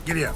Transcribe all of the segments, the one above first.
Giddy up.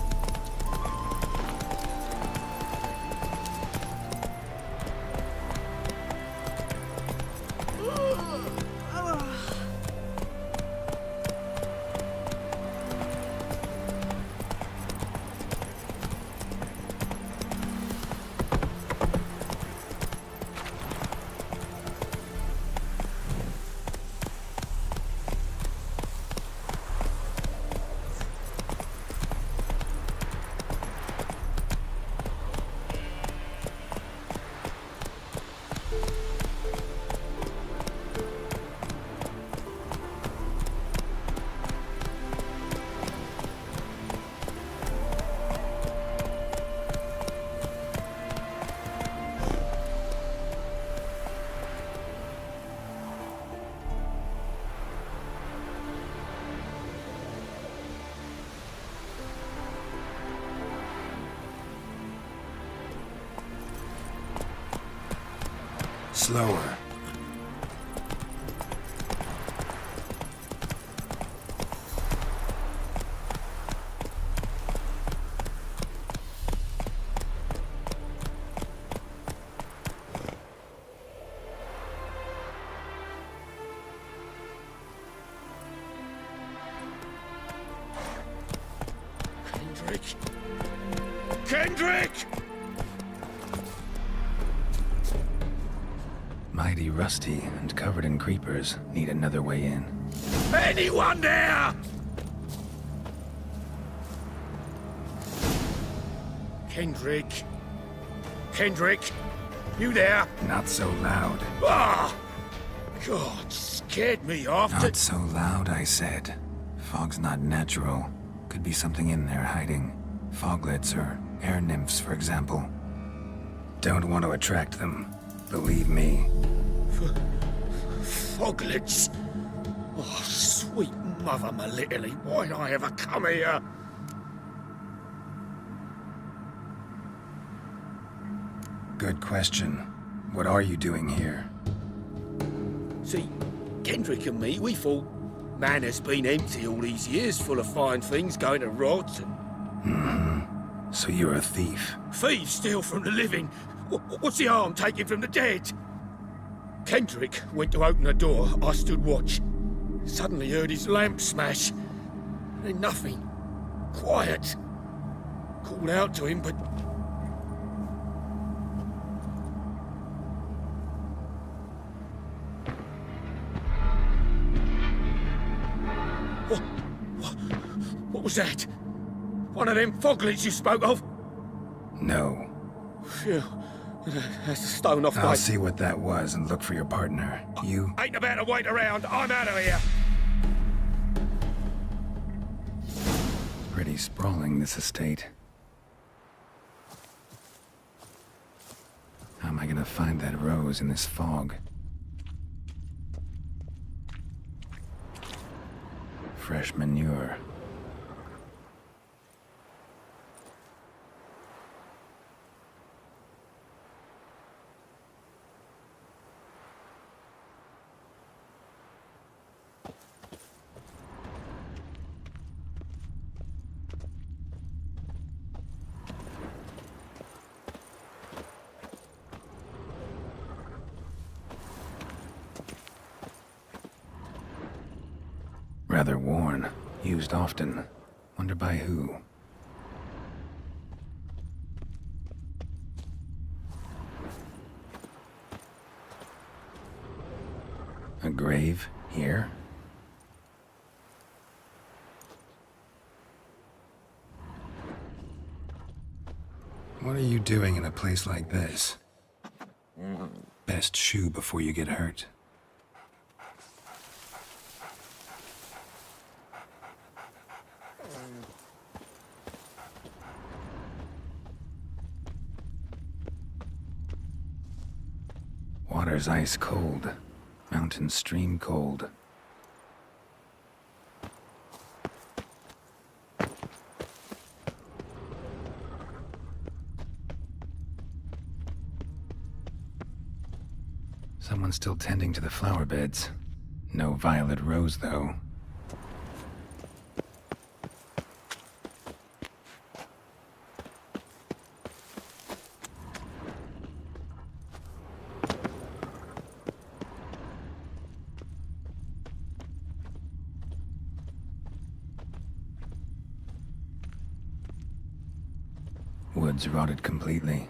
Slower. Kendrick! Kendrick! Mighty rusty and covered in creepers. Need another way in. Anyone there? Kendrick? Kendrick? You there? Not so loud. Ah! God, scared me off to... Not so loud, I said. Fog's not natural. Could be something in there hiding. Foglets or air nymphs, for example. Don't want to attract them. Believe me. Foglets? Oh, sweet mother Melittle, why'd I ever come here? Good question. What are you doing here? See, Kendrick and me, we thought Manor's been empty all these years, full of fine things going to rot and... So you're a thief. Thieves steal from the living. What's the harm taking from the dead? Kendrick went to open the door. I stood watch. Suddenly heard his lamp smash. Then nothing. Quiet. Called out to him, but... What was that? One of them foglets you spoke of? No. Phew. That's a stone off my... I'll see what that was and look for your partner. You... Ain't about to wait around. I'm out of here. Pretty sprawling, this estate. How am I gonna find that rose in this fog? Fresh manure. Rather worn. Used often. Wonder by who. A grave here? What are you doing in a place like this? Best shoe before you get hurt. Water's ice cold. Mountain stream cold. Someone's still tending to the flower beds. No violet rose, though. Woods rotted completely.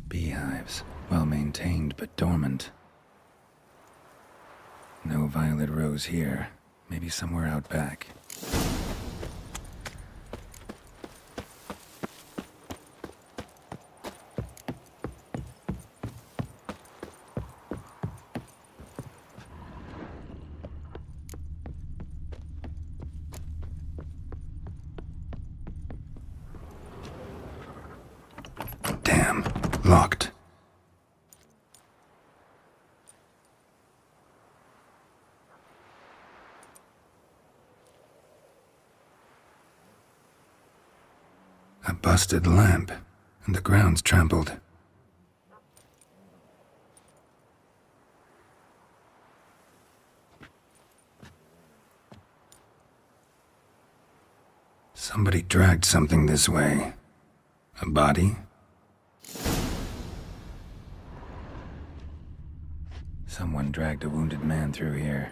Beehives, well maintained but dormant. No violet rose here. Maybe somewhere out back. Damn, locked. A busted lamp, and the ground's trampled. Somebody dragged something this way. A body? Someone dragged a wounded man through here.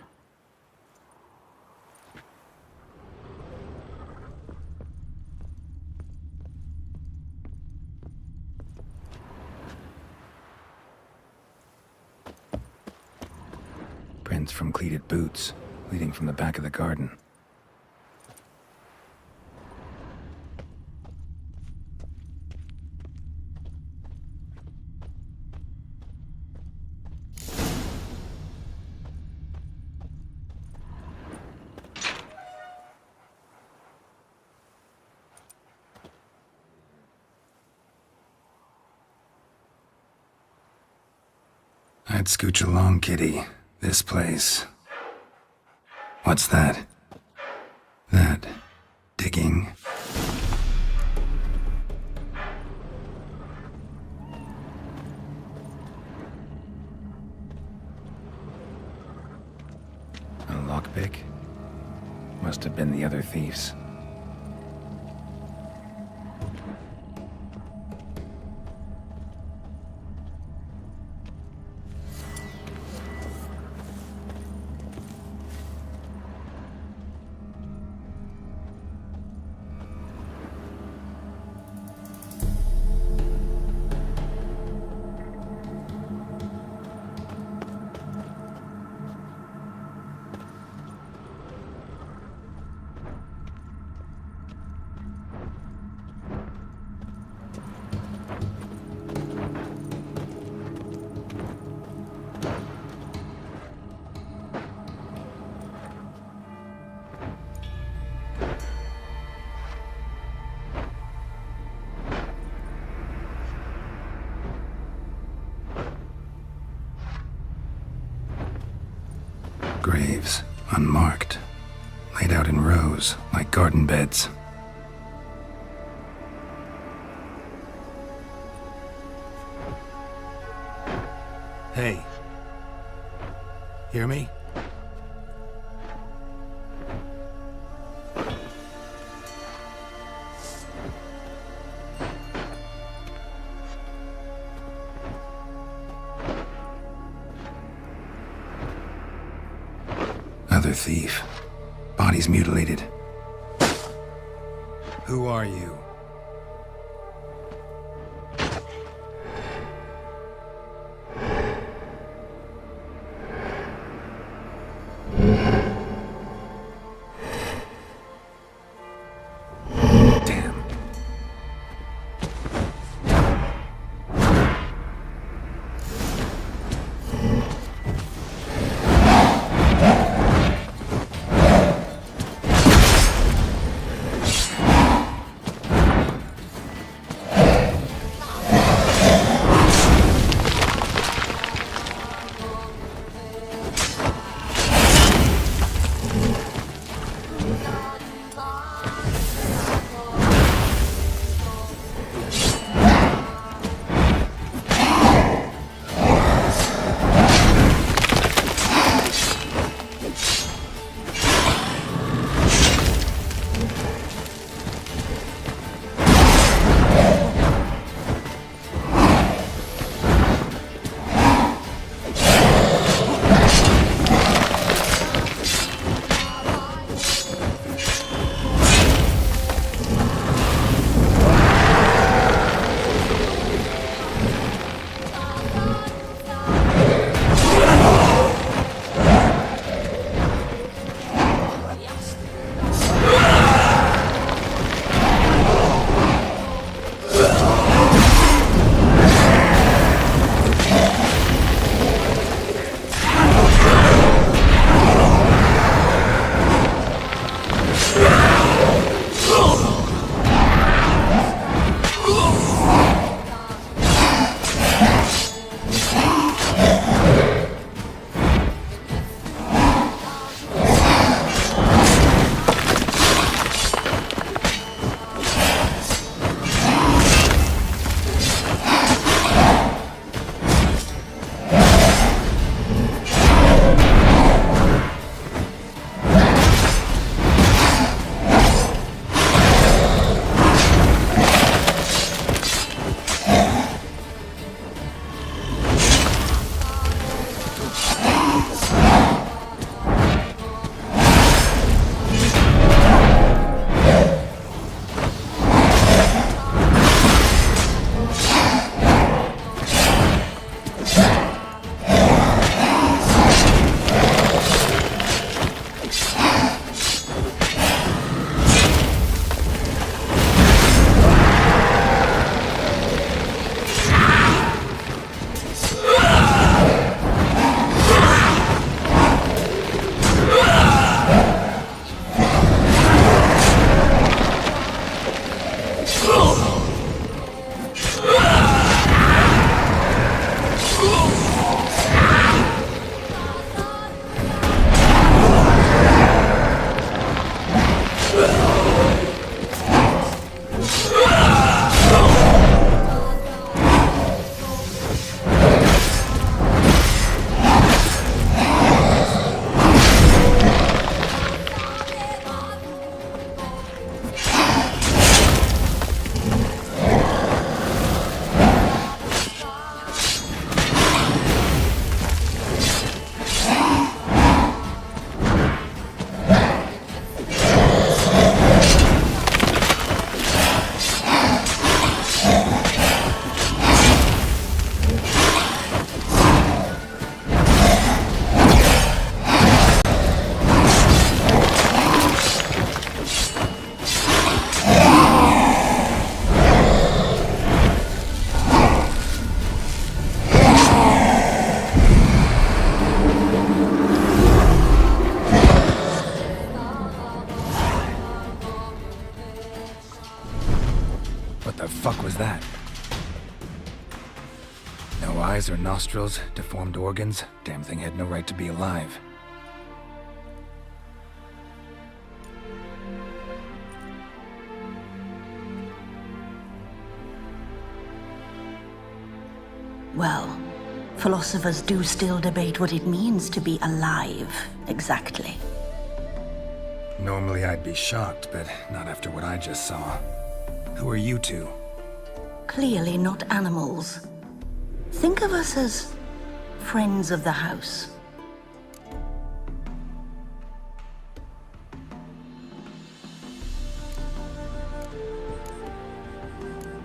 Prints from cleated boots, leading from the back of the garden. I'd scooch along, kitty. This place. What's that? That digging. A lockpick? Must have been the other thieves. Graves, unmarked, laid out in rows like garden beds. Hey. Hear me? Other thief. Body's mutilated. Who are you? Damn. was that? No eyes or nostrils, deformed organs. Damn thing had no right to be alive. Well, philosophers do still debate what it means to be alive, exactly. Normally I'd be shocked, but not after what I just saw. Who are you two? Clearly not animals. Think of us as friends of the house.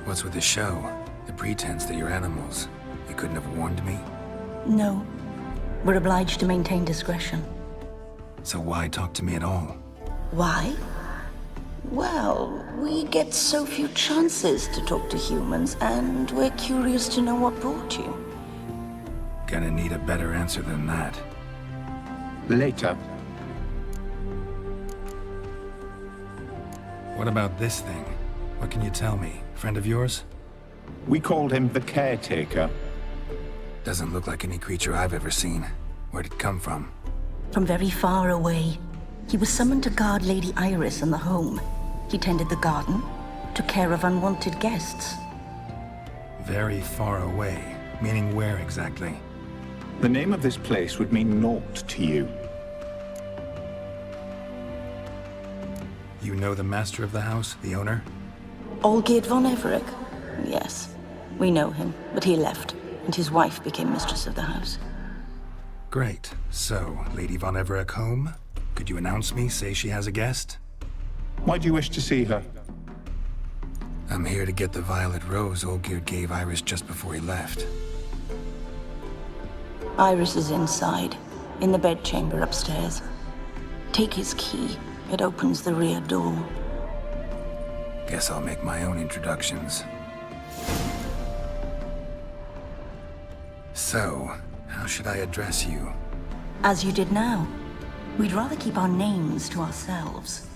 What's with the show? The pretense that you're animals. You couldn't have warned me? No. We're obliged to maintain discretion. So why talk to me at all? Why? Well, we get so few chances to talk to humans, and we're curious to know what brought you. Gonna need a better answer than that. Later. What about this thing? What can you tell me? Friend of yours? We called him the Caretaker. Doesn't look like any creature I've ever seen. Where'd it come from? From very far away. He was summoned to guard Lady Iris and the home. He tended the garden, took care of unwanted guests. Very far away. Meaning where exactly? The name of this place would mean naught to you. You know the master of the house, the owner? Olgierd von Everec? Yes. We know him, but he left, and his wife became mistress of the house. Great. So, Lady von Everec home? Could you announce me, say she has a guest? Why do you wish to see her? I'm here to get the violet rose Olgierd gave Iris just before he left. Iris is inside, in the bedchamber upstairs. Take his key. It opens the rear door. Guess I'll make my own introductions. So, how should I address you? As you did now. We'd rather keep our names to ourselves.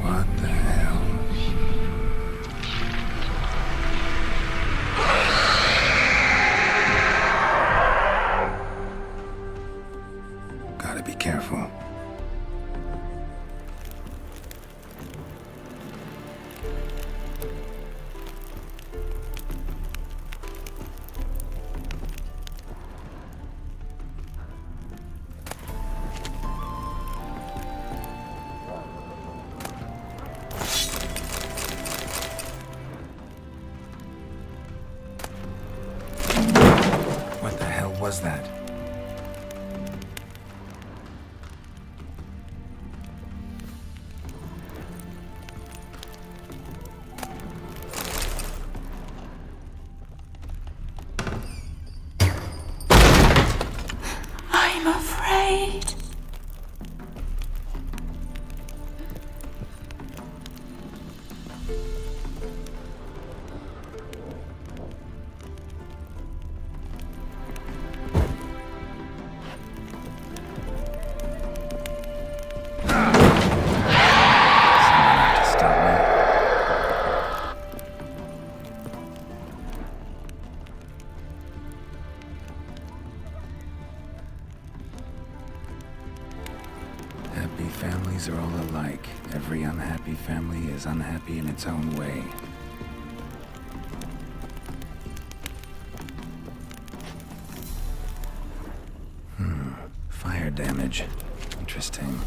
What the hell? Gotta be careful. What the hell was that? I'm afraid. Gillespie family is unhappy in its own way. Fire damage. Interesting.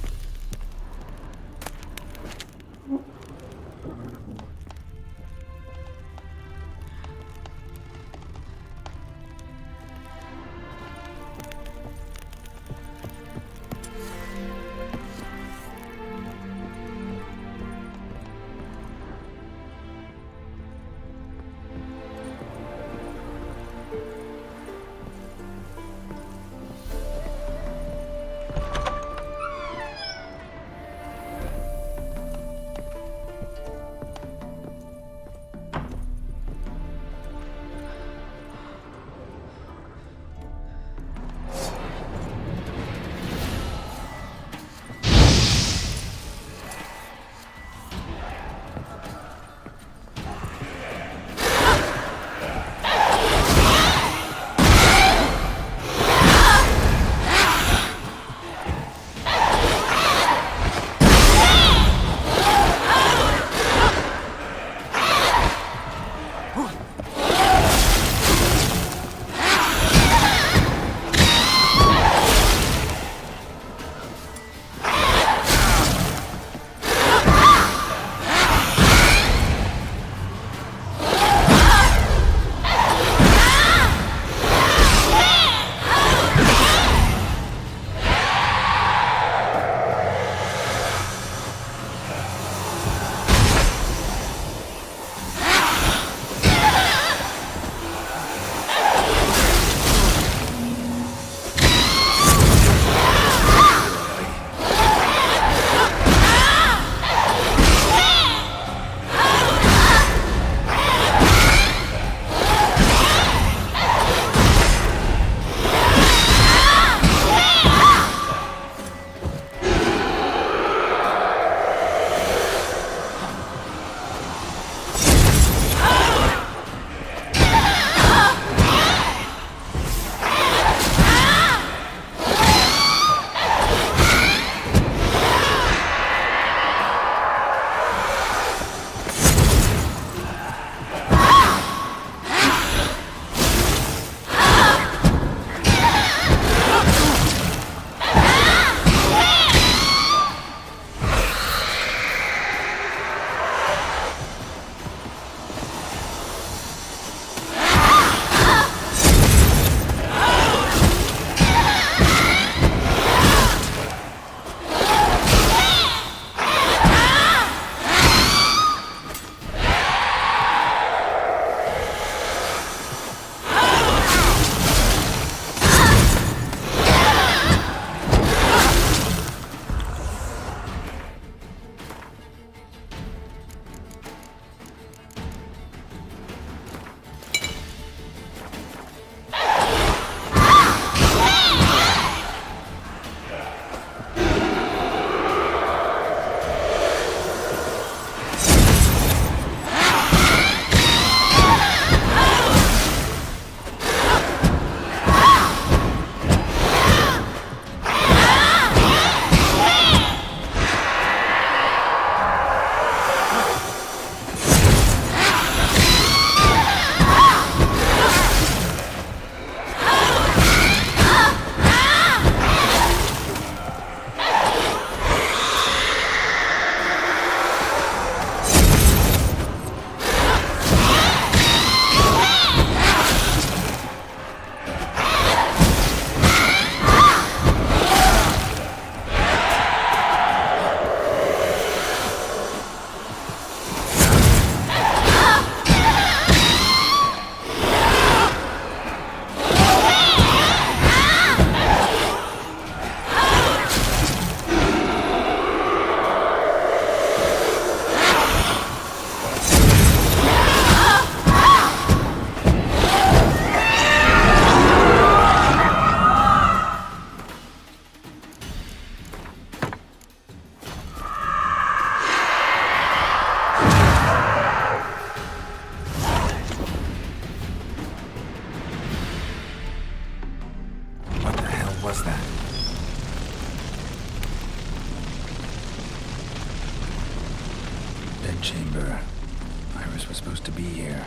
Iris was supposed to be here.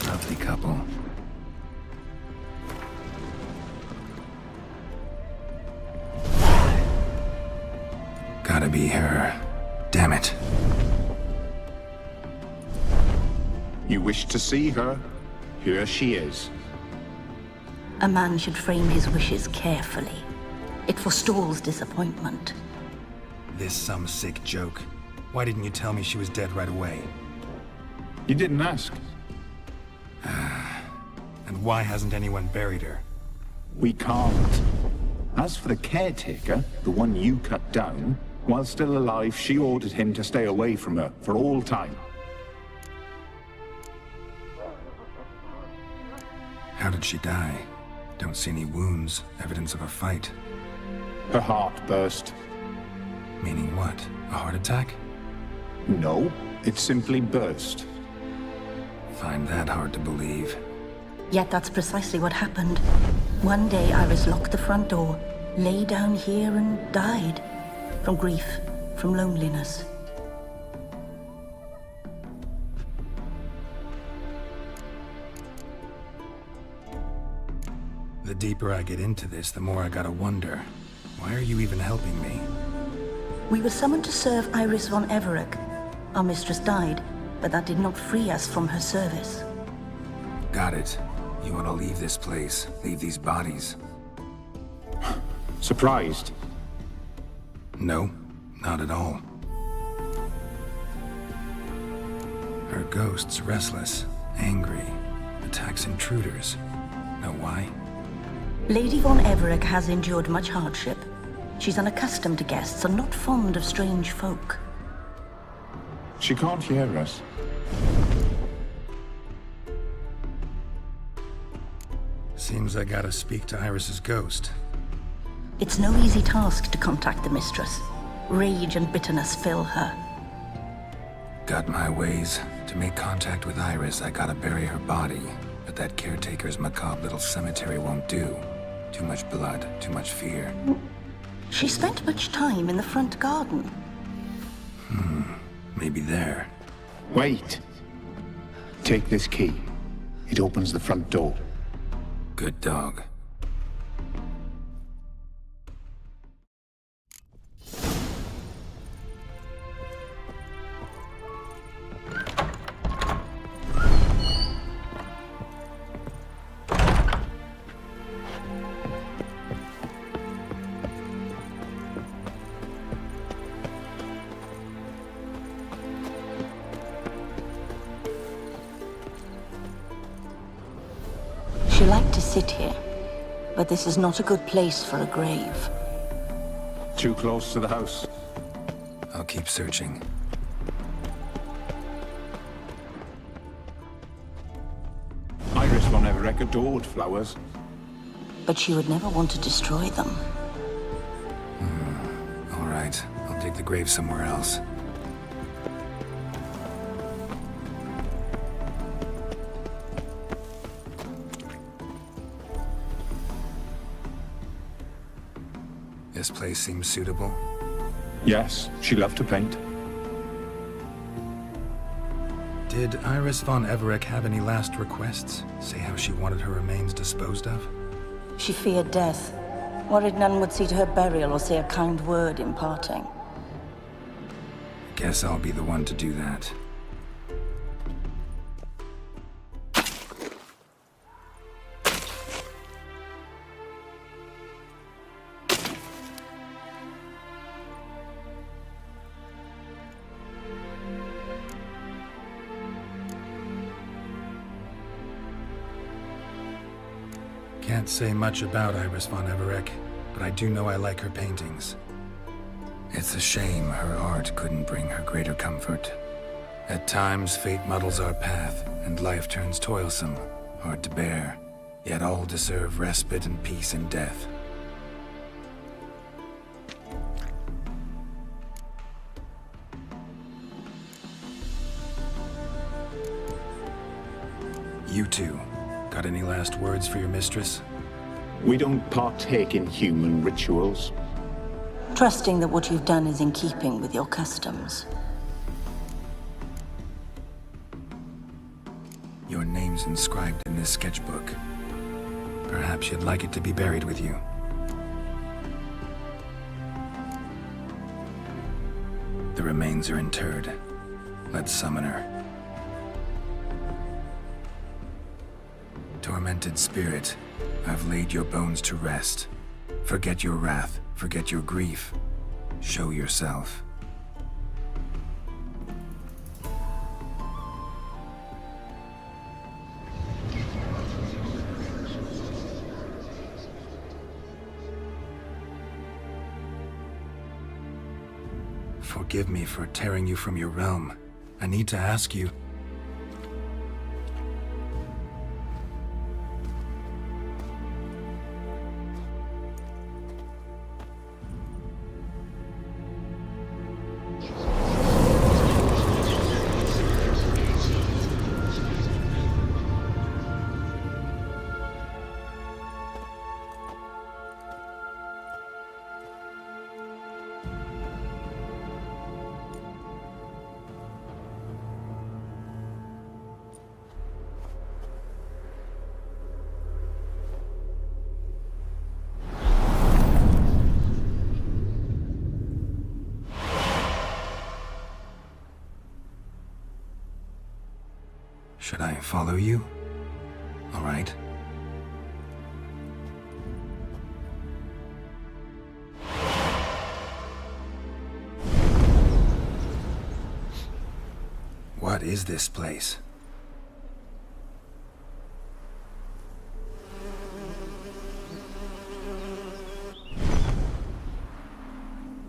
Lovely couple. Gotta be her. Damn it. You wish to see her? Here she is. A man should frame his wishes carefully. It forestalls disappointment. This some sick joke. Why didn't you tell me she was dead right away? You didn't ask. And why hasn't anyone buried her? We can't. As for the caretaker, the one you cut down, while still alive, she ordered him to stay away from her for all time. How did she die? Don't see any wounds, evidence of a fight. Her heart burst. Meaning what? A heart attack? No, it simply burst. Find that hard to believe. Yet that's precisely what happened. One day Iris locked the front door, lay down here and died. From grief, from loneliness. The deeper I get into this, the more I gotta wonder. Why are you even helping me? We were summoned to serve Iris von Everec. Our mistress died, but that did not free us from her service. Got it. You want to leave this place, leave these bodies. Surprised? No, not at all. Her ghost's restless, angry, attacks intruders. Know why? Lady von Everec has endured much hardship. She's unaccustomed to guests and not fond of strange folk. She can't hear us. Seems I gotta speak to Iris's ghost. It's no easy task to contact the mistress. Rage and bitterness fill her. Got my ways. To make contact with Iris, I gotta bury her body. But that caretaker's macabre little cemetery won't do. Too much blood, too much fear. She spent much time in the front garden. Maybe there. Wait. Take this key. It opens the front door. Good dog. She liked to sit here, but this is not a good place for a grave. Too close to the house. I'll keep searching. Iris von Everec adored flowers. But she would never want to destroy them. All right, I'll dig the grave somewhere else. This place seems suitable. Yes, she loved to paint. Did Iris von Everec have any last requests? Say how she wanted her remains disposed of? She feared death, worried none would see to her burial or say a kind word in parting. Guess I'll be the one to do that. Can't say much about Iris von Everec, but I do know I like her paintings. It's a shame her art couldn't bring her greater comfort. At times, fate muddles our path, and life turns toilsome, hard to bear. Yet all deserve respite and peace in death. You two, got any last words for your mistress? We don't partake in human rituals. trusting that what you've done is in keeping with your customs. Your name's inscribed in this sketchbook. Perhaps you'd like it to be buried with you. The remains are interred. Let's summon her. Tormented spirit, I've laid your bones to rest. Forget your wrath, forget your grief. Show yourself. Forgive me for tearing you from your realm. I need to ask you... Should I follow you? All right. What is this place?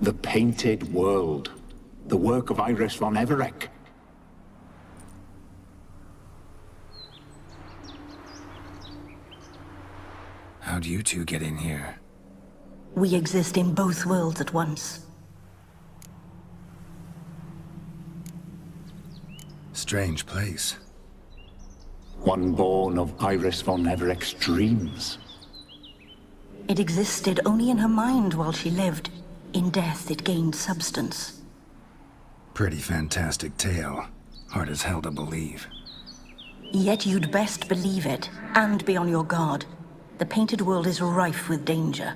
The Painted World. The work of Iris von Everec. How'd you two get in here? We exist in both worlds at once. Strange place. One born of Iris von Everec's dreams. It existed only in her mind while she lived. In death, it gained substance. Pretty fantastic tale. Hard as hell to believe. Yet you'd best believe it, and be on your guard. The Painted World is rife with danger.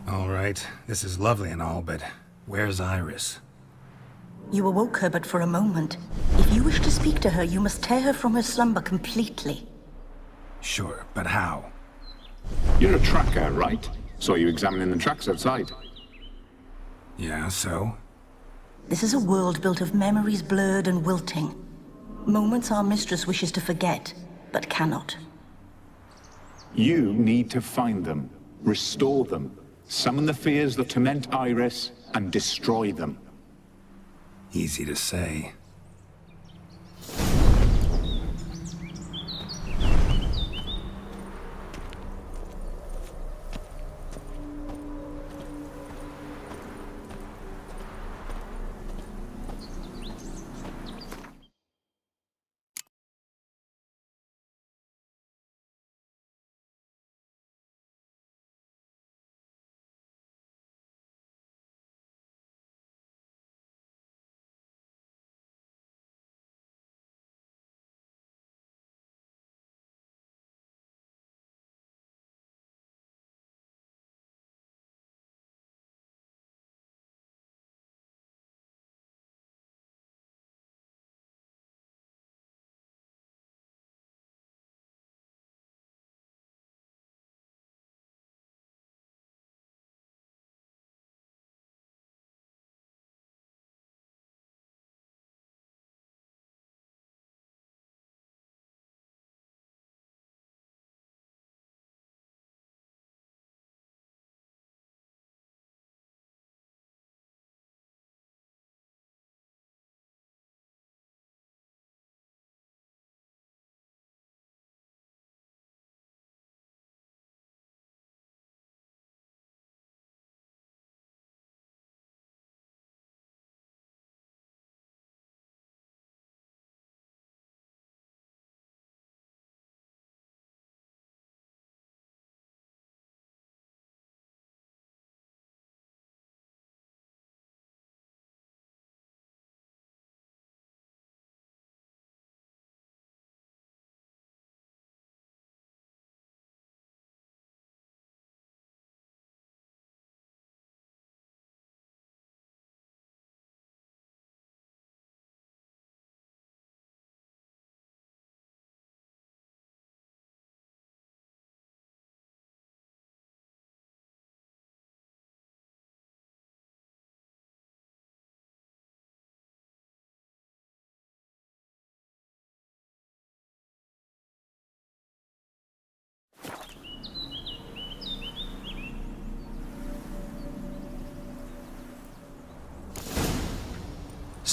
All right, this is lovely and all, but where's Iris? You awoke her but for a moment. If you wish to speak to her, you must tear her from her slumber completely. Sure, but how? You're a tracker, right? Saw you examining the tracks outside. Yeah, so? This is a world built of memories blurred and wilting. Moments our mistress wishes to forget, but cannot. You need to find them, restore them, summon the fears that torment Iris, and destroy them. Easy to say.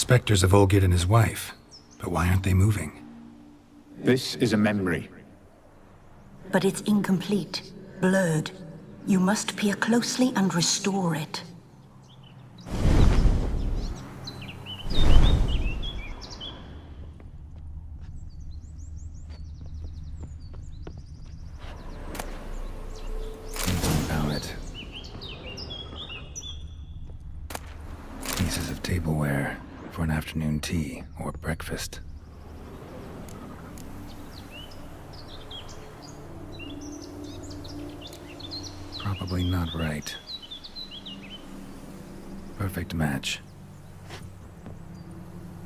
specters of Olgerd and his wife. But why aren't they moving? This is a memory. But it's incomplete, blurred. You must peer closely and restore it. Palette. Pieces of tableware for an afternoon tea or breakfast. Probably not right. Perfect match.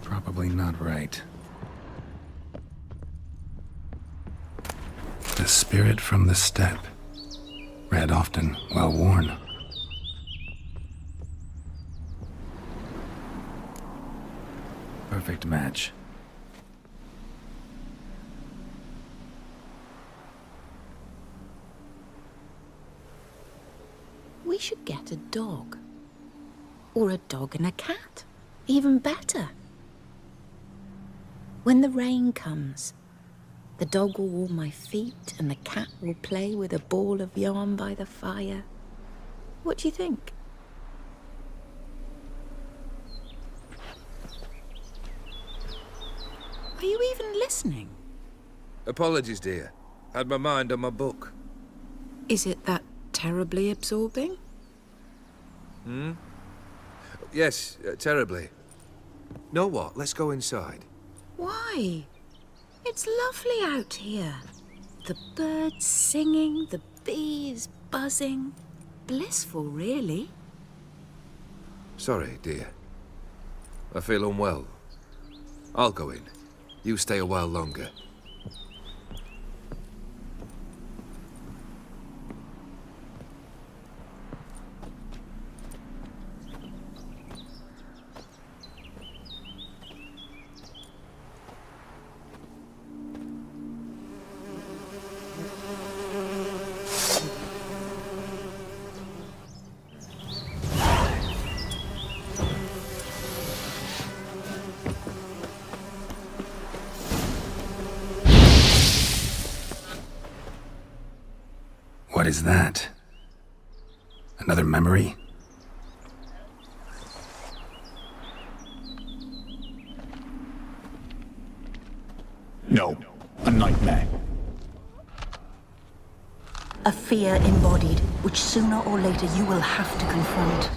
Probably not right. The spirit from the steppe. Read often, well worn. Perfect match. We should get a dog. Or a dog and a cat. Even better. When the rain comes, the dog will warm my feet and the cat will play with a ball of yarn by the fire. What do you think? Are you even listening? Apologies, dear. Had my mind on my book. Is it that terribly absorbing? Yes, terribly. Know what? Let's go inside. Why? It's lovely out here. The birds singing, the bees buzzing. Blissful, really. Sorry, dear. I feel unwell. I'll go in. You stay a while longer. What is that? Another memory? No, a nightmare. A fear embodied, which sooner or later you will have to confront.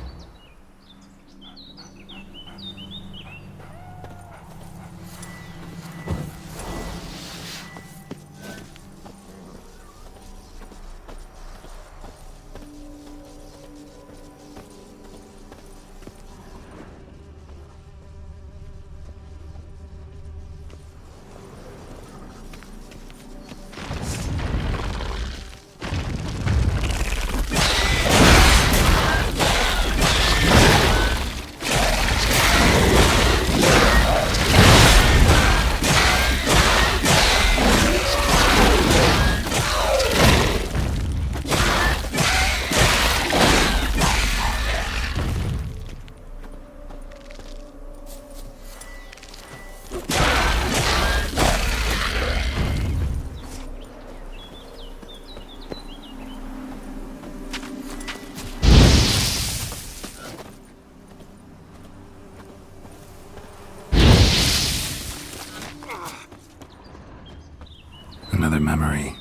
Another memory.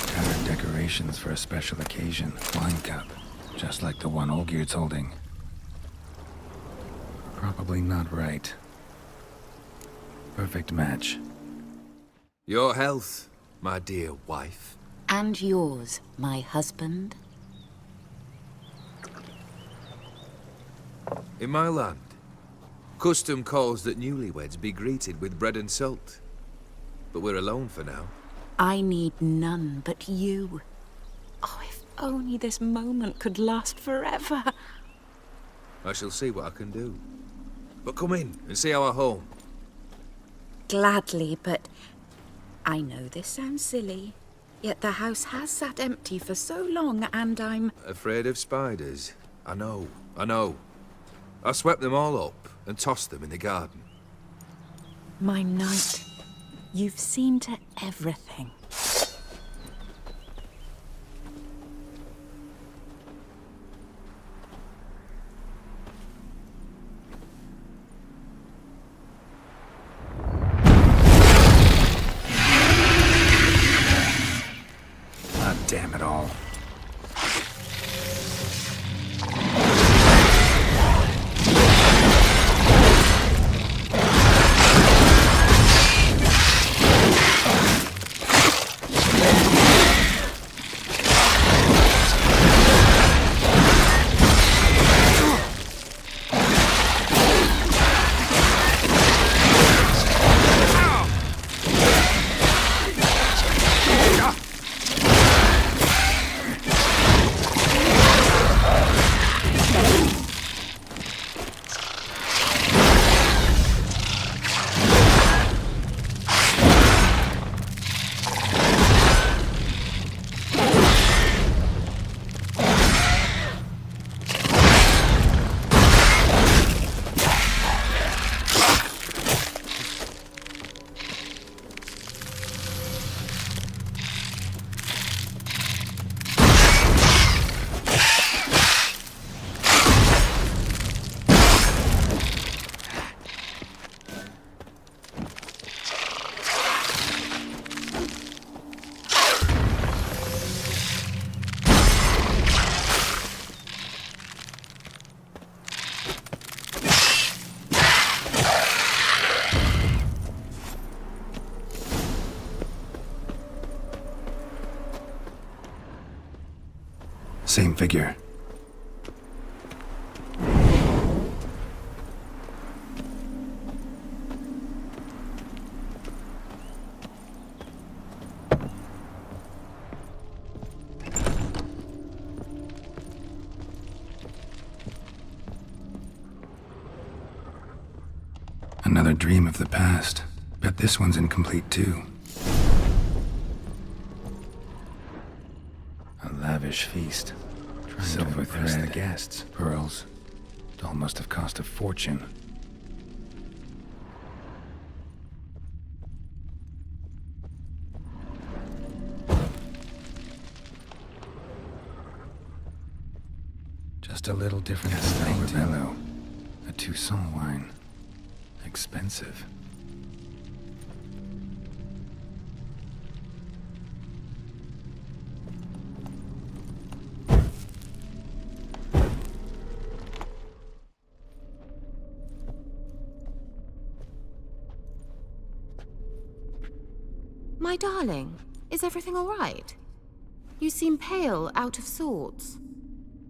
Tattered decorations for a special occasion. Wine cup. Just like the one Olgierd's holding. Probably not right. Perfect match. Your health, my dear wife. And yours, my husband. In my land, custom calls that newlyweds be greeted with bread and salt. But we're alone for now. I need none but you. Oh, if only this moment could last forever. I shall see what I can do. But come in and see our home. Gladly, but I know this sounds silly, yet the house has sat empty for so long, and I'm... Afraid of spiders? I know. I swept them all up and tossed them in the garden. My knight, you've seen to everything. Ah, damn it all. Same figure. Another dream of the past. Bet this one's incomplete too. A lavish feast. Silver thread, the guests, pearls. Doll must have cost a fortune. Just a little different. Rebello. A Toussaint wine. Expensive. My darling, is everything all right? You seem pale, out of sorts.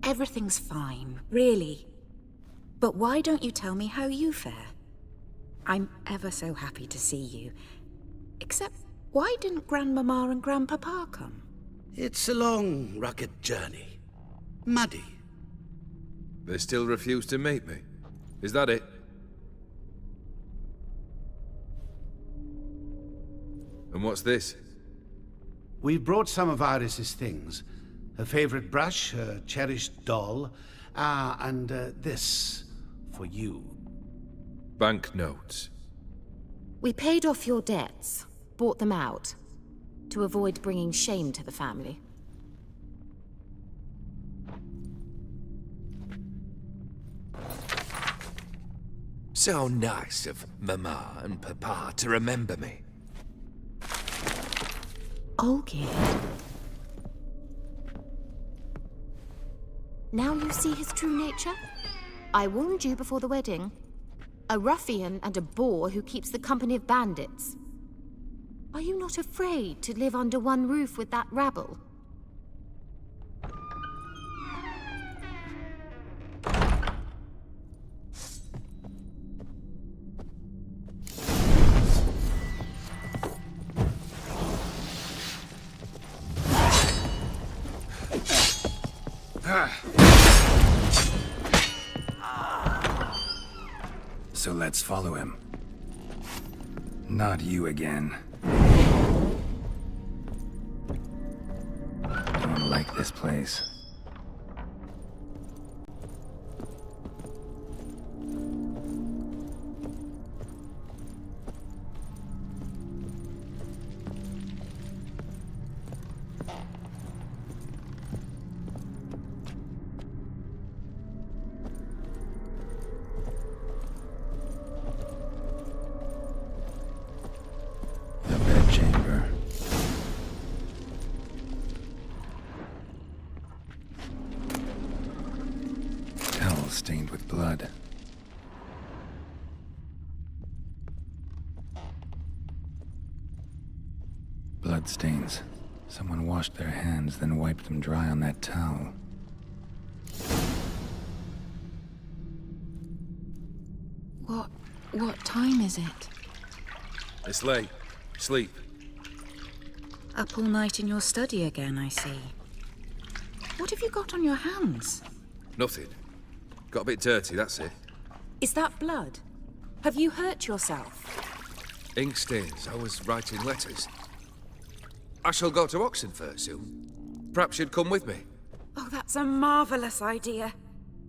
Everything's fine, really. But why don't you tell me how you fare? I'm ever so happy to see you. Except, why didn't Grandmama and Grandpapa come? It's a long, rugged journey. Muddy. They still refuse to meet me. Is that it? And what's this? We've brought some of Iris's things. Her favorite brush, her cherished doll, and this for you. Banknotes. We paid off your debts, bought them out, to avoid bringing shame to the family. So nice of Mama and Papa to remember me. Olgierd. Now you see his true nature? I warned you before the wedding. A ruffian and a boor who keeps the company of bandits. Are you not afraid to live under one roof with that rabble? So let's follow him. Not you again. I don't like this place. The bedchamber. Towel stained with blood. Blood stains. Someone washed their hands, then wiped them dry on that towel. What time is it? It's late. Sleep. Up all night in your study again, I see. What have you got on your hands? Nothing. Got a bit dirty, that's it. Is that blood? Have you hurt yourself? Ink stains. I was writing letters. I shall go to Oxenfurt soon. Perhaps you'd come with me. Oh, that's a marvelous idea.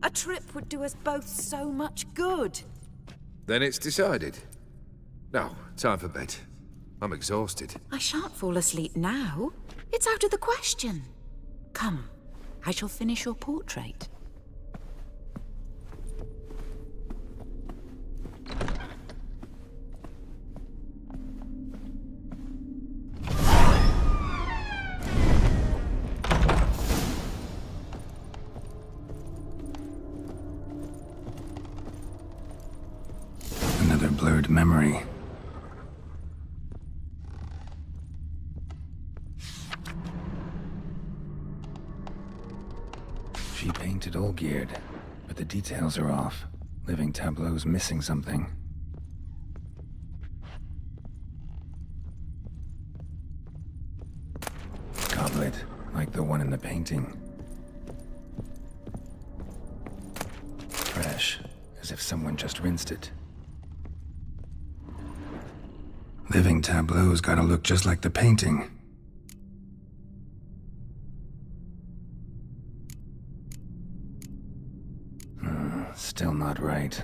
A trip would do us both so much good. Then it's decided. Now, time for bed. I'm exhausted. I shan't fall asleep now. It's out of the question. Come, I shall finish your portrait. Another blurred memory. She painted Olgierd, but the details are off. Living Tableau's missing something. Goblet, like the one in the painting. Fresh, as if someone just rinsed it. Living Tableau's gotta look just like the painting. Still not right.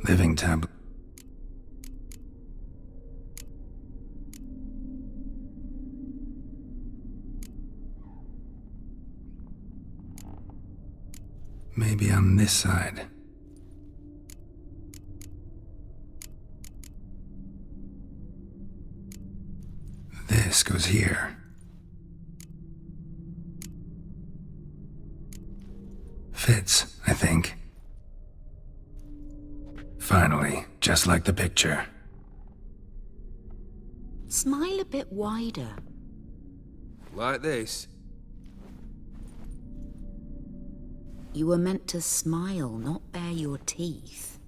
Living Tableau. Maybe on this side. This goes here. Fits, I think. Finally, just like the picture. Smile a bit wider. Like this. You were meant to smile, not bare your teeth.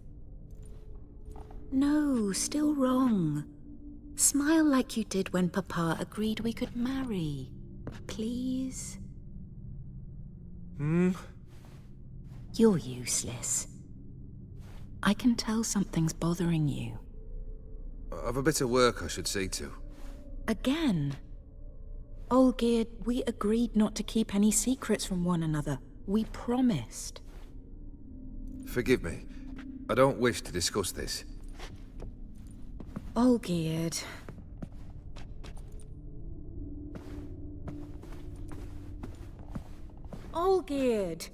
No, still wrong. Smile like you did when Papa agreed we could marry. Please? You're useless. I can tell something's bothering you. I've a bit of work I should see to. Again? Olgierd, we agreed not to keep any secrets from one another. We promised. Forgive me. I don't wish to discuss this. Olgierd. Olgierd.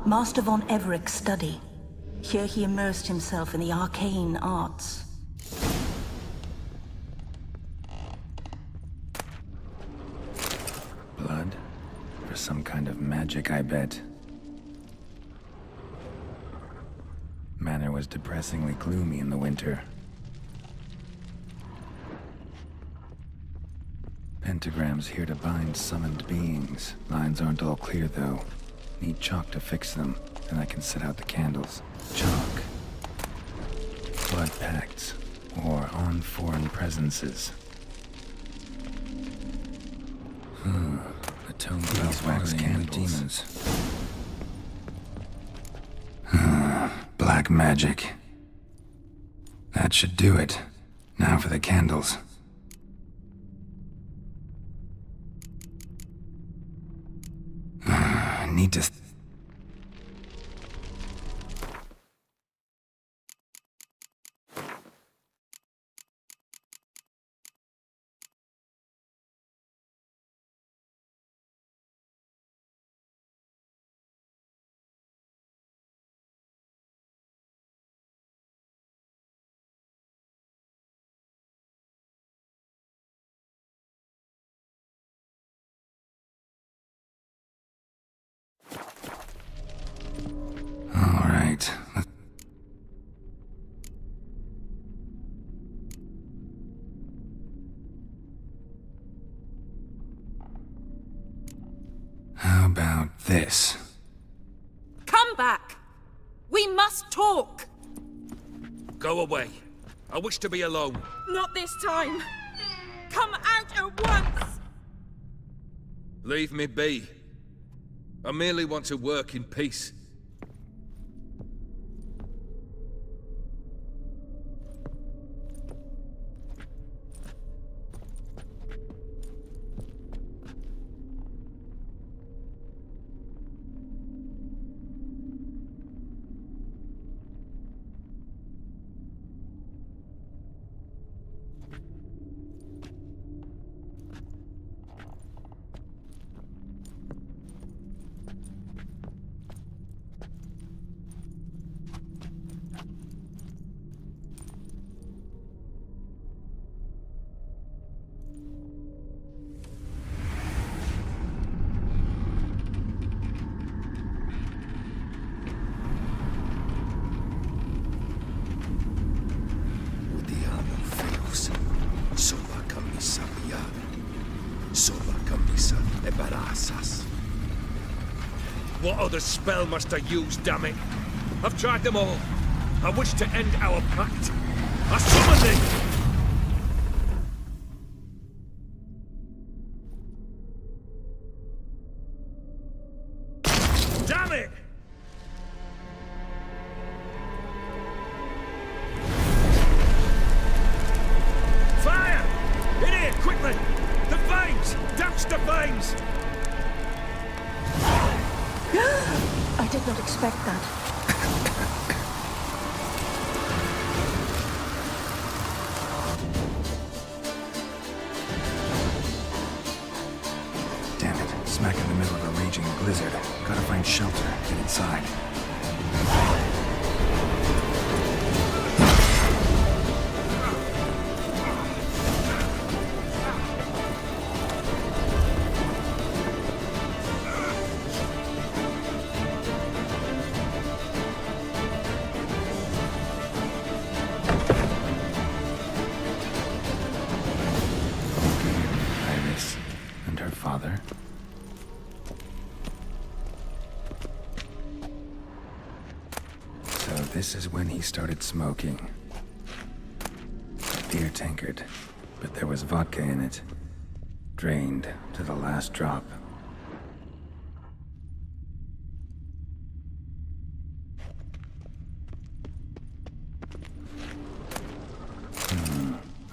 Master von Evereck's study. Here he immersed himself in the arcane arts. Blood? For some kind of magic, I bet. Manor was depressingly gloomy in the winter. Pentagrams here to bind summoned beings. Lines aren't all clear, though. Need chalk to fix them, and I can set out the candles. Chalk. Blood pacts, or on foreign presences. The tone beeswax candles. Demons. Black magic. That should do it. Now for the candles. Need to... All right. How about this? Come back! We must talk! Go away. I wish to be alone. Not this time! Come out at once! Leave me be. I merely want to work in peace. What other spell must I use, damn it? I've tried them all. I wish to end our pact. I summon thee! Damn it! Fire! In here, quickly! The flames! Douse the flames! I did not expect that. Damn it. Smack in the middle of a raging blizzard. Gotta find shelter. Get inside. Father. So this is when he started smoking. Beer tankard, but there was vodka in it. Drained to the last drop.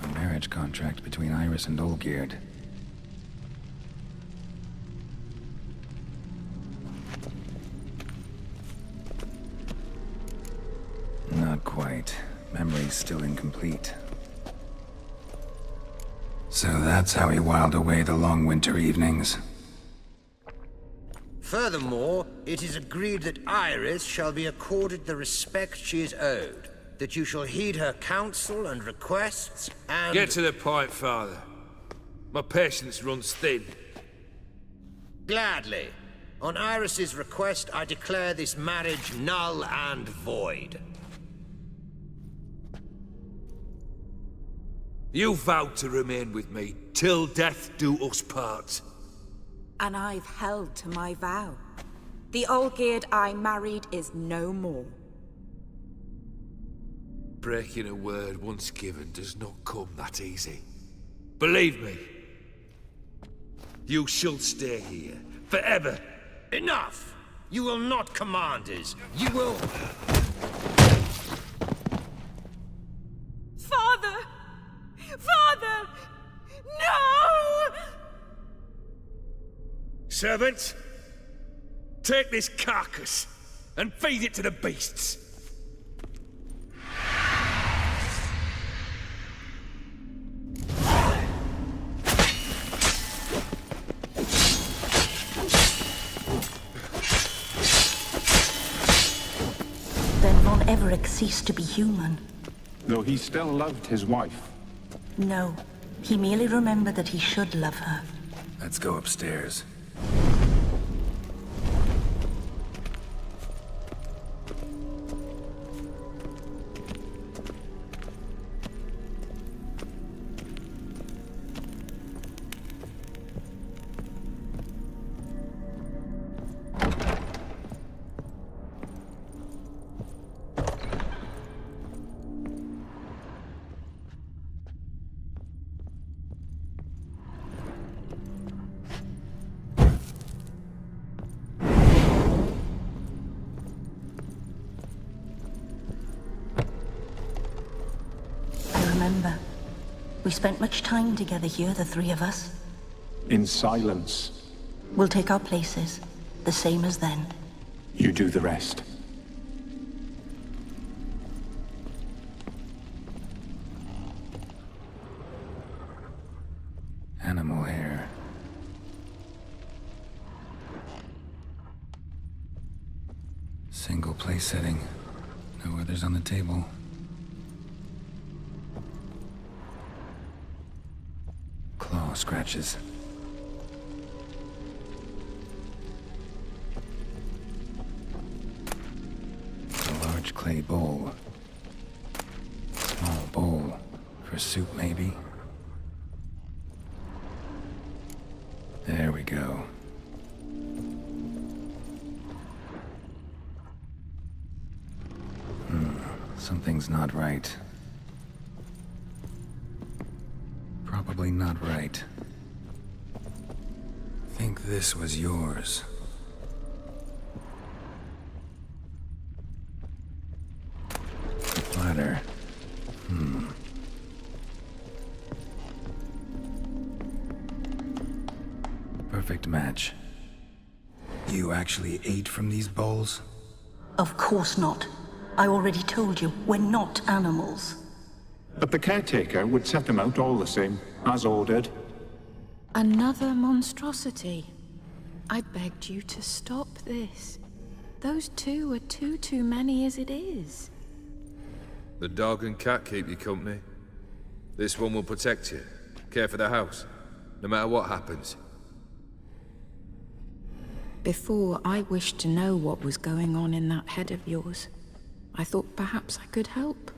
A marriage contract between Iris and Olgierd. Not quite. Memory's still incomplete. So that's how he whiled away the long winter evenings. Furthermore, it is agreed that Iris shall be accorded the respect she is owed, that you shall heed her counsel and requests, and... Get to the point, Father. My patience runs thin. Gladly. On Iris's request, I declare this marriage null and void. You vowed to remain with me, till death do us part. And I've held to my vow. The Olgierd I married is no more. Breaking a word once given does not come that easy. Believe me. You shall stay here, forever. Enough! You will not command us. You will... Father! Father! No! Servants, take this carcass and feed it to the beasts. Then Von Everec ceased to be human. Though he still loved his wife. No, he merely remembered that he should love her. Let's go upstairs. We spent much time together here, the three of us. In silence. We'll take our places, the same as then. You do the rest. Animal hair. Single place setting. No others on the table. Claw scratches. A large clay bowl. Small bowl. For soup, maybe? There we go. Something's not right. Probably not right. Think this was yours. The platter. Perfect match. You actually ate from these bowls? Of course not. I already told you, we're not animals. But the caretaker would set them out all the same, as ordered. Another monstrosity. I begged you to stop this. Those two are too many as it is. The dog and cat keep you company. This one will protect you, care for the house, no matter what happens. Before, I wished to know what was going on in that head of yours. I thought perhaps I could help.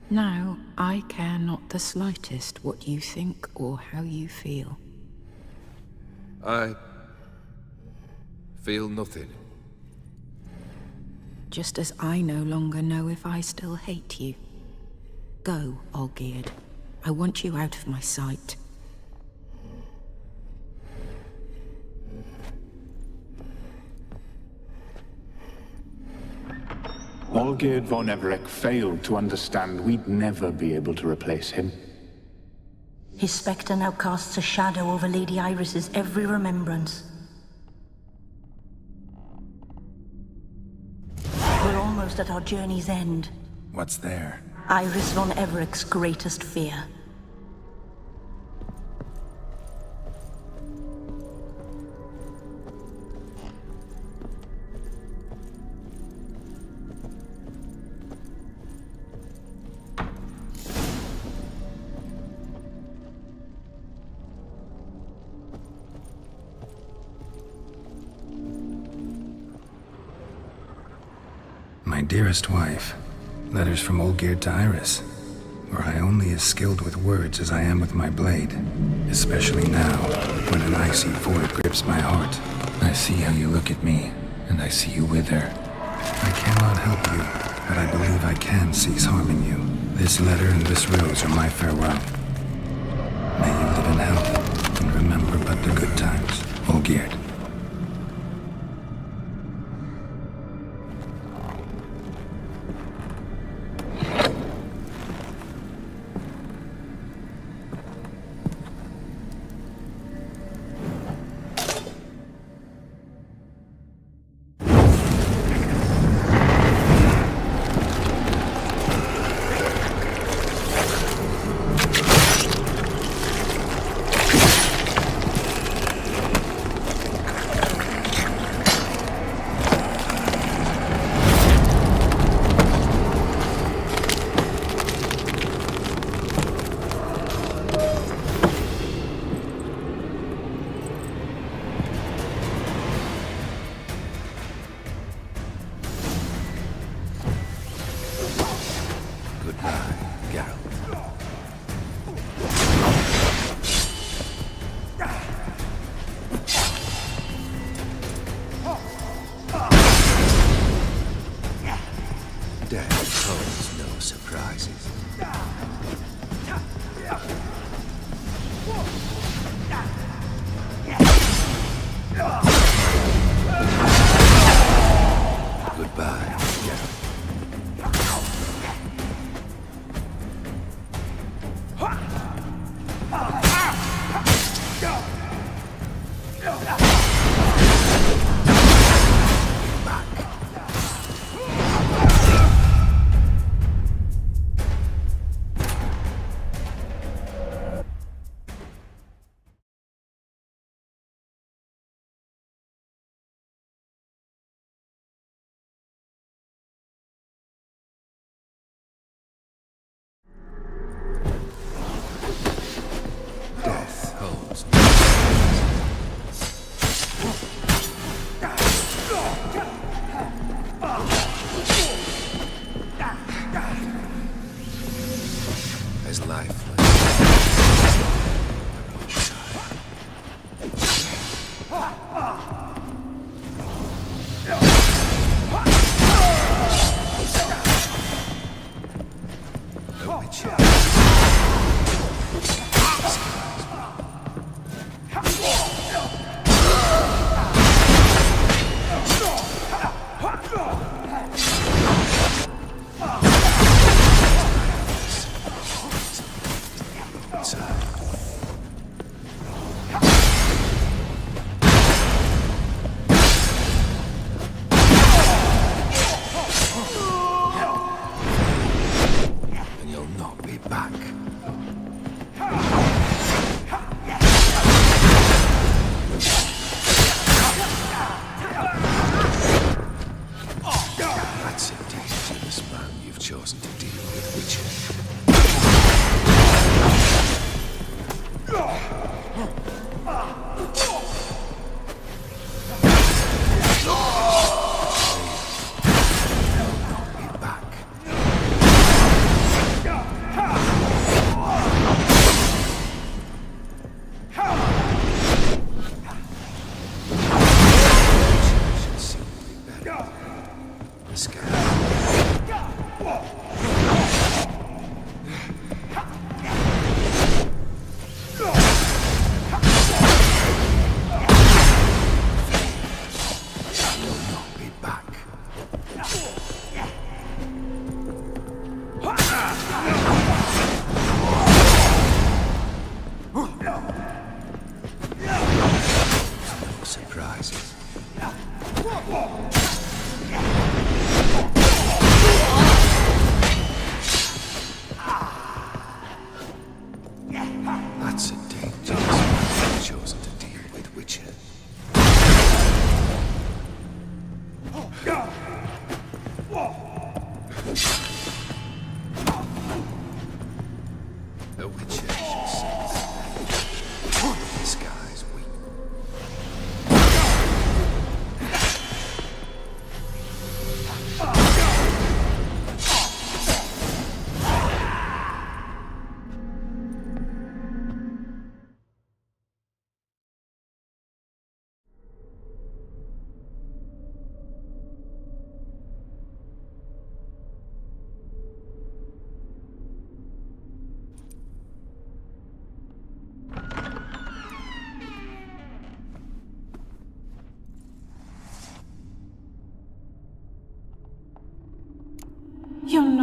Now, I care not the slightest what you think or how you feel. I feel nothing. Just as I no longer know if I still hate you. Go, Olgierd. I want you out of my sight. Olgierd von Everec failed to understand we'd never be able to replace him. His spectre now casts a shadow over Lady Iris's every remembrance. We're almost at our journey's end. What's there? Iris von Everec's greatest fear. my dearest wife. Letters from Olgierd to Iris, where I only as skilled with words as I am with my blade. Especially now, when an icy void grips my heart. I see how you look at me, and I see you wither. I cannot help you, but I believe I can cease harming you. This letter and this rose are my farewell. May you live in health, and remember but the good times, Olgierd.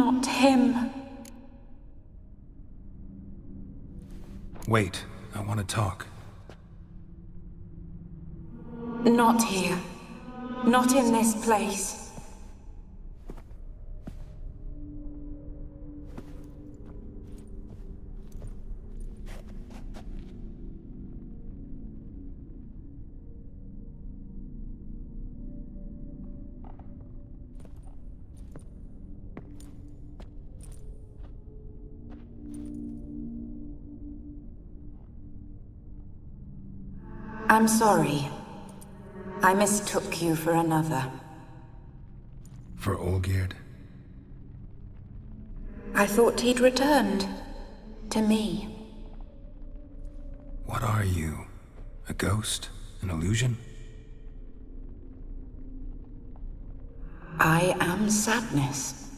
Not him. Wait, I want to talk. Not here. Not in this place. I'm sorry. I mistook you for another. For Olgierd? I thought he'd returned. To me. What are you? A ghost? An illusion? I am sadness.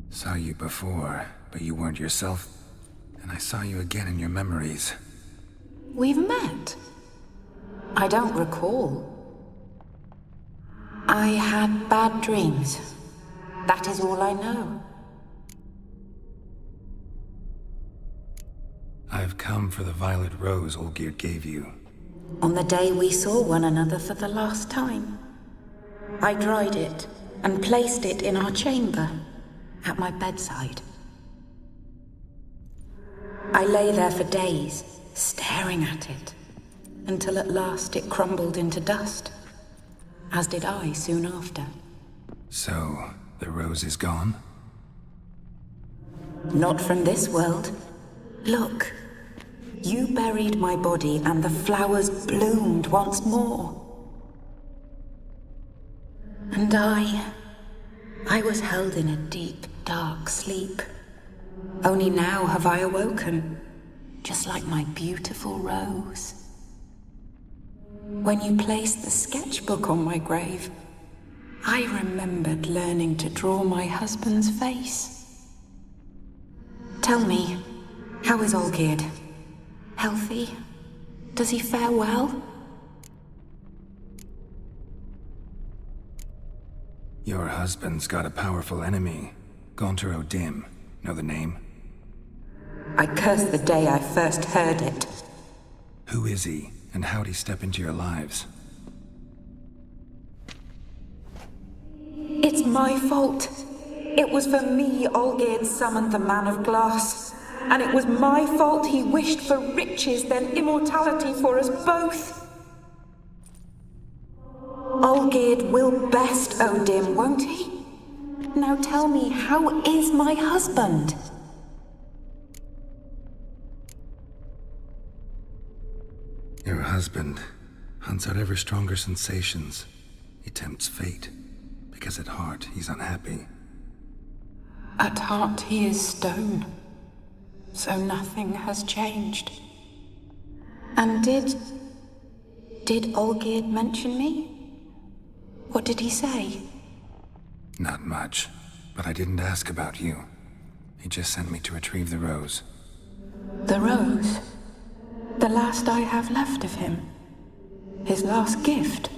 Saw you before, but you weren't yourself. And I saw you again in your memories. We've met. I don't recall. I had bad dreams. That is all I know. I've come for the violet rose Olgierd gave you. On the day we saw one another for the last time, I dried it and placed it in our chamber, at my bedside. I lay there for days, staring at it, until at last it crumbled into dust, as did I soon after. So, the rose is gone? Not from this world. Look, you buried my body and the flowers bloomed once more. And I was held in a deep, dark sleep. Only now have I awoken, just like my beautiful rose. When you placed the sketchbook on my grave, I remembered learning to draw my husband's face. Tell me, how is Olgierd? Healthy? Does he fare well? Your husband's got a powerful enemy, Gaunter O'Dim. Know the name? I curse the day I first heard it. Who is he, and how'd he step into your lives? It's my fault. It was for me Olgierd summoned the Man of Glass. And it was my fault he wished for riches, then immortality for us both. Olgierd will best O'Dim, won't he? Now tell me, how is my husband? Your husband hunts out ever stronger sensations. He tempts fate, because at heart he's unhappy. At heart he is stone, so nothing has changed. And did Olgierd mention me? What did he say? Not much, but I didn't ask about you. He just sent me to retrieve the rose. The rose? The last I have left of him? His last gift?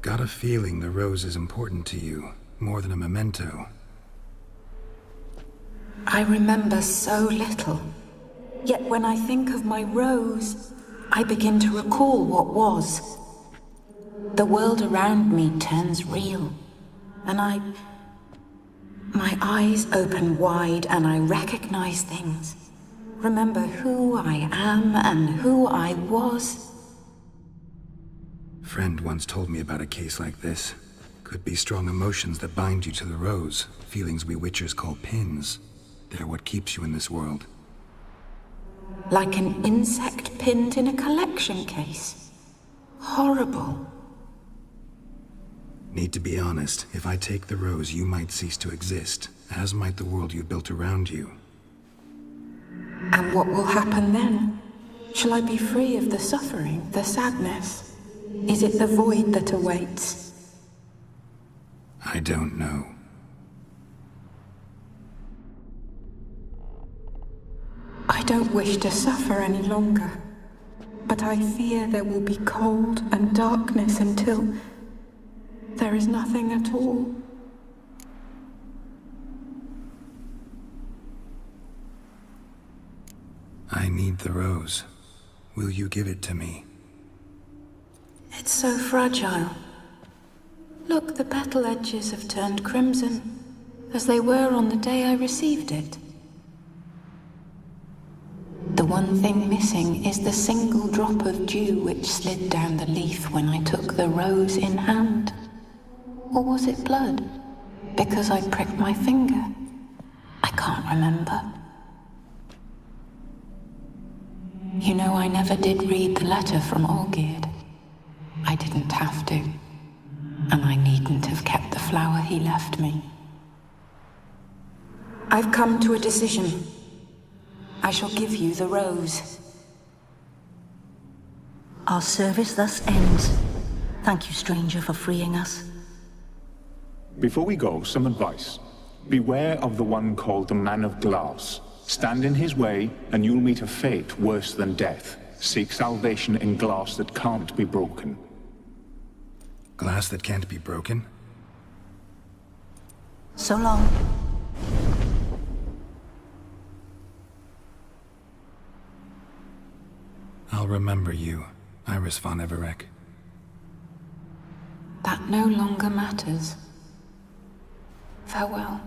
Got a feeling the rose is important to you, more than a memento. I remember so little. Yet when I think of my rose, I begin to recall what was. The world around me turns real, and my eyes open wide and I recognize things. Remember who I am and who I was. Friend once told me about a case like this. Could be strong emotions that bind you to the rose, feelings we witchers call pins. They're what keeps you in this world. Like an insect pinned in a collection case. Horrible. Need to be honest, if I take the rose, you might cease to exist, as might the world you built around you. And what will happen then? Shall I be free of the suffering, the sadness? Is it the void that awaits? I don't know. I don't wish to suffer any longer, but I fear there will be cold and darkness until there is nothing at all. I need the rose. Will you give it to me? It's so fragile. Look, the petal edges have turned crimson, as they were on the day I received it. The one thing missing is the single drop of dew which slid down the leaf when I took the rose in hand. Or was it blood? Because I pricked my finger? I can't remember. You know, I never did read the letter from Olgierd. I didn't have to. And I needn't have kept the flower he left me. I've come to a decision. I shall give you the rose. Our service thus ends. Thank you, stranger, for freeing us. Before we go, some advice. Beware of the one called the Man of Glass. Stand in his way, and you'll meet a fate worse than death. Seek salvation in glass that can't be broken. Glass that can't be broken? So long. I'll remember you, Iris von Everec. That no longer matters. Farewell.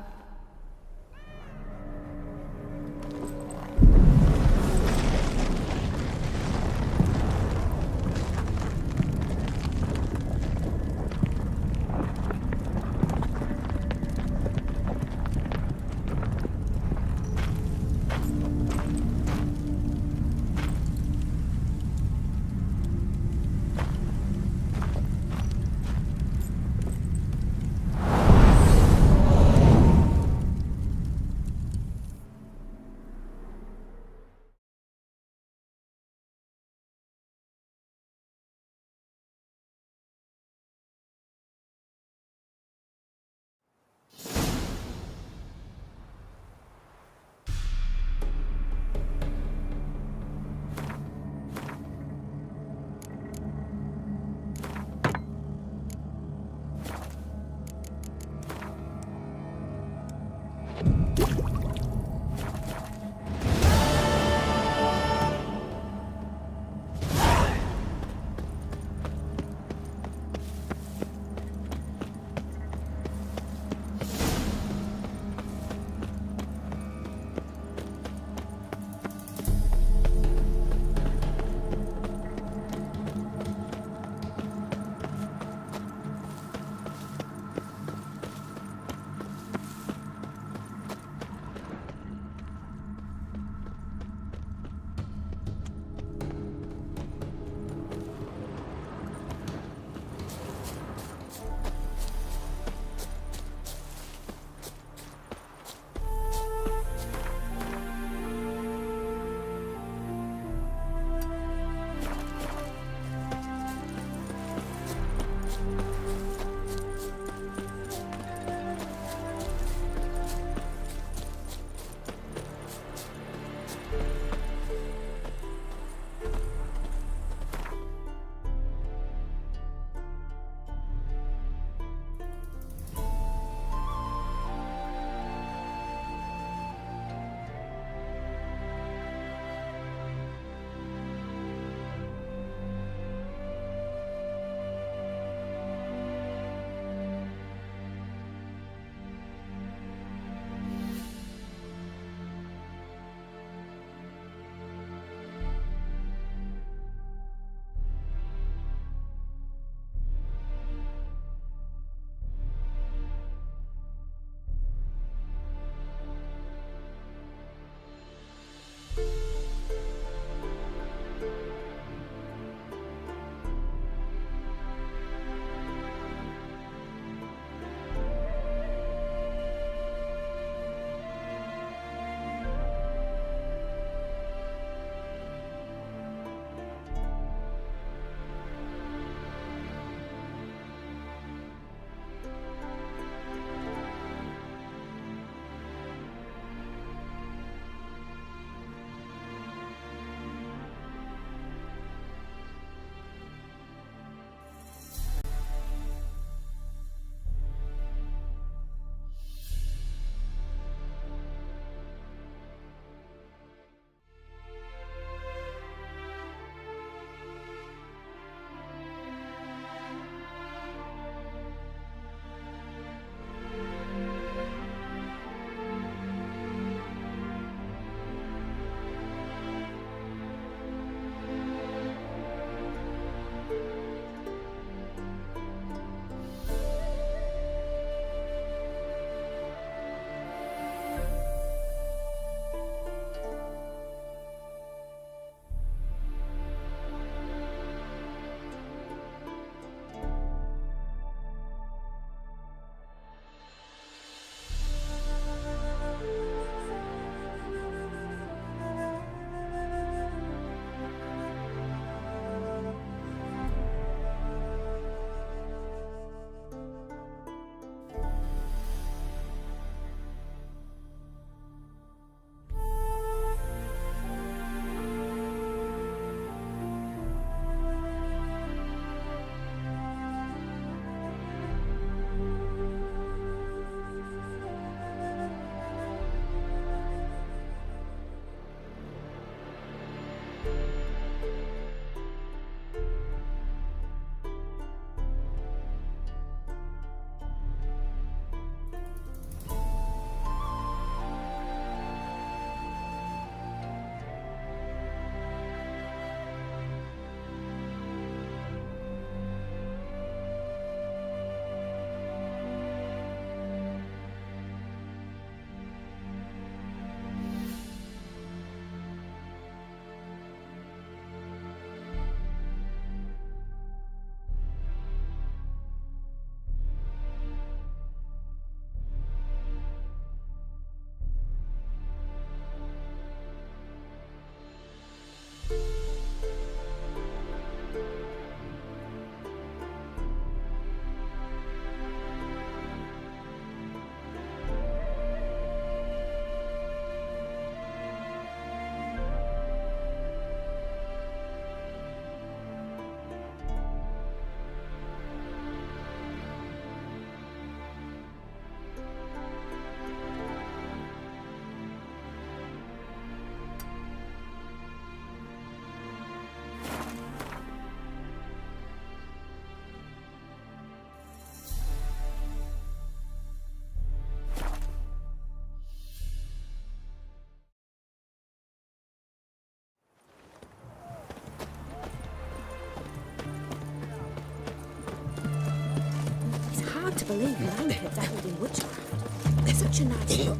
to believe Lambkids are holding witchcraft. They're such a nice look.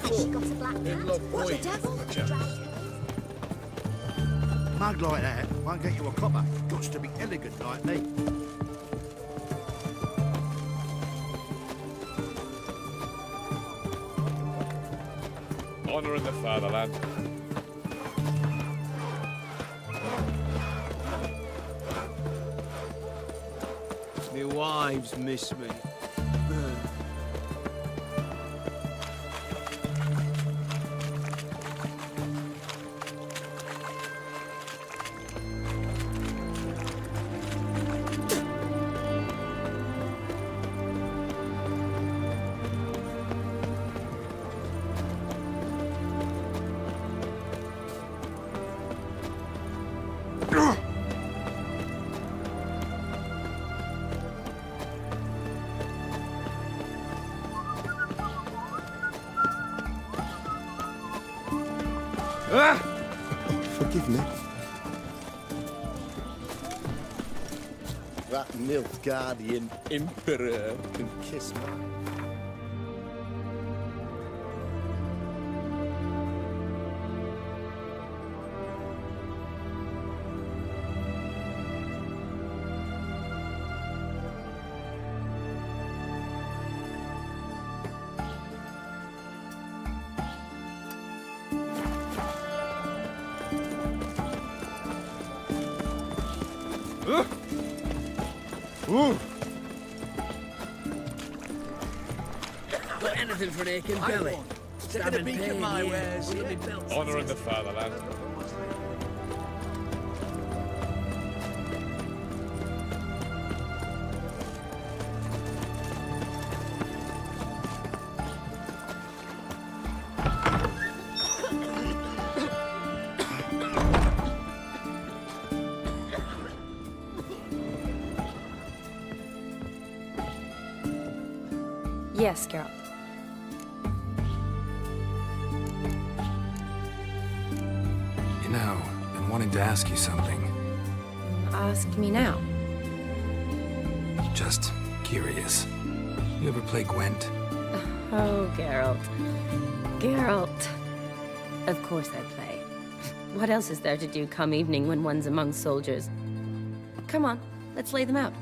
Has she got a black cat? What the devil? Mug like that won't get you a copper. Got to be elegant like me. Honouring the fatherland. My wives miss me. Forgive me. That Nilfgaardian Emperor can kiss me. Got anything for an aching belly? Take a peek at my wares. Honouring the fatherland. Yes, Geralt. You know, been wanting to ask you something. Ask me now. Just curious. You ever play Gwent? Oh, Geralt. Geralt. Of course I play. What else is there to do come evening when one's among soldiers? Come on, let's lay them out.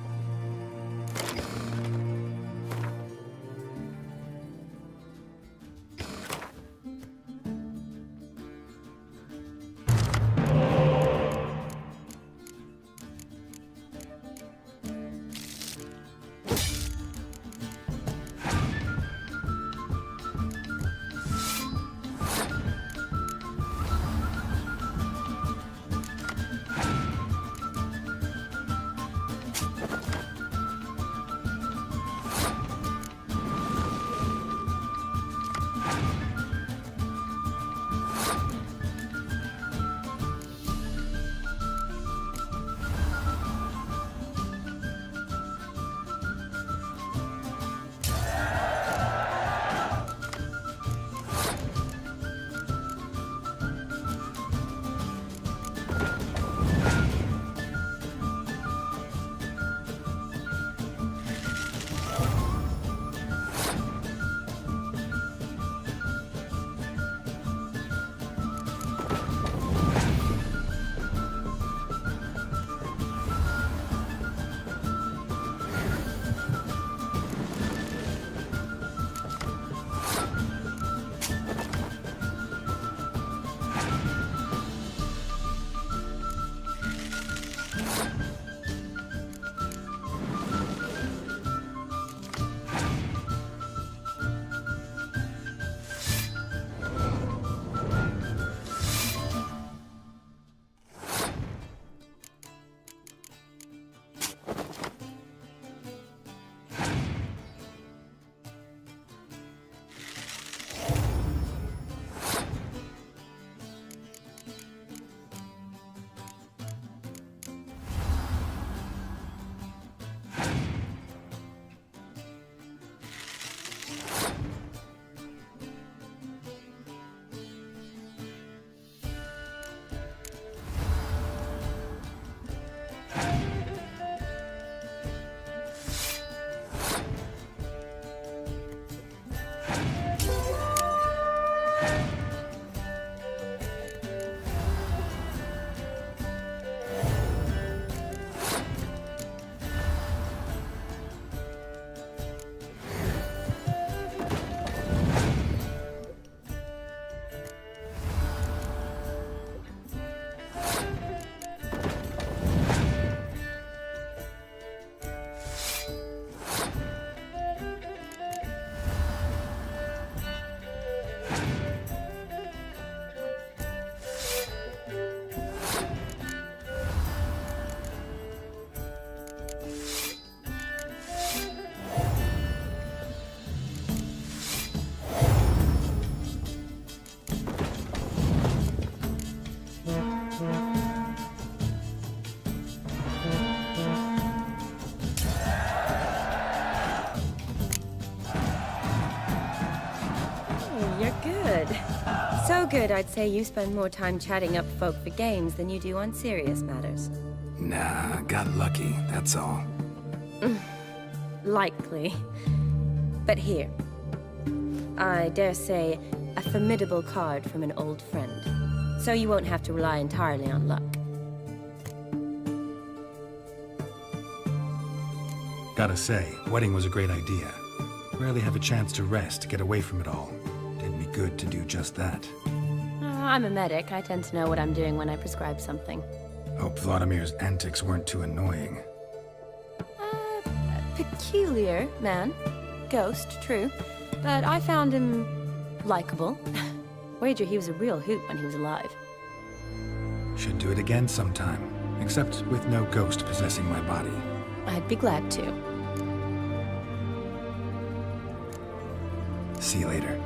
Oh, good. I'd say you spend more time chatting up folk for games than you do on serious matters. Nah, got lucky, that's all. Likely. But here. I dare say, a formidable card from an old friend. So you won't have to rely entirely on luck. Gotta say, wedding was a great idea. Rarely have a chance to rest, get away from it all. Did me good to do just that. I'm a medic. I tend to know what I'm doing when I prescribe something. Hope Vladimir's antics weren't too annoying. Peculiar man. Ghost, true. But I found him likable. Wager he was a real hoot when he was alive. Should do it again sometime, except with no ghost possessing my body. I'd be glad to. See you later.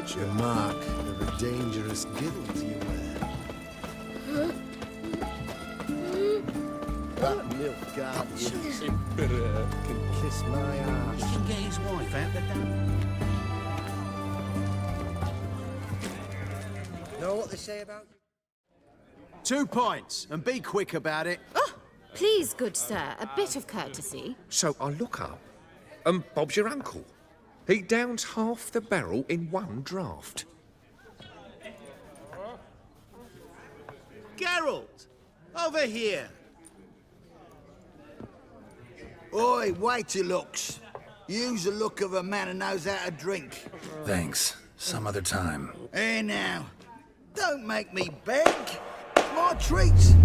The mark of a dangerous guild you wear. That milk guardian Emperor can kiss my ass. He can get his wife out the damn. Know what they say about you? 2 points, and be quick about it. Oh, please, good sir, a bit of courtesy. So I look up, and Bob's your uncle. He downs half the barrel in one draught. Geralt! Over here! Oi, waiter looks. Use the look of a man who knows how to drink. Thanks. Some other time. Here now. Don't make me beg. It's my treat.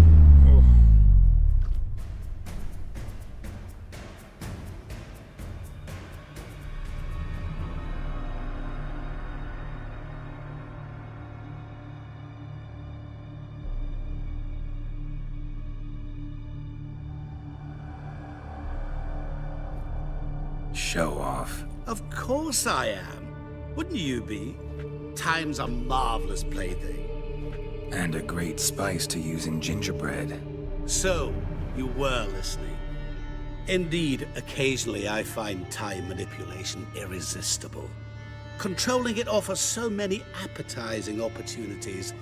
Show off. Of course I am. Wouldn't you be? Time's a marvelous plaything. And a great spice to use in gingerbread. So, you were listening. Indeed, occasionally I find time manipulation irresistible. Controlling it offers so many appetizing opportunities.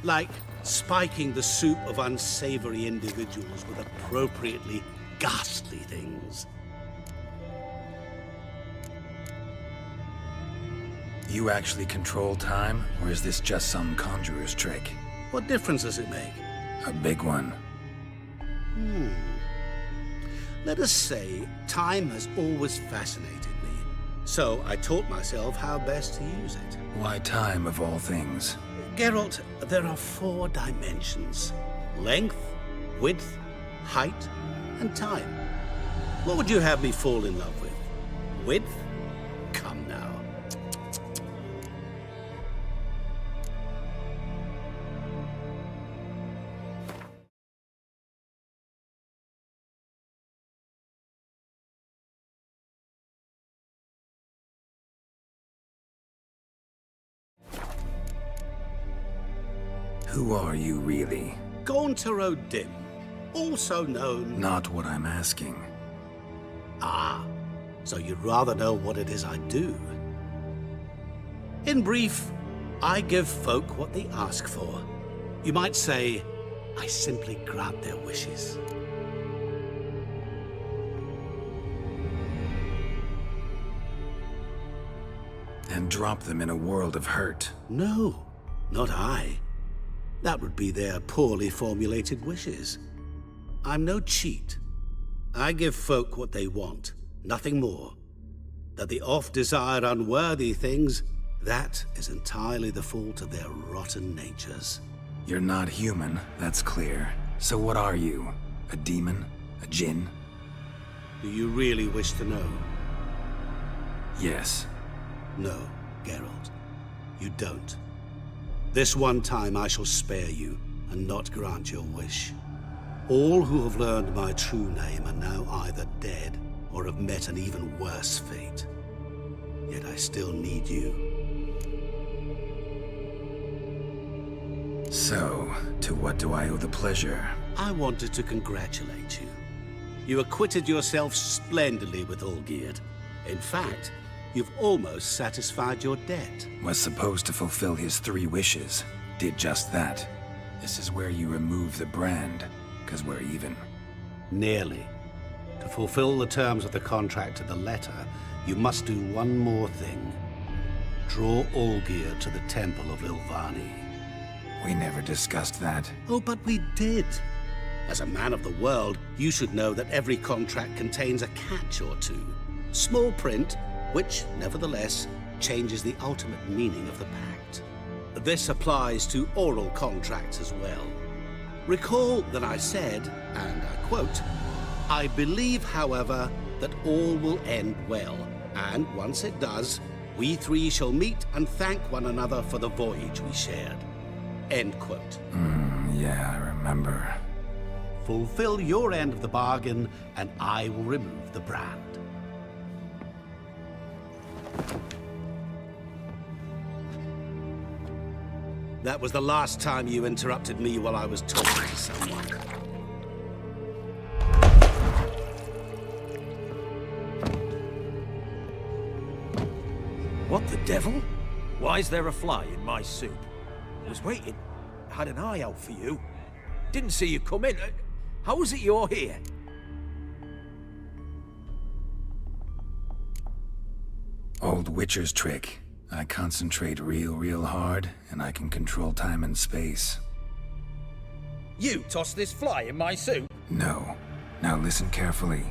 Like spiking the soup of unsavory individuals with appropriately ghastly things. You actually control time, or is this just some conjurer's trick? What difference does it make? A big one. Let us say time has always fascinated me. So I taught myself how best to use it. Why time of all things? Geralt, there are 4 dimensions. Length, width, height, and time. What would you have me fall in love with? Width? Come now. Who are you really? Gaunter O'Dim, also known... Not what I'm asking. Ah, so you'd rather know what it is I do. In brief, I give folk what they ask for. You might say, I simply grant their wishes. And drop them in a world of hurt. No, not I. That would be their poorly formulated wishes. I'm no cheat. I give folk what they want, nothing more. That they oft desire unworthy things, that is entirely the fault of their rotten natures. You're not human, that's clear. So what are you? A demon? A djinn? Do you really wish to know? Yes. No, Geralt. You don't. This one time I shall spare you, and not grant your wish. All who have learned my true name are now either dead, or have met an even worse fate. Yet I still need you. So, to what do I owe the pleasure? I wanted to congratulate you. You acquitted yourself splendidly with Olgierd. In fact, you've almost satisfied your debt. Was supposed to fulfill his 3 wishes. Did just that. This is where you remove the brand, 'cause we're even. Nearly. To fulfill the terms of the contract to the letter, you must do one more thing. Draw Olgierd to the Temple of Lilvani. We never discussed that. Oh, but we did. As a man of the world, you should know that every contract contains a catch or two. Small print, which, nevertheless, changes the ultimate meaning of the pact. This applies to oral contracts as well. Recall that I said, and I quote, "I believe, however, that all will end well, and once it does, we 3 shall meet and thank one another for the voyage we shared." End quote. Yeah, I remember. Fulfill your end of the bargain, and I will remove the brand. That was the last time you interrupted me while I was talking to someone. What the devil? Why is there a fly in my soup? I was waiting. I had an eye out for you. Didn't see you come in. How is it you're here? Old Witcher's trick. I concentrate real hard, and I can control time and space. You tossed this fly in my soup? No. Now listen carefully.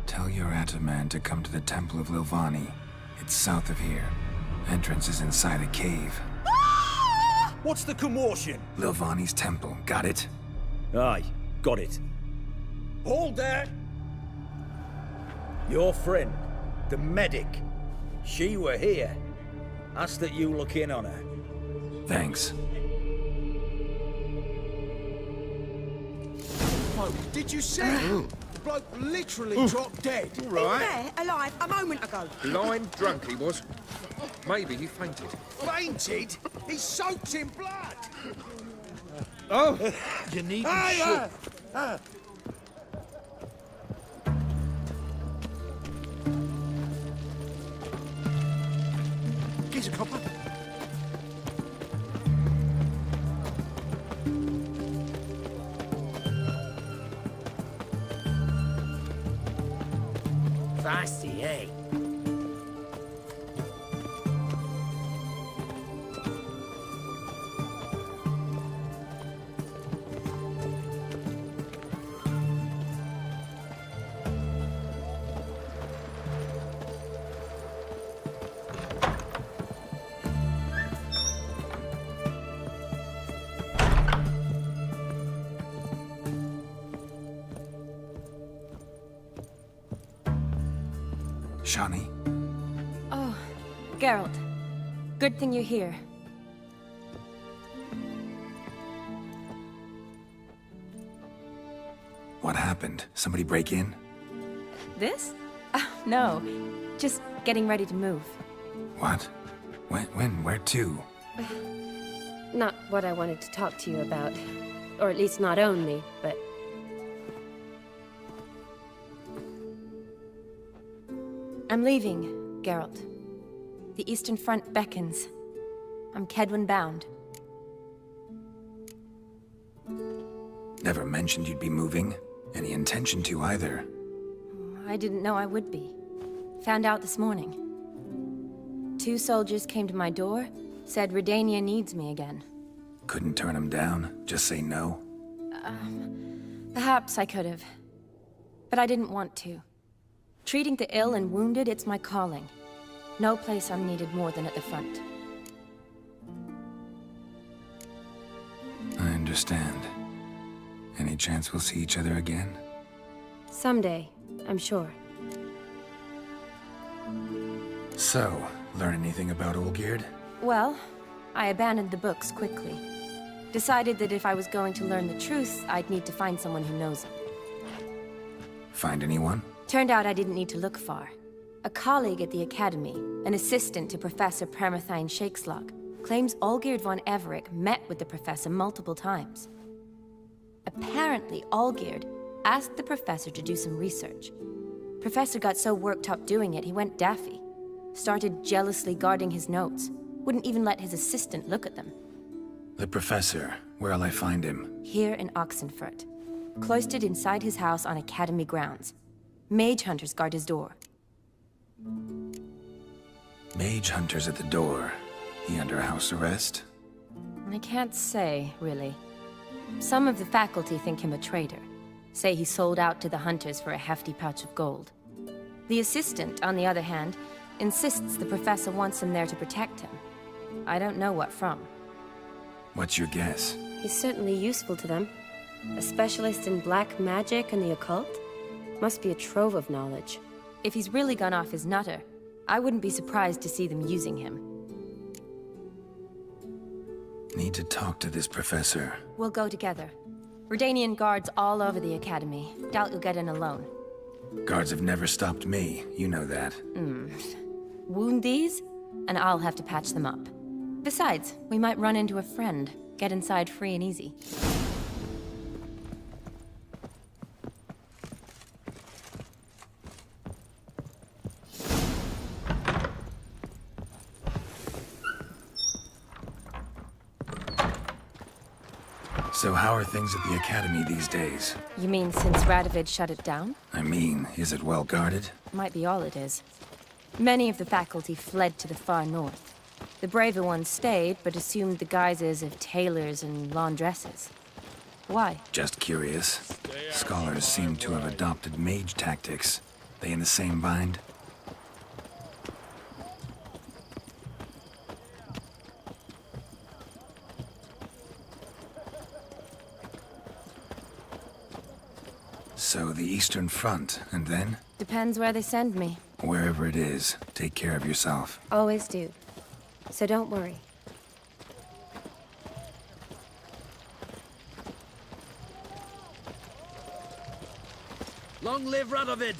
Tell your Ataman to come to the Temple of Lilvani. It's south of here. Entrance is inside a cave. What's the commotion? Lilvani's temple, got it? Aye, got it. Hold there! Your friend, the medic, she were here. Ask that you look in on her. Thanks. Oh, did you see? The bloke literally dropped dead. Right. There, alive, a moment ago. Blind drunk he was. Maybe he fainted. Fainted? He's soaked in blood. Oh! You need Here's a copper. Fancy, eh? Shani? Oh, Geralt. Good thing you're here. What happened? Somebody break in? This? No. Just getting ready to move. What? When? Where to? Not what I wanted to talk to you about. Or at least not only, but... I'm leaving, Geralt. The Eastern Front beckons. I'm Kedwen bound. Never mentioned you'd be moving. Any intention to either. I didn't know I would be. Found out this morning. 2 soldiers came to my door, said Redania needs me again. Couldn't turn him down? Just say no? Perhaps I could have. But I didn't want to. Treating the ill and wounded, it's my calling. No place I'm needed more than at the front. I understand. Any chance we'll see each other again? Someday, I'm sure. So, learn anything about Olgierd? Well, I abandoned the books quickly. Decided that if I was going to learn the truth, I'd need to find someone who knows it. Find anyone? Turned out I didn't need to look far. A colleague at the Academy, an assistant to Professor Permathine Shakeslog, claims Olgierd von Everec met with the professor multiple times. Apparently, Olgierd asked the professor to do some research. Professor got so worked up doing it, he went daffy. Started jealously guarding his notes. Wouldn't even let his assistant look at them. The professor, where'll I find him? Here in Oxenfurt. Cloistered inside his house on Academy grounds. Mage hunters guard his door. Mage hunters at the door. He under house arrest? I can't say, really. Some of the faculty think him a traitor. Say he sold out to the hunters for a hefty pouch of gold. The assistant, on the other hand, insists the professor wants him there to protect him. I don't know what from. What's your guess? He's certainly useful to them. A specialist in black magic and the occult? Must be a trove of knowledge. If he's really gone off his nutter, I wouldn't be surprised to see them using him. Need to talk to this professor. We'll go together. Redanian guards all over the Academy. Doubt you'll get in alone. Guards have never stopped me, you know that. Wound these, and I'll have to patch them up. Besides, we might run into a friend. Get inside free and easy. So how are things at the Academy these days? You mean since Radovid shut it down? I mean, is it well guarded? Might be all it is. Many of the faculty fled to the far north. The braver ones stayed, but assumed the guises of tailors and laundresses. Why? Just curious. Scholars seem to have adopted mage tactics. They in the same bind? So the Eastern Front, and then? Depends where they send me. Wherever it is, take care of yourself. Always do. So don't worry. Long live Radovid!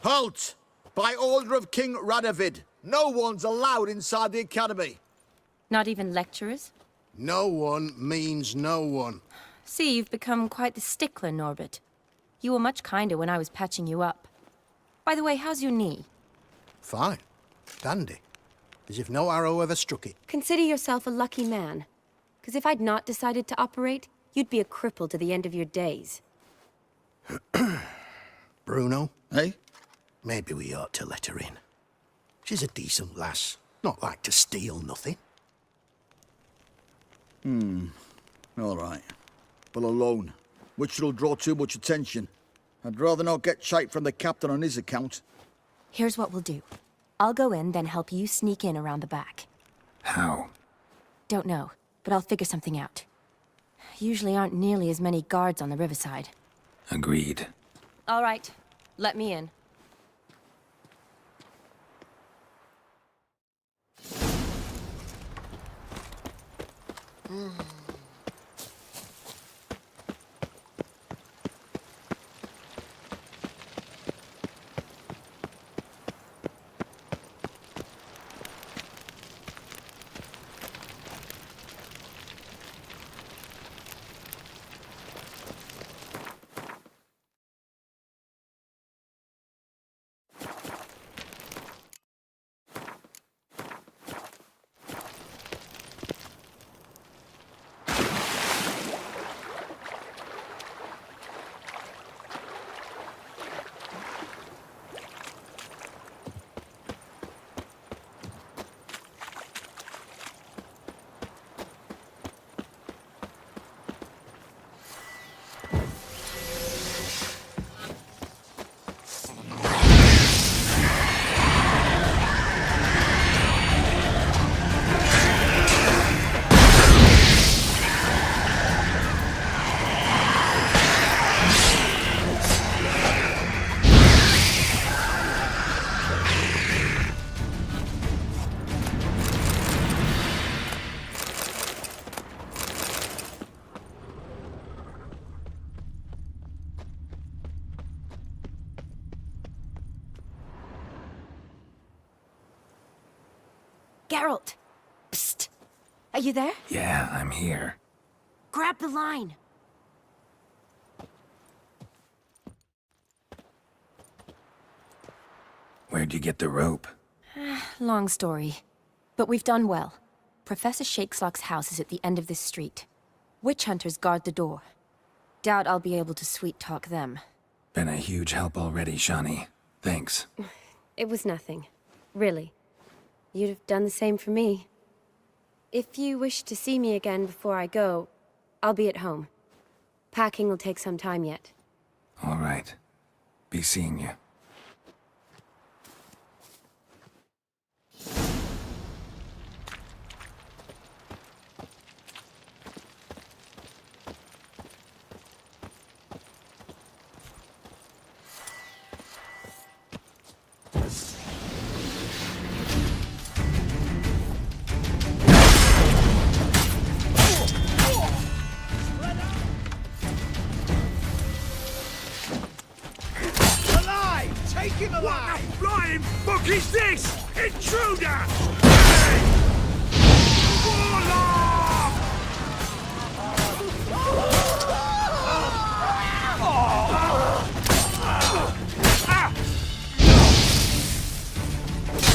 Halt! By order of King Radovid, no one's allowed inside the Academy. Not even lecturers? No one means no one. See, you've become quite the stickler, Norbert. You were much kinder when I was patching you up. By the way, how's your knee? Fine. Dandy. As if no arrow ever struck it. Consider yourself a lucky man. Because if I'd not decided to operate, you'd be a cripple to the end of your days. Bruno, eh? Maybe we ought to let her in. She's a decent lass. Not like to steal nothing. All right. But alone, which will draw too much attention. I'd rather not get shite from the captain on his account. Here's what we'll do. I'll go in, then help you sneak in around the back. How? Don't know, but I'll figure something out. Usually aren't nearly as many guards on the riverside. Agreed. All right, let me in. Geralt! Psst! Are you there? Yeah, I'm here. Grab the line! Where'd you get the rope? Long story. But we've done well. Professor Shakeslock's house is at the end of this street. Witch hunters guard the door. Doubt I'll be able to sweet-talk them. Been a huge help already, Shawnee. Thanks. It was nothing. Really. You'd have done the same for me. If you wish to see me again before I go, I'll be at home. Packing will take some time yet. All right. Be seeing you. What the flying fuck is this? Intruder! Warlock!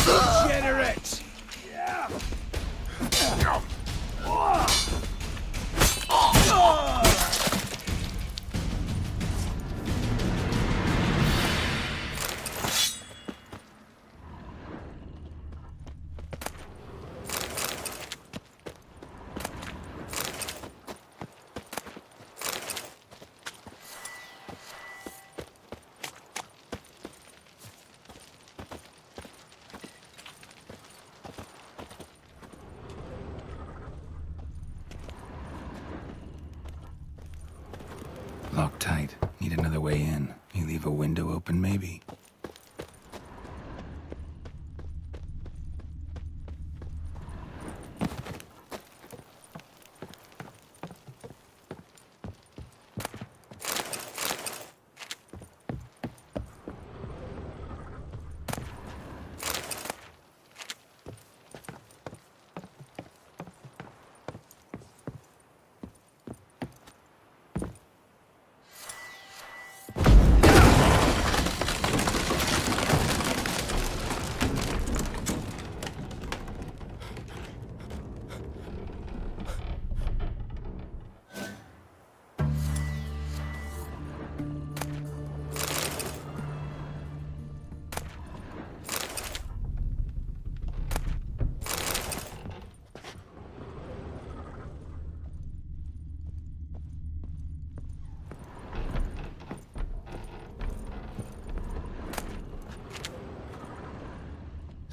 Degenerate! Locked tight. Need another way in. You leave a window open, maybe?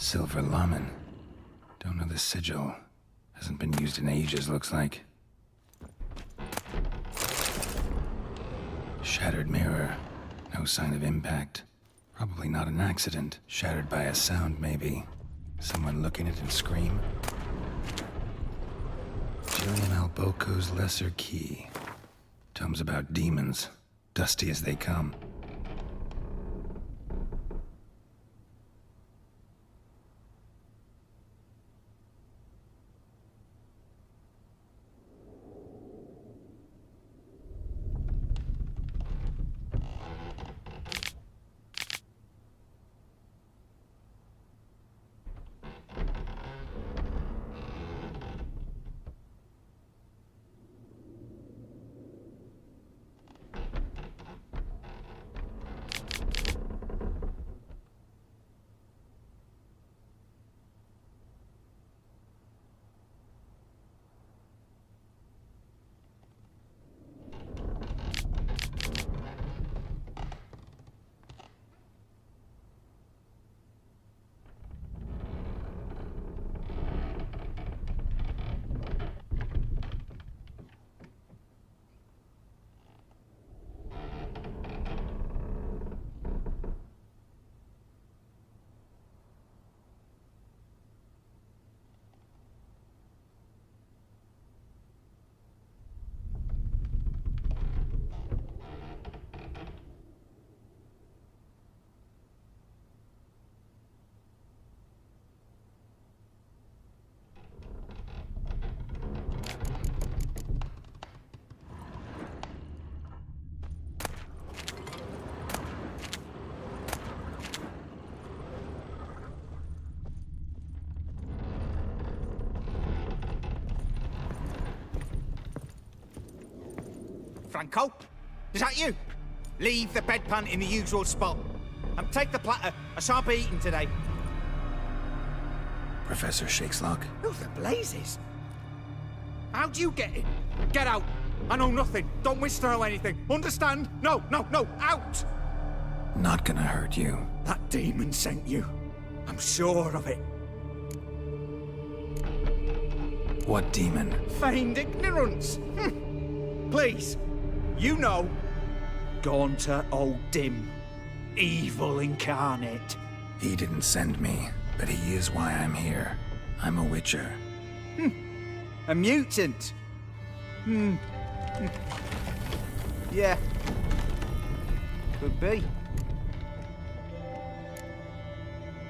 Silver Laman. Don't know the sigil. Hasn't been used in ages, looks like. Shattered mirror. No sign of impact. Probably not an accident. Shattered by a sound, maybe. Someone look in it and scream. Julian Alboco's Lesser Key. Tomes about demons. Dusty as they come. Franco? Is that you? Leave the bedpan in the usual spot. And take the platter. I shan't be eating today. Professor Shakeslock? Who the blazes? How'd you get in? Get out. I know nothing. Don't wish to know anything. Understand? No, out! Not gonna hurt you. That demon sent you. I'm sure of it. What demon? Feigned ignorance. Please, you know. Gaunter O'Dim. Evil incarnate. He didn't send me, but he is why I'm here. I'm a witcher. A mutant. Yeah. Could be.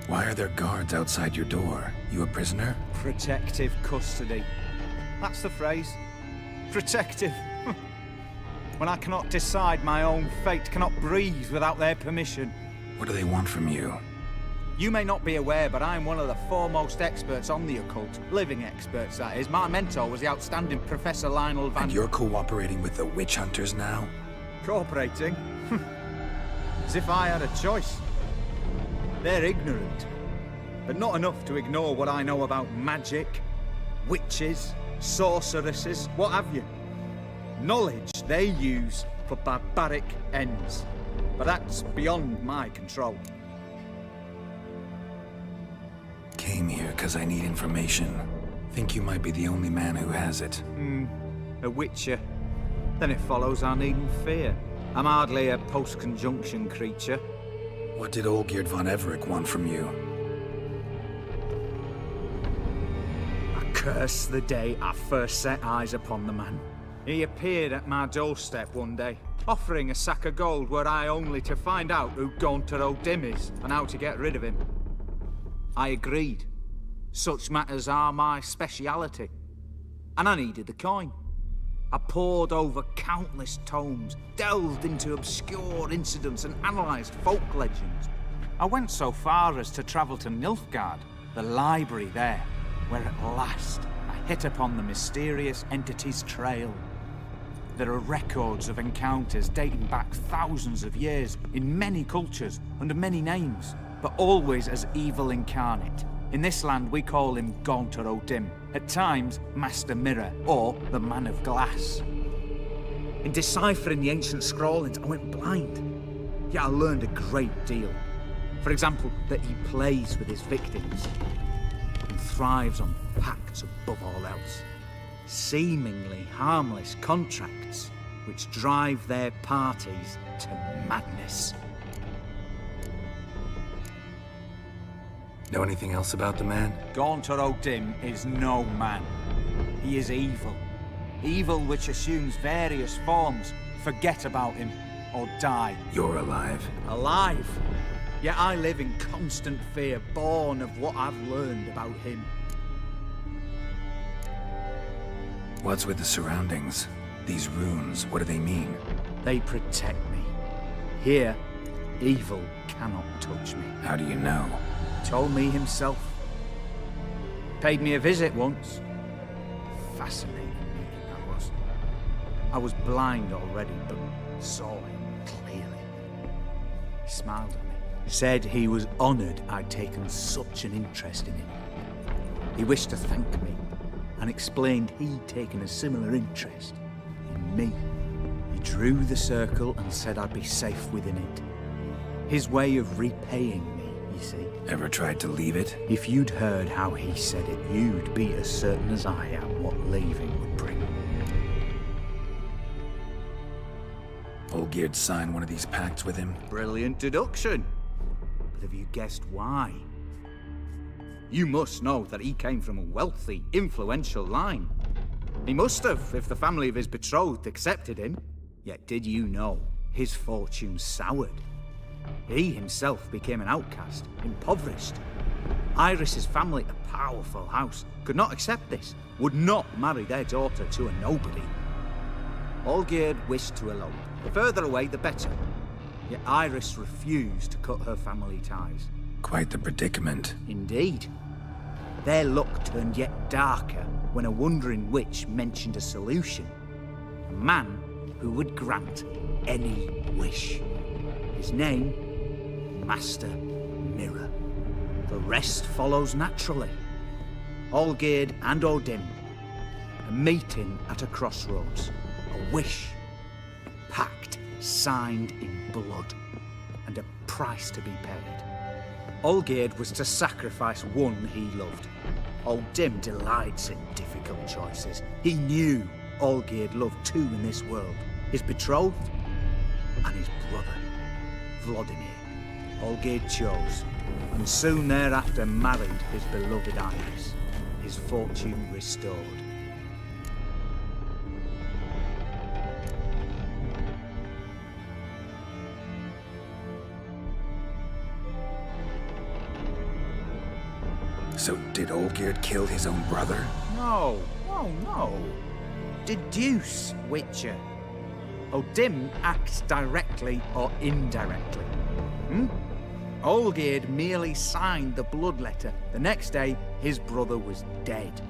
Why are there guards outside your door? You a prisoner? Protective custody. That's the phrase. Protective. When I cannot decide my own fate, cannot breathe without their permission. What do they want from you? You may not be aware, but I'm one of the foremost experts on the occult. Living experts, that is. My mentor was the outstanding Professor Lionel Van... And you're cooperating with the witch hunters now? Cooperating? As if I had a choice. They're ignorant, but not enough to ignore what I know about magic, witches, sorceresses, what have you. Knowledge they use for barbaric ends, but that's beyond my control. Came here because I need information. Think you might be the only man who has it. A witcher. Then it follows I needn't fear. I'm hardly a post-conjunction creature. What did Olgierd von Everec want from you? I curse the day I first set eyes upon the man. He appeared at my doorstep one day, offering a sack of gold were I only to find out who Gaunter O'Dim is and how to get rid of him. I agreed. Such matters are my speciality. And I needed the coin. I pored over countless tomes, delved into obscure incidents and analysed folk legends. I went so far as to travel to Nilfgaard, the library there, where at last I hit upon the mysterious entity's trail. There are records of encounters dating back thousands of years in many cultures, under many names, but always as evil incarnate. In this land we call him Gaunter O'Dim, at times Master Mirror, or the Man of Glass. In deciphering the ancient scrawlings, I went blind. Yet I learned a great deal. For example, that he plays with his victims and thrives on pacts above all else. Seemingly harmless contracts which drive their parties to madness. Know anything else about the man? Gaunter O'Dim is no man. He is evil. Evil which assumes various forms. Forget about him, or die. You're alive. Alive? Yet I live in constant fear, born of what I've learned about him. What's with the surroundings? These runes, what do they mean? They protect me. Here, evil cannot touch me. How do you know? Told me himself. Paid me a visit once. Fascinating meeting that was. I was blind already, but saw him clearly. He smiled at me. Said he was honoured I'd taken such an interest in him. He wished to thank me, and explained he'd taken a similar interest in me. He drew the circle and said I'd be safe within it. His way of repaying me, you see. Ever tried to leave it? If you'd heard how he said it, you'd be as certain as I am what leaving would bring. Olgierd signed one of these pacts with him? Brilliant deduction. But have you guessed why? You must know that he came from a wealthy, influential line. He must have, if the family of his betrothed accepted him. Yet did you know his fortune soured? He himself became an outcast, impoverished. Iris's family, a powerful house, could not accept this, would not marry their daughter to a nobody. Olgierd wished to elope. The further away, the better. Yet Iris refused to cut her family ties. Quite the predicament. Indeed. Their luck turned yet darker when a wandering witch mentioned a solution. A man who would grant any wish. His name, Master Mirror. The rest follows naturally. Olgierd and Odin, a meeting at a crossroads, a wish, a pact signed in blood, and a price to be paid. Olgierd was to sacrifice one he loved. Odin delights in difficult choices. He knew Olgierd loved two in this world, his betrothed and his brother, Vladimir. Olgierd chose, and soon thereafter married his beloved Iris, his fortune restored. So did Olgierd kill his own brother? No, no. Deduce, Witcher. Odin acts directly or indirectly. Olgierd merely signed the blood letter. The next day, his brother was dead.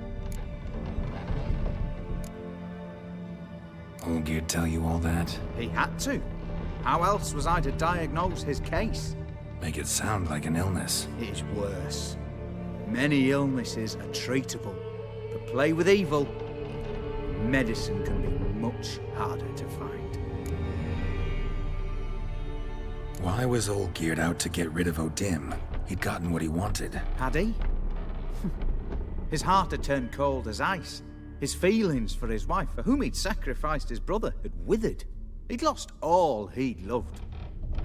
Olgierd tell you all that? He had to. How else was I to diagnose his case? Make it sound like an illness. It's worse. Many illnesses are treatable, but play with evil, medicine can be much harder to find. Why was Olgierd out to get rid of Odin? He'd gotten what he wanted. Had he? His heart had turned cold as ice. His feelings for his wife, for whom he'd sacrificed his brother, had withered. He'd lost all he'd loved.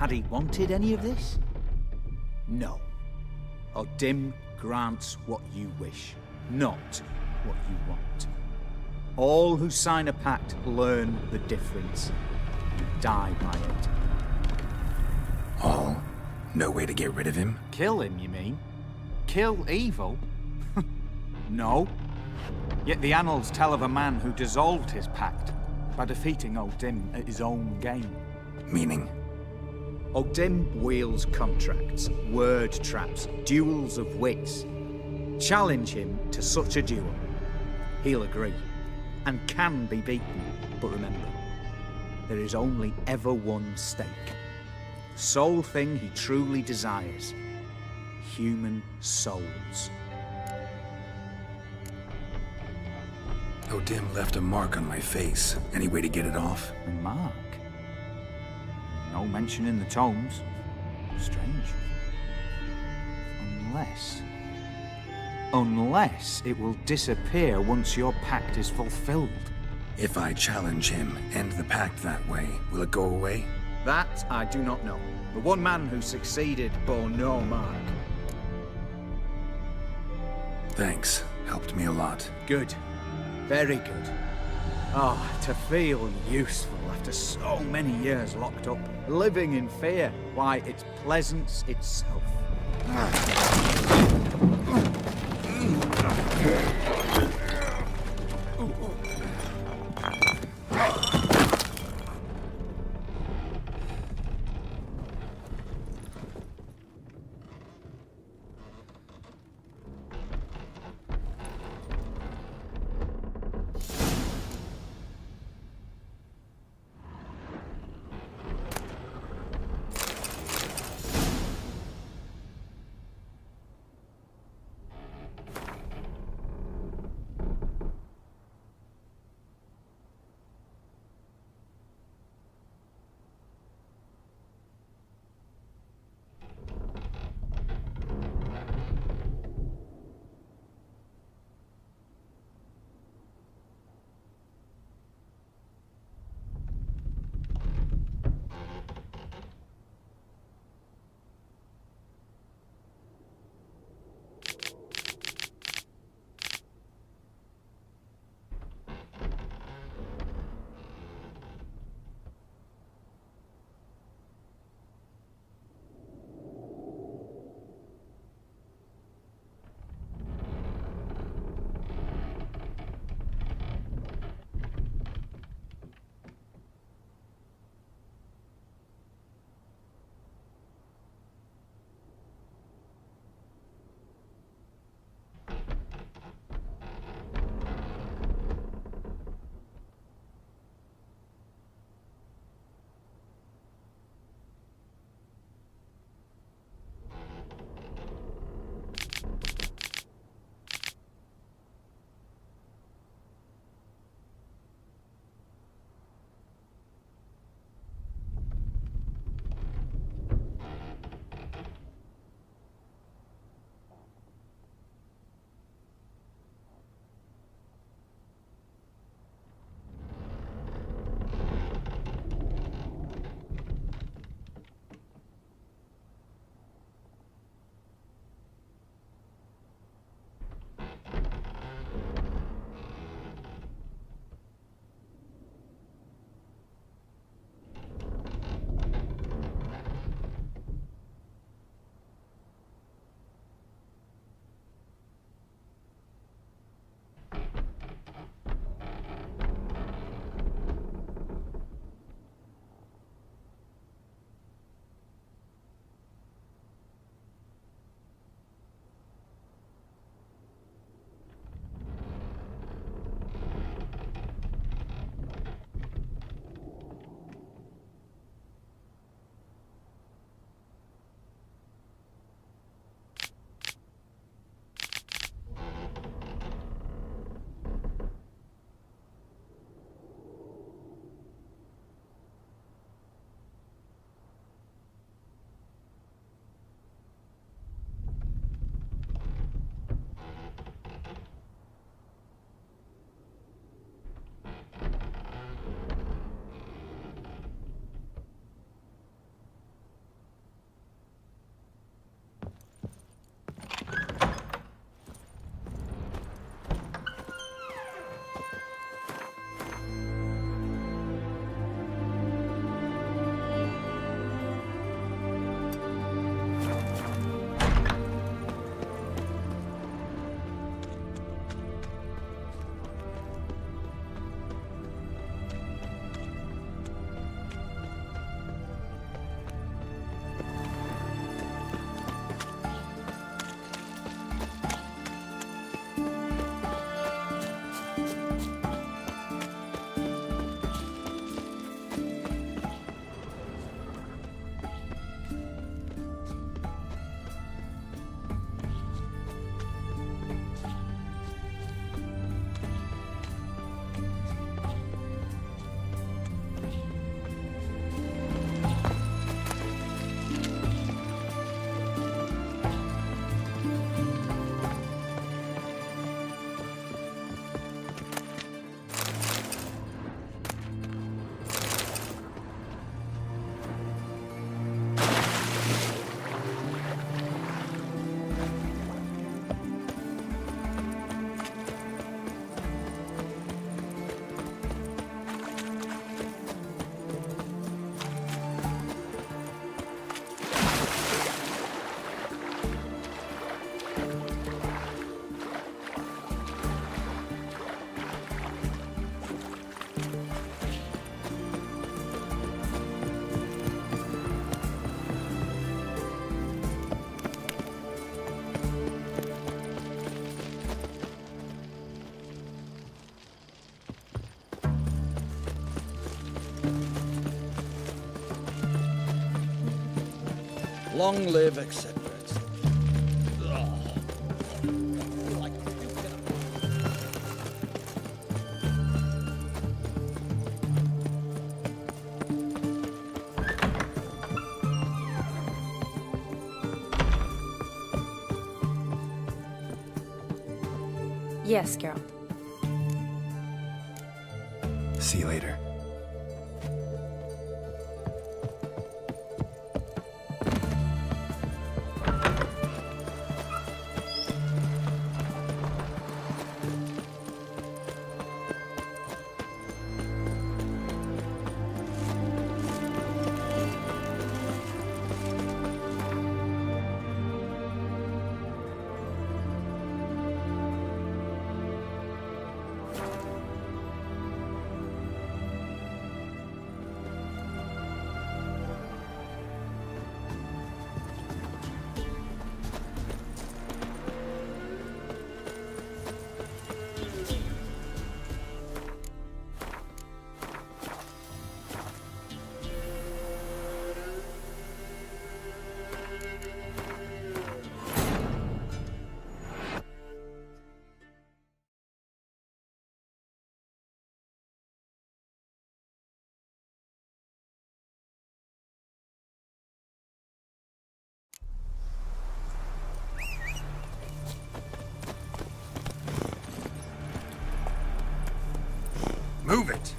Had he wanted any of this? No. Odin grants what you wish, not what you want. All who sign a pact learn the difference and die by it. All? No way to get rid of him? Kill him, you mean? Kill evil? No. Yet the annals tell of a man who dissolved his pact by defeating Odin at his own game. Meaning? Odin wields contracts, word traps, duels of wits. Challenge him to such a duel. He'll agree, and can be beaten. But remember, there is only ever one stake. The sole thing he truly desires. Human souls. Odin left a mark on my face. Any way to get it off? A mark? No mention in the tomes. Strange. Unless it will disappear once your pact is fulfilled. If I challenge him, end the pact that way, will it go away? That I do not know. The one man who succeeded bore no mark. Thanks. Helped me a lot. Good. Very good. Oh, to feel useful after so many years locked up, living in fear. Why, it's pleasance itself. Long live, etc. Yes, Geralt. See you later. Move it!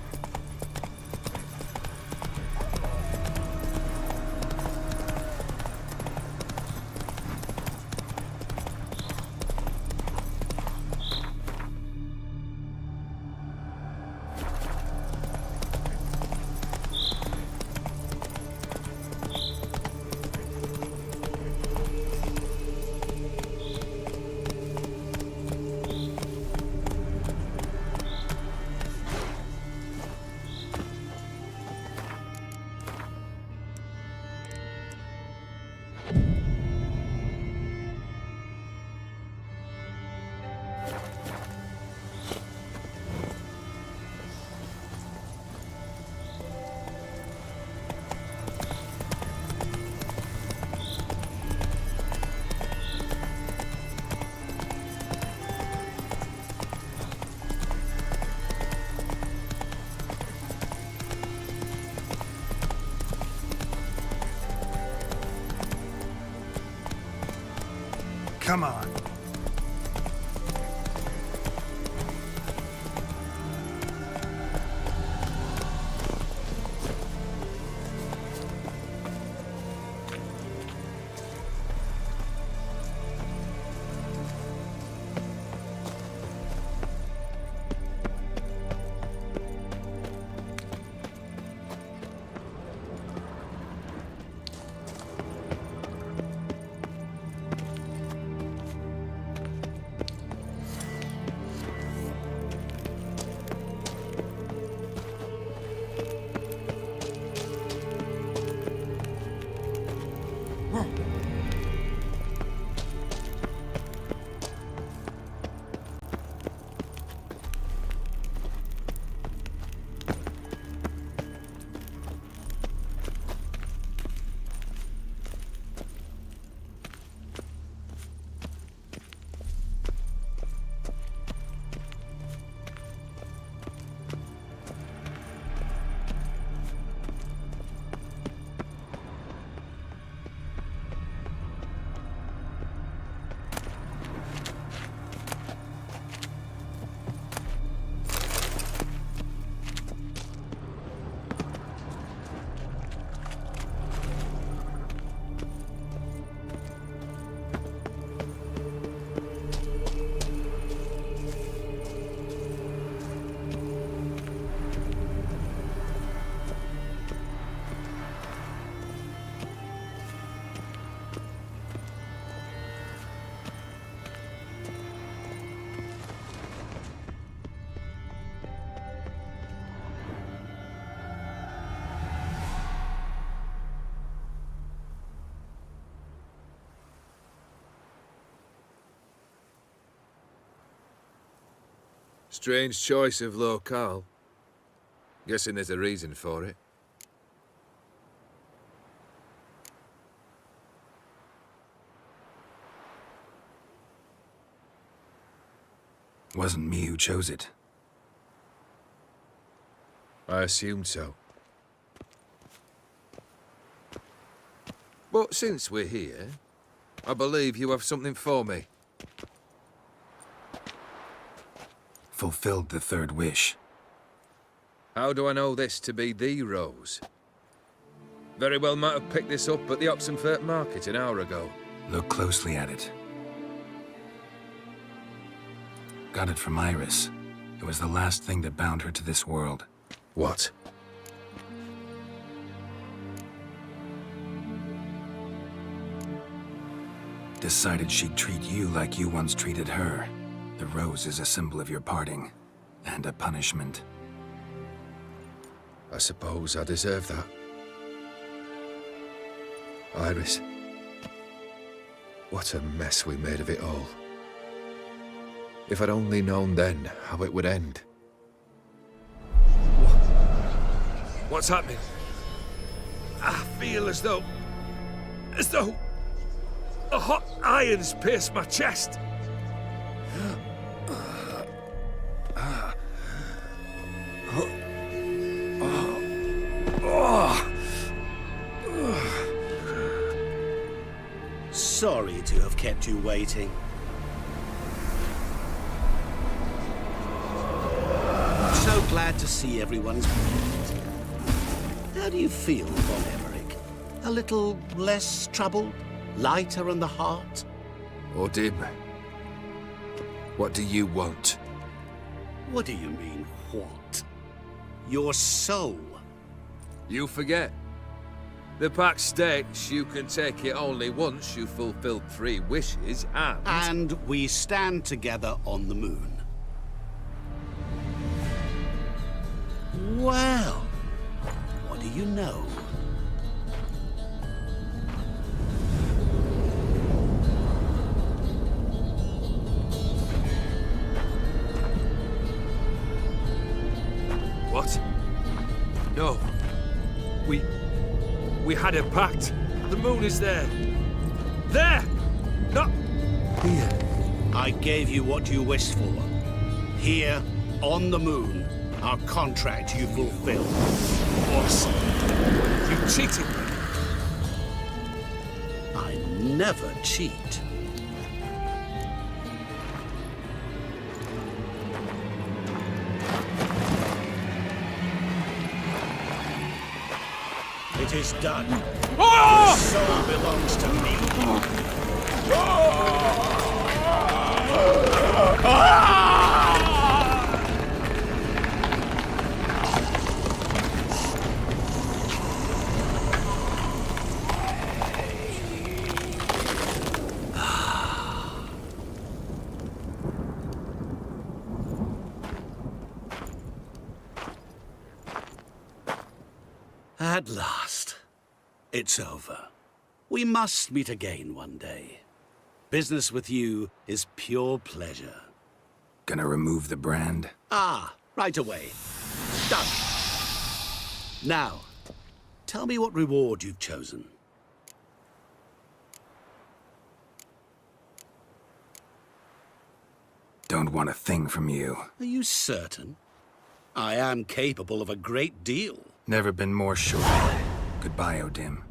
Come on. Strange choice of locale. Guessing there's a reason for it. Wasn't me who chose it. I assumed so. But since we're here, I believe you have something for me. Fulfilled the third wish. How do I know this to be the rose? Very well might have picked this up at the Oxenfurt market an hour ago. Look closely at it. Got it from Iris. It was the last thing that bound her to this world. What? Decided she'd treat you like you once treated her. The rose is a symbol of your parting, and a punishment. I suppose I deserve that. Iris. What a mess we made of it all. If I'd only known then how it would end. What's happening? I feel as though a hot iron's pierced my chest. Sorry to have kept you waiting. So glad to see everyone's pleased. How do you feel, Von Emmerich? A little less troubled? Lighter in the heart? Odim, what do you want? What do you mean, what? Your soul. You forget. The pact states you can take it only once you've fulfilled 3 wishes and... And we stand together on the moon. Well, what do you know? What? No. We had a pact. The moon is there. There! Not here. I gave you what you wished for. Here, on the moon, our contract you fulfilled. What? You cheated me. I never cheat. It is done. The soul belongs to me. At last, it's over. We must meet again one day. Business with you is pure pleasure. Gonna remove the brand? Ah, right away. Done. Now, tell me what reward you've chosen. Don't want a thing from you. Are you certain? I am capable of a great deal. Never been more sure. Goodbye, Odim.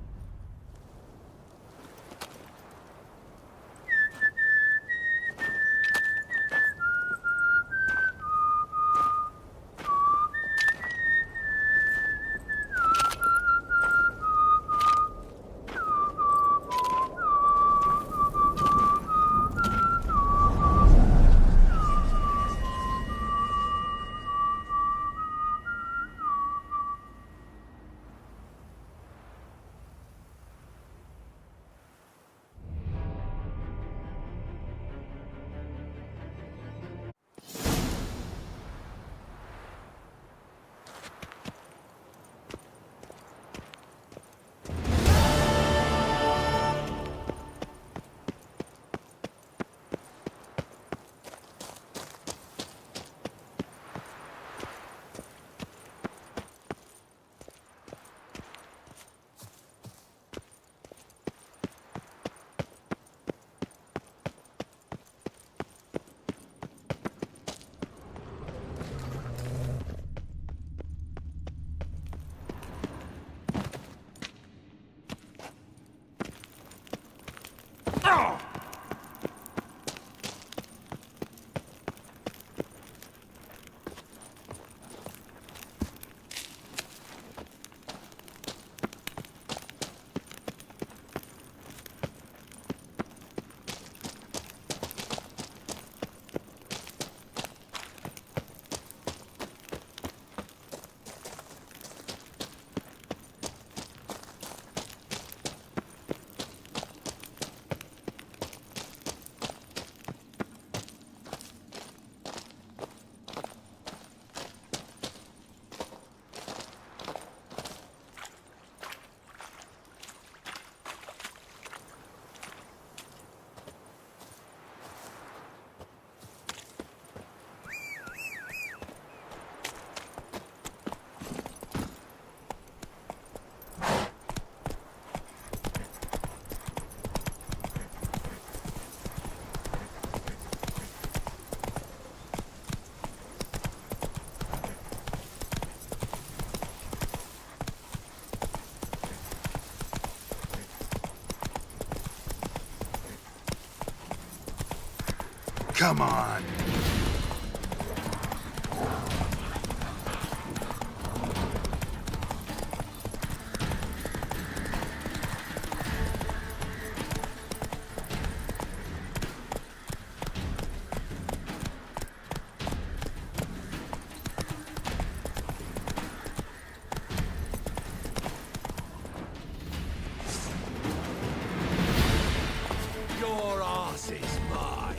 Come on. Your arse is mine.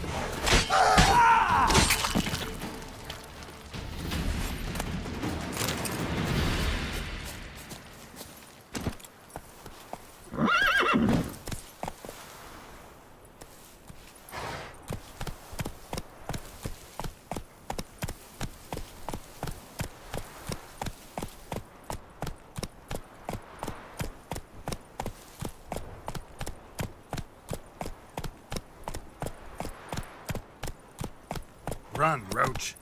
Run, Roach.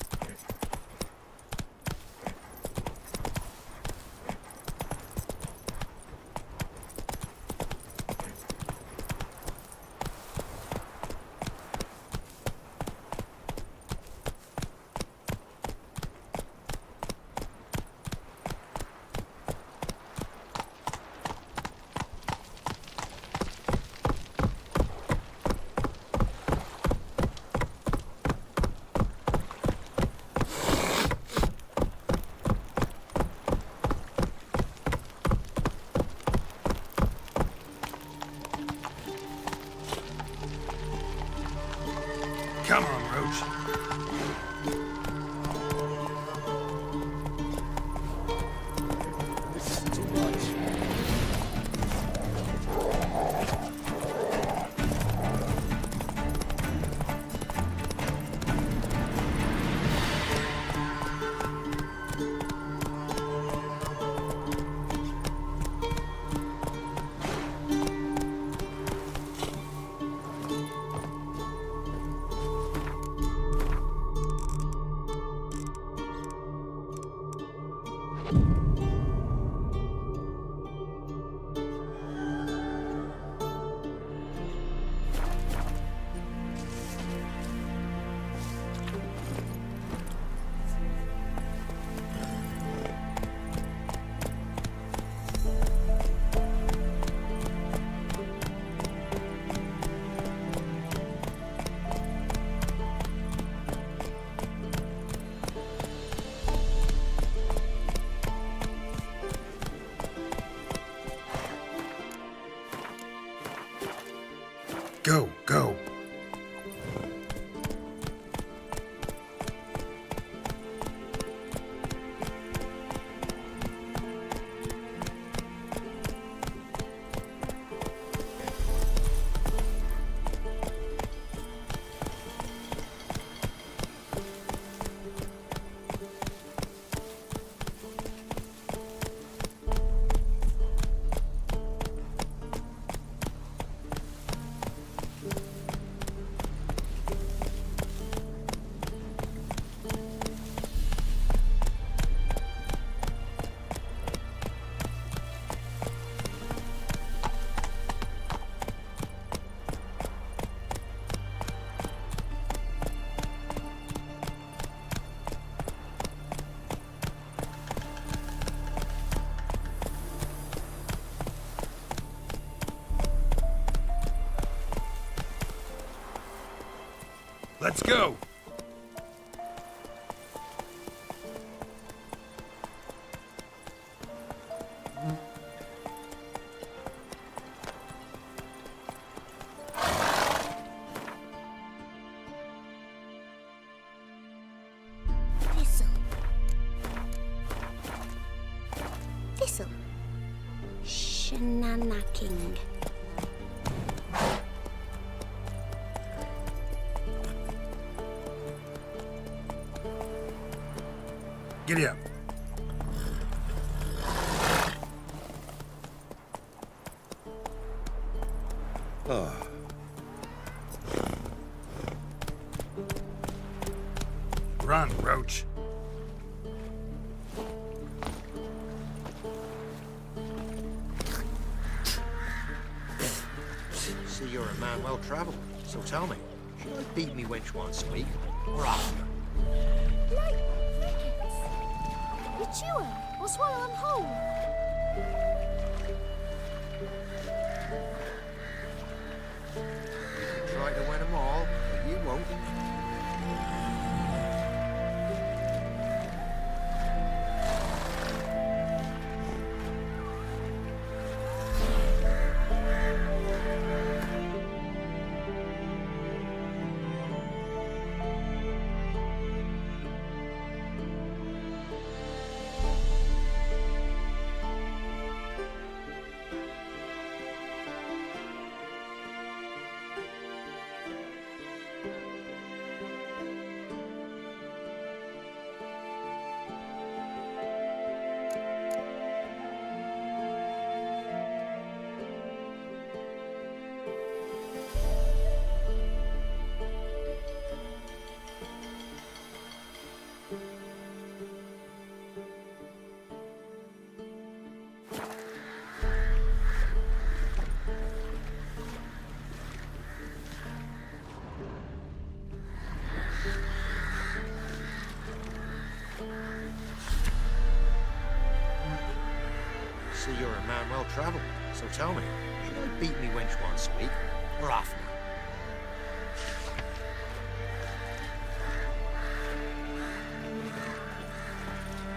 Come on, Roach. This is too much. Go, go. Let's go. Thistle. Thistle. Shenanaking. Giddy up. Oh. Run, Roach. See, you're a man well traveled, so tell me, Shall I beat me wench once a week, or after? Like crickets. You chew her or swallow them whole. You can try to win them all, but you won't. See, you're a man well travelled, so tell me, should I beat me wench once a week, or after?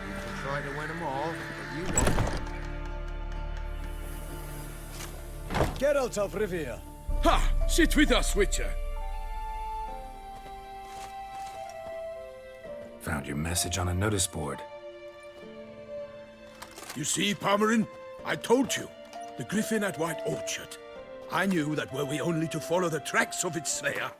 You can try to win them all, but you won't. Geralt of Rivia. Ha! Sit with us, Witcher. Found your message on a notice board. You see, Palmerin, I told you. The griffin at White Orchard. I knew that were we only to follow the tracks of its slayer,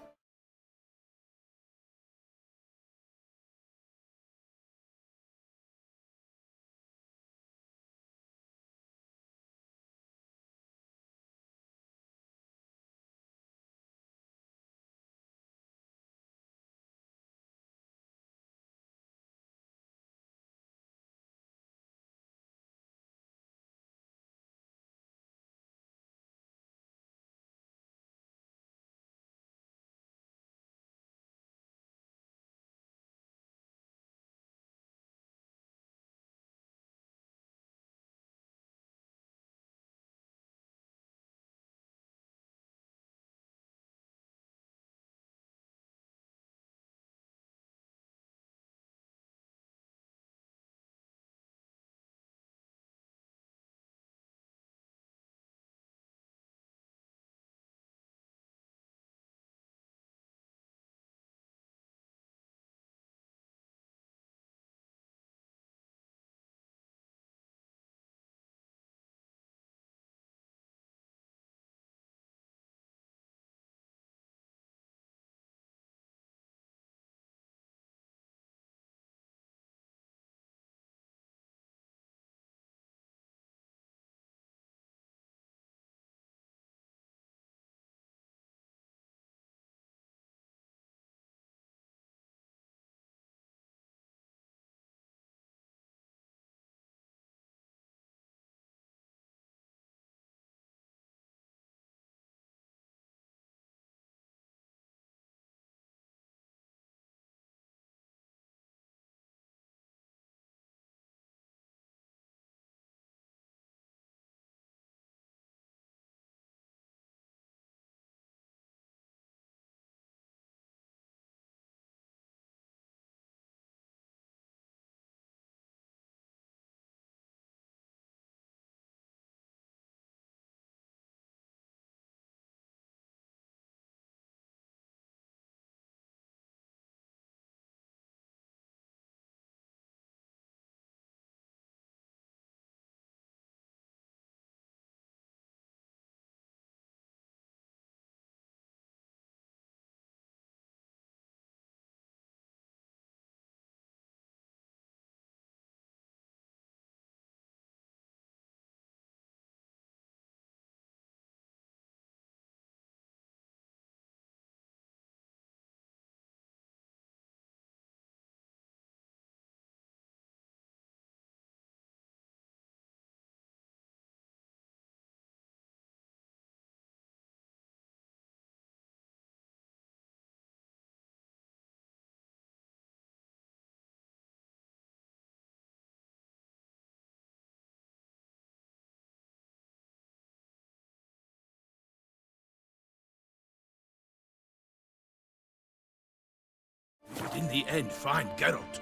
in the end find Geralt.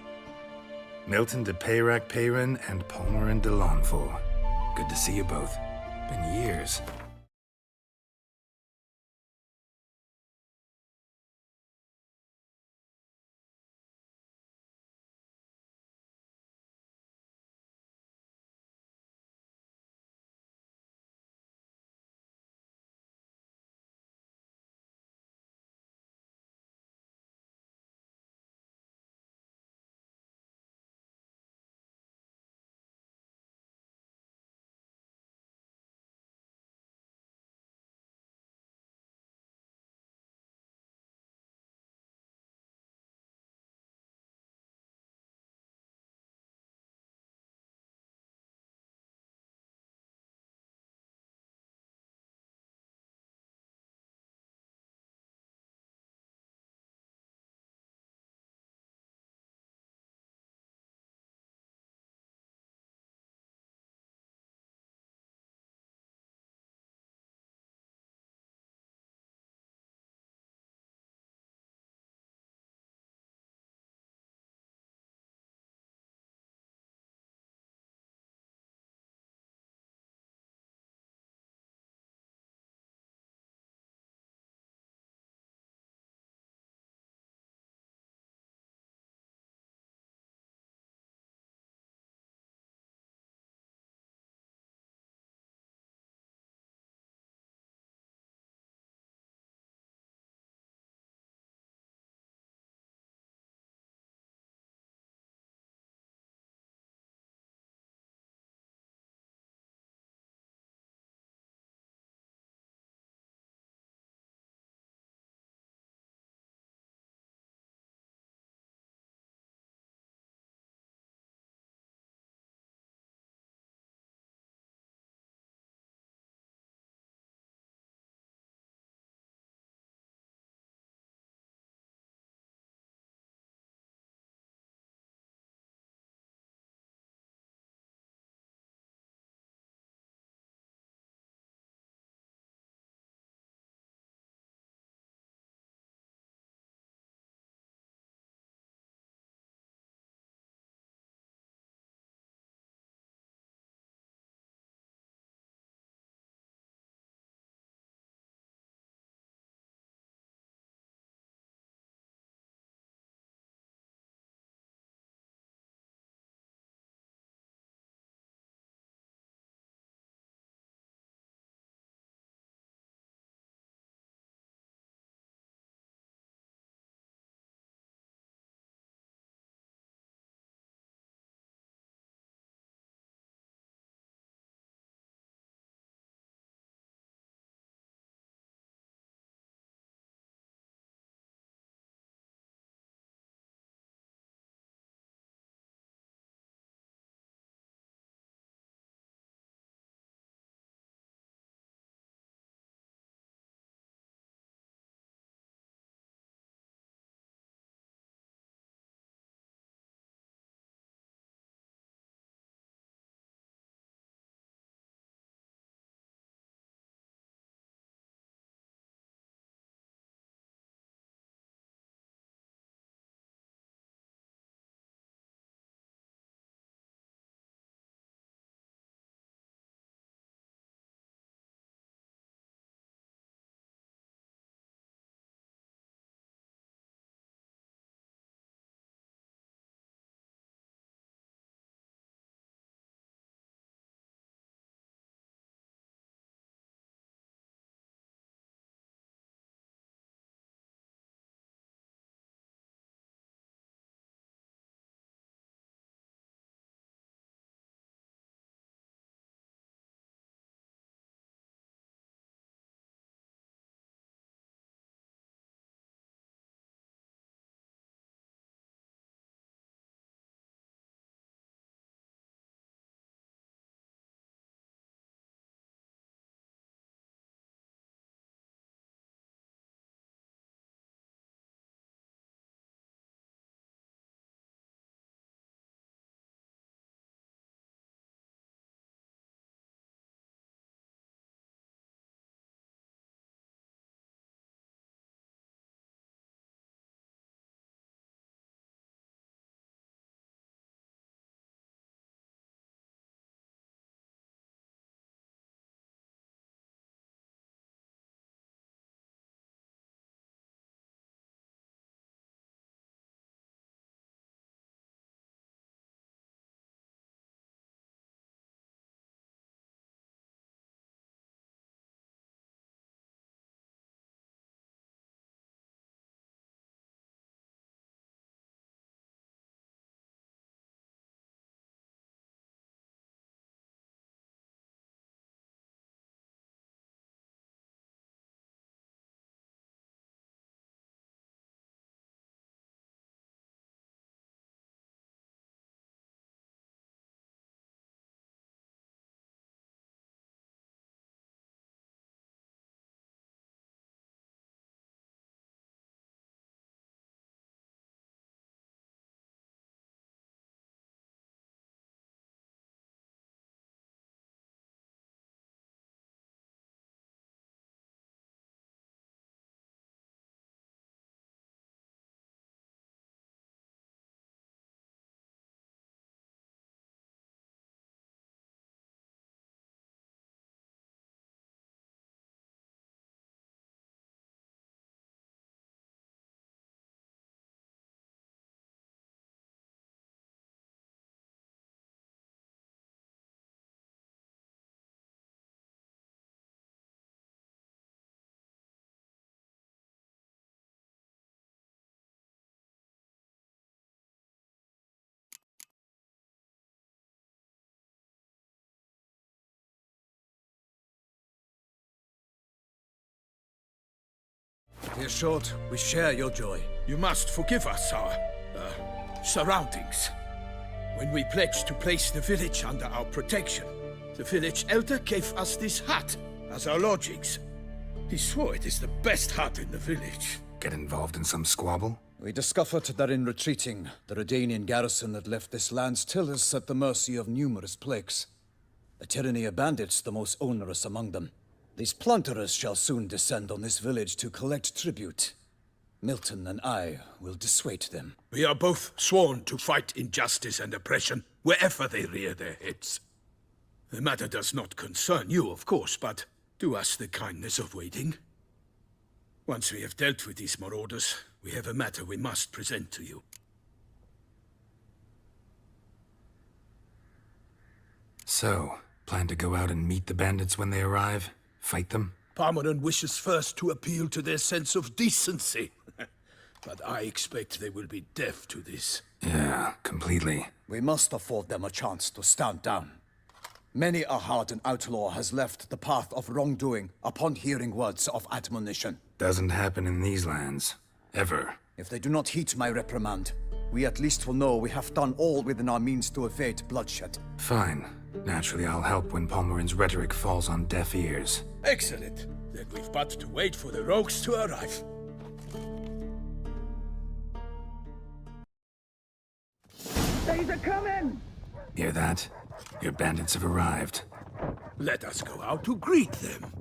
Milton de Peyrac Peyran and Palmerin de Lawnful. Good to see you both. Been years. Be assured, we share your joy. You must forgive us our surroundings. When we pledged to place the village under our protection, the village elder gave us this hut as our lodgings. He swore it is the best hut in the village. Get involved in some squabble? We discovered that in retreating, the Redanian garrison that left this land still is at the mercy of numerous plagues. The tyranny of bandits the most onerous among them. These plunderers shall soon descend on this village to collect tribute. Milton and I will dissuade them. We are both sworn to fight injustice and oppression wherever they rear their heads. The matter does not concern you, of course, but do us the kindness of waiting. Once we have dealt with these marauders, we have a matter we must present to you. So, plan to go out and meet the bandits when they arrive? Fight them? Parmeron wishes first to appeal to their sense of decency. But I expect they will be deaf to this. Yeah, completely. We must afford them a chance to stand down. Many a hardened outlaw has left the path of wrongdoing upon hearing words of admonition. Doesn't happen in these lands. Ever. If they do not heed my reprimand, we at least will know we have done all within our means to evade bloodshed. Fine. Naturally, I'll help when Palmerin's rhetoric falls on deaf ears. Excellent. Then we've but to wait for the rogues to arrive. They's a coming! Hear that? Your bandits have arrived. Let us go out to greet them.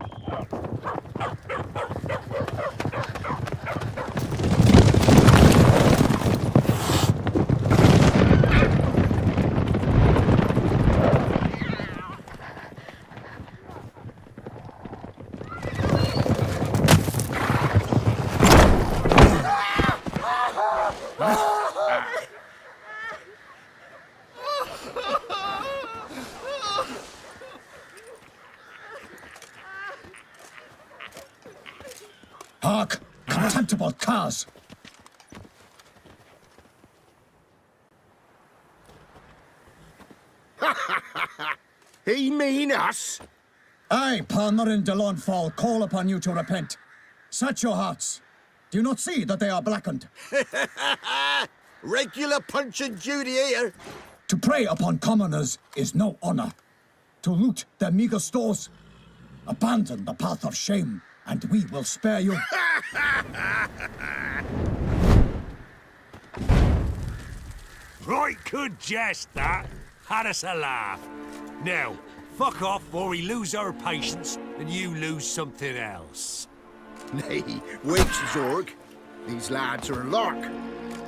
Hark! Contemptible curs! He mean us? I, Palmerin de Launfal, call upon you to repent. Set your hearts. Do you not see that they are blackened? Regular Punch and Judy here. To prey upon commoners is no honor. To loot their meager stores, abandon the path of shame, and we will spare you. Right good jest, that. Had us a laugh. Now, fuck off or we lose our patience and you lose something else. Nay, wait, Zorg. These lads are a lark.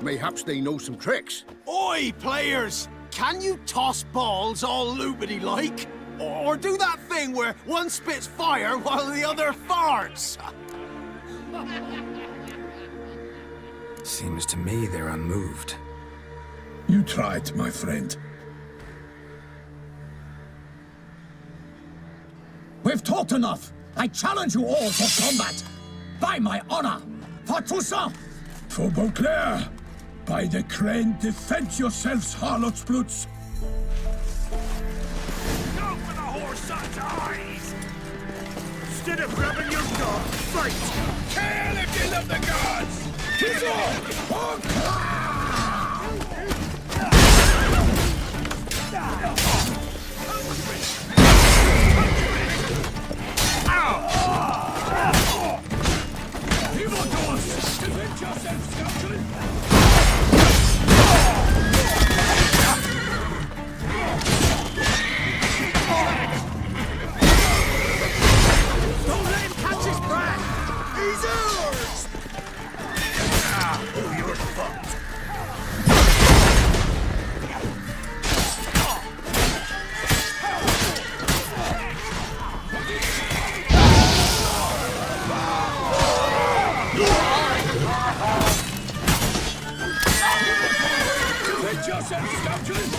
Mayhaps they know some tricks. Oi, players! Can you toss balls all loopity-like? Or do that thing where one spits fire while the other farts? Seems to me they're unmoved. You tried, my friend. We've talked enough. I challenge you all to combat. By my honor. For Toussaint. For Beauclair. By the crane, defend yourselves, harlots bloods. Go for the horse eyes! Instead of grabbing your dog, fight! Kill if you love the gods! Don't let him catch his breath! He's ours! Oh, you're fucked. Defend yourself, scoundrels!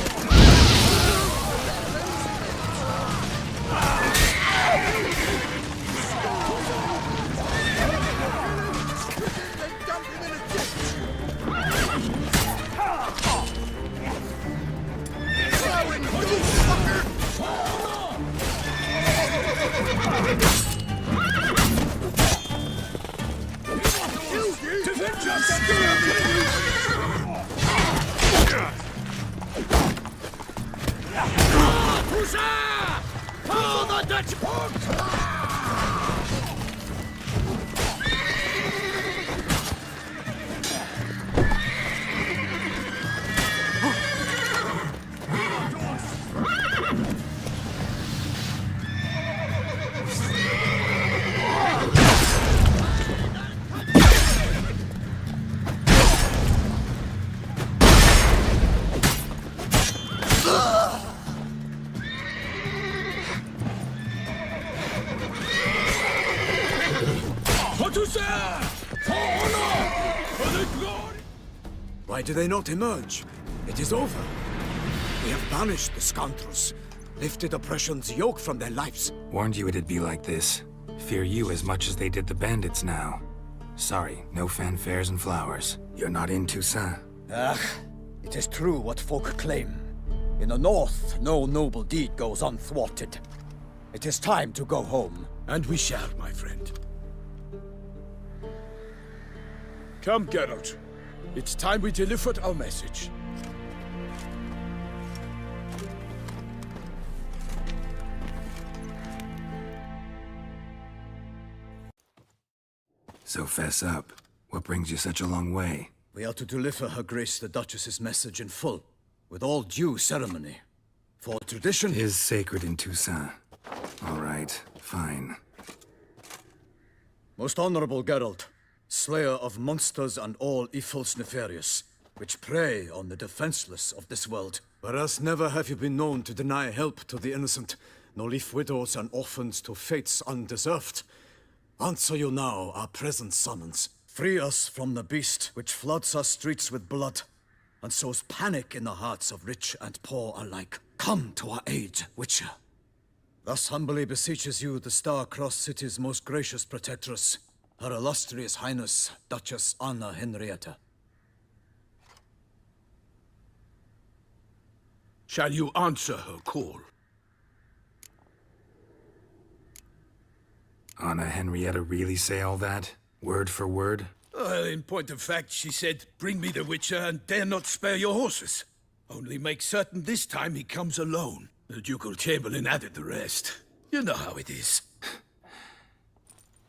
For honor! For the glory! Why do they not emerge? It is over. We have banished the scoundrels, lifted oppression's yoke from their lives. Warned you it'd be like this. Fear you as much as they did the bandits now. Sorry, no fanfares and flowers. You're not in Toussaint. Ah, it is true what folk claim. In the north, no noble deed goes unthwarted. It is time to go home. And we shall, my friend. Come, Geralt. It's time we delivered our message. So fess up. What brings you such a long way? We are to deliver Her Grace the Duchess's message in full, with all due ceremony. For tradition is sacred in Toussaint. All right, fine. Most honorable Geralt, slayer of monsters and all evils nefarious, which prey on the defenseless of this world. Whereas never have you been known to deny help to the innocent, nor leave widows and orphans to fates undeserved. Answer you now our present summons. Free us from the beast which floods our streets with blood, and sows panic in the hearts of rich and poor alike. Come to our aid, Witcher. Thus humbly beseeches you the Star-Crossed City's most gracious protectress, Her Illustrious Highness, Duchess Anna Henrietta. Shall you answer her call? Anna Henrietta really say all that? Word for word? In point of fact, she said, "Bring me the Witcher and dare not spare your horses. Only make certain this time he comes alone." The Ducal Chamberlain added the rest. You know how it is.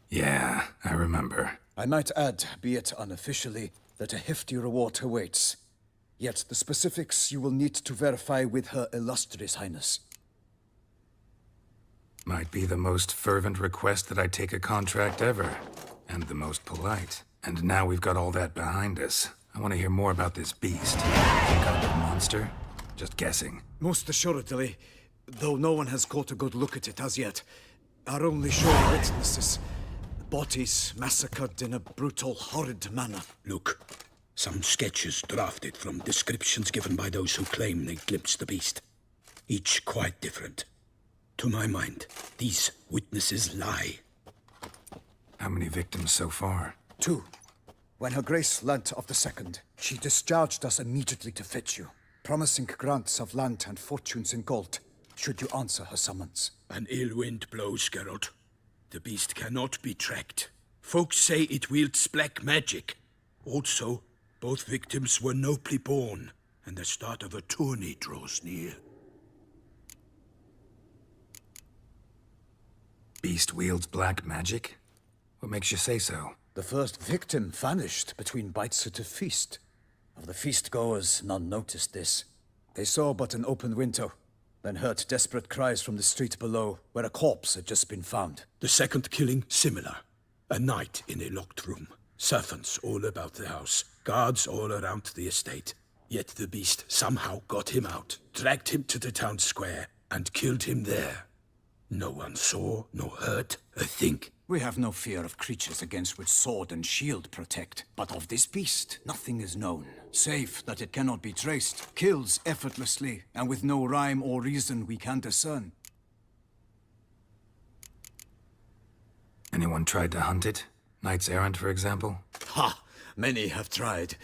Yeah, I remember. I might add, be it unofficially, that a hefty reward awaits. Yet the specifics you will need to verify with Her Illustrious Highness. Might be the most fervent request that I take a contract ever. And the most polite. And now we've got all that behind us. I want to hear more about this beast. Kind of monster? Just guessing. Most assuredly, though no one has caught a good look at it as yet. Our only sure witnesses. Bodies massacred in a brutal, horrid manner. Look, some sketches drafted from descriptions given by those who claim they glimpsed the beast. Each quite different. To my mind, these witnesses lie. How many victims so far? 2. When Her Grace learnt of the second, she discharged us immediately to fetch you, promising grants of land and fortunes in gold, should you answer her summons. An ill wind blows, Geralt. The beast cannot be tracked. Folks say it wields black magic. Also, both victims were nobly born, and the start of a tourney draws near. Beast wields black magic? What makes you say so? The first victim vanished between bites at a feast. Of the feast-goers, none noticed this. They saw but an open window, then heard desperate cries from the street below, where a corpse had just been found. The second killing, similar. A night in a locked room. Servants all about the house. Guards all around the estate. Yet the beast somehow got him out, dragged him to the town square, and killed him there. No one saw, nor heard a thing. We have no fear of creatures against which sword and shield protect. But of this beast, nothing is known, save that it cannot be traced, kills effortlessly, and with no rhyme or reason we can discern. Anyone tried to hunt it? Knights errant, for example? Ha! Many have tried.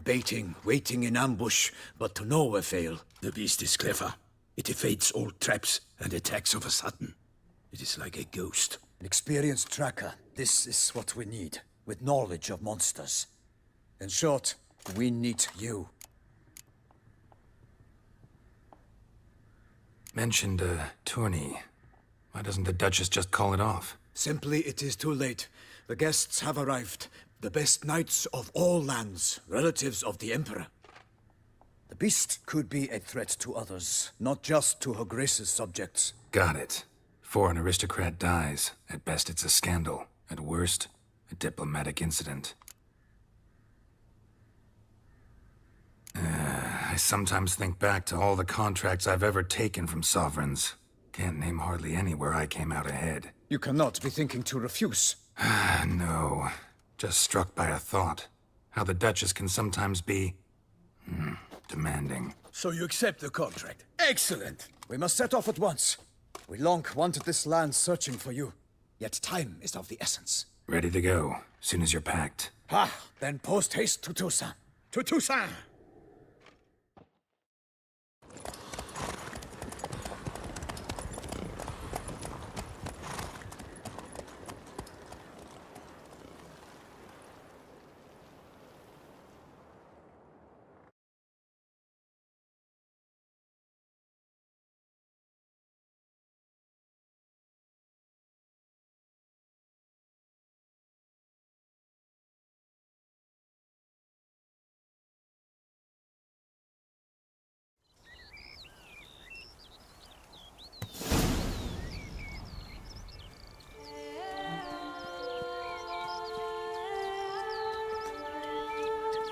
Baiting, waiting in ambush, but to no avail. The beast is clever. It evades all traps and attacks of a sudden. It is like a ghost. An experienced tracker. This is what we need, with knowledge of monsters. In short, we need you. Mentioned a tourney. Why doesn't the Duchess just call it off? Simply, it is too late. The guests have arrived. The best knights of all lands, relatives of the Emperor. The beast could be a threat to others, not just to Her Grace's subjects. Got it. Before an aristocrat dies, at best it's a scandal. At worst, a diplomatic incident. I sometimes think back to all the contracts I've ever taken from sovereigns. Can't name hardly any where I came out ahead. You cannot be thinking to refuse. No. Just struck by a thought. How the Duchess can sometimes be... demanding. So you accept the contract? Excellent! We must set off at once. We long wanted this land searching for you. Yet time is of the essence. Ready to go, soon as you're packed. Then post haste to Toussaint. To Toussaint!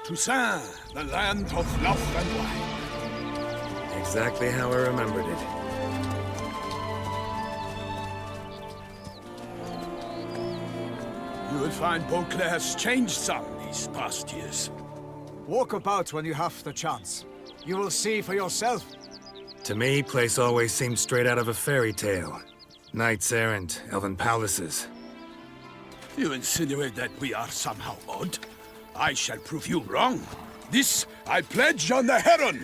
Toussaint, the land of love and wine. Exactly how I remembered it. You will find Beauclair's changed some these past years. Walk about when you have the chance. You will see for yourself. To me, place always seemed straight out of a fairy tale. Knights errant, elven palaces. You insinuate that we are somehow odd? I shall prove you wrong. This I pledge on the Heron.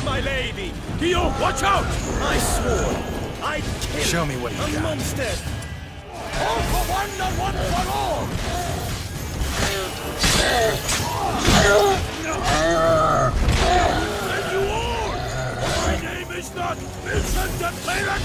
My lady! Guillaume, watch out! I swore I'd kill Show me what you a got. monster! All for one and one for all! And you all! My name is not Vincent de Peyrac!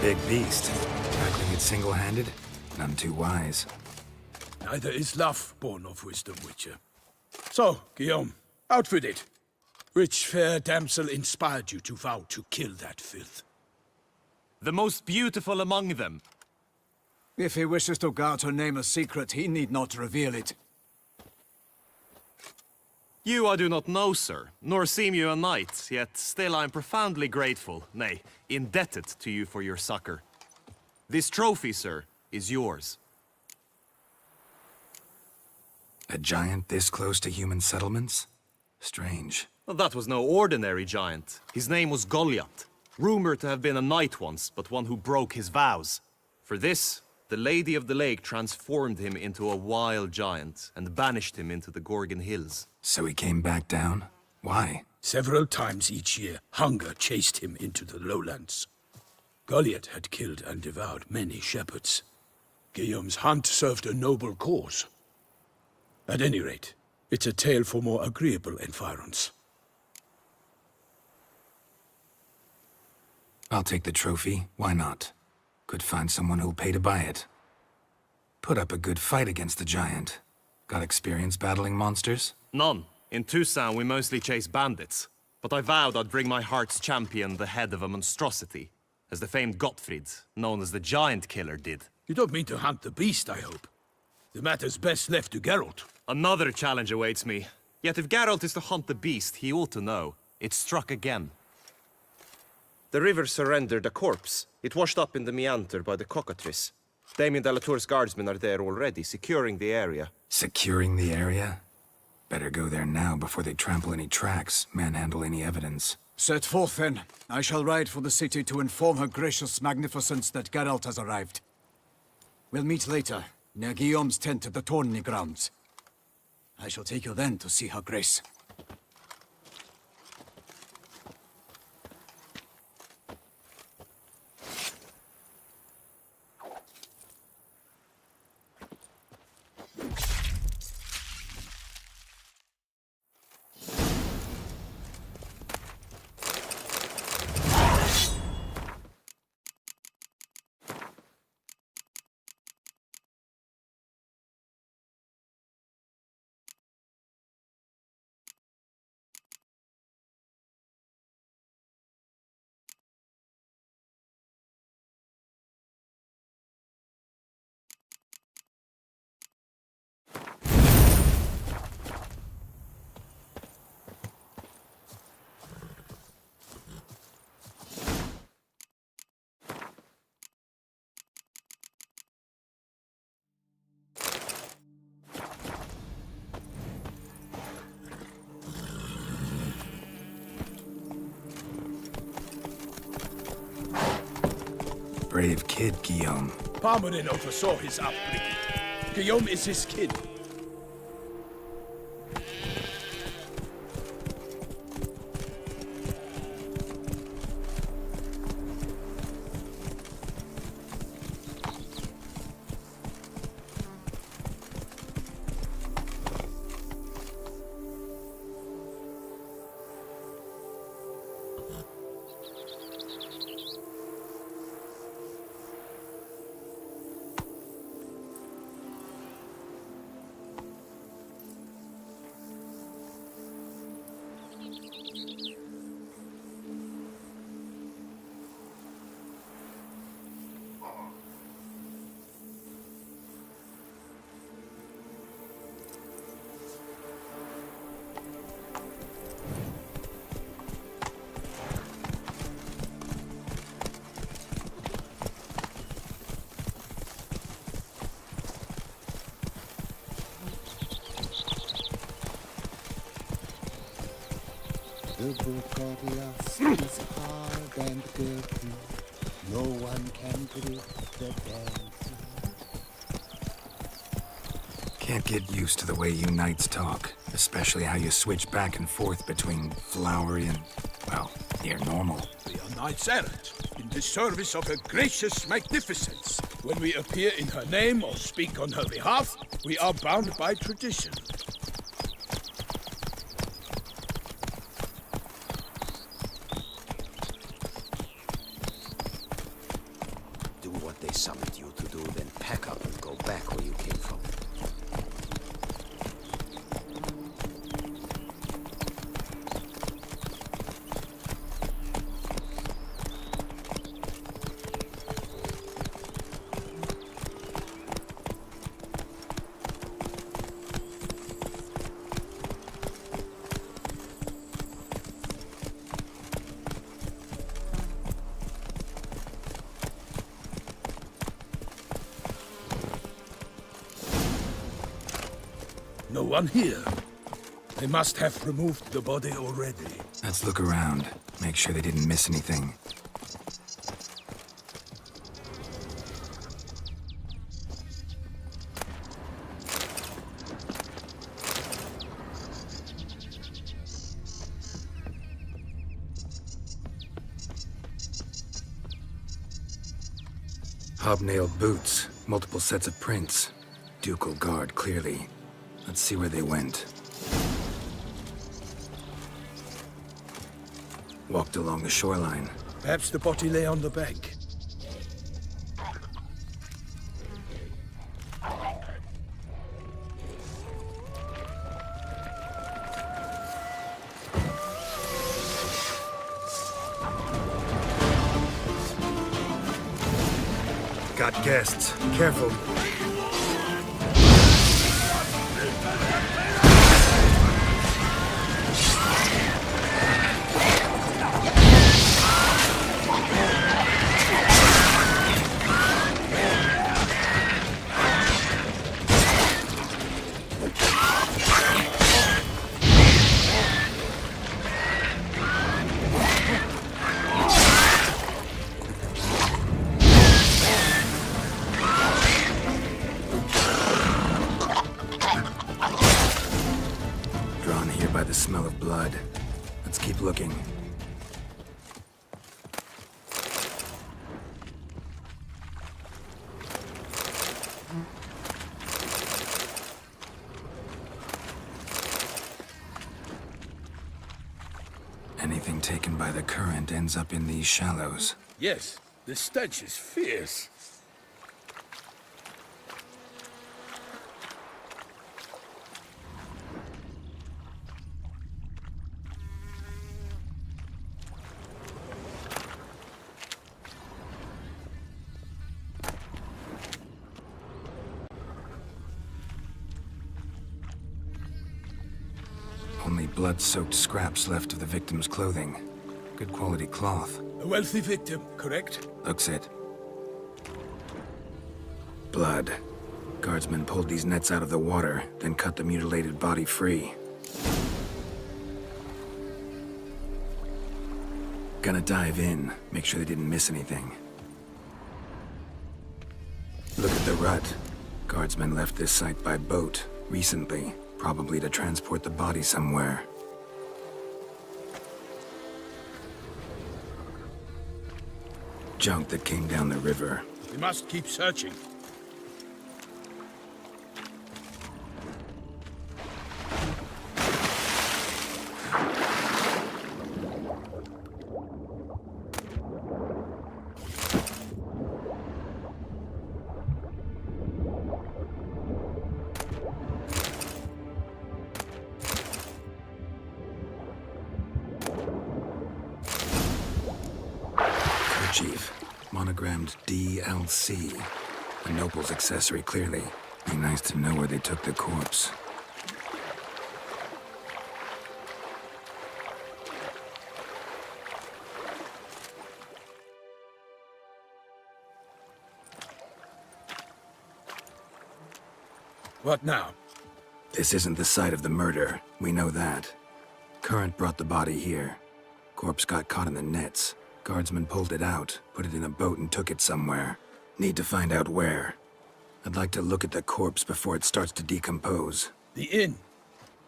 Big beast. Tackling it single-handed? None too wise. Neither is love born of wisdom, Witcher. So, Guillaume, out with it. Which fair damsel inspired you to vow to kill that filth? The most beautiful among them. If he wishes to guard her name a secret, he need not reveal it. You I do not know, sir, nor seem you a knight, yet still I am profoundly grateful, nay, indebted to you for your succor. This trophy, sir, is yours. A giant this close to human settlements? Strange. Well, that was no ordinary giant. His name was Goliath, rumored to have been a knight once, but one who broke his vows. For this, the Lady of the Lake transformed him into a wild giant and banished him into the Gorgon Hills. So he came back down? Why? Several times each year, hunger chased him into the lowlands. Goliath had killed and devoured many shepherds. Guillaume's hunt served a noble cause. At any rate, it's a tale for more agreeable environs. I'll take the trophy. Why not? Could find someone who'll pay to buy it. Put up a good fight against the giant. Got experience battling monsters? None. In Toussaint, we mostly chase bandits. But I vowed I'd bring my heart's champion the head of a monstrosity, as the famed Gottfried, known as the Giant Killer, did. You don't mean to hunt the beast, I hope. The matter's best left to Geralt. Another challenge awaits me. Yet if Geralt is to hunt the beast, he ought to know. It struck again. The river surrendered a corpse. It washed up in the meander by the cockatrice. Damien de la Tour's guardsmen are there already, securing the area. Securing the area? Better go there now before they trample any tracks, manhandle any evidence. Set forth, then. I shall ride for the city to inform her gracious magnificence that Geralt has arrived. We'll meet later, near Guillaume's tent at the Tourney grounds. I shall take you then to see her grace. Brave kid, Guillaume. Parmarin oversaw his upbringing. Guillaume is his kid. The book of lust is hard and dirty. No one can predict the dancing. Can't get used to the way you knights talk, especially how you switch back and forth between flowery and, well, near normal. We are knights errant, in the service of her gracious magnificence. When we appear in her name or speak on her behalf, we are bound by tradition. Do what they summoned you to do, then pack up and go back where you came from. No one here. They must have removed the body already. Let's look around. Make sure they didn't miss anything. Hobnailed boots. Multiple sets of prints. Ducal guard, clearly. Let's see where they went. Walked along the shoreline. Perhaps the body lay on the bank. Got guests. Careful. The smell of blood. Let's keep looking. Anything taken by the current ends up in these shallows. Yes, the stench is fierce. Only blood-soaked scraps left of the victim's clothing. Good quality cloth. A wealthy victim, correct? Looks it. Blood. Guardsmen pulled these nets out of the water, then cut the mutilated body free. Gonna dive in, make sure they didn't miss anything. Look at the rut. Guardsmen left this site by boat, recently. Probably to transport the body somewhere. Junk that came down the river. We must keep searching. Chief. Monogrammed DLC. A noble's accessory, clearly. Be nice to know where they took the corpse. What now? This isn't the site of the murder. We know that. Current brought the body here. Corpse got caught in the nets. Guardsmen pulled it out, put it in a boat and took it somewhere. Need to find out where. I'd like to look at the corpse before it starts to decompose. The inn.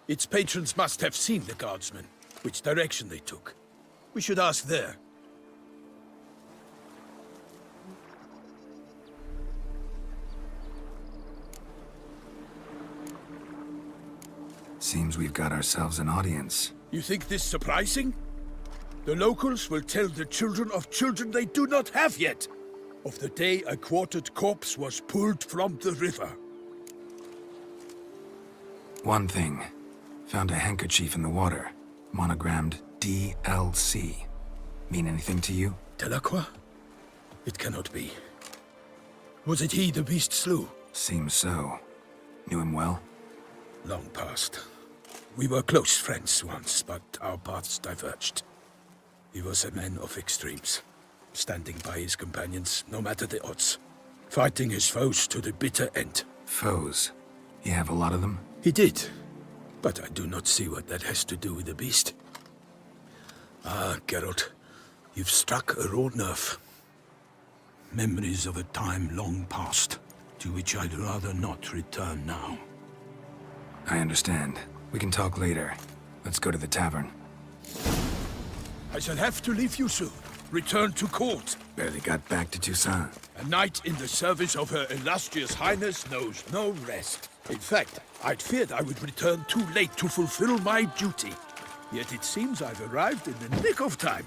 Its patrons must have seen the guardsmen, which direction they took. We should ask there. Seems we've got ourselves an audience. You think this surprising? The locals will tell the children of children they do not have yet, of the day a quartered corpse was pulled from the river. One thing. Found a handkerchief in the water. Monogrammed DLC. Mean anything to you? Delacroix? It cannot be. Was it he the beast slew? Seems so. Knew him well? Long past. We were close friends once, but our paths diverged. He was a man of extremes, standing by his companions, no matter the odds. Fighting his foes to the bitter end. Foes? You have a lot of them? He did, but I do not see what that has to do with the beast. Ah, Geralt, you've struck a raw nerve. Memories of a time long past, to which I'd rather not return now. I understand. We can talk later. Let's go to the tavern. I shall have to leave you soon. returned to court. Barely got back to Toussaint. A knight in the service of Her Illustrious Highness knows no rest. In fact, I'd feared I would return too late to fulfill my duty. Yet it seems I've arrived in the nick of time.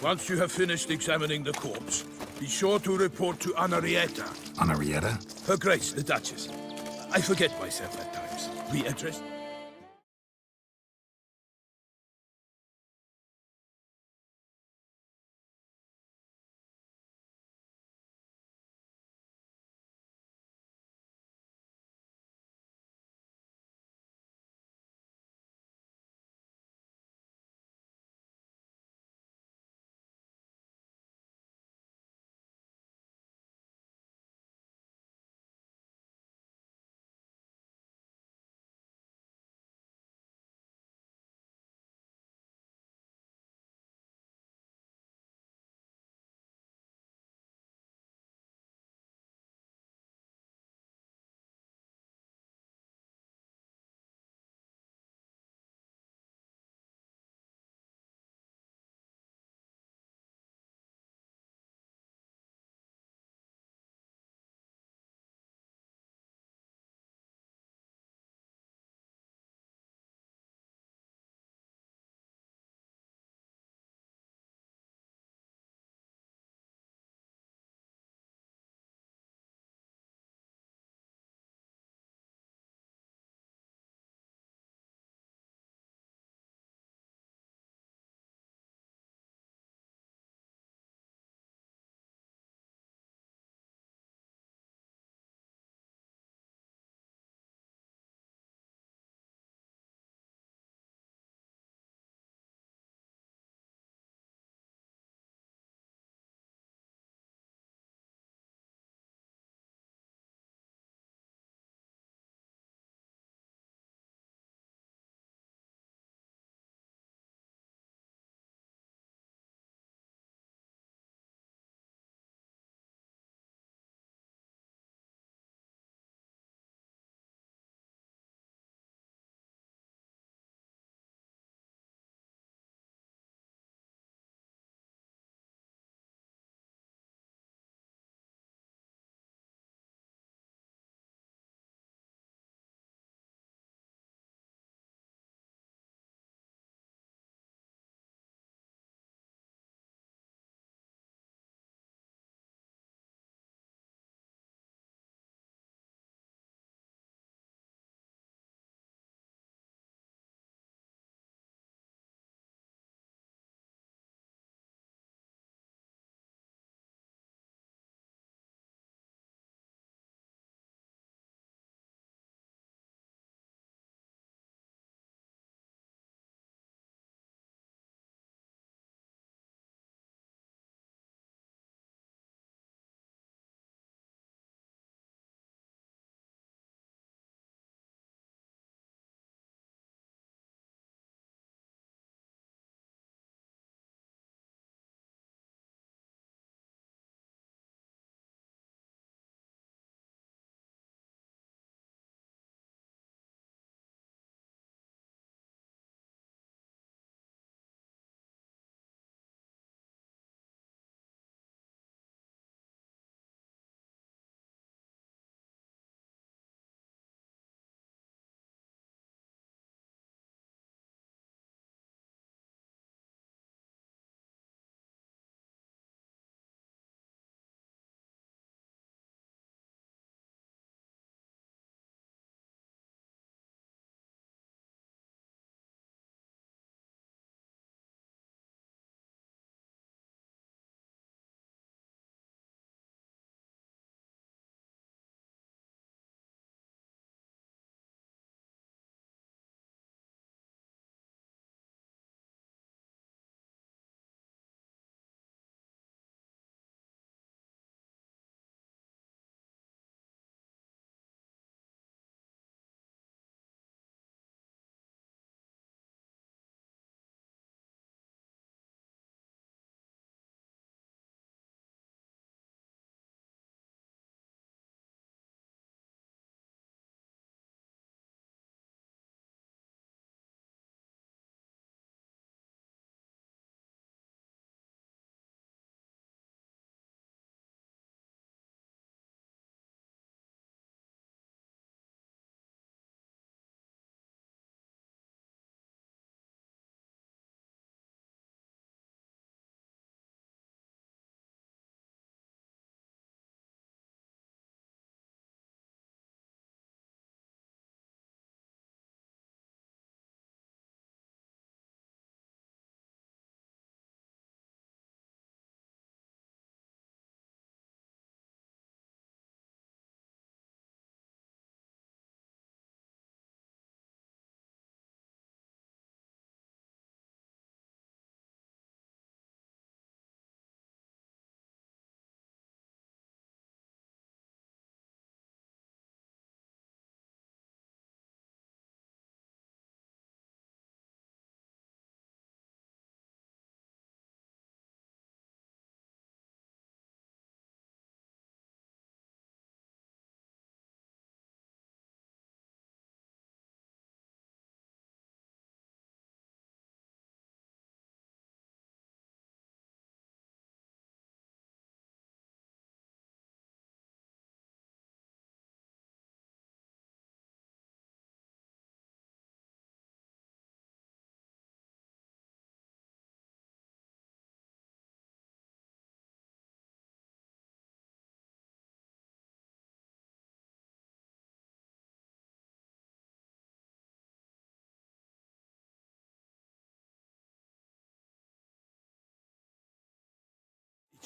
Once you have finished examining the corpse, be sure to report to Anarietta. Anarietta? Her Grace, the Duchess. I forget myself at times. The address?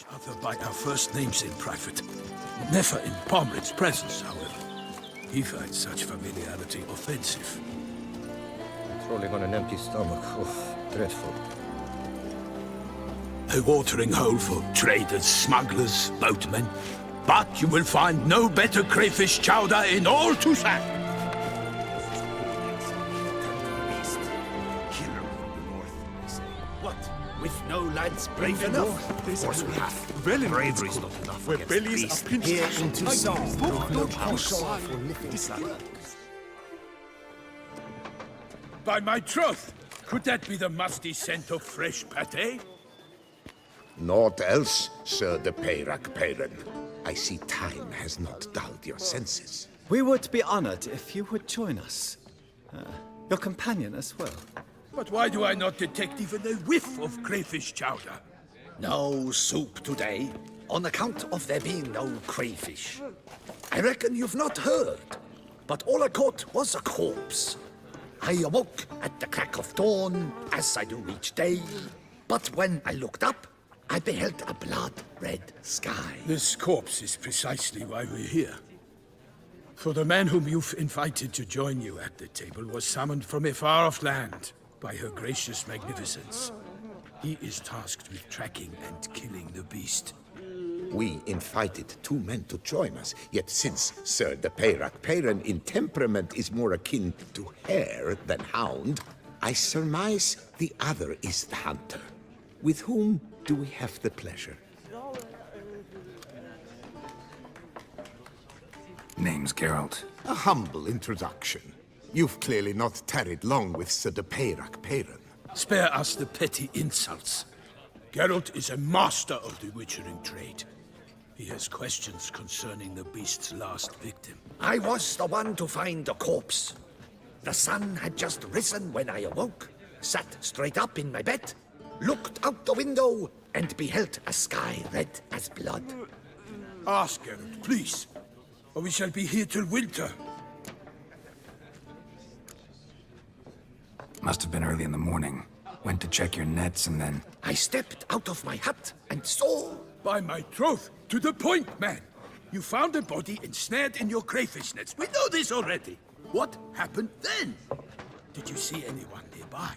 each other by our first names in private. Never in Pomred's presence, however. He finds such familiarity offensive. Controlling on an empty stomach. Oof, dreadful. A watering hole for traders, smugglers, boatmen. But you will find no better crayfish chowder in all Toussaint. What? With no lads brave enough? Of course we have. Bravery's not enough. Where bellies are pinched here in Toussaint. By my troth, could that be the musty scent of fresh pâté? Naught else, Sir de Peyrac-Peyran. I see time has not dulled your senses. We would be honored if you would join us. Your companion as well. But why do I not detect even a whiff of crayfish chowder? No soup today, on account of there being no crayfish. I reckon you've not heard, but all I caught was a corpse. I awoke at the crack of dawn, as I do each day, but when I looked up, I beheld a blood-red sky. This corpse is precisely why we're here. For the man whom you've invited to join you at the table was summoned from a far-off land by her gracious magnificence. He is tasked with tracking and killing the beast. We invited 2 men to join us, yet since Sir de Peyrac-Peyran in temperament is more akin to hare than hound, I surmise the other is the hunter. With whom do we have the pleasure? Name's Geralt. A humble introduction. You've clearly not tarried long with Sir de Peyrac-Peyran. Spare us the petty insults. Geralt is a master of the witchering trade. He has questions concerning the beast's last victim. I was the one to find the corpse. The sun had just risen when I awoke, sat straight up in my bed, looked out the window, and beheld a sky red as blood. Ask Geralt, please, or we shall be here till winter. Must have been early in the morning. Went to check your nets and then... I stepped out of my hut and saw... By my troth, to the point, man. You found a body ensnared in your crayfish nets. We know this already. What happened then? Did you see anyone nearby?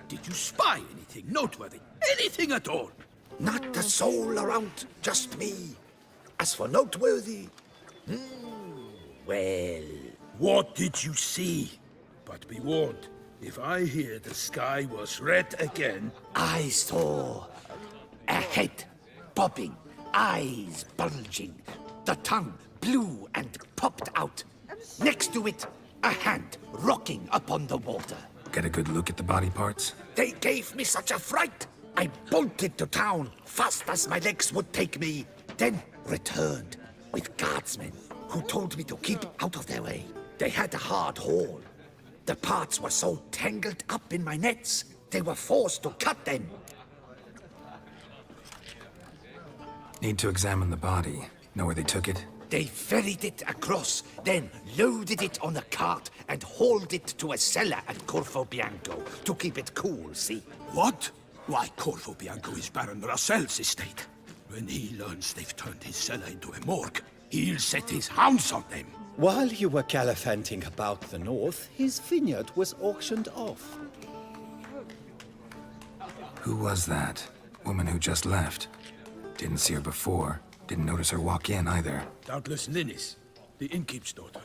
Did you spy anything noteworthy? Anything at all? Not a soul around, just me. As for noteworthy... well... What did you see? But be warned, if I hear the sky was red again... I saw a head popping, eyes bulging, the tongue blue and popped out. Next to it, a hand rocking upon the water. Get a good look at the body parts? They gave me such a fright. I bolted to town fast as my legs would take me, then returned with guardsmen who told me to keep out of their way. They had a hard haul. The parts were so tangled up in my nets, they were forced to cut them. Need to examine the body. Know where they took it? They ferried it across, then loaded it on a cart and hauled it to a cellar at Corvo Bianco to keep it cool, see? What? Why, Corvo Bianco is Baron Rossel's estate. When he learns they've turned his cellar into a morgue, he'll set his hounds on them. While you were gallivanting about the north, his vineyard was auctioned off. Who was that? Woman who just left. Didn't see her before. Didn't notice her walk in either. Doubtless Ninnis, the innkeep's daughter.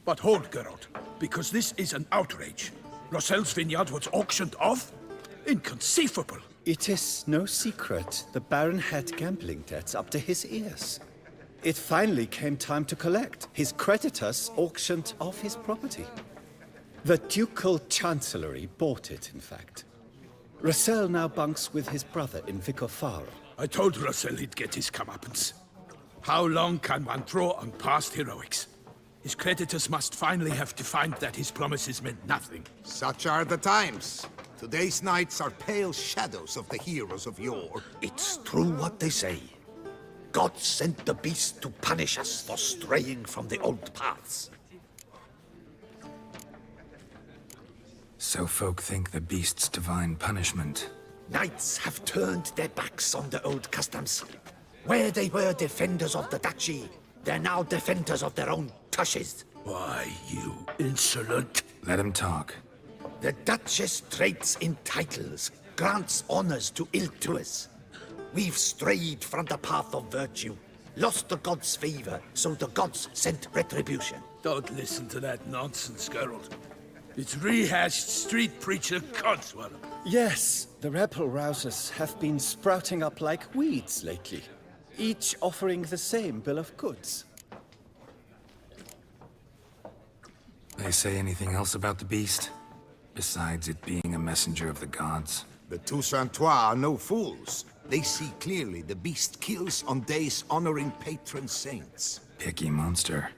But hold, Geralt, because this is an outrage. Rossel's vineyard was auctioned off? Inconceivable. It is no secret the Baron had gambling debts up to his ears. It finally came time to collect. His creditors auctioned off his property. The Ducal Chancellery bought it, in fact. Rossel now bunks with his brother in Vicofaro. I told Rossel he'd get his comeuppance. How long can one draw on past heroics? His creditors must finally have defined that his promises meant nothing. Such are the times. Today's knights are pale shadows of the heroes of yore. It's true what they say. God sent the beast to punish us for straying from the old paths. So folk think the beast's divine punishment. Knights have turned their backs on the old customs. Where they were defenders of the duchy, they're now defenders of their own tushes. Why, you insolent... Let him talk. The Duchess trades in titles, grants honors to ill-doers. We've strayed from the path of virtue, lost the gods' favor, so the gods sent retribution. Don't listen to that nonsense, Geralt. It's rehashed street preacher codswallop. Yes, the rebel rousers have been sprouting up like weeds lately, each offering the same bill of goods. They say anything else about the beast? Besides it being a messenger of the gods? The Toussaintois are no fools. They see clearly the beast kills on days honoring patron saints. Picky monster.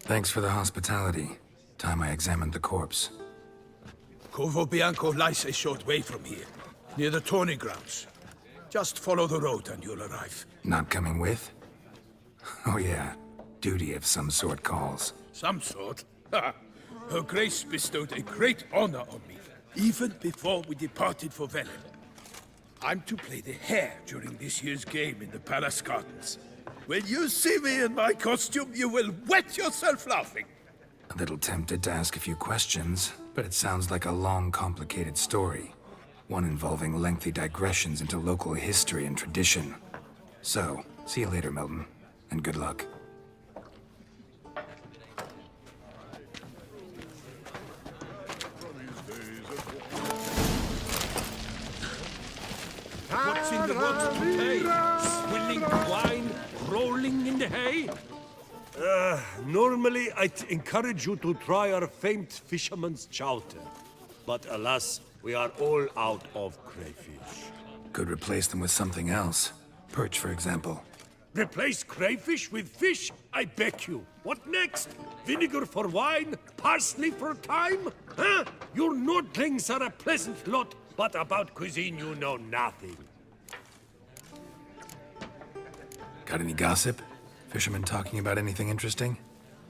Thanks for the hospitality. Time I examined the corpse. Corvo Bianco lies a short way from here, near the tourney grounds. Just follow the road and you'll arrive. Not coming with? Oh yeah, duty of some sort calls. Some sort? Ha! Her Grace bestowed a great honor on me, even before we departed for Velen. I'm to play the hare during this year's game in the palace gardens. When you see me in my costume, you will wet yourself laughing. A little tempted to ask a few questions, but it sounds like a long, complicated story. One involving lengthy digressions into local history and tradition. So, see you later, Milton, and good luck. What's in the woods today? Swilling wine, rolling in the hay? Normally I'd encourage you to try our famed fisherman's chowder. But alas, we are all out of crayfish. Could replace them with something else. Perch, for example. Replace crayfish with fish? I beg you. What next? Vinegar for wine? Parsley for thyme? Huh? Your Nordlings are a pleasant lot, but about cuisine you know nothing. Got any gossip? Fishermen talking about anything interesting?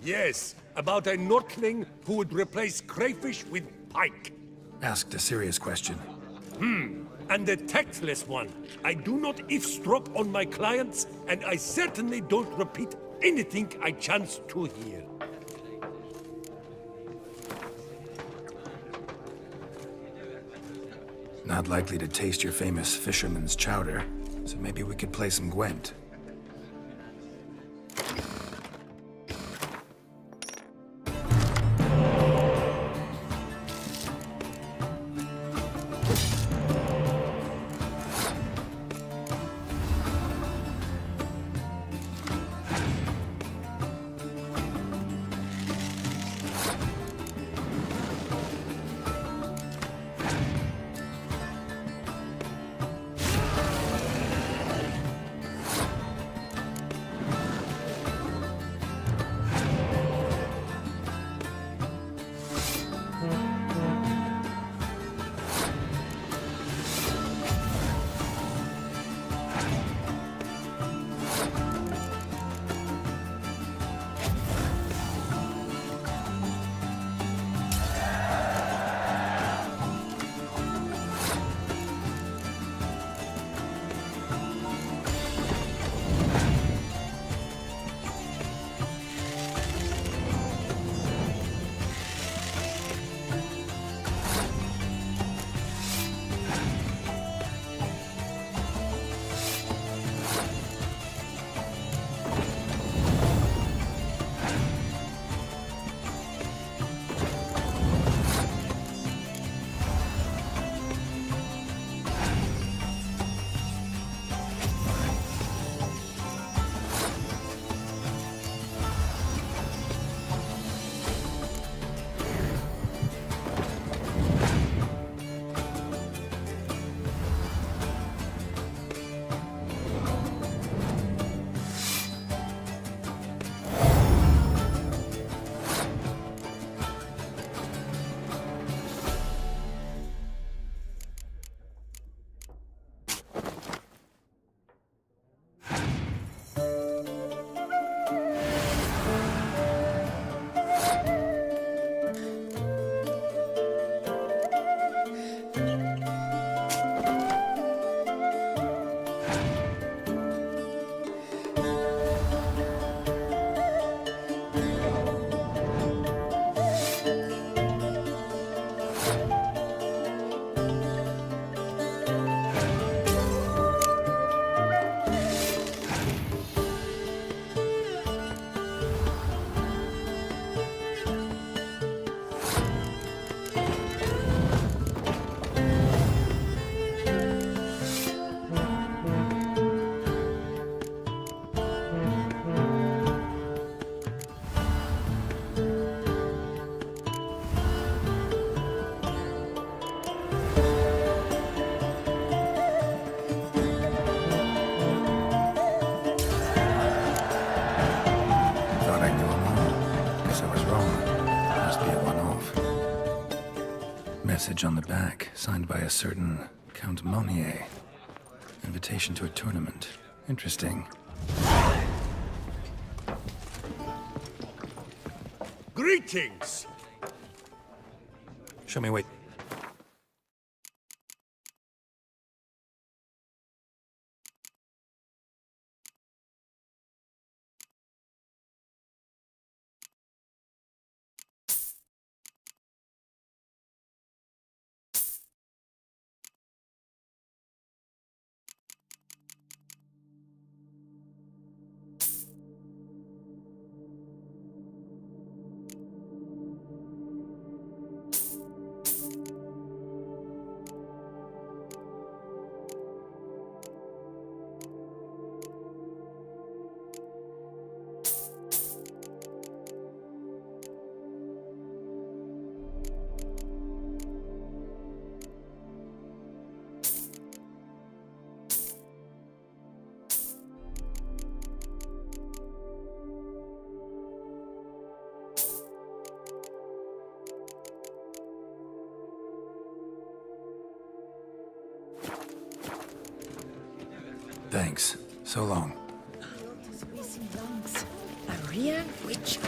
Yes, about a Nordling who would replace crayfish with pike. Asked a serious question. And a tactless one. I do not eavesdrop on my clients, and I certainly don't repeat anything I chance to hear. Not likely to taste your famous fisherman's chowder, so maybe we could play some Gwent. message on the back, signed by a certain Count Monnier. Invitation to a tournament. Interesting. Greetings! Show me wait. Thanks. So long. Maria Witcher.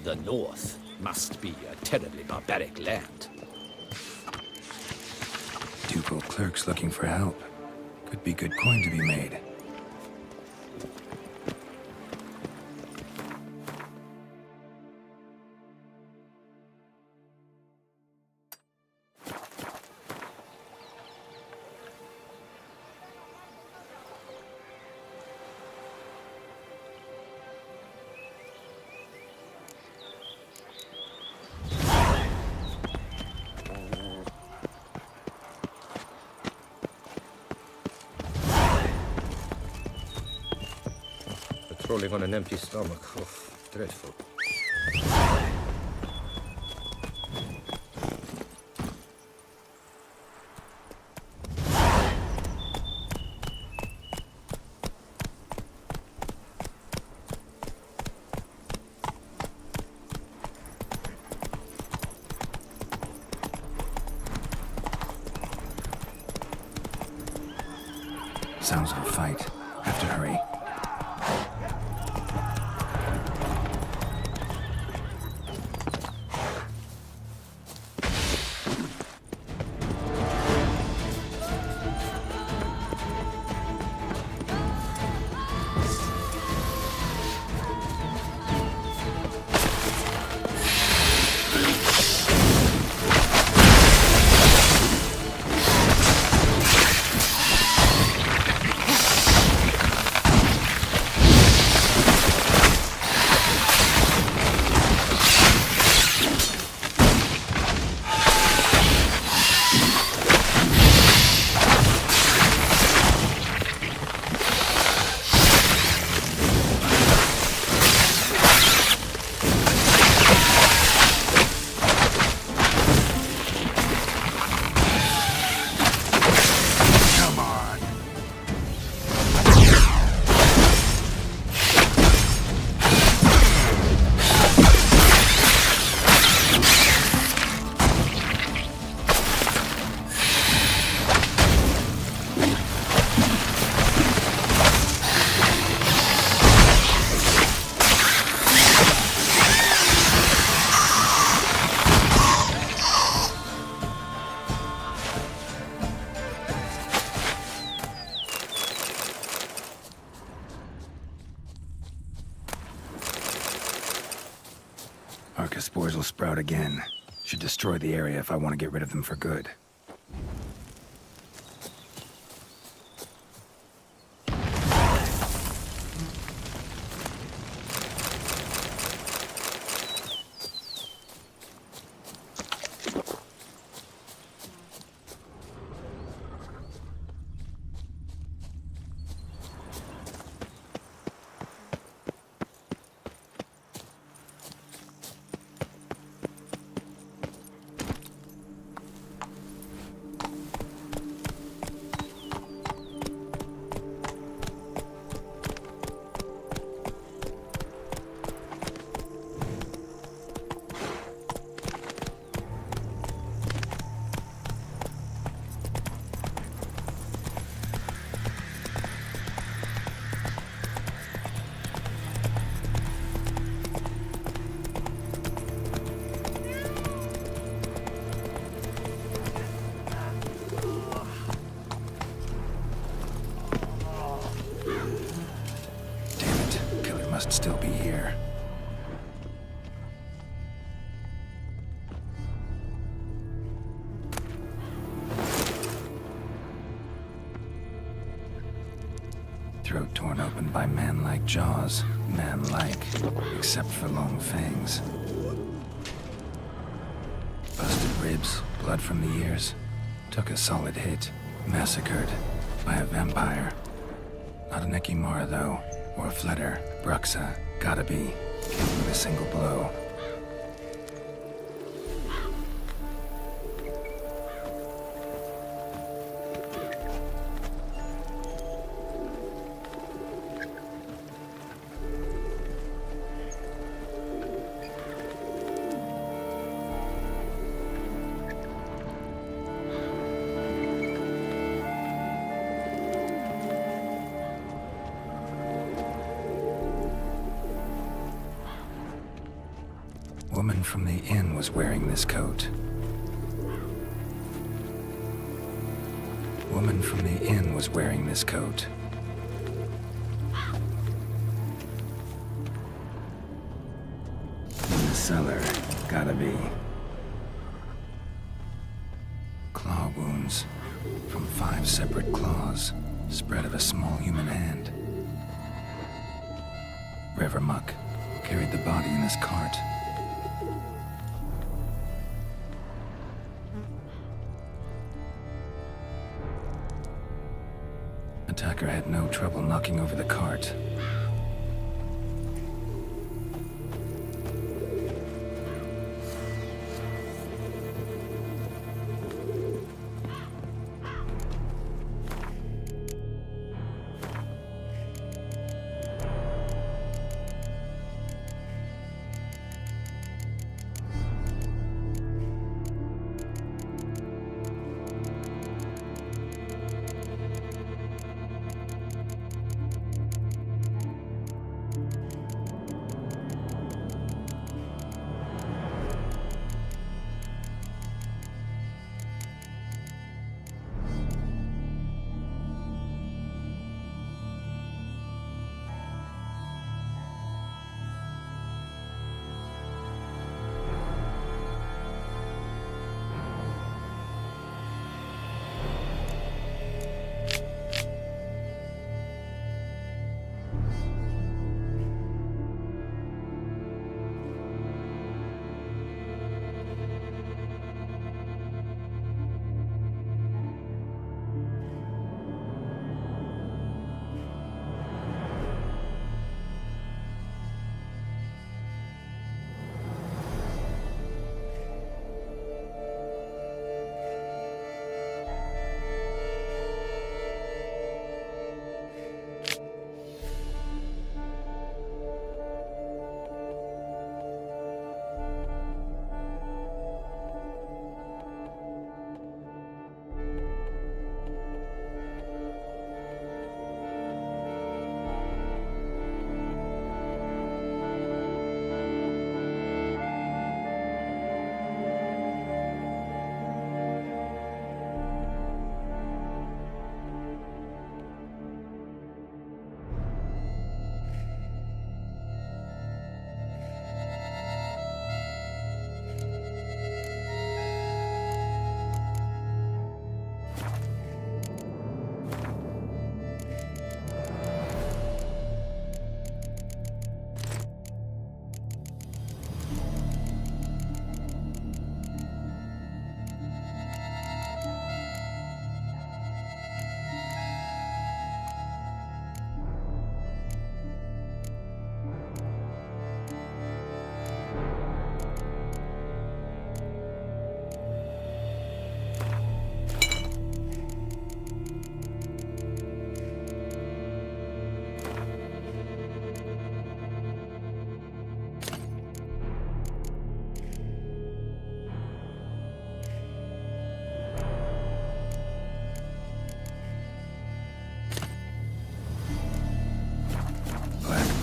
The North must be a terribly barbaric land. Ducal clerks looking for help. Could be good coin to be made. Patrolling on an empty stomach. Oh, dreadful. Sounds of a fight. Have to hurry. Arca spores will sprout again. Should destroy the area if I want to get rid of them for good. throat torn open by man-like jaws. Man-like, except for long fangs. Busted ribs, blood from the ears. Took a solid hit. Massacred by a vampire. Not an Ekimara, though. Or a Fletter. Bruxa. Gotta be. Killed with a single blow. Woman from the inn was wearing this coat. Woman from the inn was wearing this coat. In the cellar, gotta be. Claw wounds from 5 separate claws, spread of a small human hand. Revermuck carried the body in his cart. Attacker had no trouble knocking over the cart.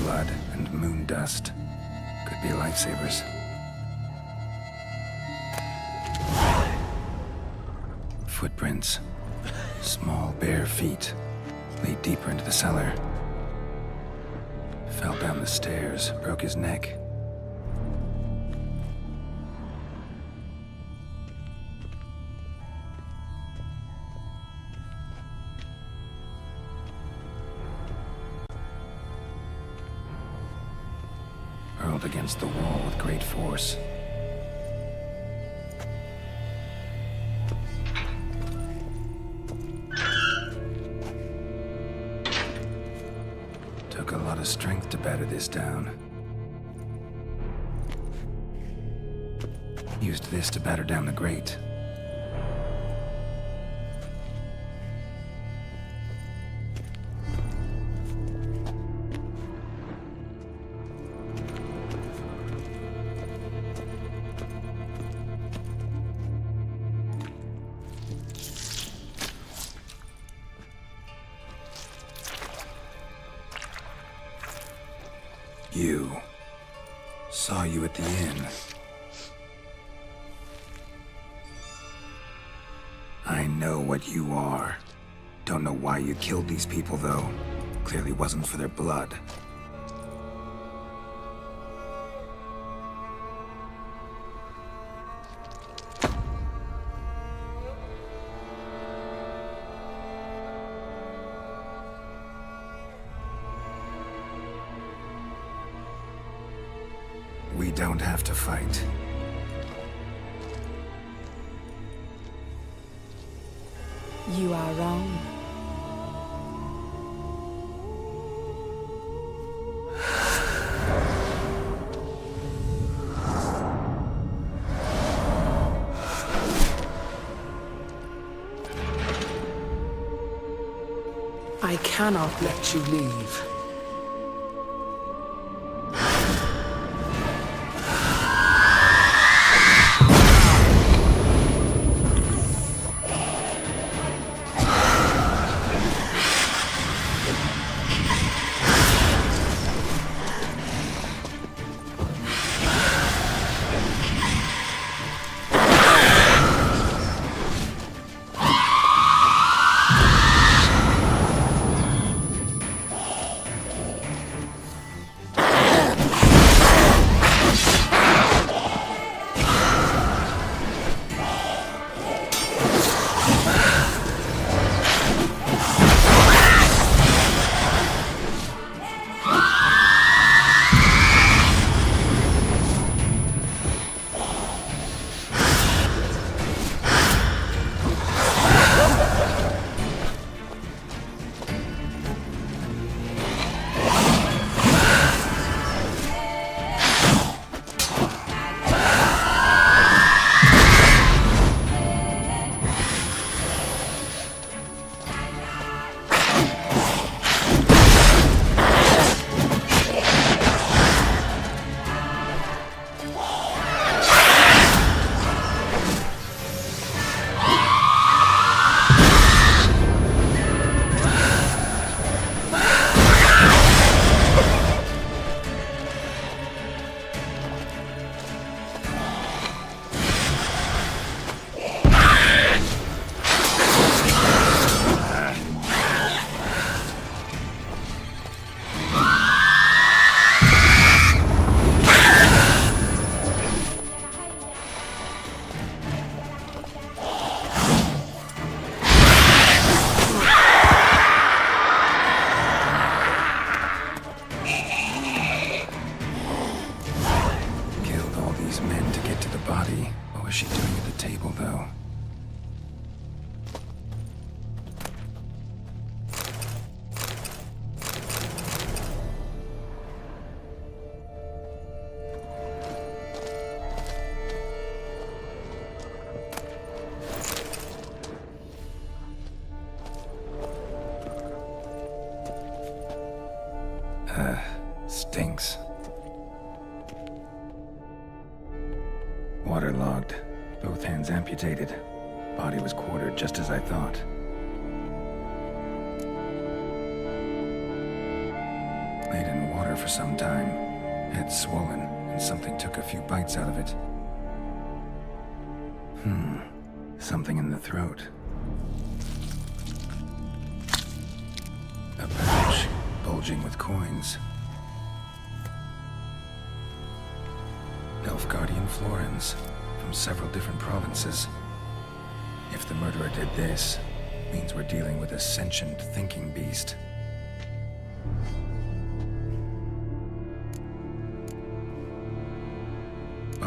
Blood and moon dust could be lifesavers. Footprints. Small, bare feet lead deeper into the cellar. Fell down the stairs, broke his neck. nailed against the wall with great force. Took a lot of strength to batter this down. Used this to batter down the grate. You. Saw you at the inn. I know what you are. Don't know why you killed these people, though. Clearly wasn't for their blood. We don't have to fight. You are wrong. I cannot let you leave. Stinks. Waterlogged. Both hands amputated. Body was quartered just as I thought. Laid in water for some time. Head swollen, and something took a few bites out of it. Something in the throat. A pouch, bulging with coins. Nilfgaardian florins, from several different provinces. If the murderer did this, means we're dealing with a sentient thinking beast.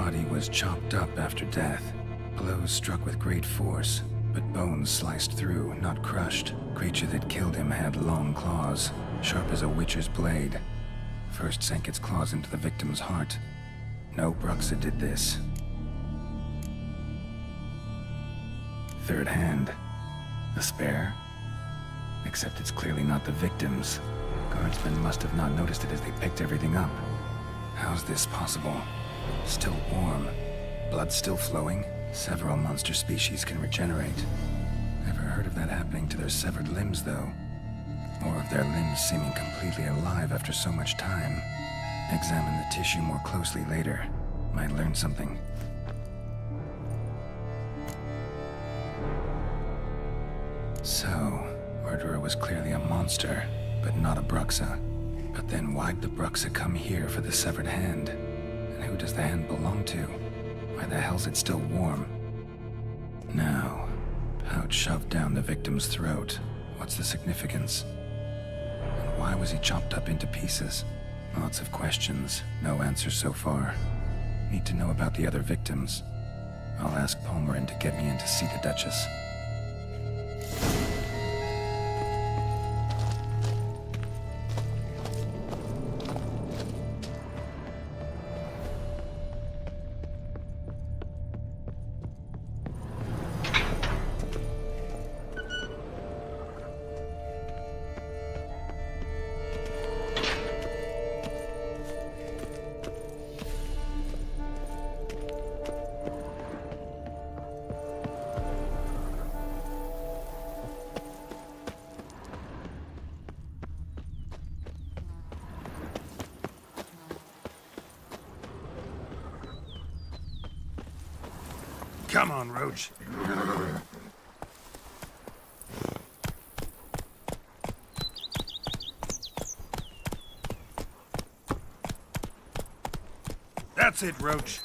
body was chopped up after death. Blows struck with great force, but bones sliced through, not crushed. Creature that killed him had long claws, sharp as a witcher's blade. First sank its claws into the victim's heart. No Bruxa did this. Third hand. A spare? Except it's clearly not the victim's. Guardsmen must have not noticed it as they picked everything up. How's this possible? Still warm. Blood still flowing? Several monster species can regenerate. Never heard of that happening to their severed limbs, though. Or of their limbs seeming completely alive after so much time. Examine the tissue more closely later. Might learn something. So, murderer was clearly a monster, but not a Bruxa. But then why'd the Bruxa come here for the severed hand? And who does the hand belong to? Why the hell's it still warm? Now, pouch shoved down the victim's throat. What's the significance? And why was he chopped up into pieces? Lots of questions, no answers so far. Need to know about the other victims. I'll ask Palmerin to get me in to see the Duchess. Come on, Roach. That's it, Roach.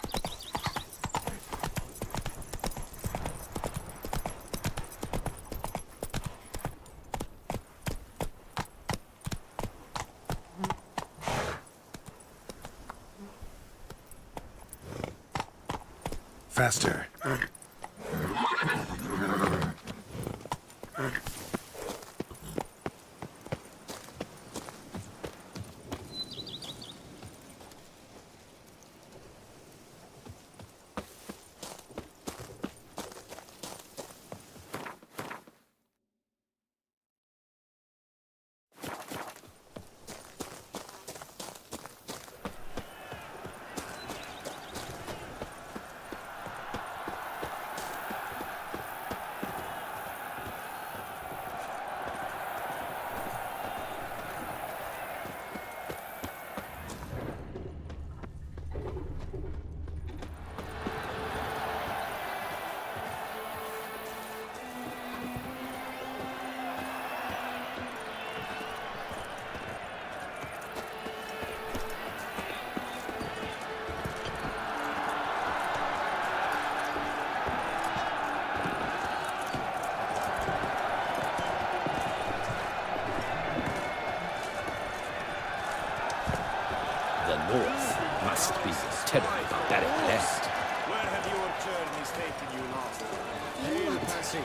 Faster. North must be terribly barbaric left. Where have your journeys taken you last? Hail, Percy.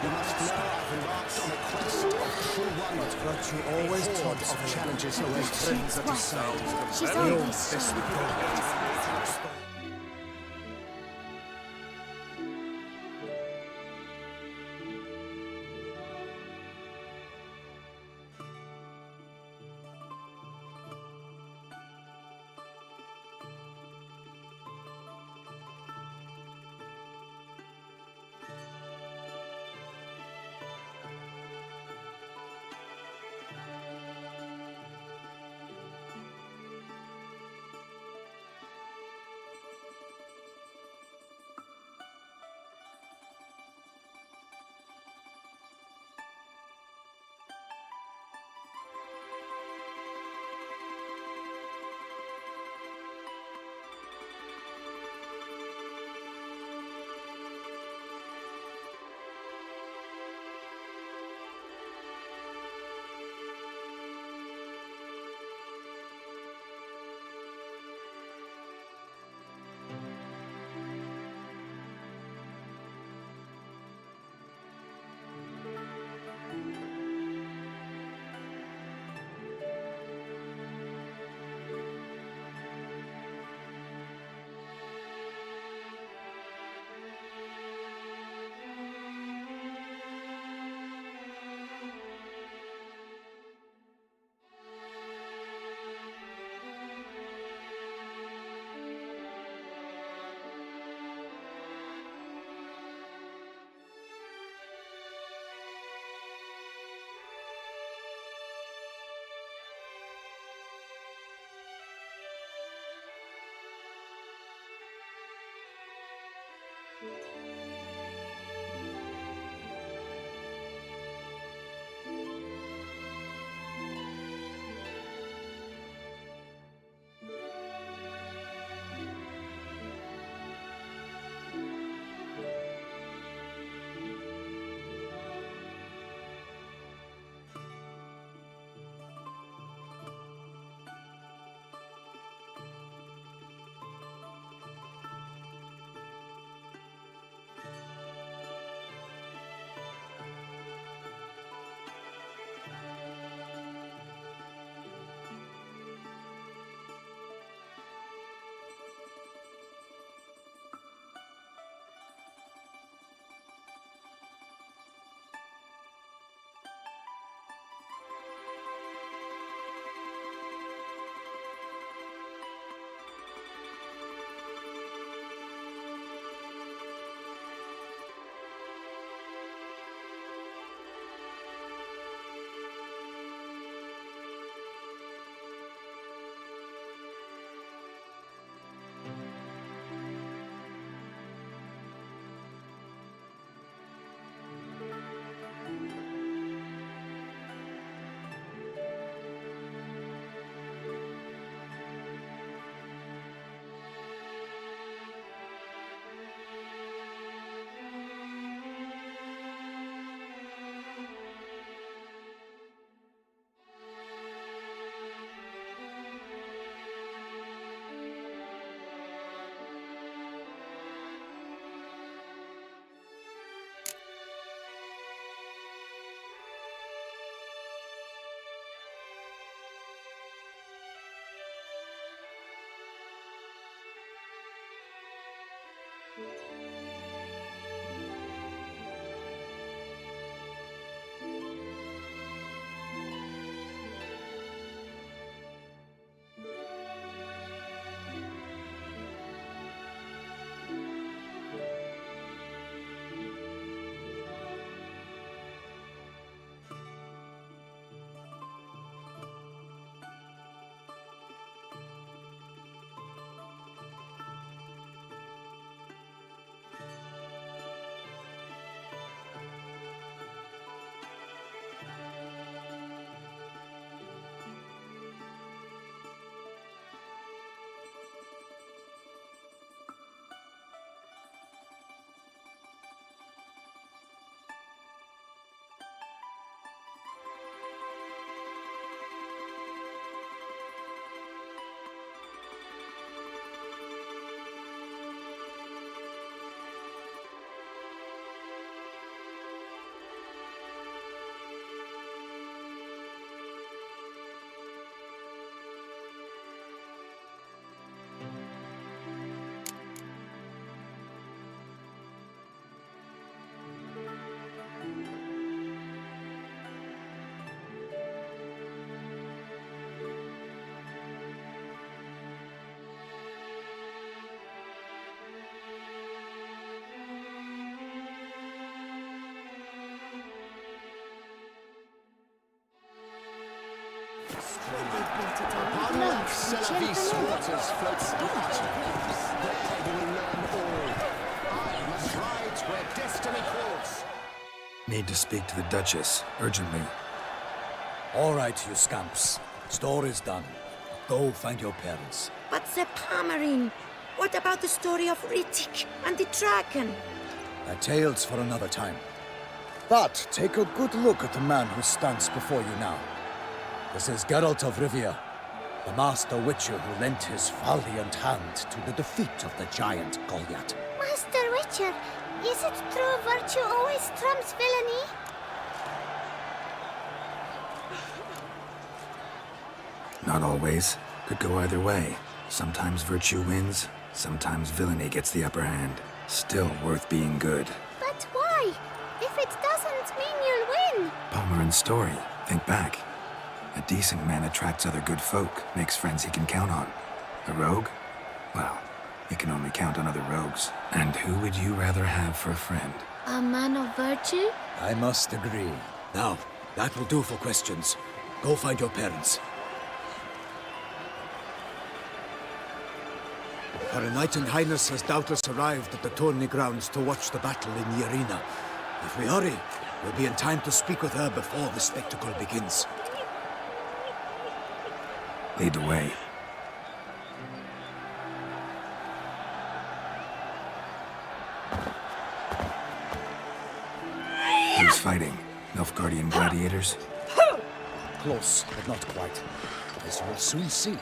You must know I've embarked on a quest of true wonder. Virtue always taunts of challenges await friends at his side. She's We all always this with God. Upon the Celavis waters floats Archibald, where you will learn all. I must ride where destiny calls. Need to speak to the Duchess, urgently. All right, you scamps. Story's done. Go find your parents. But the Pomerine, what about the story of Rittik and the dragon? A tale's for another time. But take a good look at the man who stands before you now. This is Geralt of Rivia, the master witcher who lent his valiant hand to the defeat of the giant Goliath. Master Witcher, is it true virtue always trumps villainy? Not always. Could go either way. Sometimes virtue wins, sometimes villainy gets the upper hand. Still worth being good. But why? If it doesn't mean you'll win. Palmerin's story. Think back. A decent man attracts other good folk, makes friends he can count on. A rogue? Well, he can only count on other rogues. And who would you rather have for a friend? A man of virtue? I must agree. Now, that will do for questions. Go find your parents. Her Knight and Highness has doubtless arrived at the tourney grounds to watch the battle in the arena. If we hurry, we'll be in time to speak with her before the spectacle begins. Lead the way. Who's fighting? Nilfgaardian gladiators? Close, but not quite. As you will soon see.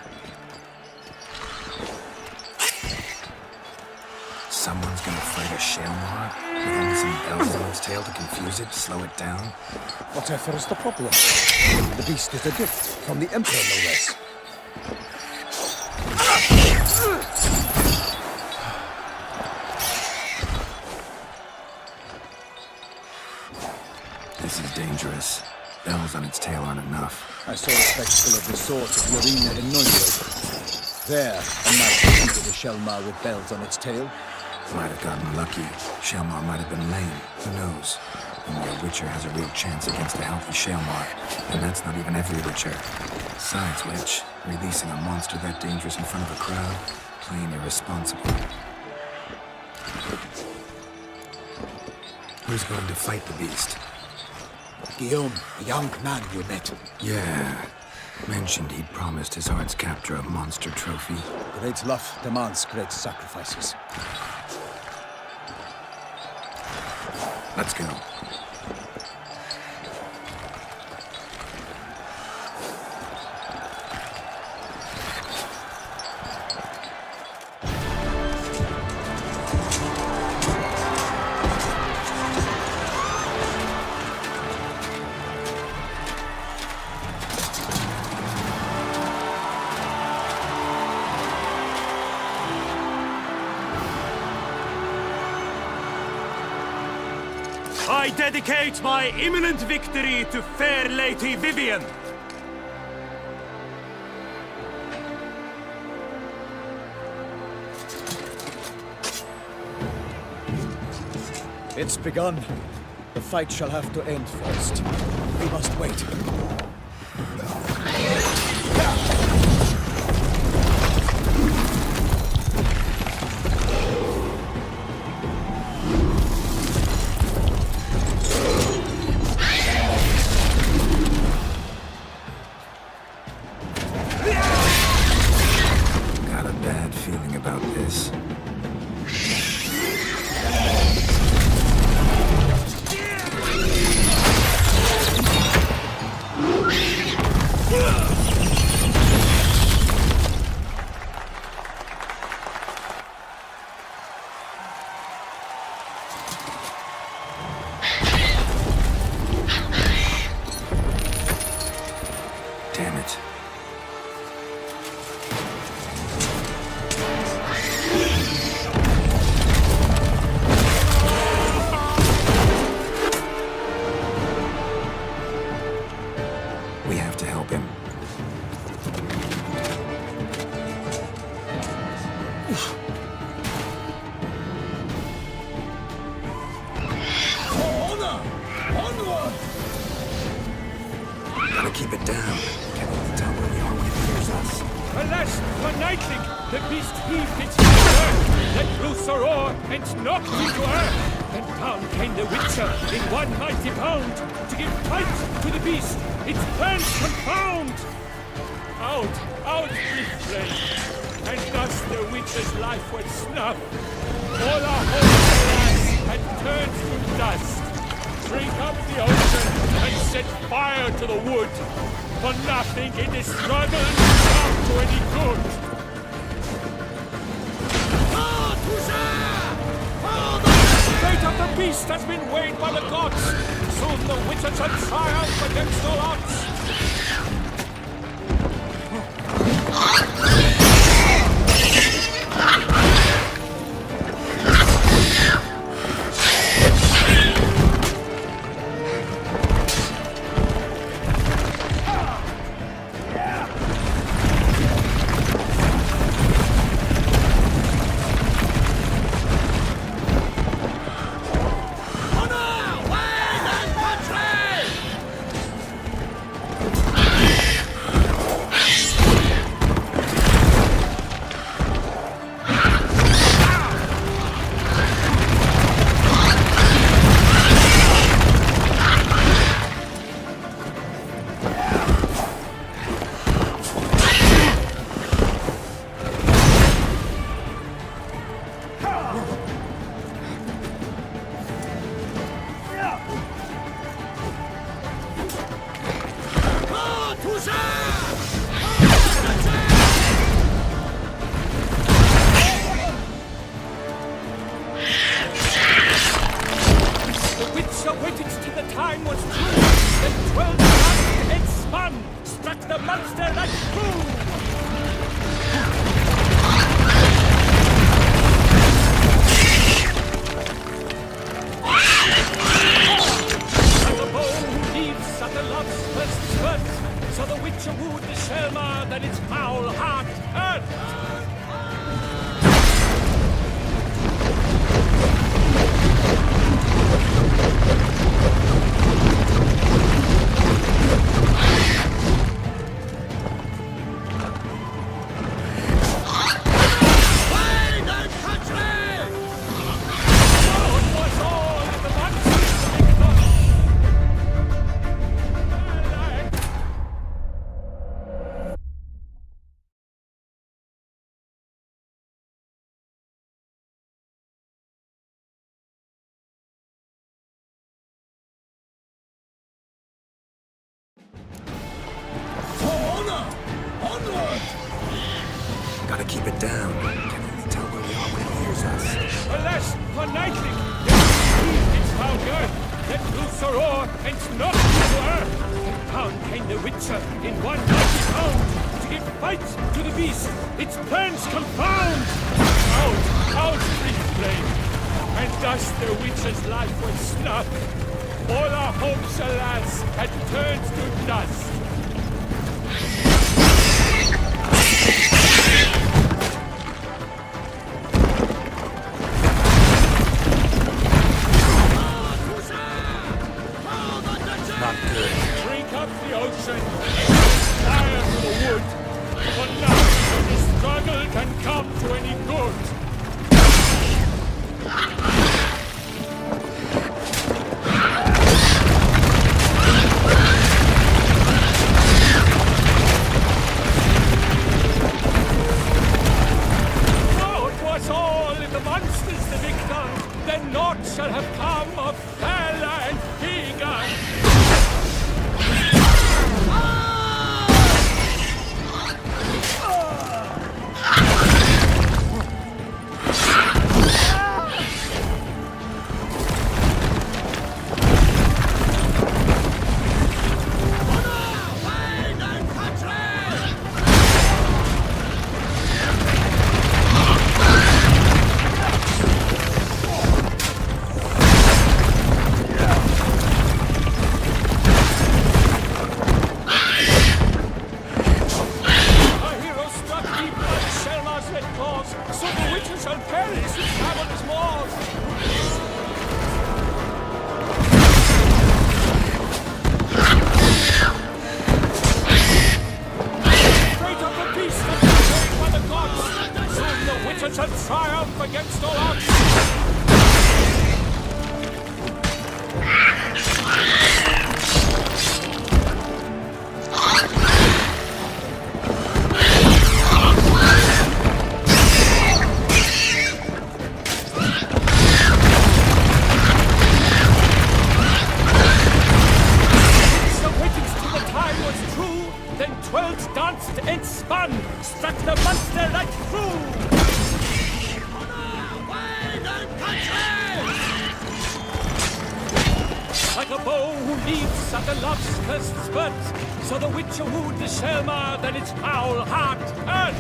Someone's gonna fight a Shelmar with only some bells on its tail to confuse it, slow it down? Whatever is the problem? The beast is a gift from the Emperor, no less. This is dangerous. Bells on its tail aren't enough. I saw a spectacle of the sort at the arena in Nuremberg. There, a knight defeated a Shelmar with bells on its tail. Might have gotten lucky. Shelmar might have been lame. Who knows? Only a Witcher has a real chance against a healthy Shelmar. And that's not even every Witcher. Besides which, releasing a monster that dangerous in front of a crowd, plain irresponsible. Who's going to fight the beast? Guillaume, a young man you met. Yeah. Mentioned he'd promised his heart's captor a monster trophy. Great love demands great sacrifices. Let's go. I dedicate my imminent victory to fair Lady Vivienne. It's begun. The fight shall have to end first. We must wait. Got a bad feeling about this. Damn it. We have to help him. Honor! Onward! Gotta keep it down. Can't let the Alas, for Nightling, the beast heaved its earth, let loose a roar, and knocked into earth. And down came the Witcher in one mighty bound, to give fight to the beast, its plans confound. Out, out, brief flame, and thus the Witcher's life was snuffed. All our hopes, alas, had turned to dust. Drink up the ocean and set fire to the wood, for nothing in this struggle come to any good. The fate of the beast has been weighed by the gods. Soon the Witcher shall triumph against all odds. Gotta keep it down. Can only tell where we are when it hears us. Alas, for Nightling, its foul girth, let loose a roar and knocked into earth. And down came the Witcher in one mighty bound, to give fight to the beast, its plans confound. Out, out, brief flame, and thus the Witcher's life was snuffed. All our hopes, alas, had turned to dust. Not good. Drink up the ocean, fire to the wood, for nothing in this struggle can come to any good. Oh, it was all in the monsters the victor, then naught shall have come of fair land begun. and spun, struck the monster right through. Like a bow who leaps at the lobster's spurt, so the Witcher wooed the Selma, then its foul heart turned.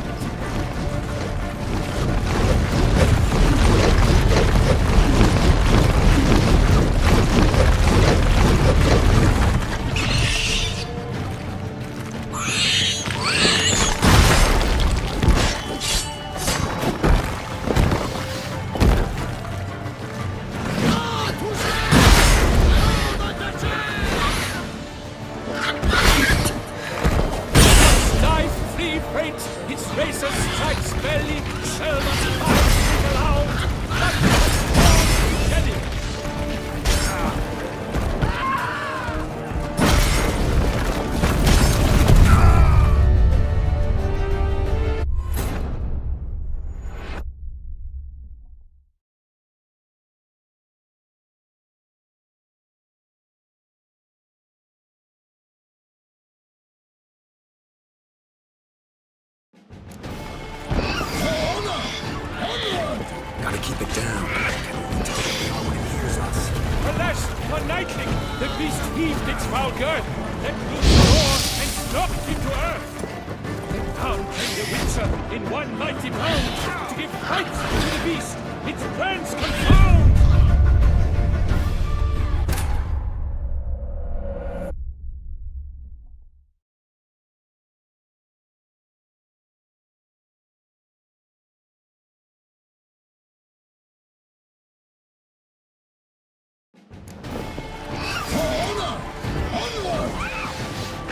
Gotta keep it down. No one hears us. Alas, for Nightling, the beast heaved its foul girth, let loose the roar, and knocked him to earth. Then down came the Witcher in one mighty bound, to give fight to the beast, its plans confound.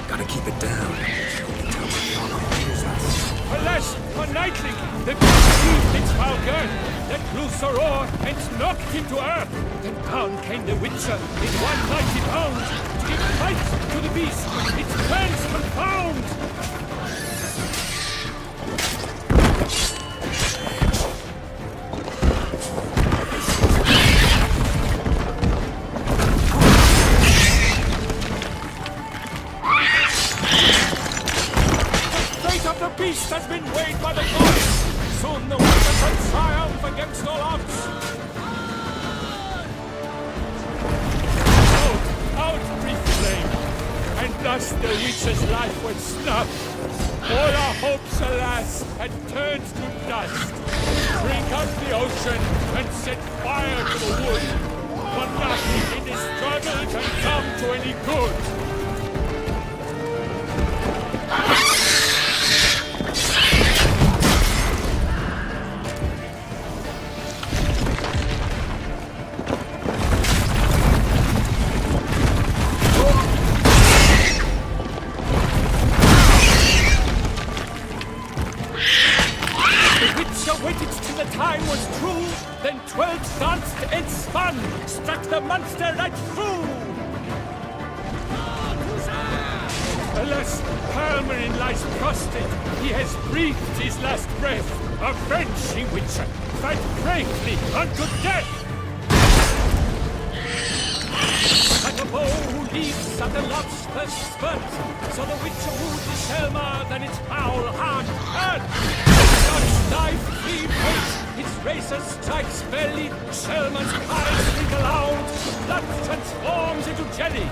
Gotta keep it down. No one hears us. Alas, for Nightling, the beast heaved its foul girth, let loose a roar, and knocked him to earth. Then down came the Witcher in one mighty bound, to give fight to the beast, its plans confound. The beast has been weighed by the gods. Soon the Witcher shall triumph against all odds. Out, brief flame, and thus the Witcher's life went snuffed. All our hopes, alas, had turned to dust. Drink up the ocean and set fire to the wood. For nothing in this struggle can come to any good. Time was true, then 12 danced and spun, struck the monster right through. Alas, Hermann lies prostrate, he has breathed his last breath. Avenge, ye Witcher, fight bravely unto death! Like a bow who leaps at the lobster's spurt, so the Witcher wooed the Selma, then its foul heart turned. Dodge knife, cleave weight, its razor strikes belly, Selma's eyes speak aloud, blood transforms into jelly.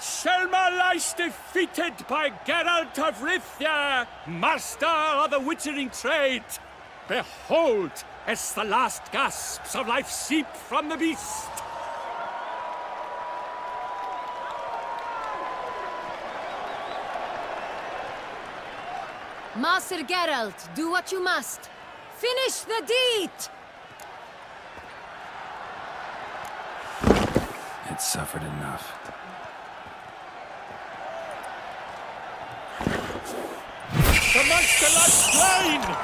That Shelmar lies defeated by Geralt of Rithia, master of the witchering trade. Behold, as the last gasps of life seep from the beast. Master Geralt, do what you must. Finish the deed! It suffered enough. The monster lies slain!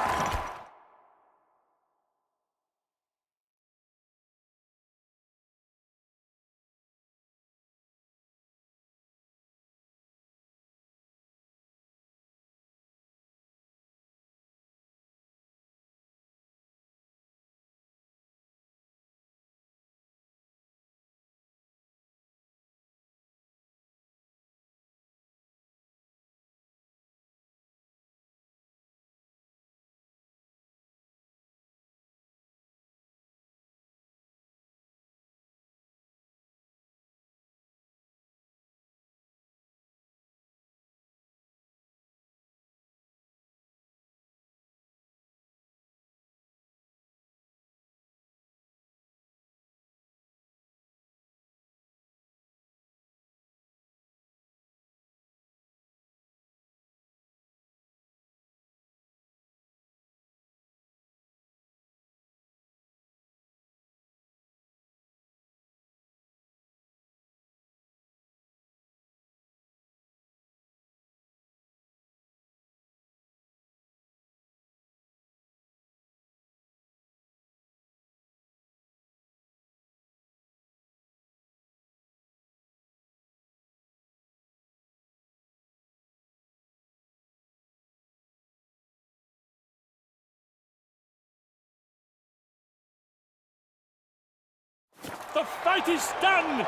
The fight is done!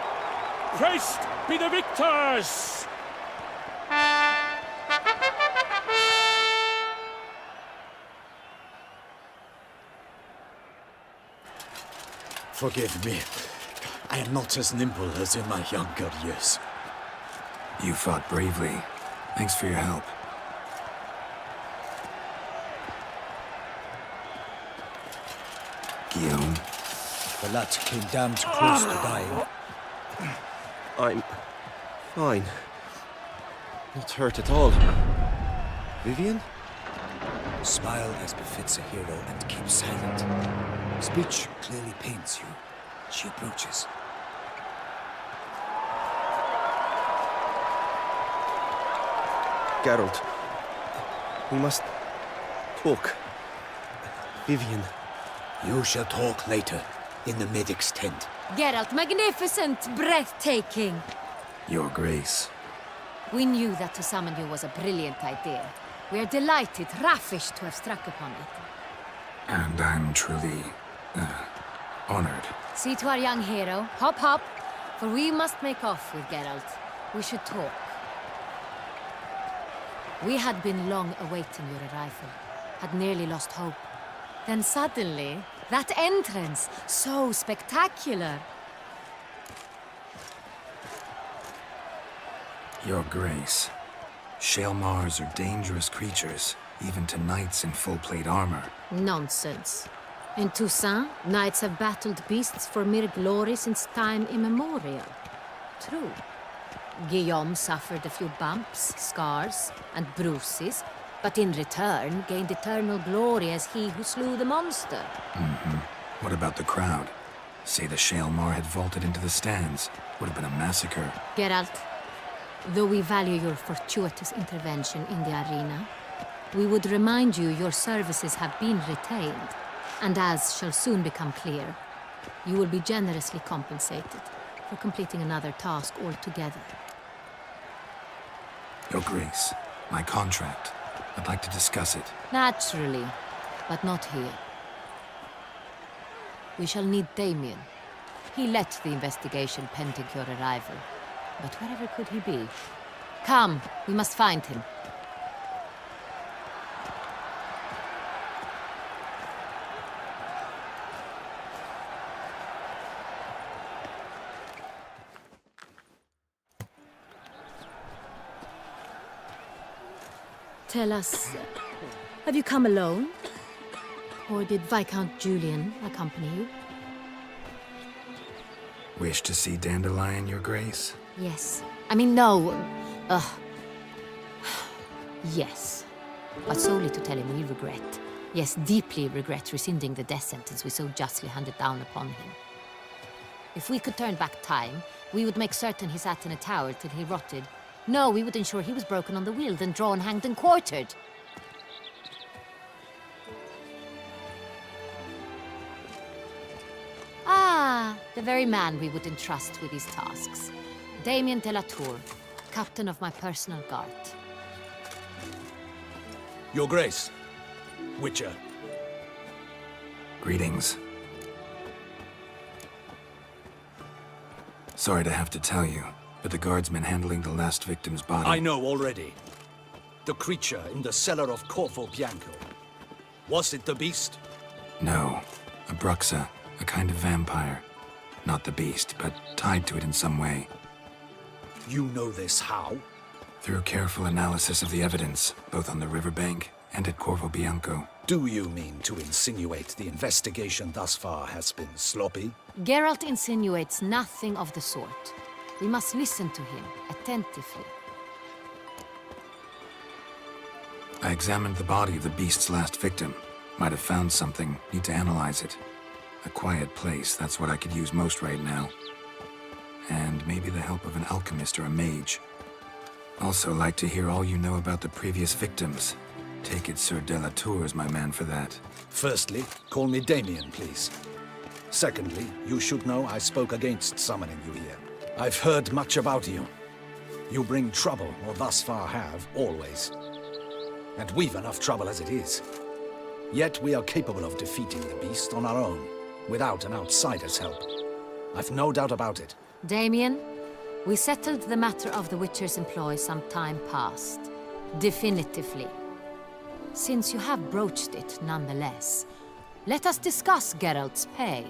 Praised be the victors! Forgive me. I am not as nimble as in my younger years. You fought bravely. Thanks for your help. Guillaume? The lad came damned close to dying. I'm fine. Not hurt at all. Vivian? Smile as befits a hero and keep silent. Speech clearly pains you. She approaches. Geralt. We must talk. Vivian. You shall talk later, in the medic's tent. Geralt, magnificent, breathtaking. Your Grace. We knew that to summon you was a brilliant idea. We are delighted, ravished to have struck upon it. And I'm truly, honored. See to our young hero. Hop, hop. For we must make off with Geralt. We should talk. We had been long awaiting your arrival. Had nearly lost hope. Then suddenly, that entrance, so spectacular. Your Grace. Shaelmars are dangerous creatures, even to knights in full plate armor. Nonsense. In Toussaint, knights have battled beasts for mere glory since time immemorial. True. Guillaume suffered a few bumps, scars, and bruises, but in return gained eternal glory as he who slew the monster. What about the crowd? Say the Shaelmar had vaulted into the stands. Would have been a massacre. Geralt, though we value your fortuitous intervention in the arena, we would remind you your services have been retained, and as shall soon become clear, you will be generously compensated for completing another task altogether. Your Grace, my contract. I'd like to discuss it. Naturally, but not here. We shall need Damien. He led the investigation pending your arrival. But wherever could he be? Come, we must find him. Tell us, have you come alone? Or did Viscount Julian accompany you? Wish to see Dandelion, Your Grace? Yes. I mean, no. Yes. But solely to tell him we regret, yes, deeply regret rescinding the death sentence we so justly handed down upon him. If we could turn back time, we would make certain he sat in a tower till he rotted. No, we would ensure he was broken on the wheel, then drawn, hanged, and quartered. Ah, the very man we would entrust with these tasks. Damien de la Tour, captain of my personal guard. Your Grace, Witcher. Greetings. Sorry to have to tell you, but the guardsman handling the last victim's body... I know already. The creature in the cellar of Corvo Bianco. Was it the beast? No, a Bruxa, a kind of vampire. Not the beast, but tied to it in some way. You know this how? Through careful analysis of the evidence, both on the riverbank and at Corvo Bianco. Do you mean to insinuate the investigation thus far has been sloppy? Geralt insinuates nothing of the sort. We must listen to him attentively. I examined the body of the beast's last victim. Might have found something, need to analyze it. A quiet place, that's what I could use most right now. And maybe the help of an alchemist or a mage. Also like to hear all you know about the previous victims. Take it Sir de la Tour is my man for that. Firstly, call me Damien, please. Secondly, you should know I spoke against summoning you here. I've heard much about you. You bring trouble, or thus far have, always. And we've enough trouble as it is. Yet we are capable of defeating the beast on our own, without an outsider's help. I've no doubt about it. Damien, we settled the matter of the Witcher's employ some time past. Definitively. Since you have broached it nonetheless, let us discuss Geralt's pay.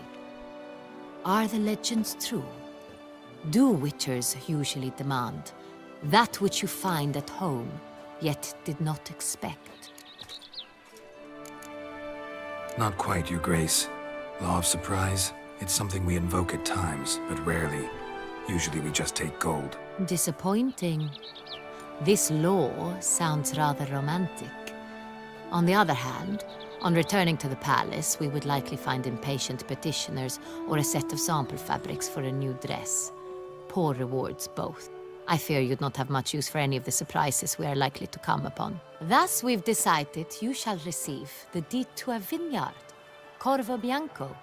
Are the legends true? Do Witchers usually demand that which you find at home, yet did not expect? Not quite, Your Grace. Law of surprise, it's something we invoke at times, but rarely. Usually we just take gold. Disappointing. This law sounds rather romantic. On the other hand, on returning to the palace, we would likely find impatient petitioners or a set of sample fabrics for a new dress. Poor rewards, both. I fear you'd not have much use for any of the surprises we are likely to come upon. Thus, we've decided you shall receive the deed to a vineyard, Corvo Bianco,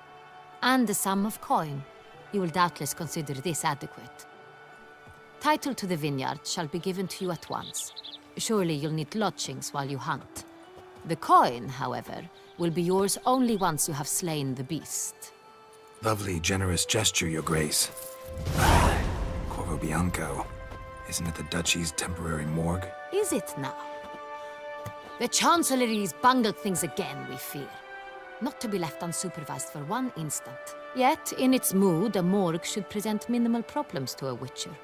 and a sum of coin. You will doubtless consider this adequate. Title to the vineyard shall be given to you at once. Surely you'll need lodgings while you hunt. The coin, however, will be yours only once you have slain the beast. Lovely, generous gesture, Your Grace. Corvo Bianco. Isn't it the Duchy's temporary morgue? Is it now? The Chancellery's bungled things again, we fear. Not to be left unsupervised for one instant. Yet, in its mood, a morgue should present minimal problems to a Witcher.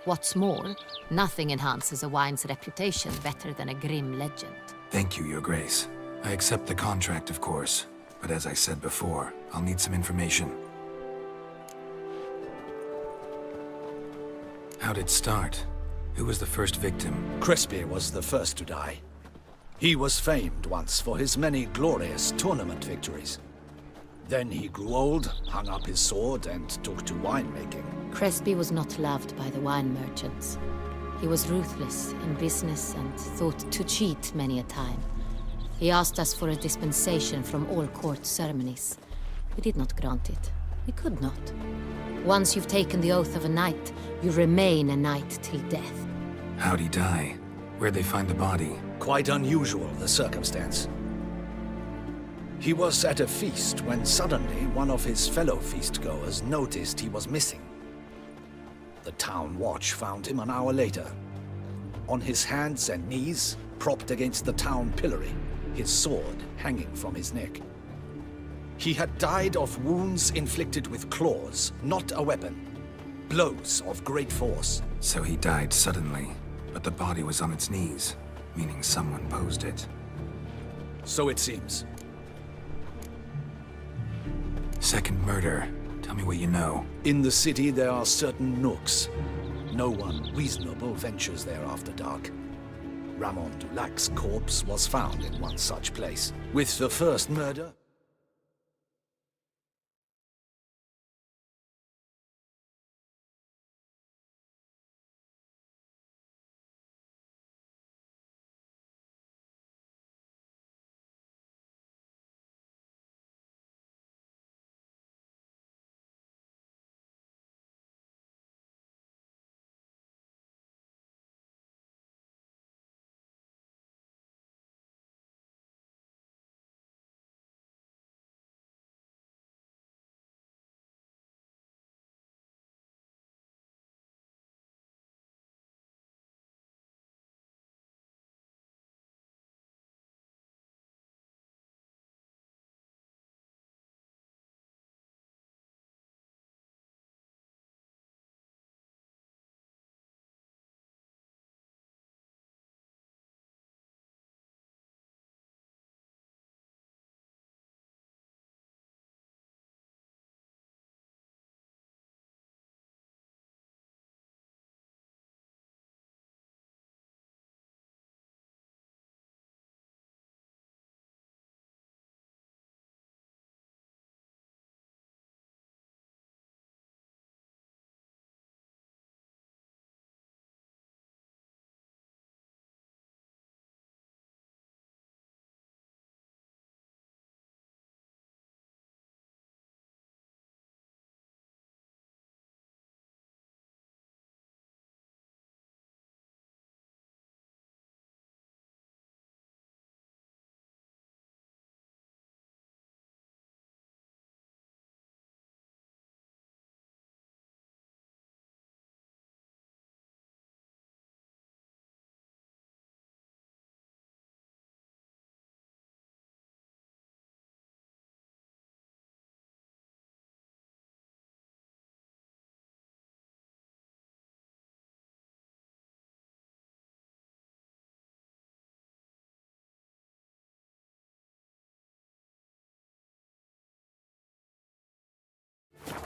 What's more, nothing enhances a wine's reputation better than a grim legend. Thank you, Your Grace. I accept the contract, of course. But as I said before, I'll need some information. How'd it start? Who was the first victim? Crespi was the first to die. He was famed once for his many glorious tournament victories. Then he grew old, hung up his sword, and took to winemaking. Crespi was not loved by the wine merchants. He was ruthless in business and thought to cheat many a time. He asked us for a dispensation from all court ceremonies. We did not grant it. We could not. Once you've taken the oath of a knight, you remain a knight till death. How'd he die? Where'd they find the body? Quite unusual, the circumstance. He was at a feast when suddenly one of his fellow feastgoers noticed he was missing. The town watch found him an hour later. On his hands and knees, propped against the town pillory, his sword hanging from his neck. He had died of wounds inflicted with claws, not a weapon. Blows of great force. So he died suddenly, but the body was on its knees. meaning someone posed it. So it seems. Second murder. Tell me what you know. In the city, there are certain nooks. No one reasonable ventures there after dark. Ramon Dulac's corpse was found in one such place. With the first murder...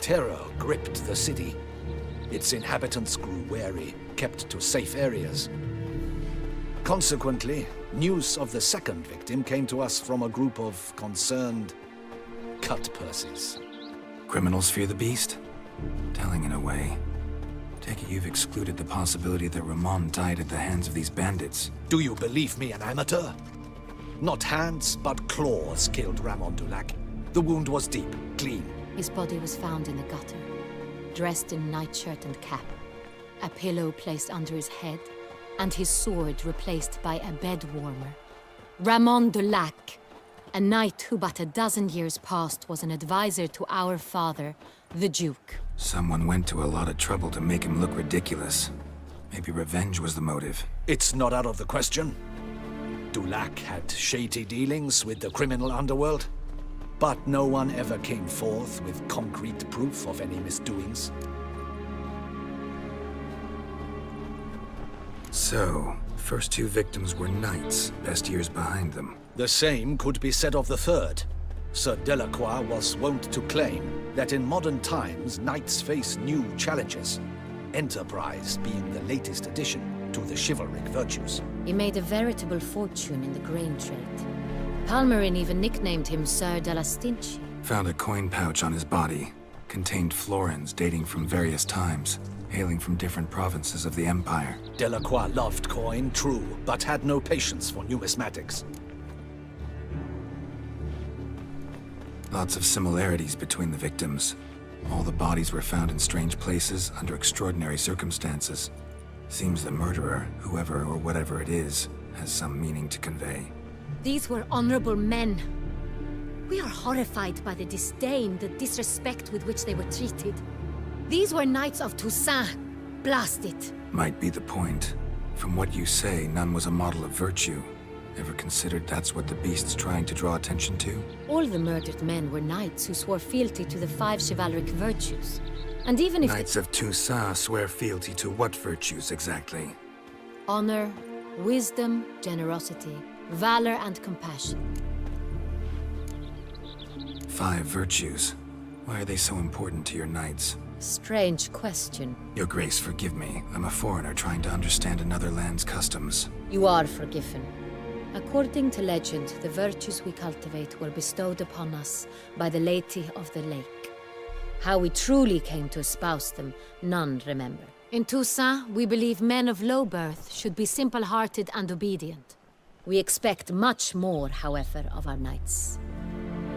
Terror gripped the city. Its inhabitants grew wary, kept to safe areas. Consequently, news of the second victim came to us from a group of concerned cut-purses. Criminals fear the beast? Telling in a way. Take it you've excluded the possibility that Ramon died at the hands of these bandits. Do you believe me an amateur? Not hands, but claws killed Ramon Dulac. The wound was deep, clean. His body was found in the gutter, dressed in nightshirt and cap, a pillow placed under his head, and his sword replaced by a bed warmer. Ramon Dulac, a knight who but a dozen years past was an advisor to our father, the Duke. Someone went to a lot of trouble to make him look ridiculous. Maybe revenge was the motive. It's not out of the question. Dulac had shady dealings with the criminal underworld, but no one ever came forth with concrete proof of any misdoings. So, first two victims were knights, best years behind them. The same could be said of the third. Sir Delacroix was wont to claim that in modern times knights face new challenges, enterprise being the latest addition to the chivalric virtues. He made a veritable fortune in the grain trade. Palmerin even nicknamed him Sir de la Stinchi. Found a coin pouch on his body. Contained florins dating from various times, hailing from different provinces of the Empire. Delacroix loved coin, true, but had no patience for numismatics. Lots of similarities between the victims. All the bodies were found in strange places under extraordinary circumstances. Seems the murderer, whoever or whatever it is, has some meaning to convey. These were honorable men. We are horrified by the disdain, the disrespect with which they were treated. These were knights of Toussaint. Blast it. Might be the point. From what you say, none was a model of virtue. Ever considered that's what the beast's trying to draw attention to? All the murdered men were knights who swore fealty to the 5 chivalric virtues. And even if Knights of Toussaint swear fealty to what virtues exactly? honor, wisdom, generosity, valor, and compassion. 5 virtues. Why are they so important to your knights? Strange question. Your Grace, forgive me. I'm a foreigner trying to understand another land's customs. You are forgiven. According to legend, the virtues we cultivate were bestowed upon us by the Lady of the Lake. How we truly came to espouse them, none remember. In Toussaint, we believe men of low birth should be simple-hearted and obedient. We expect much more, however, of our knights.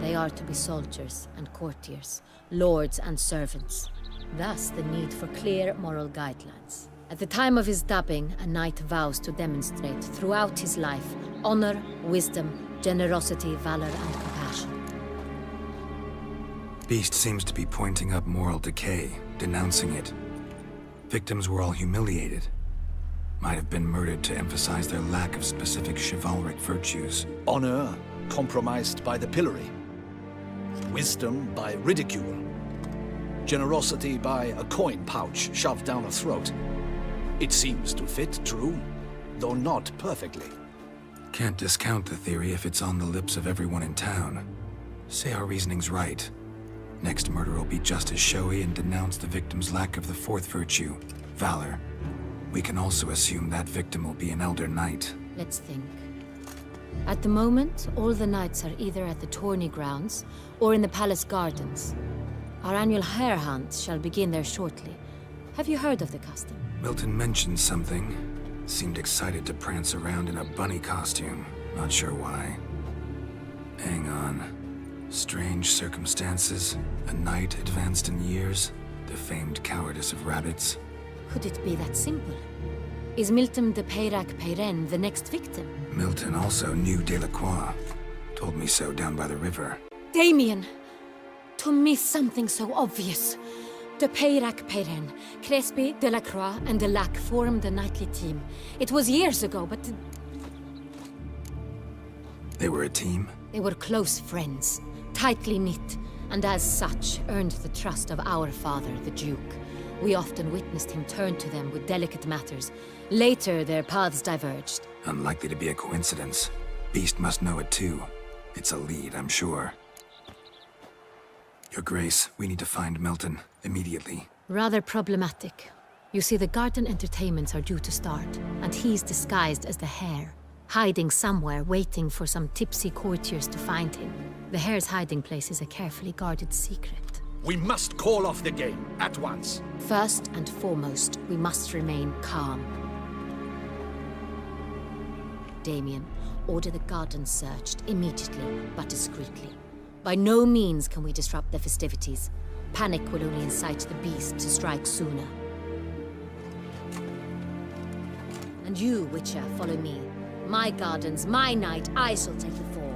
They are to be soldiers and courtiers, lords and servants. Thus, the need for clear moral guidelines. At the time of his dubbing, a knight vows to demonstrate throughout his life honor, wisdom, generosity, valor, and compassion. Beast seems to be pointing up moral decay, denouncing it. Victims were all humiliated. Might have been murdered to emphasize their lack of specific chivalric virtues. Honor compromised by the pillory. Wisdom by ridicule. Generosity by a coin pouch shoved down a throat. It seems to fit, true, though not perfectly. Can't discount the theory if it's on the lips of everyone in town. Say our reasoning's right. Next murder will be just as showy and denounce the victim's lack of the 4th virtue, valor. We can also assume that victim will be an elder knight. Let's think. At the moment, all the knights are either at the tourney grounds or in the palace gardens. Our annual hare hunt shall begin there shortly. Have you heard of the custom? Milton mentioned something. Seemed excited to prance around in a bunny costume. Not sure why. Hang on. Strange circumstances. A knight advanced in years. The famed cowardice of rabbits. Could it be that simple? Is Milton de Peyrac-Peyren the next victim? Milton also knew Delacroix. Told me so down by the river. Damien! To miss something so obvious. De Peyrac-Peyren, Crespi, Delacroix, and Delac formed a knightly team. It was years ago, but... They were a team? They were close friends, tightly knit, and as such earned the trust of our father, the Duke. We often witnessed him turn to them with delicate matters. Later, their paths diverged. Unlikely to be a coincidence. Beast must know it too. It's a lead, I'm sure. Your Grace, we need to find Milton, immediately. Rather problematic. You see, the garden entertainments are due to start, and he's disguised as the hare, hiding somewhere, waiting for some tipsy courtiers to find him. The hare's hiding place is a carefully guarded secret. We must call off the game, at once. First and foremost, we must remain calm. Damien, order the garden searched immediately, but discreetly. By no means can we disrupt the festivities. Panic will only incite the beast to strike sooner. And you, Witcher, follow me. My gardens, my night, I shall take the fall.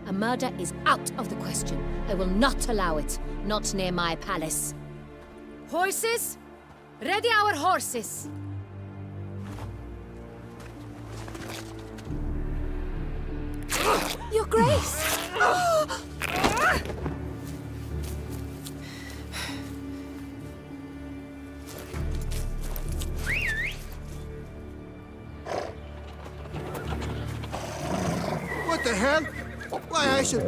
A murder is out of the question. I will not allow it. Not near my palace. Horses? Ready our horses! Your Grace! What the hell? Why, I should...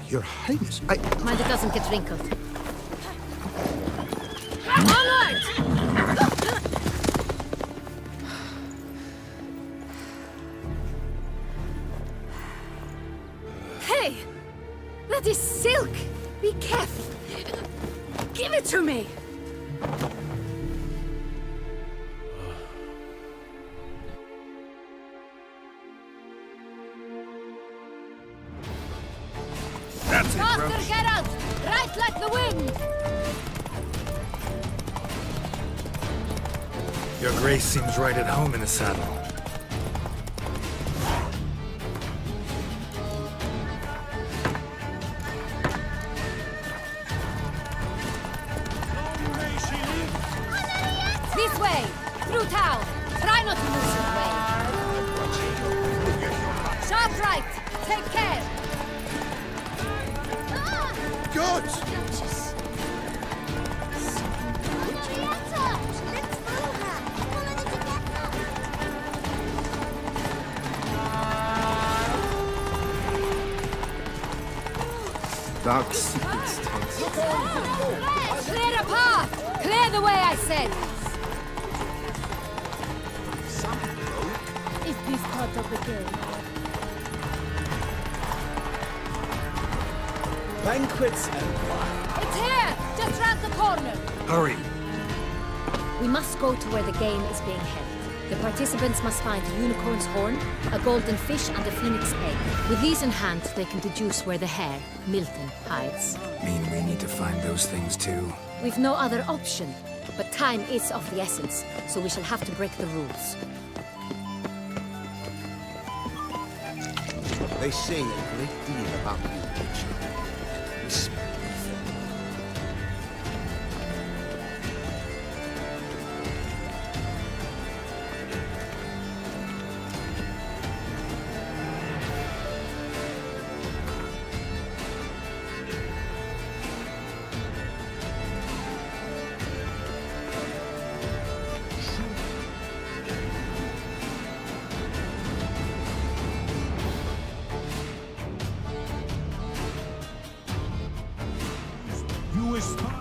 Your Highness, Mind it doesn't get wrinkled. Onward! Hey! That is silk! Be careful! Give it to me! That's it, Faster, Roach. Geralt! Right like the wind! Your Grace seems right at home in the saddle. This way! Through town! Try not to lose your way! Sharp right! Take care! Good! Dark secrets takes. Clear a path! Clear the way, I said! Is this part of the game? Banquets and wine. It's here! Just round the corner! Hurry! We must go to where the game is being held. The participants must find a unicorn's horn, a golden fish, and a phoenix egg. With these in hand, they can deduce where the hare, Milton, hides. Mean we need to find those things too? We've no other option, but time is of the essence, so we shall have to break the rules. They say a great deal about you, Richard. Whisper.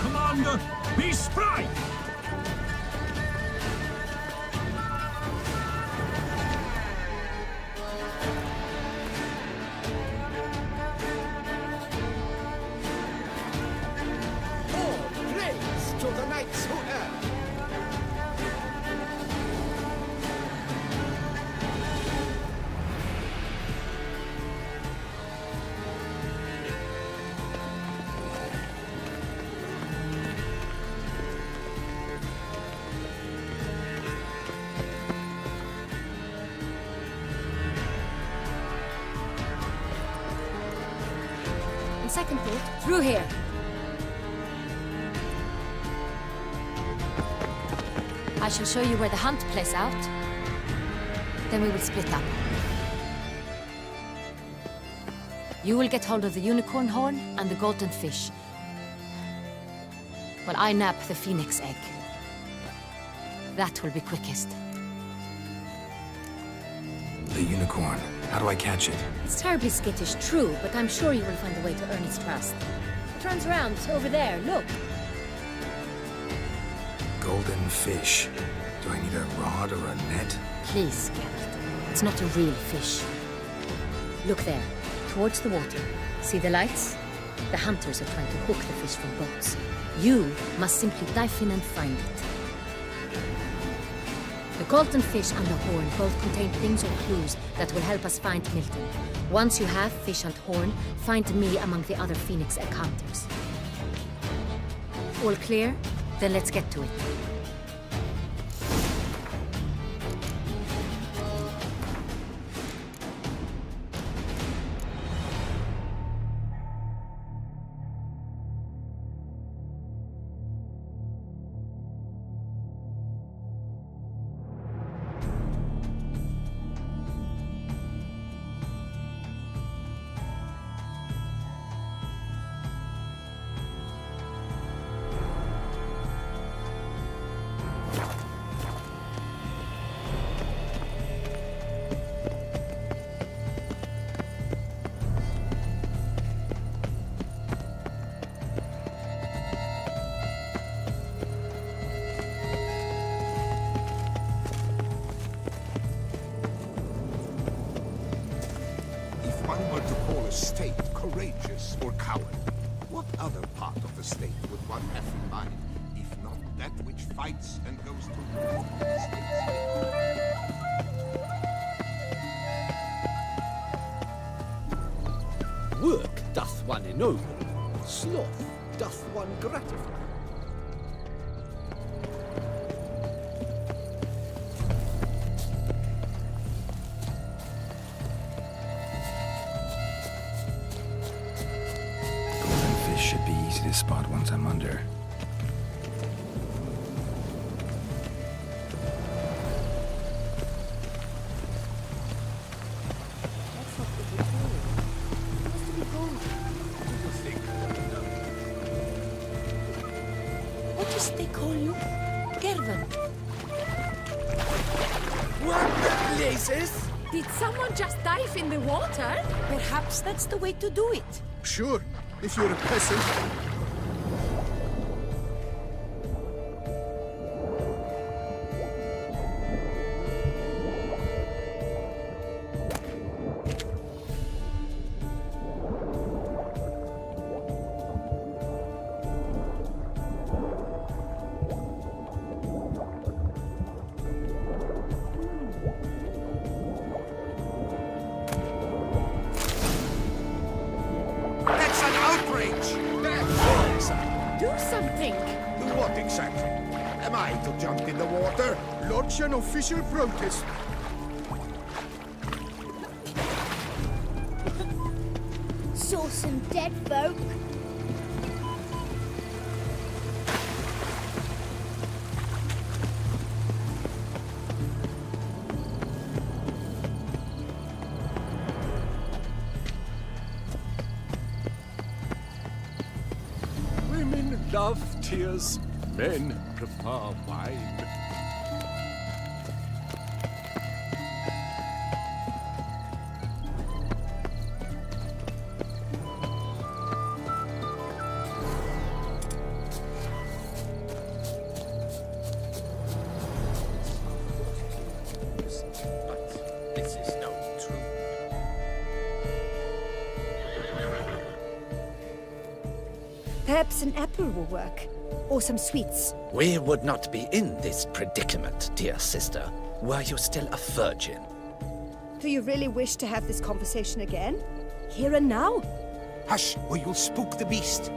Commander, be spry! All praise to the knights who err. On second thought, through here. I shall show you where the hunt plays out. Then we will split up. You will get hold of the unicorn horn and the golden fish, while I nab the phoenix egg. That will be quickest. The unicorn. How do I catch it? It's terribly skittish, true, but I'm sure you will find a way to earn its trust. It turns around, over there, look. Golden fish. Do I need a rod or a net? Please, Geralt. It's not a real fish. Look there, towards the water. See the lights? The hunters are trying to hook the fish from boats. You must simply dive in and find it. The golden fish and the horn both contain things or clues that will help us find Milton. Once you have fish and horn, find me among the other Phoenix Egg hunters. All clear? Then let's get to it. State courageous or coward? What other part of the state would one have in mind, if not that which fights and goes to war? Work doth one ennoble, sloth doth one gratify. Should be easy to spot once I'm under. What does they call you? Gervin. What the places? Did someone just dive in the water? Perhaps that's the way to do it. Sure, if you're a peasant. That's an outrage! Do something! Do what exactly? Am I to jump in the water? Lodge an official protest. Saw some dead folk. Women love tears, men prefer wine. But this is no truth. Perhaps an apple will work. Or some sweets. We would not be in this predicament, dear sister, were you still a virgin. Do you really wish to have this conversation again? Here and now? Hush, or you'll spook the beast.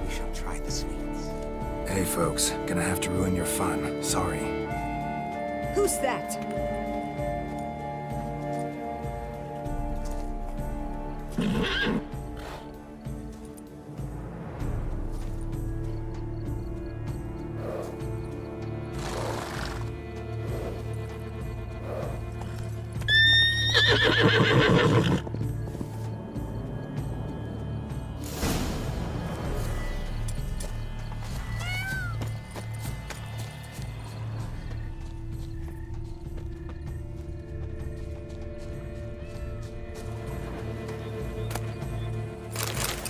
We shall try the sweets. Hey, folks. Gonna have to ruin your fun. Sorry. Who's that?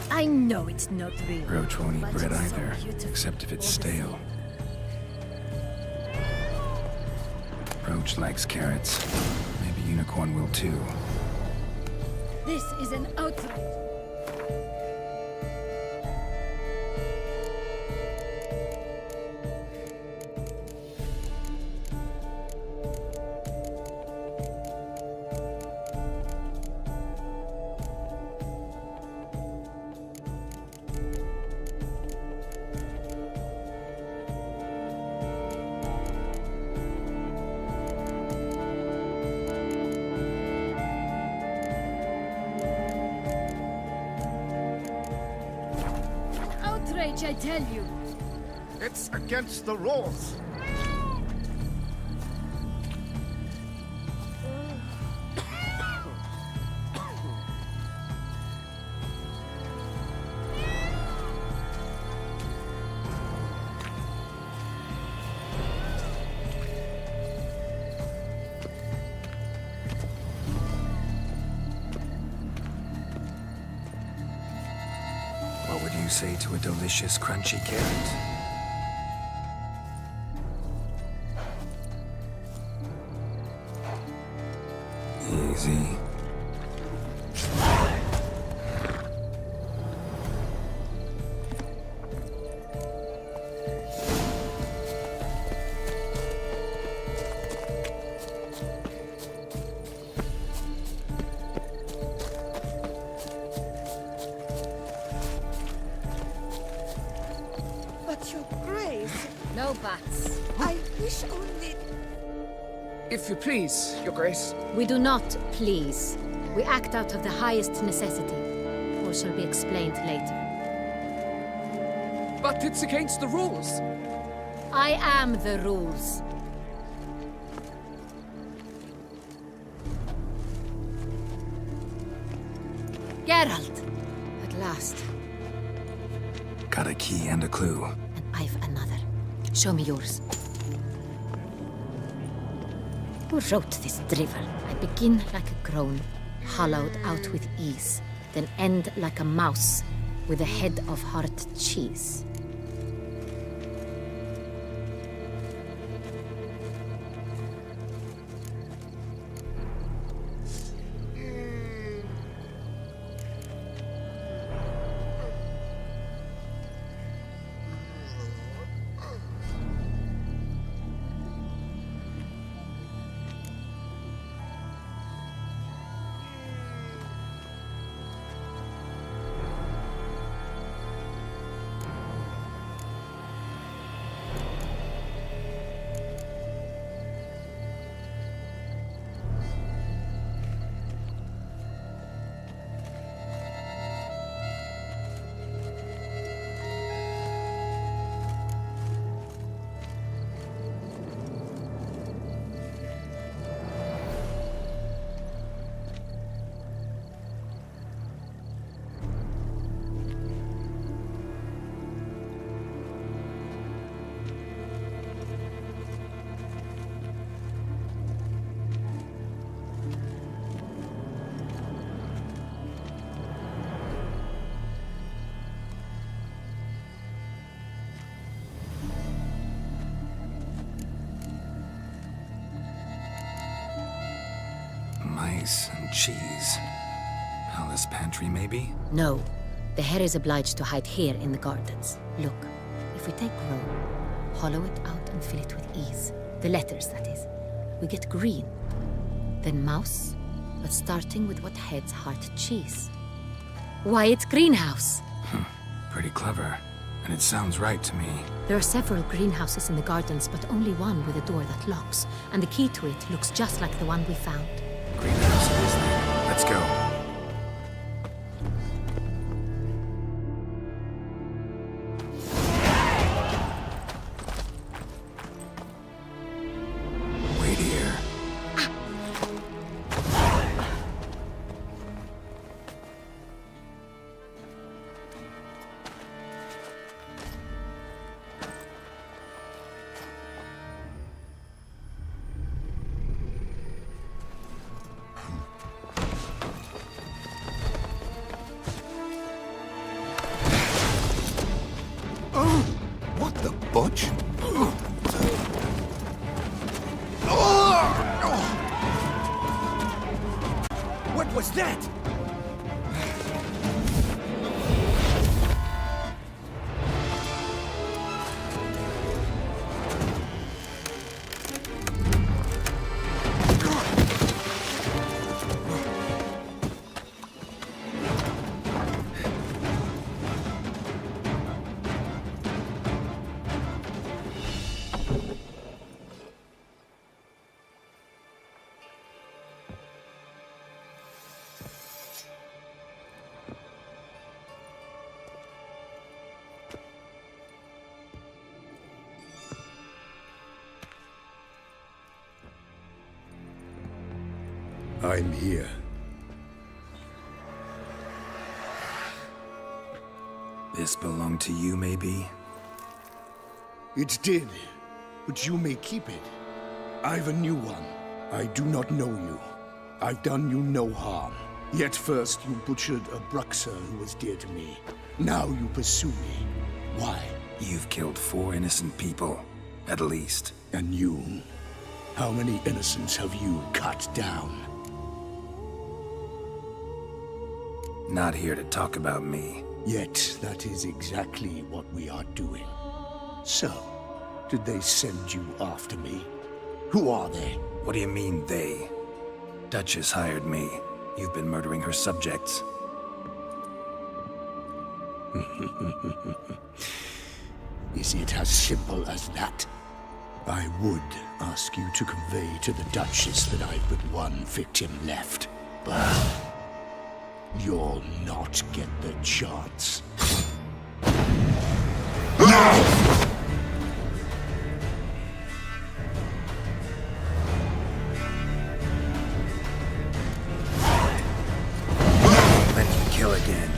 I know it's not real. Roach won't eat but bread it's so either, beautiful. except if it's stale. Roach likes carrots. Maybe Unicorn will too. This is an outrage. Outrage, I tell you. It's against the rules. What would you say to a delicious, crunchy carrot? Easy. But your grace, No buts. I wish only... If you please, Your Grace. We do not please. We act out of the highest necessity. Or shall be explained later. But it's against the rules. I am the rules. Geralt! At last. Got a key and a clue. And I've another. Show me yours. Who wrote this drivel? I begin like a crone, hollowed out with ease, then end like a mouse, with a head of hard cheese. Mice and cheese. Palace pantry, maybe? No. The hare is obliged to hide here in the gardens. Look, if we take Rome, hollow it out and fill it with ease. The letters, that is. We get green. Then mouse, but starting with what heads heart cheese. Why, it's greenhouse! Pretty clever. And it sounds right to me. There are several greenhouses in the gardens, but only one with a door that locks. And the key to it looks just like the one we found. Greenhouse it is then. Let's go. Wait here. What the butch? What was that? I'm here. This belonged to you, maybe? It did, but you may keep it. I've a new one. I do not know you. I've done you no harm. Yet first you butchered a Bruxer who was dear to me. Now you pursue me. Why? You've killed 4 innocent people, at least. And you? How many innocents have you cut down? Not here to talk about me. Yet that is exactly what we are doing. So, did they send you after me? Who are they? What do you mean, they? Duchess hired me. You've been murdering her subjects. Is it as simple as that? I would ask you to convey to the Duchess that I've but one victim left, but you'll not get the chance. Let you kill again.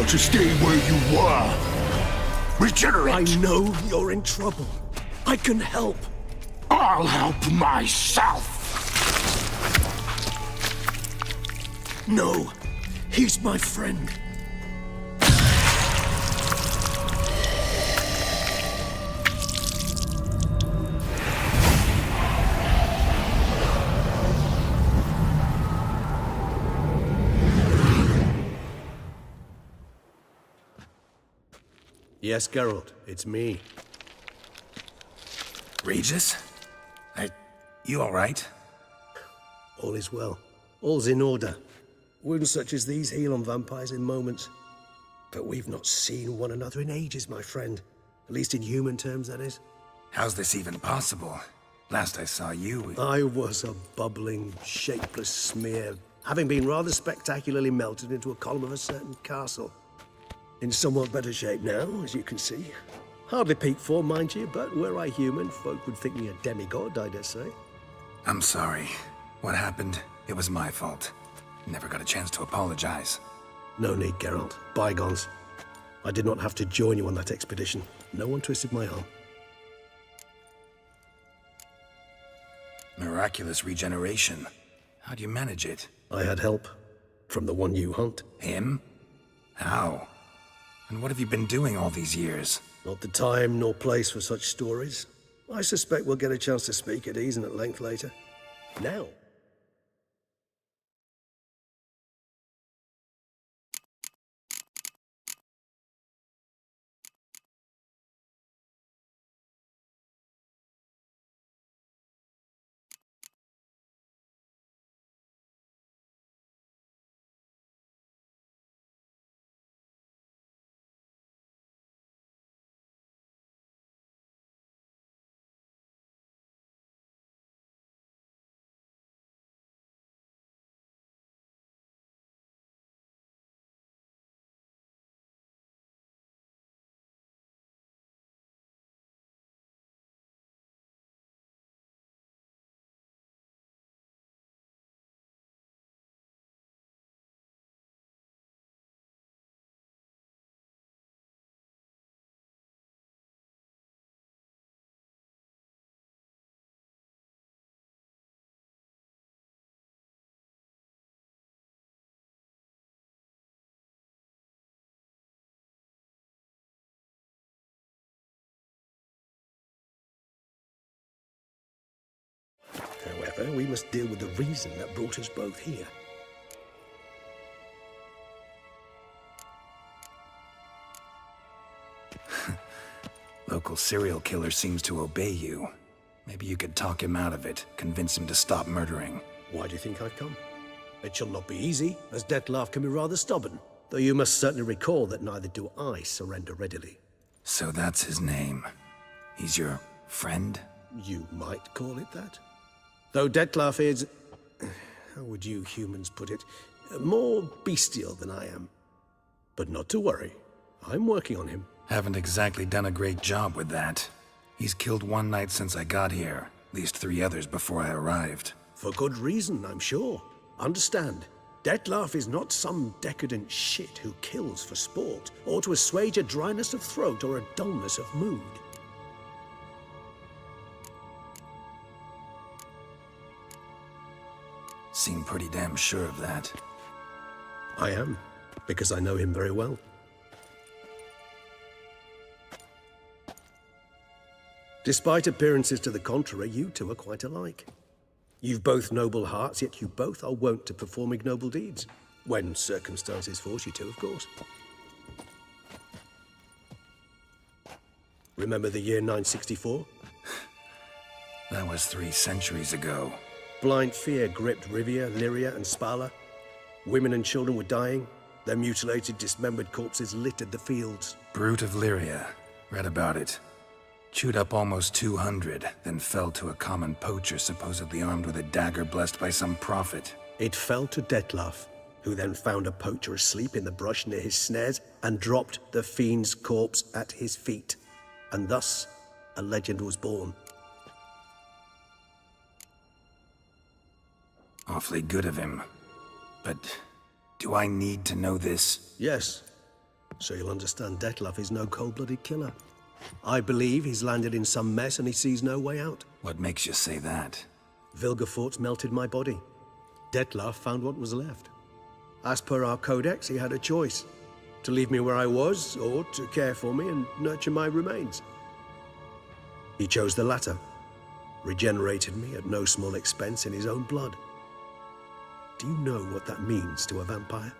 want to stay where you were. Regenerate! I know you're in trouble. I can help. I'll help myself! No, he's my friend. Yes, Geralt, it's me. Regis? You alright? All is well. All's in order. Wounds such as these heal on vampires in moments. But we've not seen one another in ages, my friend. At least in human terms, that is. How's this even possible? Last I saw you... I was a bubbling, shapeless smear, having been rather spectacularly melted into a column of a certain castle. In somewhat better shape now, as you can see. Hardly peak form, mind you, but were I human, folk would think me a demigod, I dare say. I'm sorry. What happened, it was my fault. Never got a chance to apologize. No need, Geralt. Bygones. I did not have to join you on that expedition. No one twisted my arm. Miraculous regeneration. How'd you manage it? I had help. From the one you hunt. Him? How? And what have you been doing all these years? Not the time nor place for such stories. I suspect we'll get a chance to speak at ease and at length later. Now. However, we must deal with the reason that brought us both here. Local serial killer seems to obey you. Maybe you could talk him out of it, convince him to stop murdering. Why do you think I've come? It shall not be easy, as Dettlaff can be rather stubborn. Though you must certainly recall that neither do I surrender readily. So that's his name. He's your friend? You might call it that. Though Dettlaff is... how would you humans put it? More bestial than I am. But not to worry. I'm working on him. Haven't exactly done a great job with that. He's killed one knight since I got here. At least 3 others before I arrived. For good reason, I'm sure. Understand, Dettlaff is not some decadent shit who kills for sport, or to assuage a dryness of throat or a dullness of mood. Seem pretty damn sure of that. I am, because I know him very well. Despite appearances to the contrary, you two are quite alike. You've both noble hearts, yet you both are wont to perform ignoble deeds. When circumstances force you to, of course. Remember the year 964? That was 3 centuries ago. Blind fear gripped Rivia, Lyria, and Spala. Women and children were dying. Their mutilated, dismembered corpses littered the fields. Brute of Lyria. Read about it. Chewed up almost 200, then fell to a common poacher supposedly armed with a dagger blessed by some prophet. It fell to Dettlaff, who then found a poacher asleep in the brush near his snares and dropped the fiend's corpse at his feet. And thus, a legend was born. Awfully good of him. But do I need to know this? Yes. So you'll understand Dettlaff is no cold-blooded killer. I believe he's landed in some mess and he sees no way out. What makes you say that? Vilgefortz melted my body. Dettlaff found what was left. As per our codex, he had a choice. To leave me where I was, or to care for me and nurture my remains. He chose the latter. Regenerated me at no small expense in his own blood. Do you know what that means to a vampire?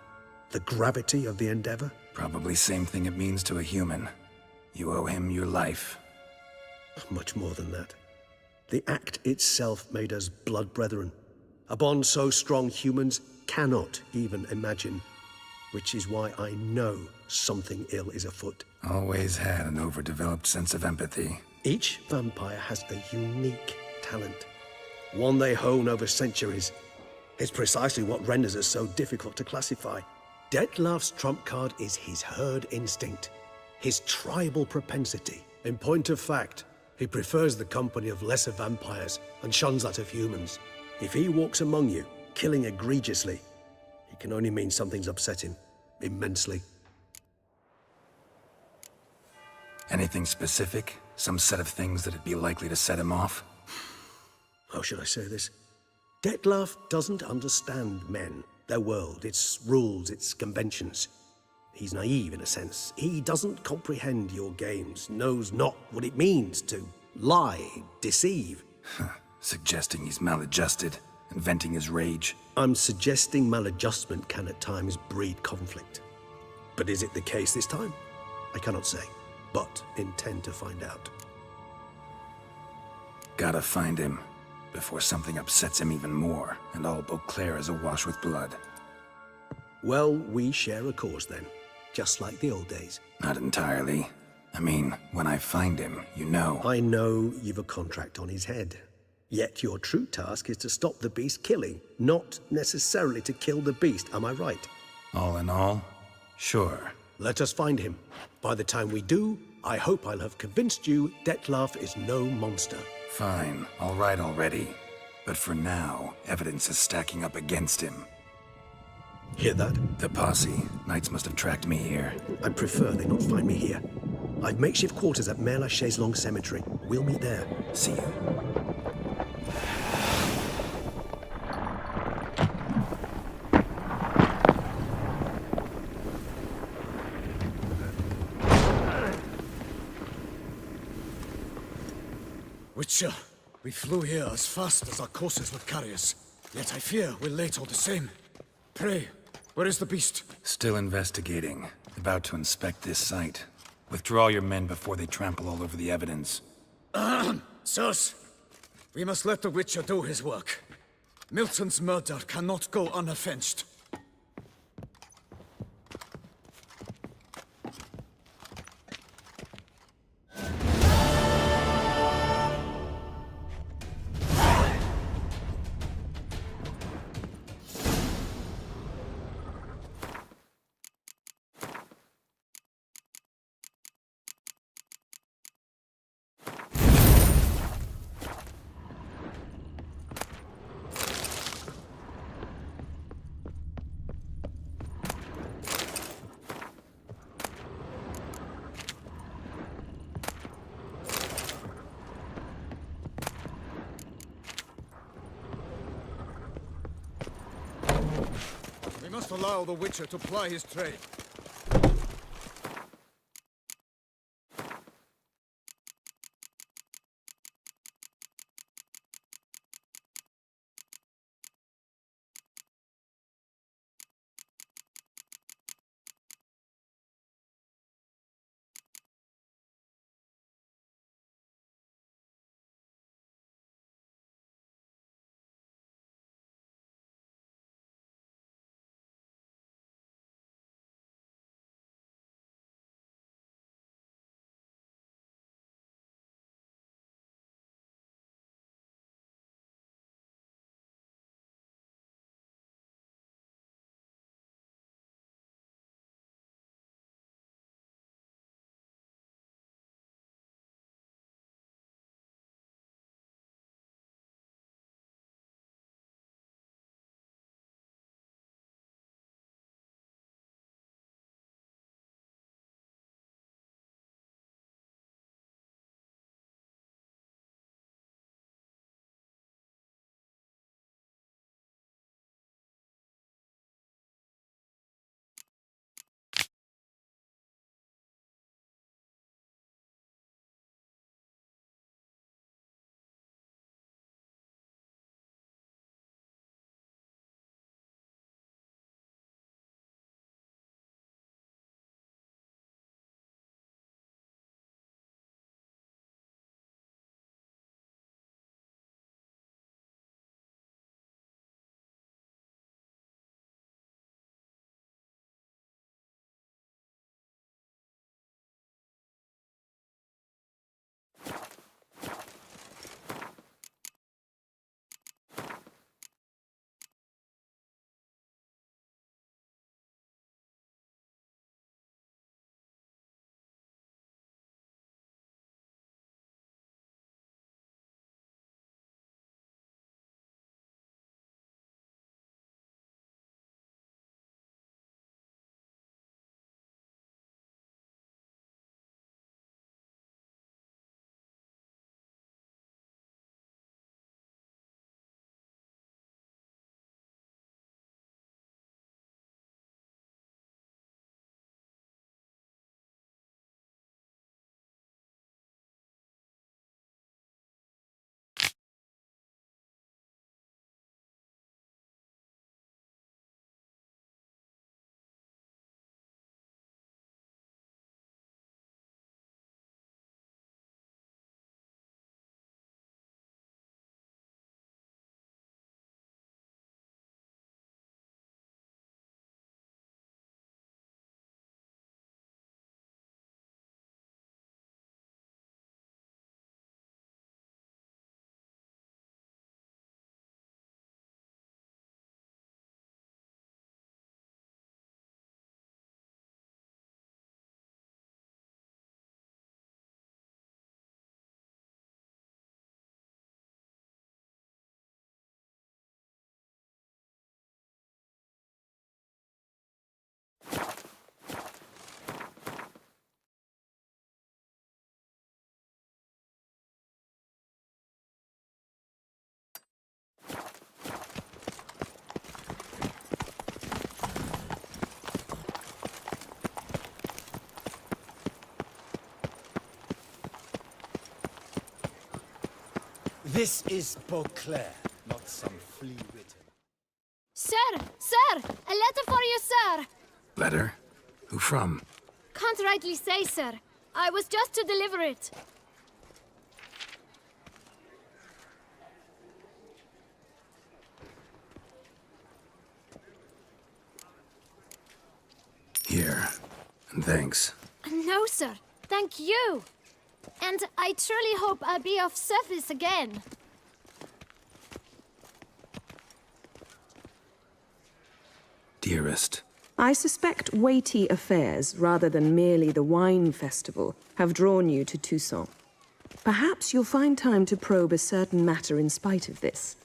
The gravity of the endeavor? Probably same thing it means to a human. You owe him your life. Much more than that. The act itself made us blood brethren. A bond so strong humans cannot even imagine. Which is why I know something ill is afoot. Always had an overdeveloped sense of empathy. Each vampire has a unique talent. One they hone over centuries. It's precisely what renders us so difficult to classify. Dettlaff's trump card is his herd instinct. His tribal propensity. In point of fact, he prefers the company of lesser vampires and shuns that of humans. If he walks among you, killing egregiously, it can only mean something's upset him. Immensely. Anything specific? Some set of things that'd be likely to set him off? How should I say this? Dettlaff doesn't understand men, their world, its rules, its conventions. He's naive in a sense. He doesn't comprehend your games, knows not what it means to lie, deceive. Suggesting he's maladjusted, and venting his rage. I'm suggesting maladjustment can at times breed conflict. But is it the case this time? I cannot say, but intend to find out. Gotta find him, before something upsets him even more, and all Beauclair is awash with blood. Well, we share a cause then, just like the old days. Not entirely. I mean, when I find him, you know. I know you've a contract on his head. Yet your true task is to stop the beast killing, not necessarily to kill the beast, am I right? All in all, sure. Let us find him. By the time we do, I hope I'll have convinced you Dettlaff is no monster. Fine, all right already. But for now, evidence is stacking up against him. Hear that? The posse. Knights must have tracked me here. I prefer they not find me here. I've makeshift quarters at Mère Lachaise Long Cemetery. We'll meet there. See you. Witcher, we flew here as fast as our courses would carry us. Yet I fear we're late all the same. Pray, where is the beast? Still investigating. About to inspect this site. Withdraw your men before they trample all over the evidence. Sirs, we must let the Witcher do his work. Milton's murder cannot go unavenged. We must allow the Witcher to ply his trade. This is Beauclair, not some flea-written. Sir! Sir! A letter for you, sir! Letter? Who from? Can't rightly say, sir. I was just to deliver it. Here. And thanks. No, sir. Thank you. And I truly hope I'll be of service again. Dearest. I suspect weighty affairs, rather than merely the wine festival, have drawn you to Toussaint. Perhaps you'll find time to probe a certain matter in spite of this.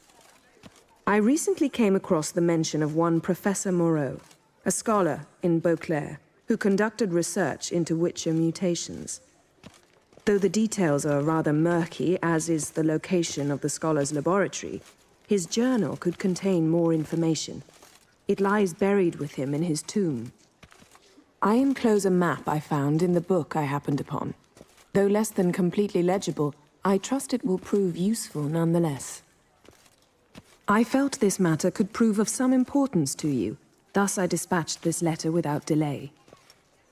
I recently came across the mention of one Professor Moreau, a scholar in Beauclair, who conducted research into Witcher mutations. Though the details are rather murky, as is the location of the scholar's laboratory, his journal could contain more information. It lies buried with him in his tomb. I enclose a map I found in the book I happened upon. Though less than completely legible, I trust it will prove useful nonetheless. I felt this matter could prove of some importance to you, thus I dispatched this letter without delay.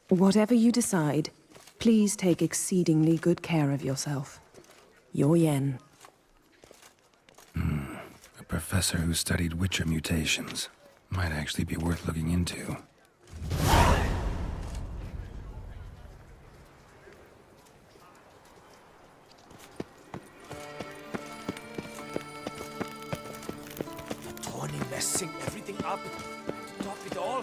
Whatever you decide, please take exceedingly good care of yourself. Your Yen. A professor who studied Witcher mutations. Might actually be worth looking into. Tony messing everything up. Top it all.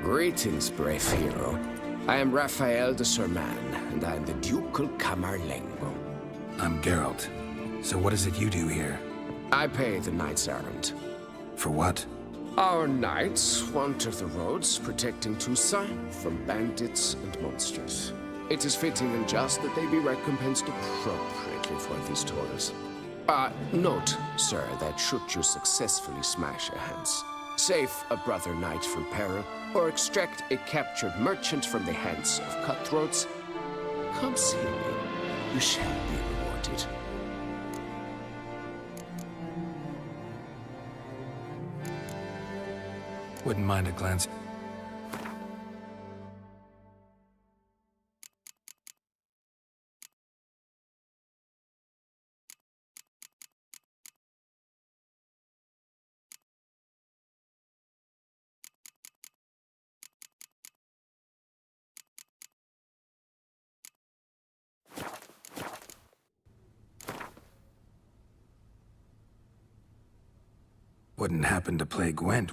Greetings, brave hero. I am Raphael de Serman, and I am the Ducal Camerlengo. I'm Geralt. So what is it you do here? I pay the knights errant. For what? Our knights wander the roads, protecting Toussaint from bandits and monsters. It is fitting and just that they be recompensed appropriately for these toils. Note, sir, that should you successfully smash a Hans, save a brother knight from peril, or extract a captured merchant from the hands of cutthroats, come see me. You shall be rewarded. Wouldn't mind a glance. Wouldn't happen to play Gwent.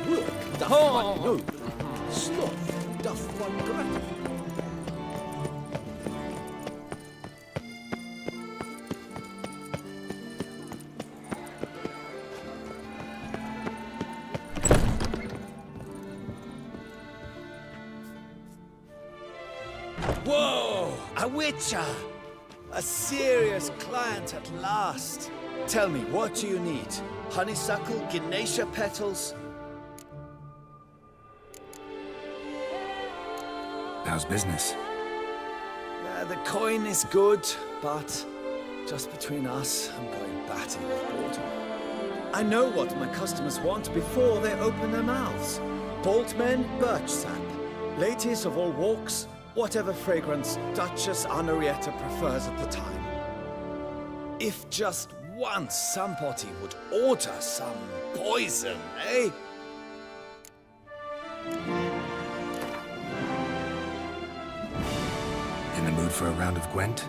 Work doth one noble, sloth doth one gratify. Whoa! A witcher! A serious client at last. Tell me, what do you need? Honeysuckle, Ganesha petals? How's business? The coin is good, but just between us, I'm going batty with boredom. I know what my customers want before they open their mouths. Boltmen, birch sap. Ladies of all walks, whatever fragrance Duchess Henrietta prefers at the time. If just once somebody would order some poison, eh? In the mood for a round of Gwent?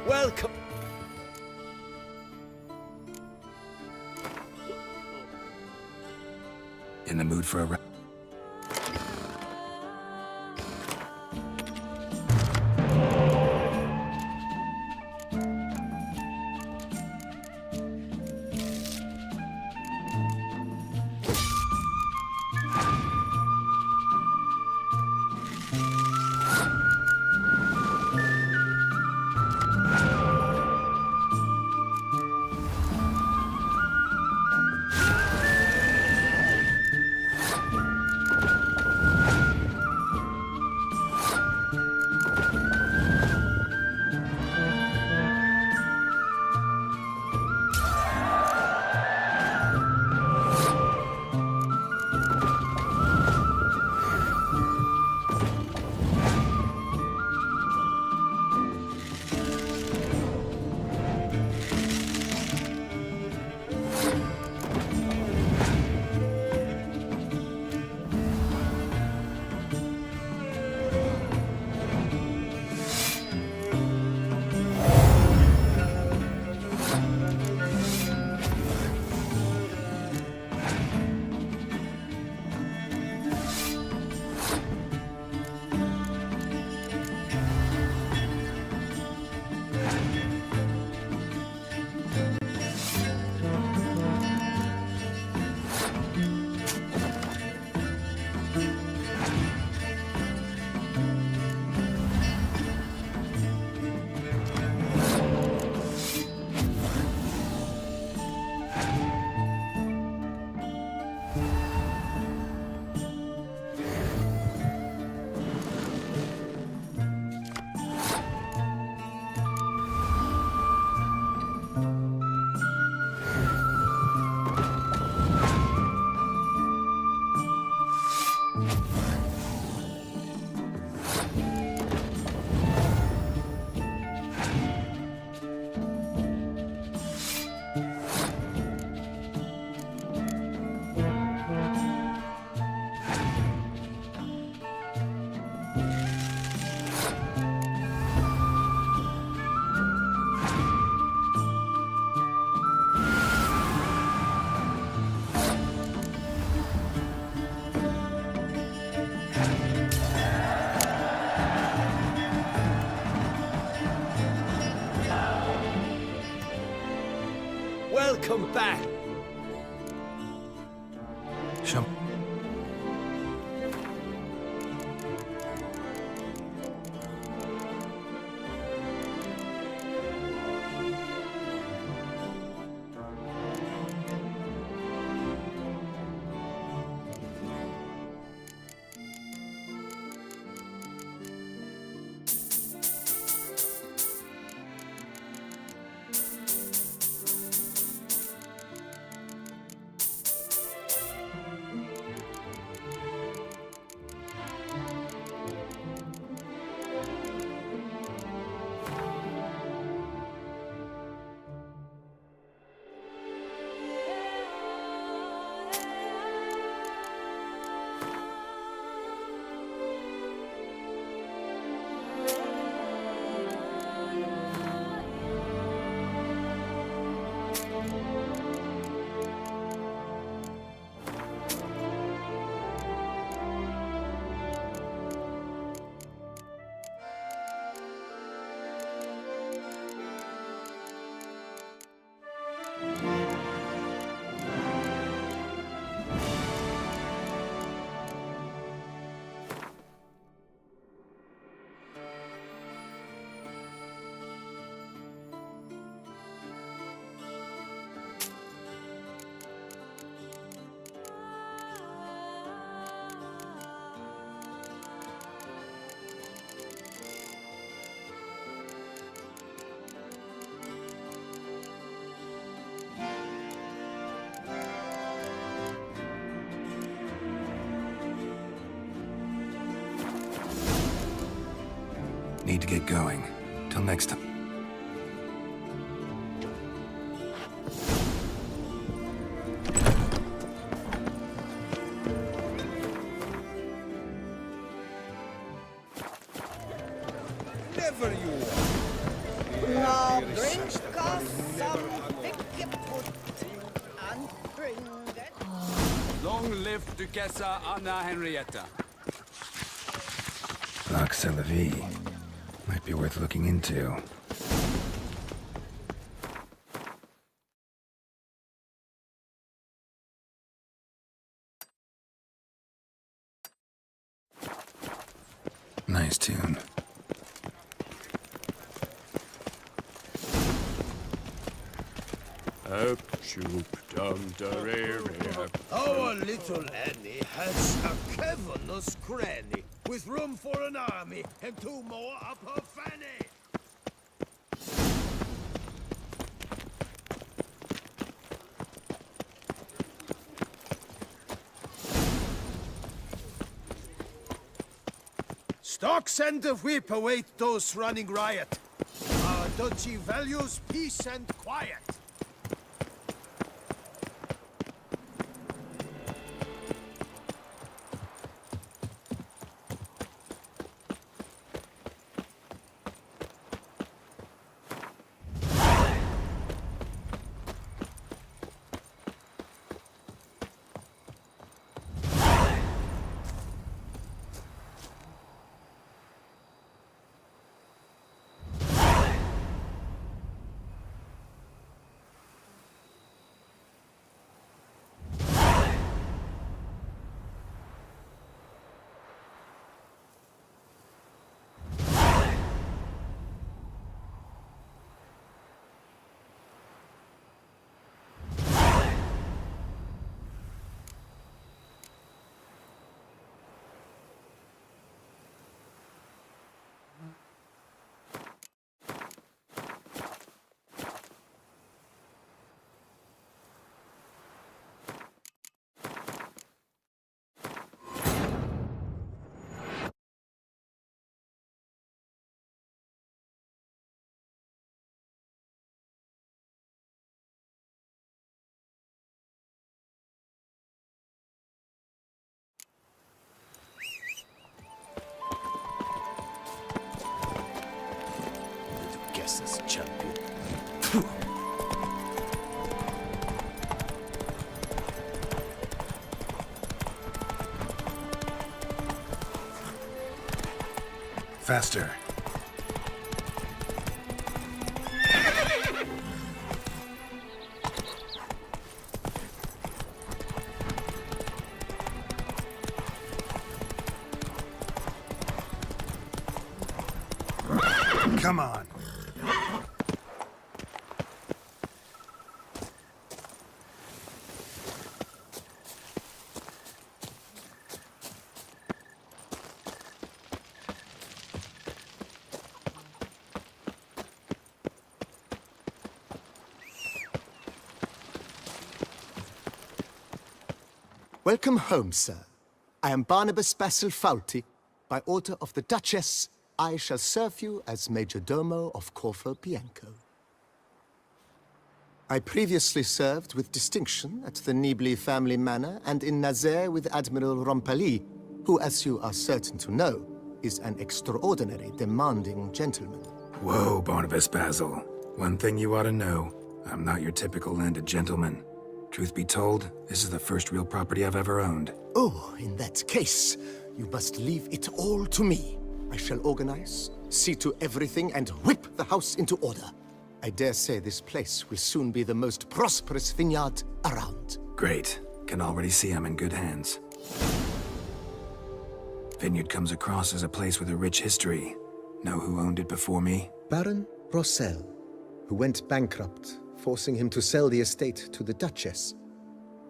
Welcome. In the mood for a round? Welcome back. Show. Need to get going. Till next time. Never you. Now bring us some picky put and bring that. Long live Duchessa Anna Henrietta. Lac Selavie. Might be worth looking into. Nice tune. Up, shoop, dum, da, re, re, up. Our little Annie has a cavernous cranny with room for an army and 2 more up her fanny. Stocks and the whip await those running riot. Our duchy values peace and quiet. Guesses champion. Faster. Come on. Welcome home, sir. I am Barnabas Basil Faulty. By order of the Duchess, I shall serve you as Major Domo of Corvo Bianco. I previously served with distinction at the Nibli family manor and in Nazaire with Admiral Rompali, who, as you are certain to know, is an extraordinary demanding gentleman. Whoa, Barnabas Basil. One thing you ought to know. I'm not your typical landed gentleman. Truth be told, this is the first real property I've ever owned. Oh, in that case, you must leave it all to me. I shall organize, see to everything, and whip the house into order. I dare say this place will soon be the most prosperous vineyard around. Great. Can already see I'm in good hands. Vineyard comes across as a place with a rich history. Know who owned it before me? Baron Rossel, who went bankrupt, forcing him to sell the estate to the Duchess.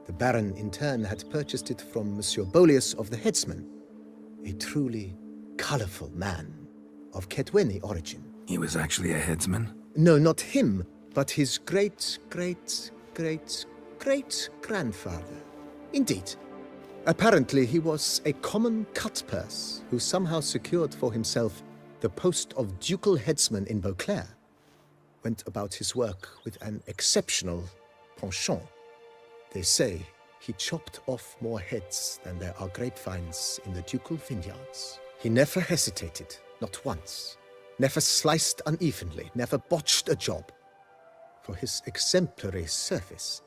The Baron, in turn, had purchased it from Monsieur Bolius of the Headsman, a truly colorful man of Ketweni origin. He was actually a headsman? No, not him, but his great-great-great-great-grandfather. Indeed. Apparently, he was a common cut-purse who somehow secured for himself the post of ducal headsman in Beauclair. Went about his work with an exceptional penchant. They say he chopped off more heads than there are grapevines in the ducal vineyards. He never hesitated, not once. Never sliced unevenly, never botched a job. For his exemplary service,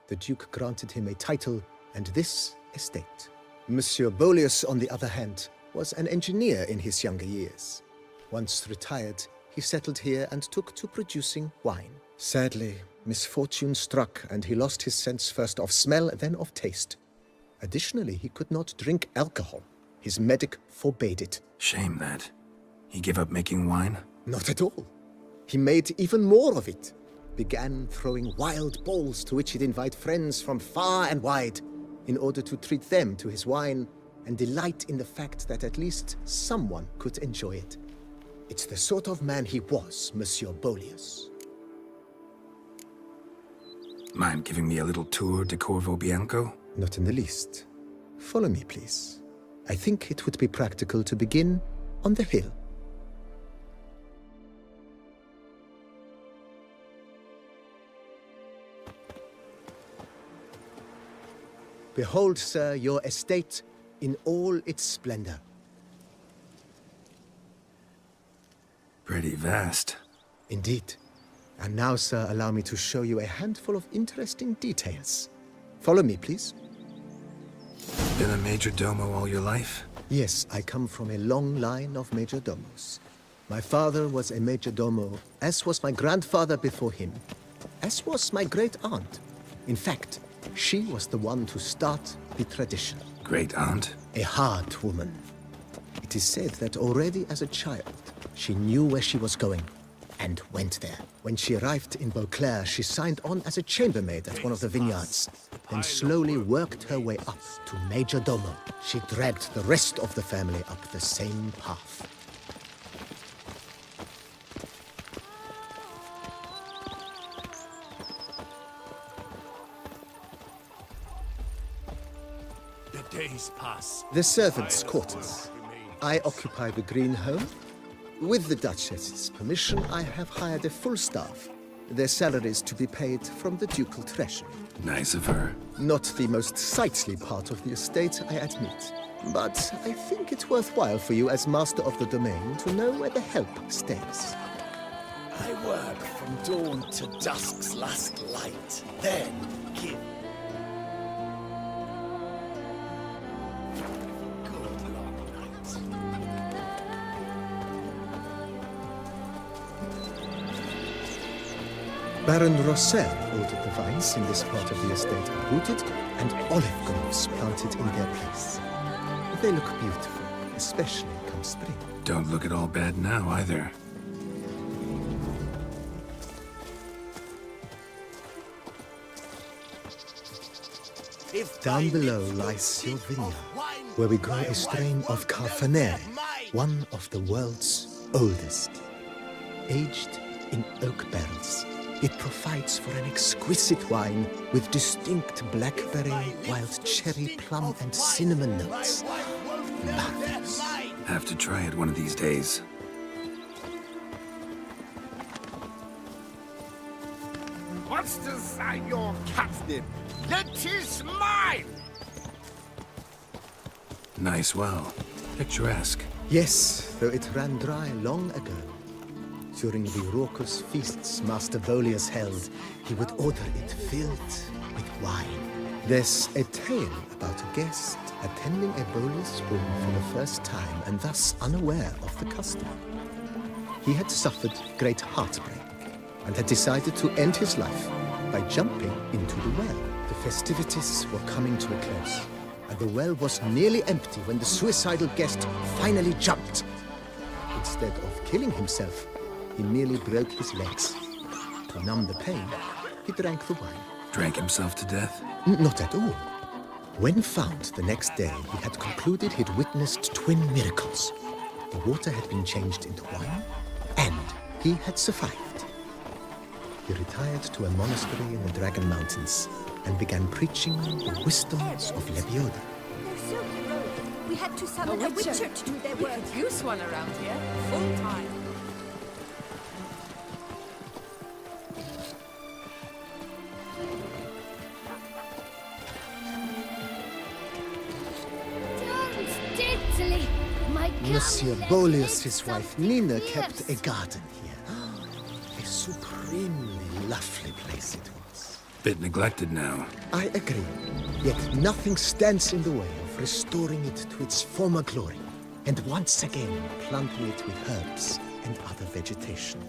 the Duke granted him a title and this estate. Monsieur Bolius, on the other hand, was an engineer in his younger years. Once retired, he settled here and took to producing wine. Sadly, misfortune struck and he lost his sense first of smell, then of taste. Additionally, he could not drink alcohol. His medic forbade it. Shame that. He gave up making wine? Not at all. He made even more of it. Began throwing wild balls to which he'd invite friends from far and wide in order to treat them to his wine and delight in the fact that at least someone could enjoy it. It's the sort of man he was, Monsieur Bolius. Mind giving me a little tour de Corvo Bianco? Not in the least. Follow me, please. I think it would be practical to begin on the hill. Behold, sir, your estate in all its splendor. Pretty vast. Indeed. And now, sir, allow me to show you a handful of interesting details. Follow me, please. Been a major domo all your life? Yes, I come from a long line of major domos. My father was a major domo, as was my grandfather before him, as was my great-aunt. In fact, she was the one to start the tradition. Great-aunt? A hard woman. It is said that already as a child, she knew where she was going and went there. When she arrived in Beauclair, she signed on as a chambermaid at one of the vineyards, then slowly worked her way up to major domo. She dragged the rest of the family up the same path. The days pass. The servants' quarters. I occupy the green home. With the Duchess's permission, I have hired a full staff. Their salaries to be paid from the ducal treasury. Nice of her. Not the most sightly part of the estate, I admit. But I think it's worthwhile for you as master of the domain to know where the help stays. I work from dawn to dusk's last light, then give. Baron Rossel ordered the vines in this part of the estate uprooted and olive groves planted in their place. They look beautiful, especially come spring. Don't look at all bad now, either. Down below lies your vineyard, where we grow a strain of Carfanere, one of the world's oldest. Aged in oak barrels, it provides for an exquisite wine with distinct blackberry, wild cherry, plum, and cinnamon notes. Marvelous. Have to try it one of these days. What's to say your captain? That is mine! Nice well. Picturesque. Yes, though it ran dry long ago. During the raucous feasts Master Bolius held, he would order it filled with wine. There's a tale about a guest attending a Bolius room for the first time and thus unaware of the custom. He had suffered great heartbreak and had decided to end his life by jumping into the well. The festivities were coming to a close, and the well was nearly empty when the suicidal guest finally jumped. Instead of killing himself, he merely broke his legs. To numb the pain, he drank the wine. Drank himself to death? Not at all. When found the next day, he had concluded he'd witnessed twin miracles. The water had been changed into wine, and he had survived. He retired to a monastery in the Dragon Mountains and began preaching the wisdoms of Lebioda. We had to summon a witcher to do their work. We could use one around here, full time. Monsieur Bolius, his wife Nina, kept a garden here. A supremely lovely place it was. Bit neglected now. I agree. Yet nothing stands in the way of restoring it to its former glory, and once again planting it with herbs and other vegetation.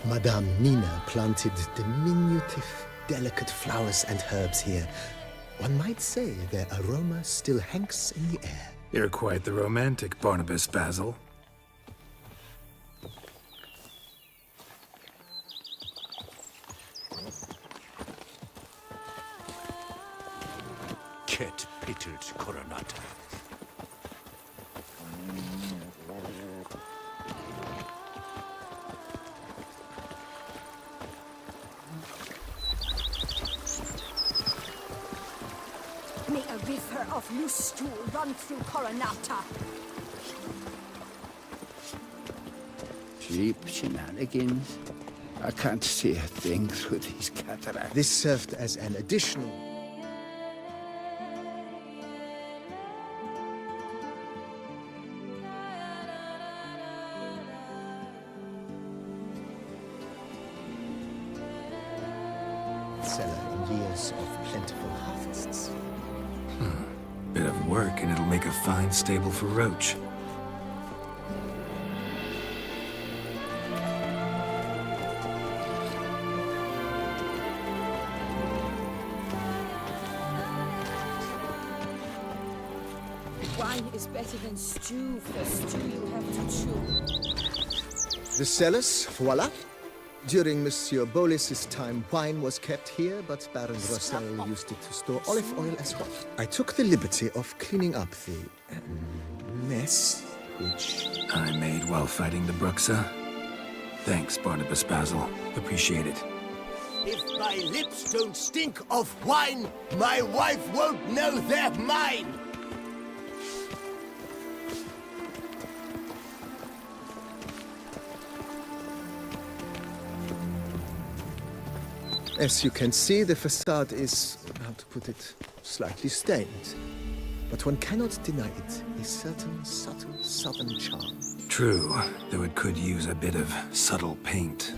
Madame Nina planted diminutive, delicate flowers and herbs here. One might say their aroma still hangs in the air. You're quite the romantic, Barnabas Basil. Ket Peter's Coronata. May a river of loose stool run through Coronata. Cheap shenanigans. I can't see a thing through these cataracts. This served as an additional cellar in years of plentiful harvests. Bit of work and it'll make a fine stable for Roach. Wine is better than stew. For stew you have to chew. The cellars, voila. During Monsieur Bolis's time, wine was kept here, but Baron Rossel used it to store olive oil as well. I took the liberty of cleaning up the mess, which I made while fighting the Bruxa. Thanks, Barnabas Basil. Appreciate it. If my lips don't stink of wine, my wife won't know they're mine! As you can see, the facade is, how to put it, slightly stained. But one cannot deny it a certain subtle southern charm. True, though it could use a bit of subtle paint.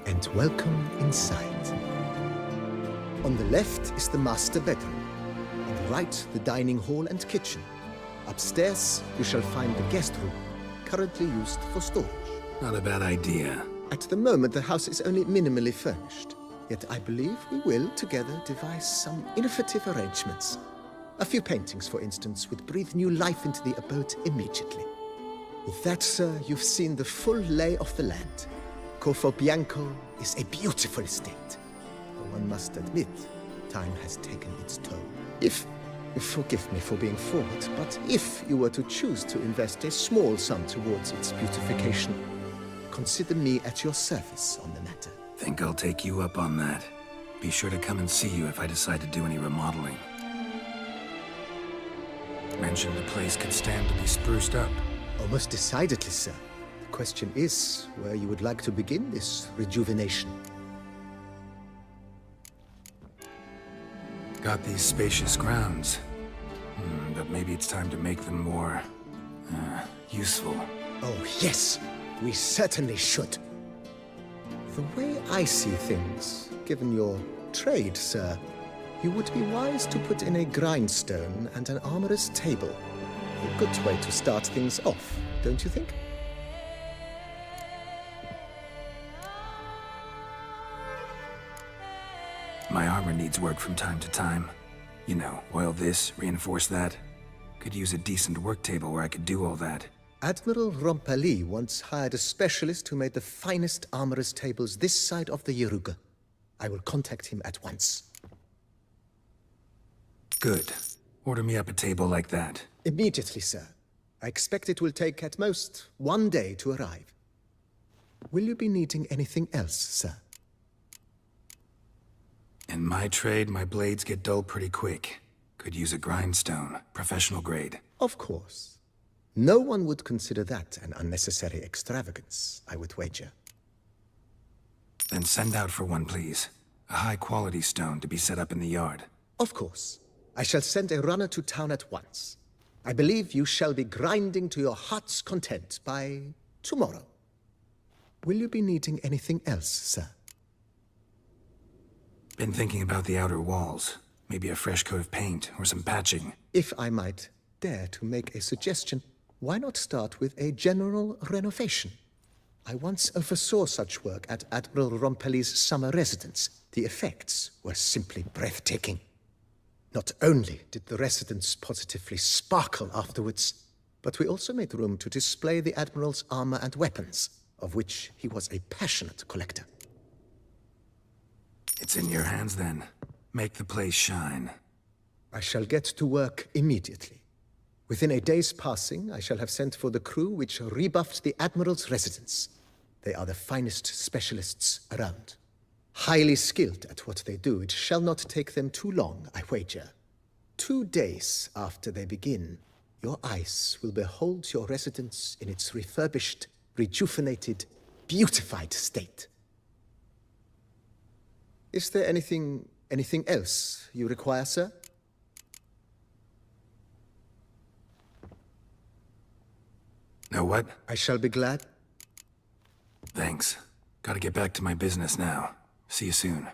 And welcome inside. On the left is the master bedroom. On the right, the dining hall and kitchen. Upstairs, you shall find the guest room, currently used for storage. Not a bad idea. At the moment, the house is only minimally furnished. Yet I believe we will, together, devise some innovative arrangements. A few paintings, for instance, would breathe new life into the abode immediately. With that, sir, you've seen the full lay of the land. Corvo Bianco is a beautiful estate. But one must admit, time has taken its toll. Forgive me for being forward, but if you were to choose to invest a small sum towards its beautification, consider me at your service on the matter. Think I'll take you up on that. Be sure to come and see you if I decide to do any remodeling. Mentioned the place could stand to be spruced up. Oh, most decidedly, sir. The question is where you would like to begin this rejuvenation. Got these spacious grounds. But maybe it's time to make them more... useful. Oh, yes! We certainly should. The way I see things, given your trade, sir, you would be wise to put in a grindstone and an armorer's table. A good way to start things off, don't you think? My armor needs work from time to time. You know, oil this, reinforce that. Could use a decent work table where I could do all that. Admiral Rompali once hired a specialist who made the finest armorer's tables this side of the Yaruga. I will contact him at once. Good. Order me up a table like that. Immediately, sir. I expect it will take at most 1 day to arrive. Will you be needing anything else, sir? In my trade, my blades get dull pretty quick. Could use a grindstone, professional grade. Of course. No one would consider that an unnecessary extravagance, I would wager. Then send out for one, please. A high-quality stone to be set up in the yard. Of course. I shall send a runner to town at once. I believe you shall be grinding to your heart's content by tomorrow. Will you be needing anything else, sir? Been thinking about the outer walls. Maybe a fresh coat of paint or some patching. If I might dare to make a suggestion, why not start with a general renovation? I once oversaw such work at Admiral Rompeli's summer residence. The effects were simply breathtaking. Not only did the residence positively sparkle afterwards, but we also made room to display the Admiral's armor and weapons, of which he was a passionate collector. It's in your hands then. Make the place shine. I shall get to work immediately. Within a day's passing, I shall have sent for the crew which rebuffed the Admiral's residence. They are the finest specialists around. Highly skilled at what they do, it shall not take them too long, I wager. 2 days after they begin, your eyes will behold your residence in its refurbished, rejuvenated, beautified state. Is there anything else you require, sir? Know what? I shall be glad. Thanks. Gotta get back to my business now. See you soon.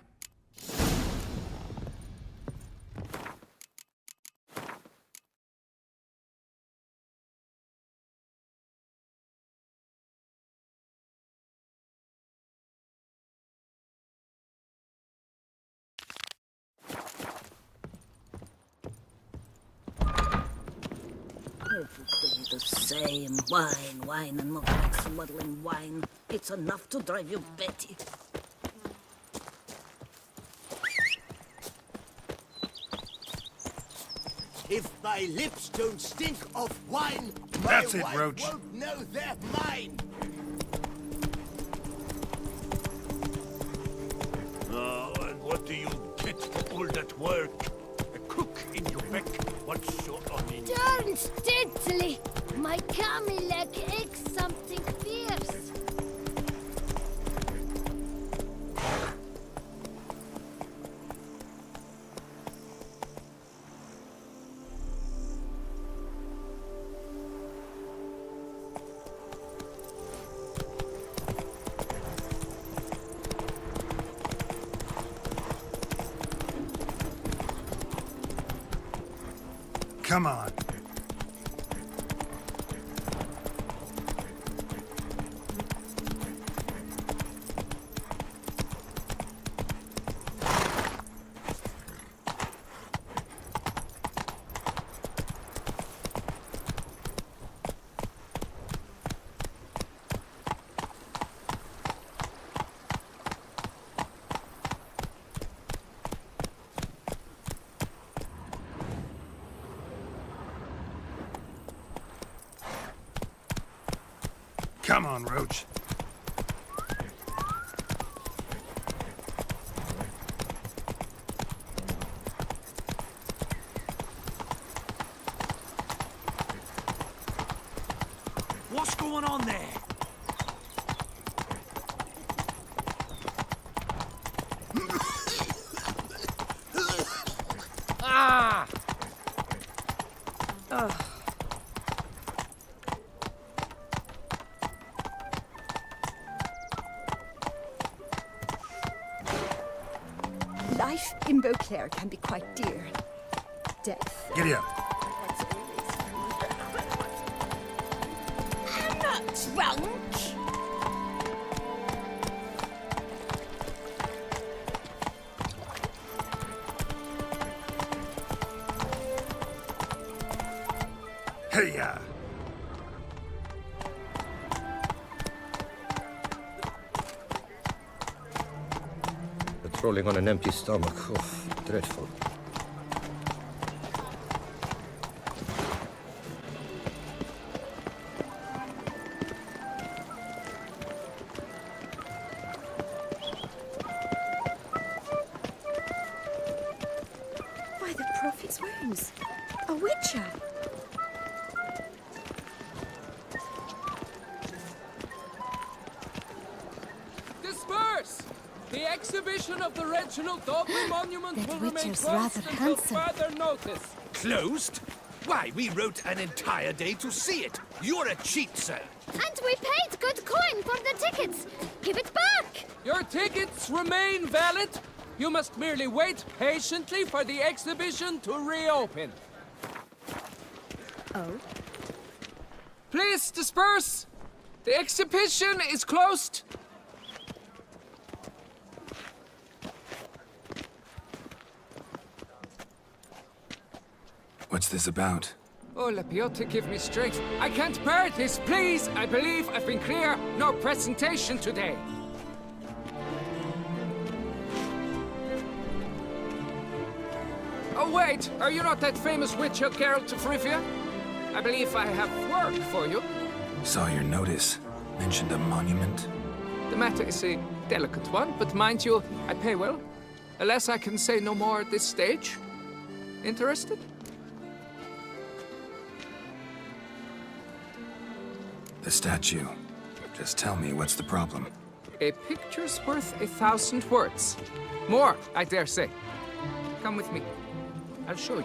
Every day the same. Wine, and more like smuggling wine. It's enough to drive you batty. If my lips don't stink of wine, That's my it, wife Roach. won't know they're mine. Oh, and what do you get for all that work? A crook in your back. What's your onion? Darn steadily! My Camilek aches something fierce. Come on. Come on, Roach. What's going on there? Ah! Life in Beauclair can be quite dear. Death. Giddy up. I'm not drunk. Hey-ya! Patrolling on an empty stomach. Oh, dreadful. By the prophet's wounds. A witcher. Disperse! The exhibition of the Reginald Dobley Monument That will remain witcher's closed rather until handsome. further notice. Closed? Why, we wrote an entire day to see it. You're a cheat, sir. And we paid good coin for the tickets. Give it back! Your tickets remain valid. You must merely wait patiently for the exhibition to reopen. Oh? Please disperse. The exhibition is closed. What's this about? Oh, Lapiote, give me straight. I can't bear this, please. I believe I've been clear. No presentation today. Oh, wait. Are you not that famous witch, Geralt of Rivia? I believe I have work for you. Saw your notice. Mentioned a monument. The matter is a delicate one, but mind you, I pay well. Alas, I can say no more at this stage. Interested? The statue. Just tell me what's the problem. A picture's worth 1,000 words. More, I dare say. Come with me. I'll show you.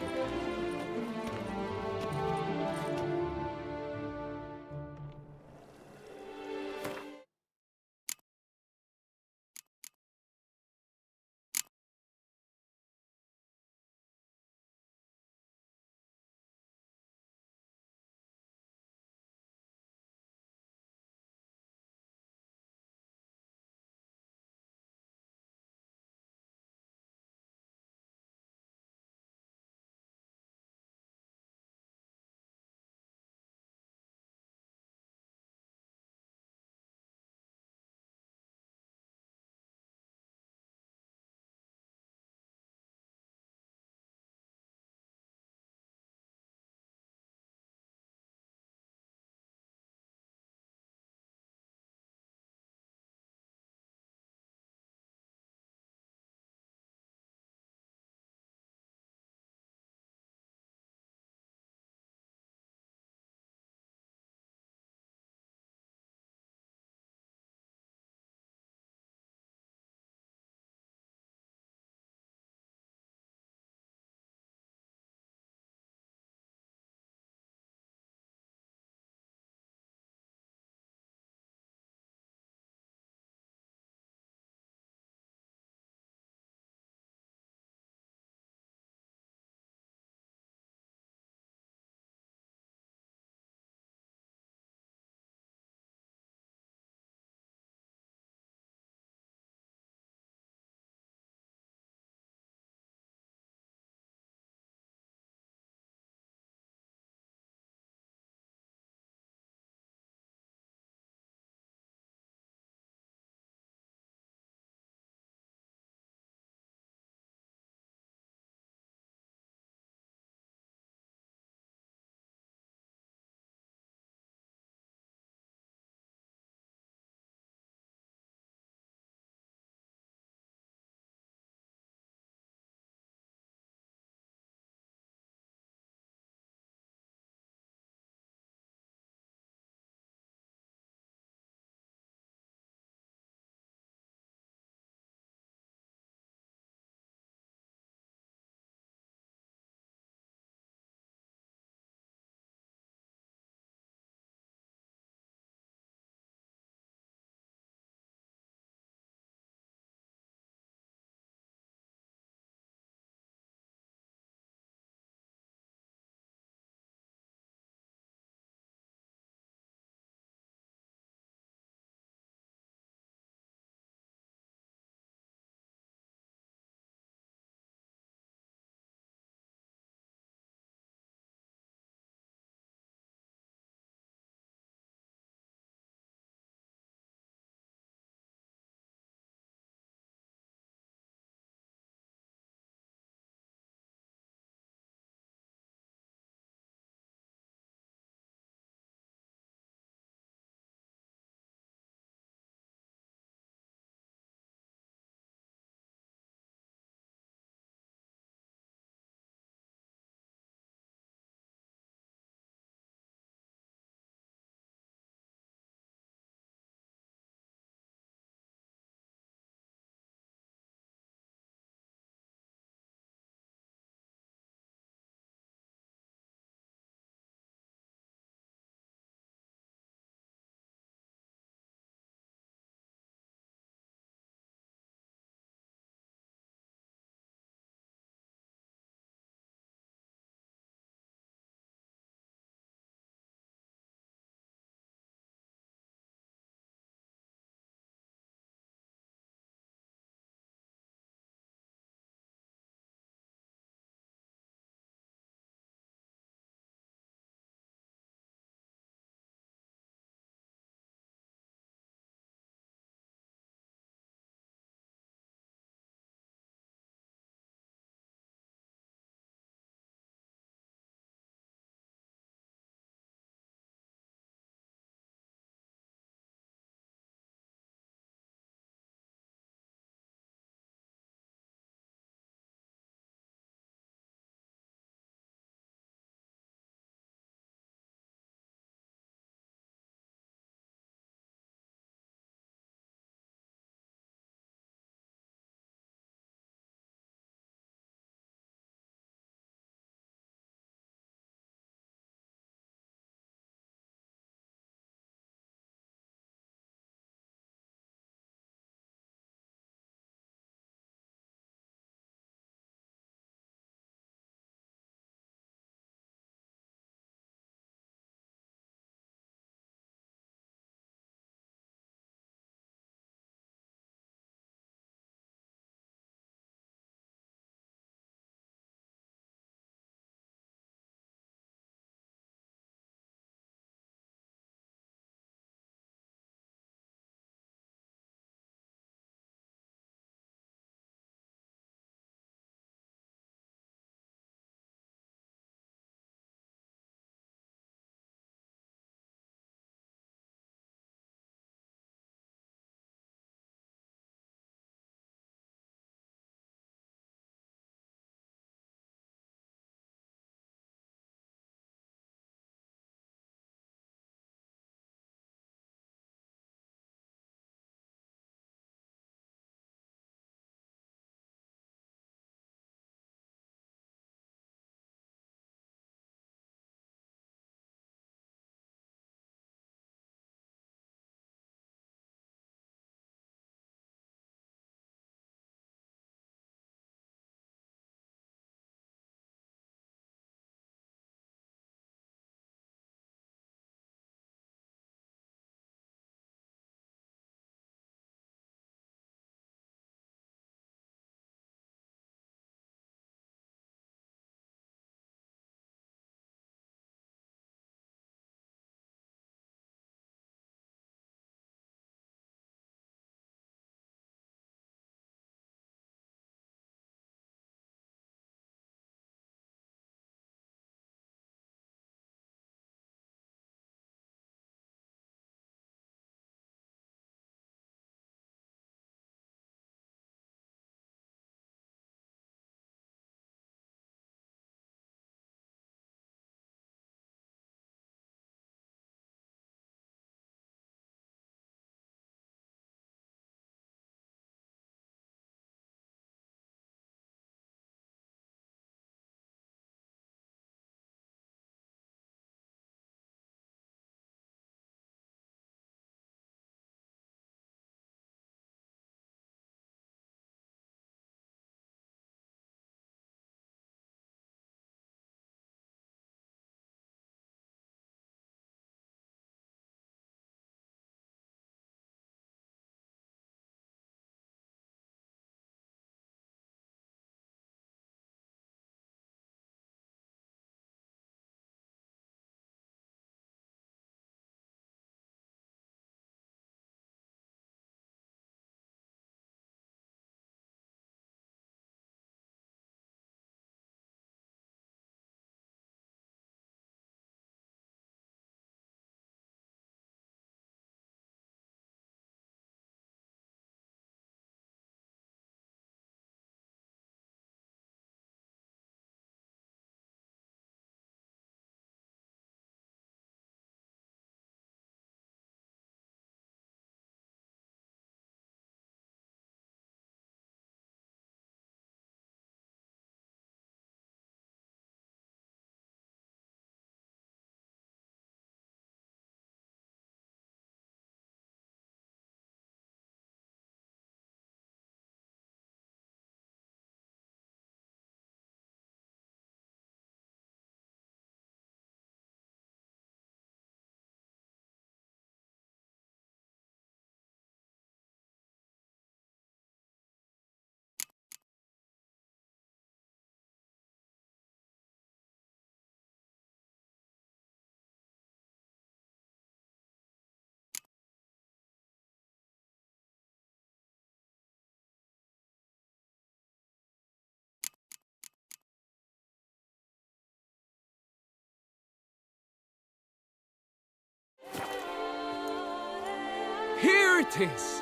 it is!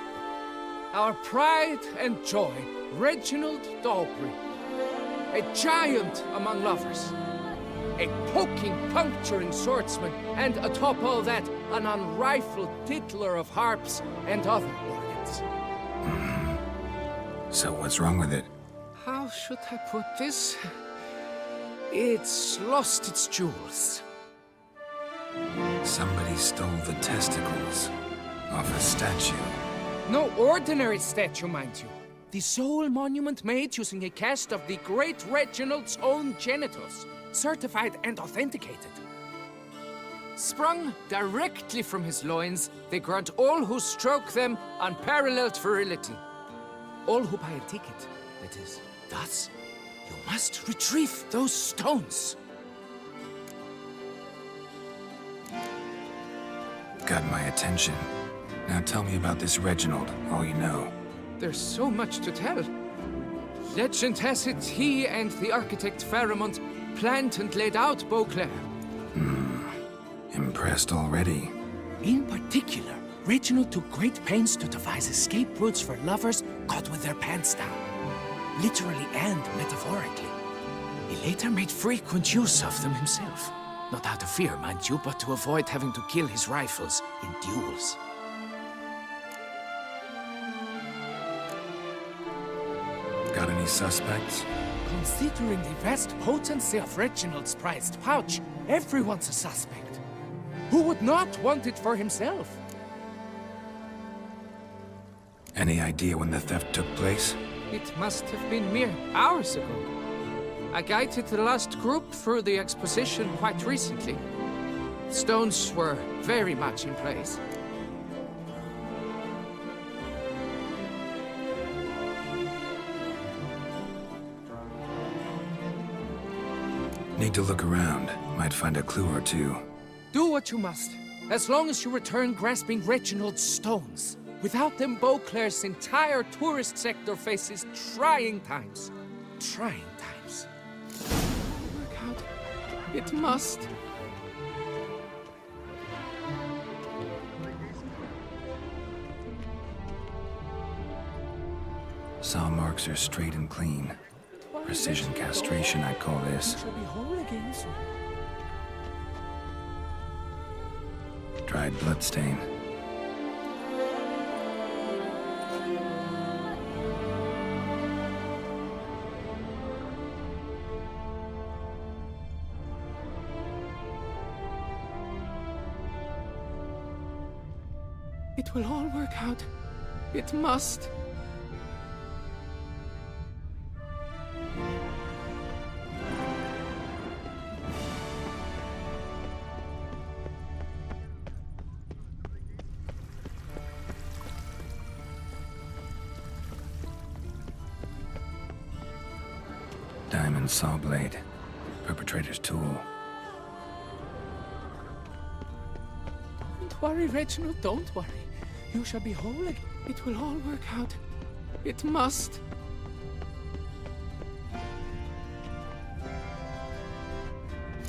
Our pride and joy, Reginald Dalbury. A giant among lovers. A poking, puncturing swordsman, and atop all that, an unrifled tickler of harps and other organs. So what's wrong with it? How should I put this? It's lost its jewels. Somebody stole the testicles off a statue. No ordinary statue, mind you. The sole monument made using a cast of the great Reginald's own genitals, certified and authenticated. Sprung directly from his loins, they grant all who stroke them unparalleled virility. All who buy a ticket, that is. Thus, you must retrieve those stones. Got my attention. Now tell me about this Reginald, all you know. There's so much to tell. Legend has it he and the architect Pharamond planned and laid out Beauclair. Impressed already. In particular, Reginald took great pains to devise escape routes for lovers caught with their pants down. Literally and metaphorically. He later made frequent use of them himself. Not out of fear, mind you, but to avoid having to kill his rivals in duels. Got any suspects? Considering the vast potency of Reginald's prized pouch, everyone's a suspect. Who would not want it for himself? Any idea when the theft took place? It must have been mere hours ago. I guided the last group through the exposition quite recently. Stones were very much in place. Need to look around. Might find a clue or two. Do what you must, as long as you return grasping Reginald's stones. Without them, Beauclair's entire tourist sector faces trying times. Trying times. Work out. It must. Saw marks are straight and clean. Precision castration, I'd call this. Shall be whole again soon. Dried bloodstain. It will all work out. It must. Diamond saw blade. Perpetrator's tool. Don't worry, Reginald, don't worry. You shall be whole again. It will all work out. It must.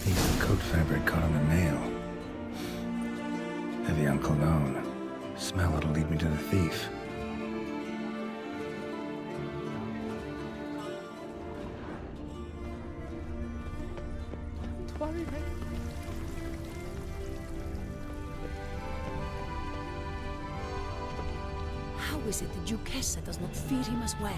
Piece of coat fabric caught on a nail. Heavy on cologne. Smell it'll lead me to the thief. Don't worry, Reginald. How is it the Duchessa does not feed him as well?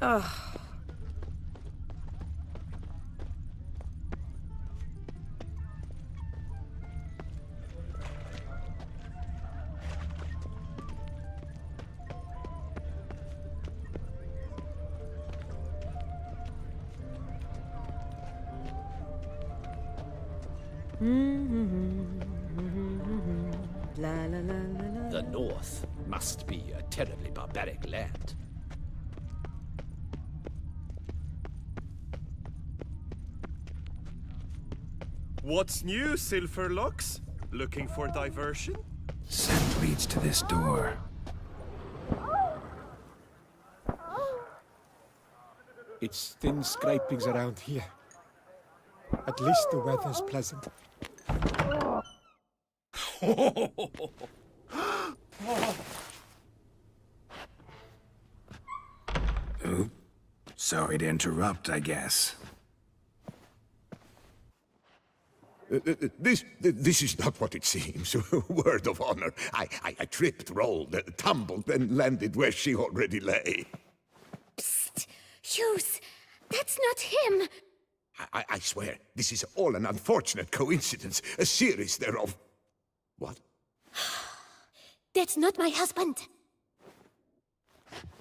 Ugh. La la la la la. The North must be a terribly barbaric land. What's new, Silverlocks? Looking for diversion? Scent leads to this door. It's thin scrapings around here. At least the weather's pleasant. Oop. Sorry to interrupt, I guess. This is not what it seems. Word of honor. I tripped, rolled, tumbled, and landed where she already lay. Psst! Hughes! That's not him! I swear, this is all an unfortunate coincidence. A series thereof. What? That's not my husband.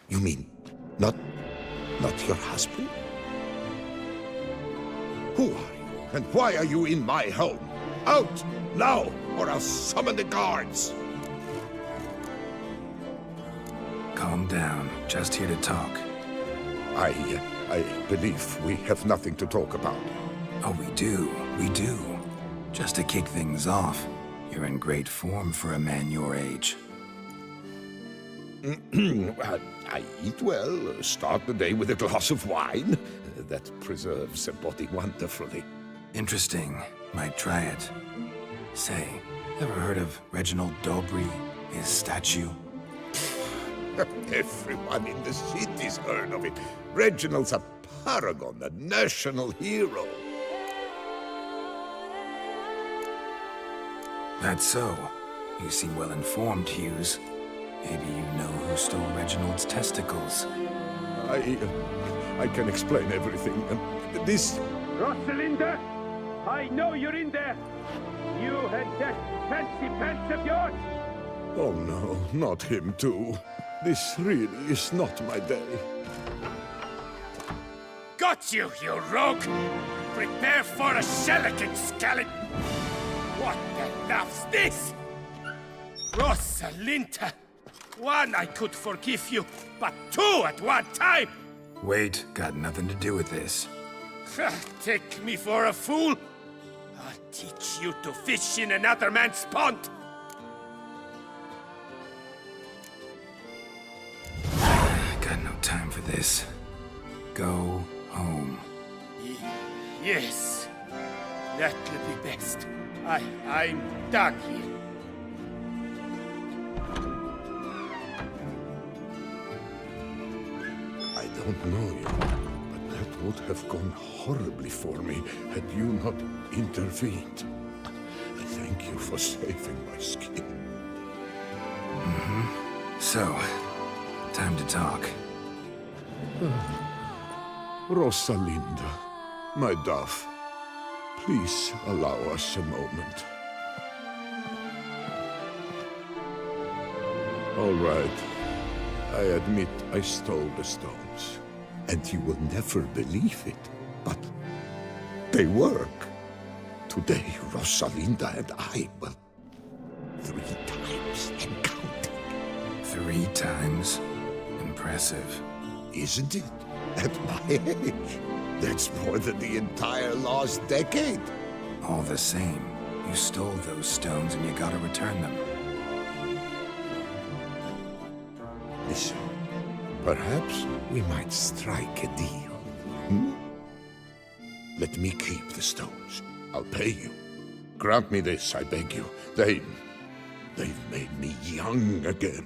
You mean, not your husband? Who are you, and why are you in my home? Out, now, or I'll summon the guards! Calm down. Just here to talk. I believe we have nothing to talk about. Oh, we do. We do. Just to kick things off, you're in great form for a man your age. I eat well, start the day with a glass of wine. That preserves a body wonderfully. Interesting. Might try it. Say, ever heard of Reginald Dobry, his statue? Everyone in the city's heard of it. Reginald's a paragon, a national hero. That's so. You seem well informed, Hughes. Maybe you know who stole Reginald's testicles. I can explain everything. This... Rosalinda! I know you're in there! You and that fancy pants of yours! Oh no, not him too. This really is not my day. Got you, you rogue! Prepare for a shellacking, scallop! What the laugh's this? Rosalinda! One, I could forgive you, but two at one time! Wait, got nothing to do with this. Take me for a fool? I'll teach you to fish in another man's pond! Got no time for this. Go home. Yes. That will be best. I'm done here. I don't know you, but that would have gone horribly for me had you not intervened. I thank you for saving my skin. So, time to talk. Rosalinda, my dove, please allow us a moment. All right. I admit I stole the stones, and you will never believe it, but they work. Today, Rosalinda and I, well, 3 times and counting. 3 times? Impressive. Isn't it? At my age. That's more than the entire last decade. All the same, you stole those stones and you gotta return them. Listen, perhaps we might strike a deal. Hmm? Let me keep the stones. I'll pay you. Grant me this, I beg you. They've made me young again.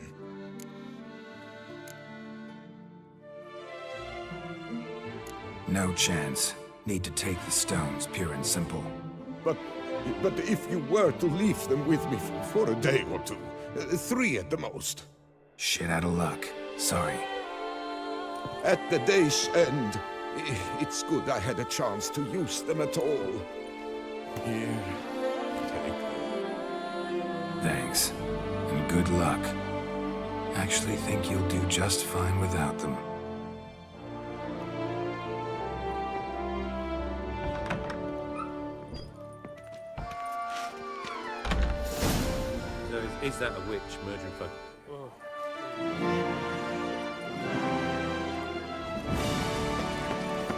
No chance. Need to take the stones, pure and simple. But if you were to leave them with me for a day or two, 3 at the most. Shit out of luck. Sorry. At the day's end, it's good I had a chance to use them at all. Here, take them. Thanks. And good luck. Actually think you'll do just fine without them. So is that a witch murdering folk?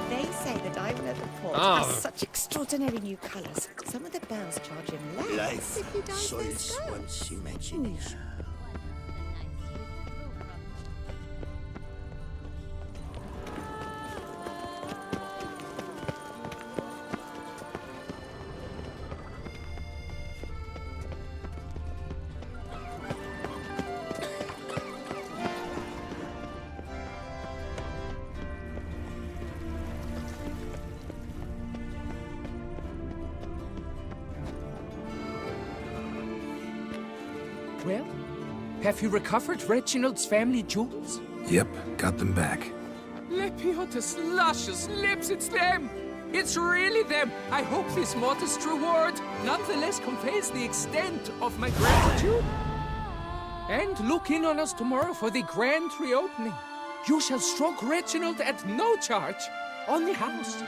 They say that I've never thought. Ah. Has such extraordinary new colours. Some of the bells charge him less Life if he dies soils those one's imagination. Well, have you recovered Reginald's family jewels? Yep, got them back. Lepiotus luscious lips, it's them! It's really them! I hope this modest reward nonetheless conveys the extent of my gratitude. And look in on us tomorrow for the grand reopening. You shall stroke Reginald at no charge on the house.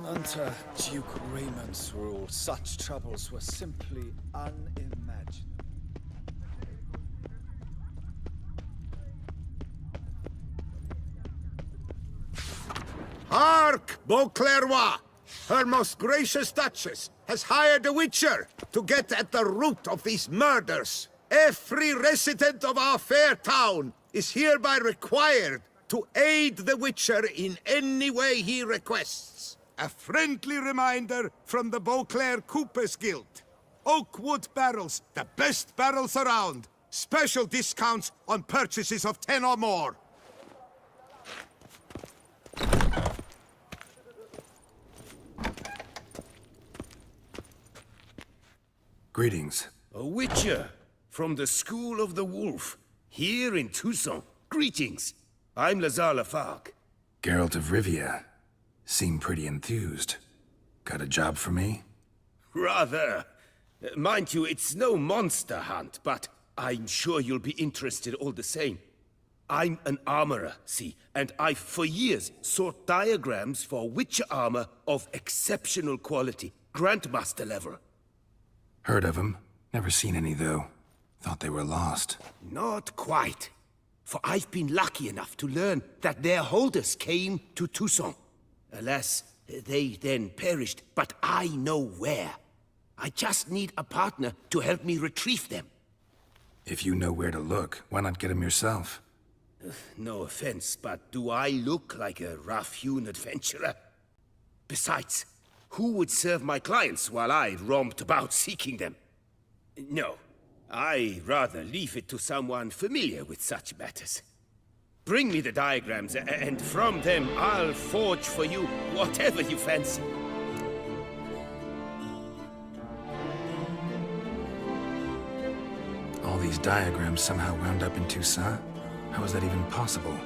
Under Duke Raymond's rule, such troubles were simply unimaginable. Hark, Beauclervois! Her most gracious Duchess has hired a witcher to get at the root of these murders. Every resident of our fair town is hereby required to aid the witcher in any way he requests. A friendly reminder from the Beauclair Coopers Guild. Oakwood barrels, the best barrels around. Special discounts on purchases of 10 or more. Greetings. A witcher from the School of the Wolf, here in Tucson. Greetings. I'm Lazar Lafargue. Geralt of Rivia. Seem pretty enthused. Got a job for me? Rather. Mind you, it's no monster hunt, but I'm sure you'll be interested all the same. I'm an armorer, see, and I've for years sought diagrams for witcher armor of exceptional quality, Grandmaster level. Heard of them. Never seen any, though. Thought they were lost. Not quite. For I've been lucky enough to learn that their holders came to Tucson. Alas, they then perished, but I know where. I just need a partner to help me retrieve them. If you know where to look, why not get them yourself? No offense, but do I look like a rough-hewn adventurer? Besides, who would serve my clients while I romped about seeking them? No, I rather leave it to someone familiar with such matters. Bring me the diagrams, and from them I'll forge for you whatever you fancy. All these diagrams somehow wound up in Toussaint? How is that even possible?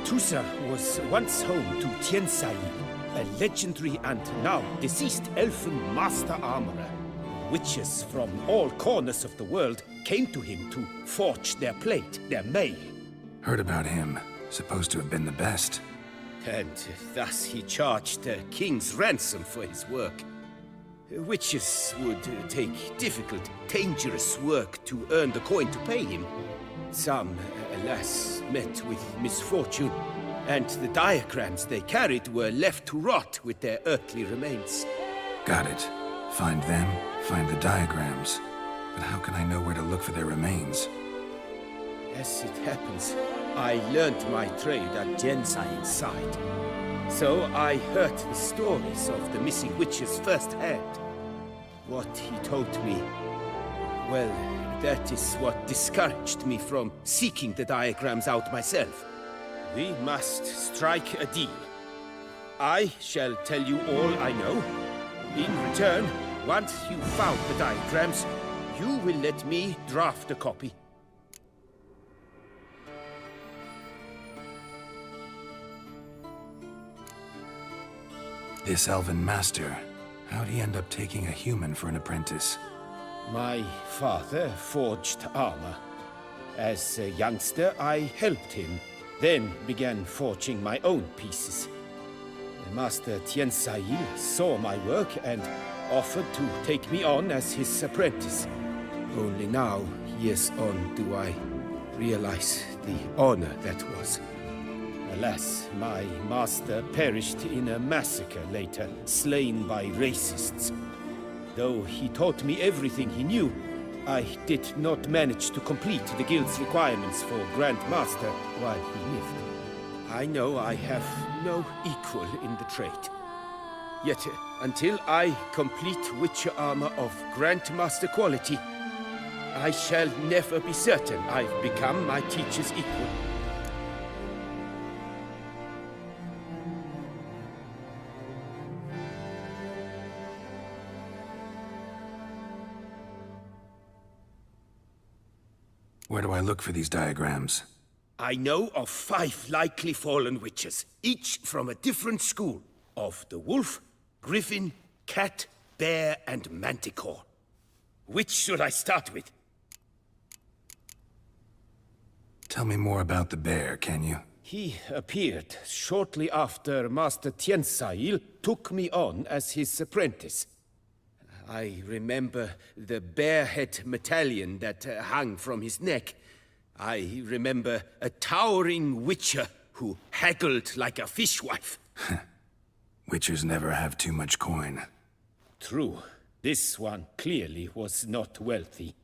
Toussaint was once home to Tianzai, a legendary and now deceased elfin master armorer. Witches from all corners of the world came to him to forge their plate, their mail. Heard about him. Supposed to have been the best. And thus he charged the king's ransom for his work. Witches would take difficult, dangerous work to earn the coin to pay him. Some, alas, met with misfortune, and the diagrams they carried were left to rot with their earthly remains. Got it. Find them, find the diagrams. But how can I know where to look for their remains? As it happens, I learned my trade at Tianzai inside. So I heard the stories of the missing witches firsthand. What he told me, well, that is what discouraged me from seeking the diagrams out myself. We must strike a deal. I shall tell you all I know. In return, once you've found the diagrams, you will let me draft a copy. This elven master, how'd he end up taking a human for an apprentice? My father forged armor. As a youngster, I helped him. then began forging my own pieces. Master Tiansail saw my work and offered to take me on as his apprentice. Only now, years on, do I realize the honor that was. Alas, my master perished in a massacre later, slain by racists. Though he taught me everything he knew, I did not manage to complete the guild's requirements for Grand Master while he lived. I know I have no equal in the trade. Yet, until I complete Witcher armor of Grandmaster quality, I shall never be certain I've become my teacher's equal. Where do I look for these diagrams? I know of 5 likely fallen witches, each from a different school of the wolf, griffin, cat, bear, and manticore. Which should I start with? Tell me more about the bear, can you? He appeared shortly after Master Tiansail took me on as his apprentice. I remember the bear-head medallion that hung from his neck. I remember a towering witcher who haggled like a fishwife. Witchers never have too much coin. True. This one clearly was not wealthy.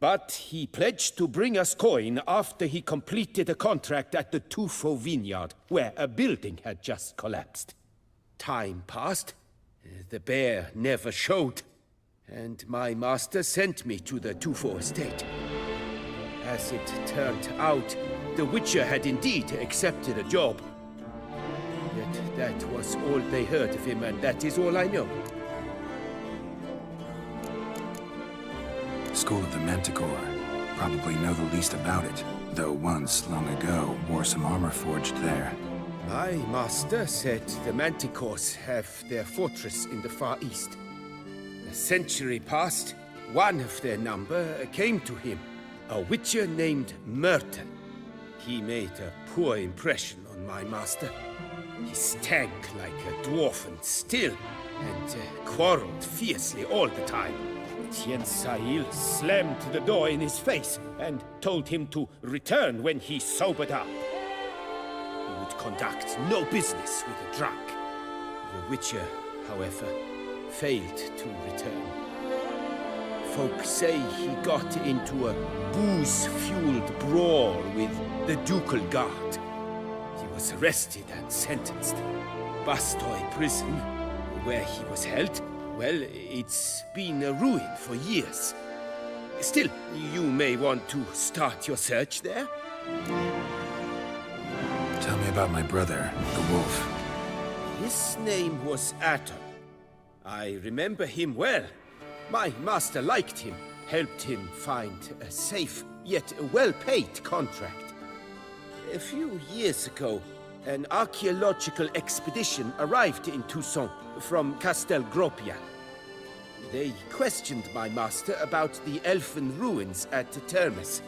But he pledged to bring us coin after he completed a contract at the Tufo vineyard, where a building had just collapsed. Time passed. The bear never showed, and my master sent me to the Tufo estate. As it turned out, the Witcher had indeed accepted a job. Yet that was all they heard of him, and that is all I know. School of the Manticore. Probably know the least about it, though once, long ago, wore some armor forged there. My master said the Manticores have their fortress in the Far East. A century passed, one of their number came to him, a witcher named Merton. He made a poor impression on my master. He stank like a dwarfen still, and quarreled fiercely all the time. Tiansail slammed the door in his face and told him to return when he sobered up. He would conduct no business with a drunk. The Witcher, however, failed to return. Folk say he got into a booze-fueled brawl with the Ducal Guard. He was arrested and sentenced. Bastoy prison, where he was held, well, it's been a ruin for years. Still, you may want to start your search there. Tell me about my brother, the wolf. His name was Atom. I remember him well. My master liked him, helped him find a safe, yet well-paid contract. A few years ago, an archaeological expedition arrived in Toussaint from Castel Gropia. They questioned my master about the elfin ruins at Termes.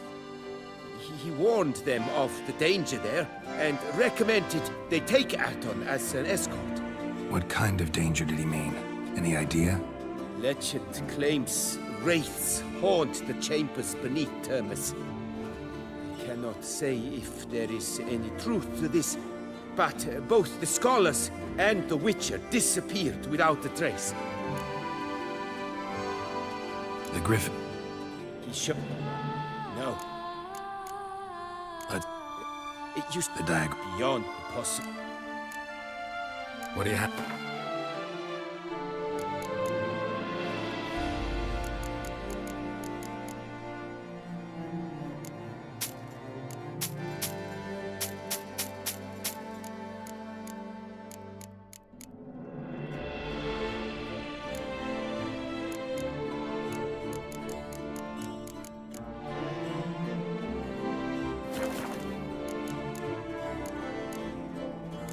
He warned them of the danger there and recommended they take Aton as an escort. What kind of danger did he mean? Any idea? Legend claims wraiths haunt the chambers beneath Termes. I cannot say if there is any truth to this, but both the scholars and the Witcher disappeared without a trace. The Griffin? He showed... No. But... It used the diagram beyond possible. What do you have?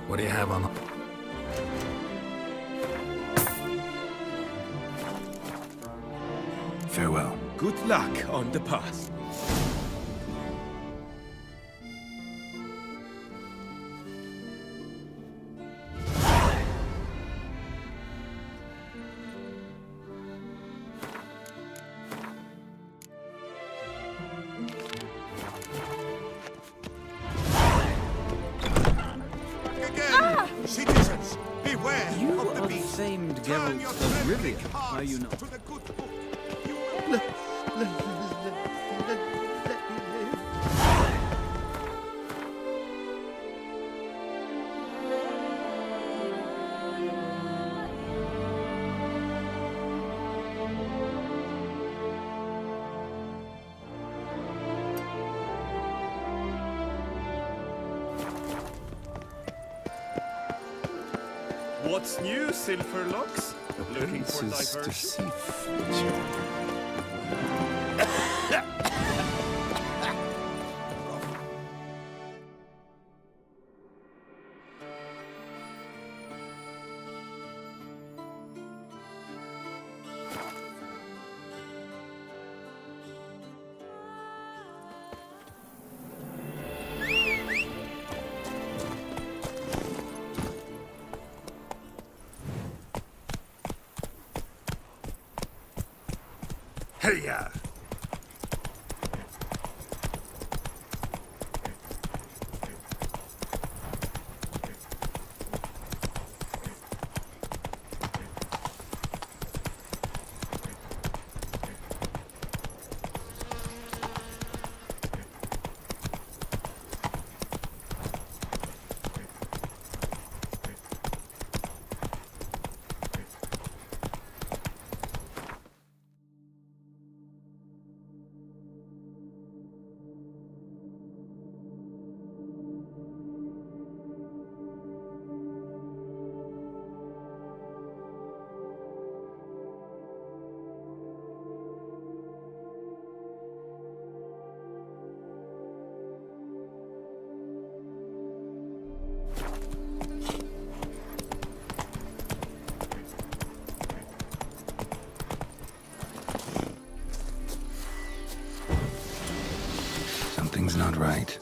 What do you have on the... Farewell. Good luck on the path. famed Geralt of Rivia, are you not? What's new, Silverlocks? Looking for Appearances diversion? deceive. Hey-ya! Something's not right.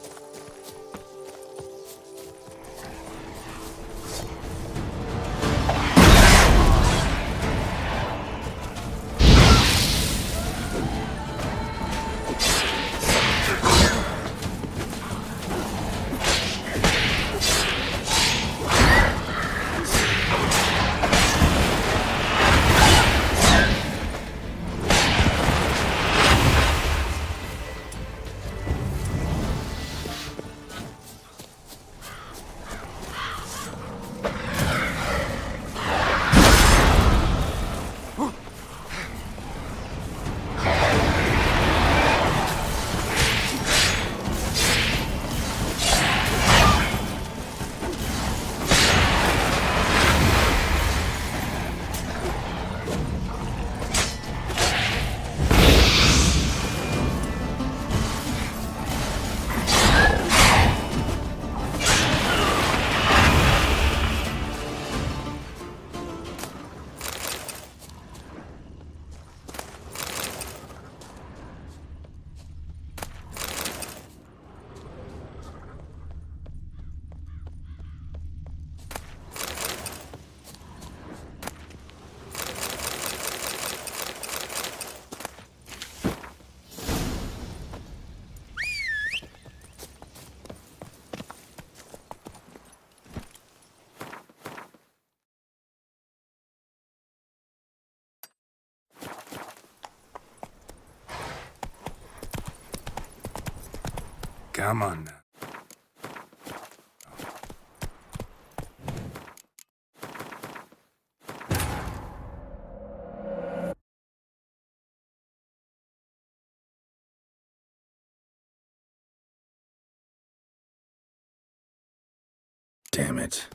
Come on now. Damn it.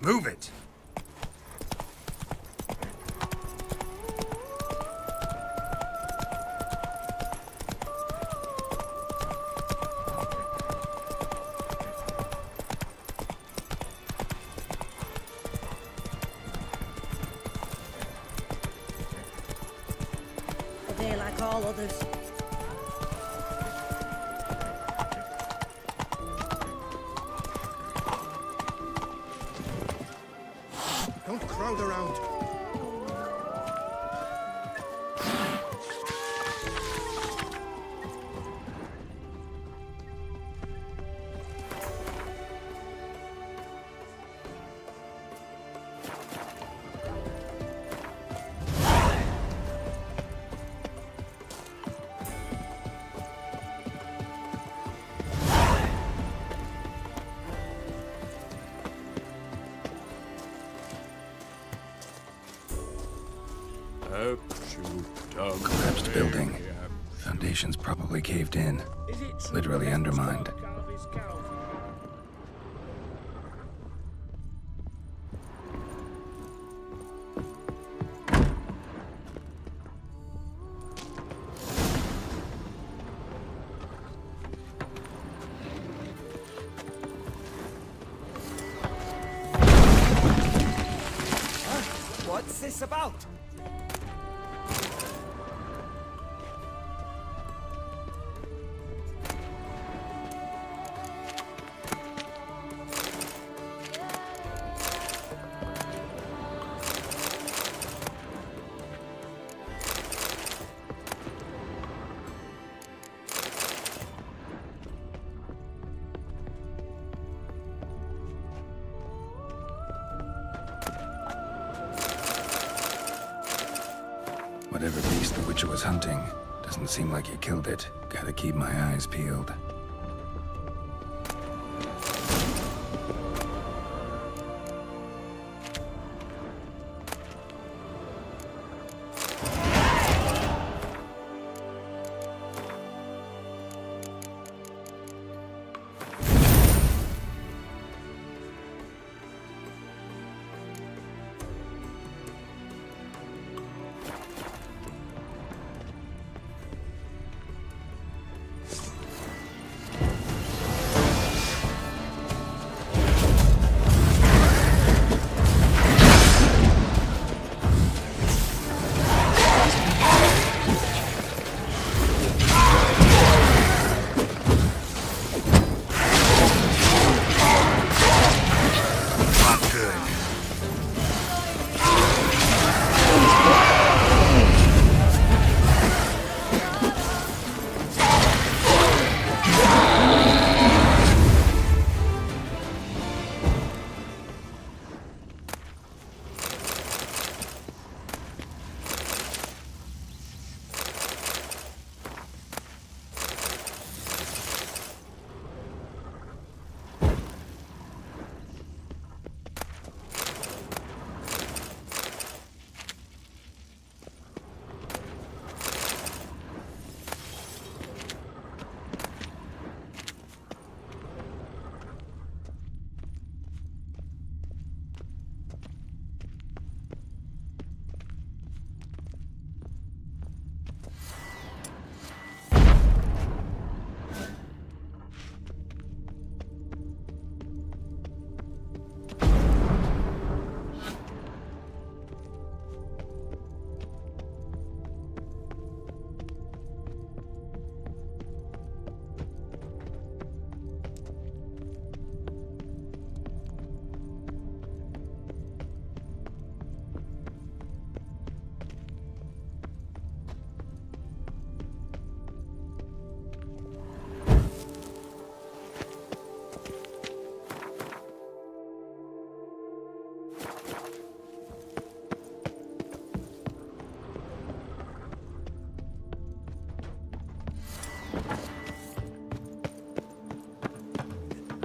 Move it! Are they like all others? Don't crowd around. Collapsed building. Foundations probably caved in. Literally undermined. What's this about? Whatever beast the Witcher was hunting, doesn't seem like he killed it. Gotta keep my eyes peeled.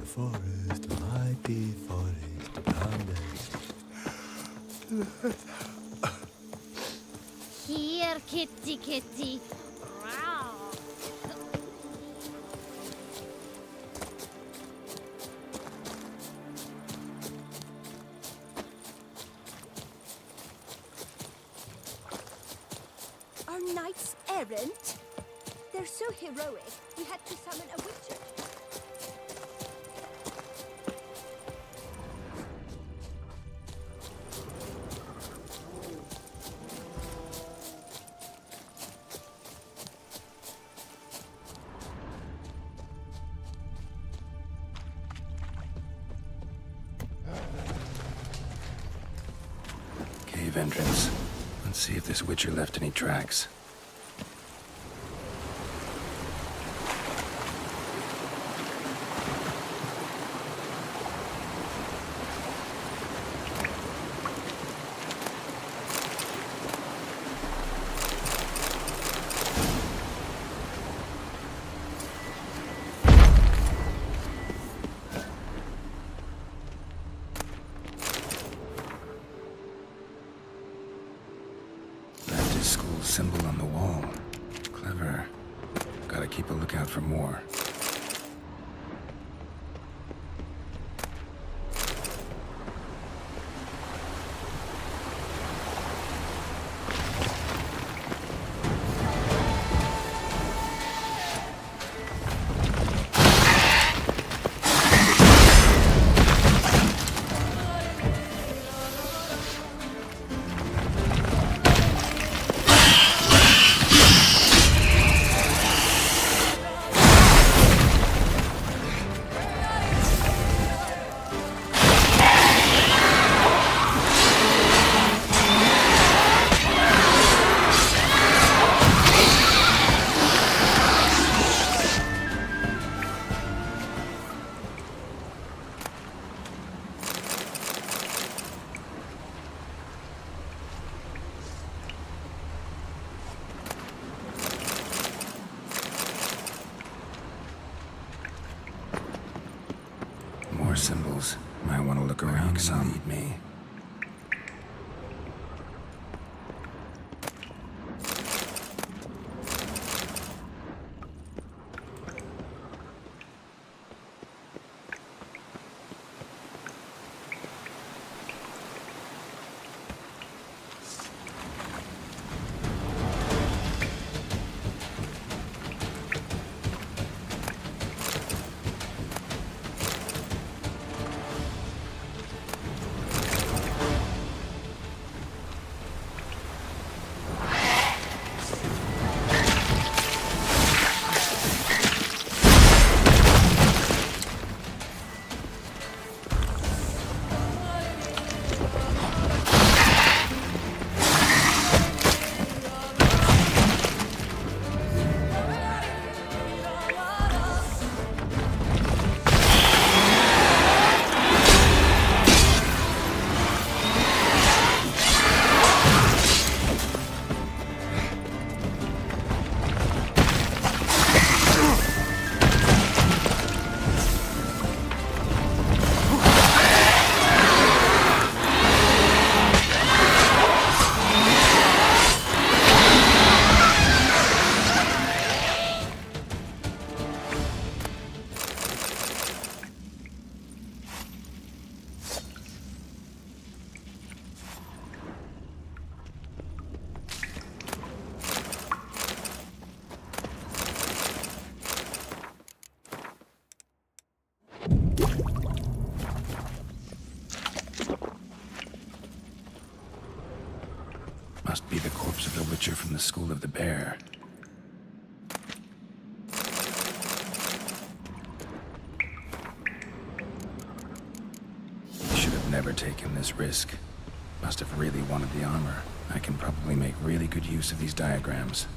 Forest, mighty forest, bounded. Here, kitty, kitty. are knights errant? They're so heroic, we had to summon a witcher. Cave entrance. Let's see if this Witcher left any tracks. School symbol on the wall. Clever. Gotta keep a lookout for more. More symbols. Might want to look around some. Lead me. Must be the corpse of the Witcher from the School of the Bear. He should have never taken this risk. Must have really wanted the armor. I can probably make really good use of these diagrams.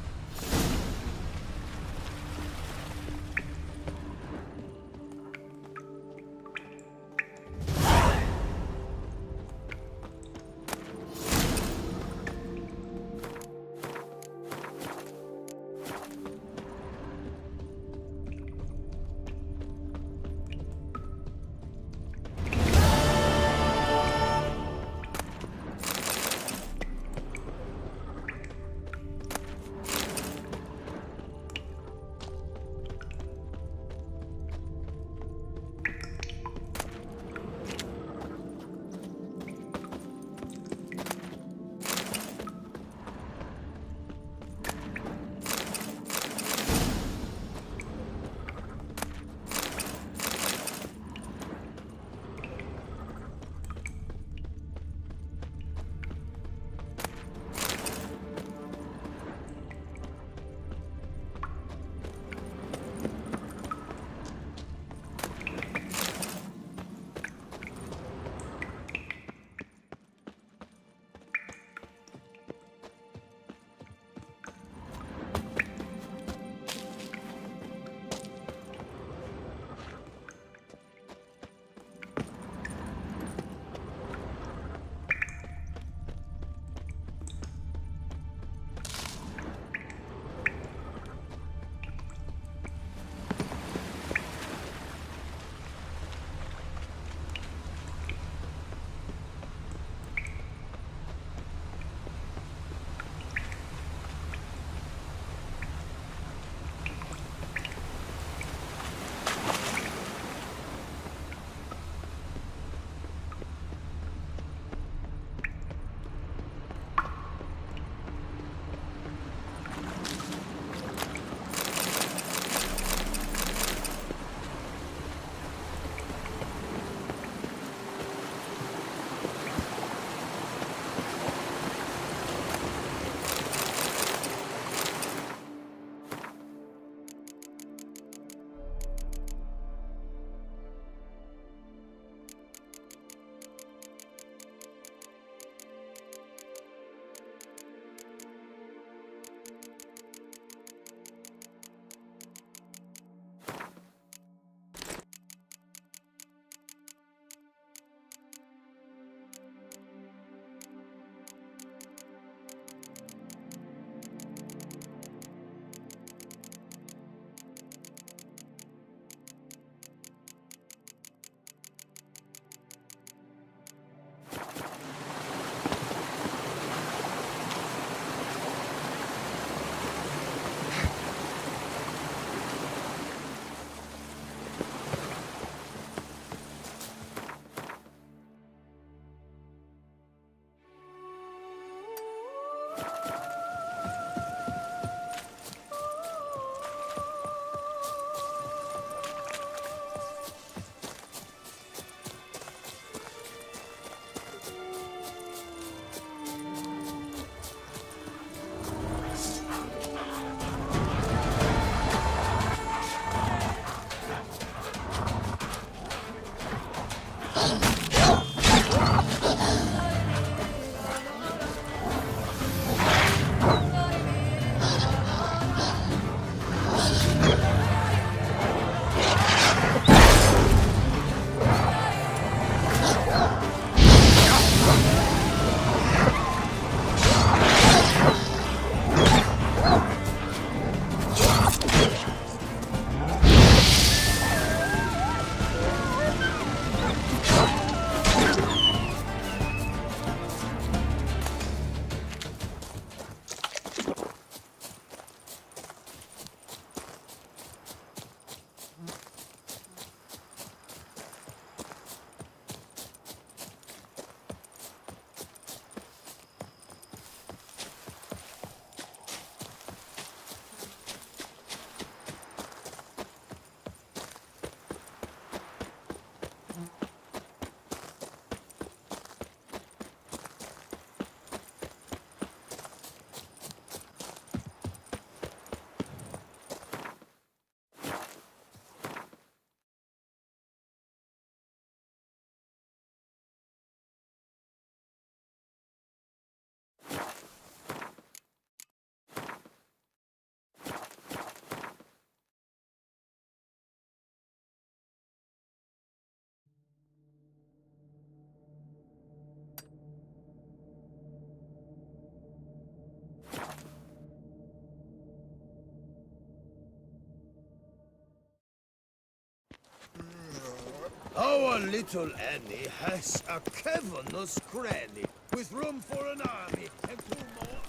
Our little Annie has a cavernous granny, with room for an army and 2 more.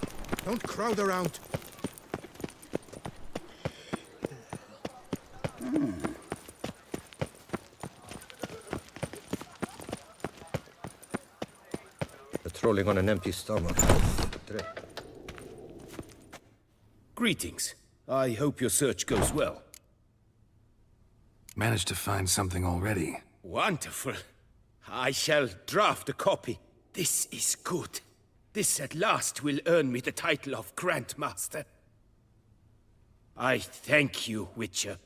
Don't crowd around. Patrolling on an empty stomach. Greetings. I hope your search goes well. Managed to find something already. Wonderful. I shall draft a copy. This is good. This at last will earn me the title of Grandmaster. I thank you, Witcher.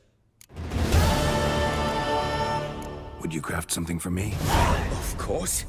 Would you craft something for me? Of course.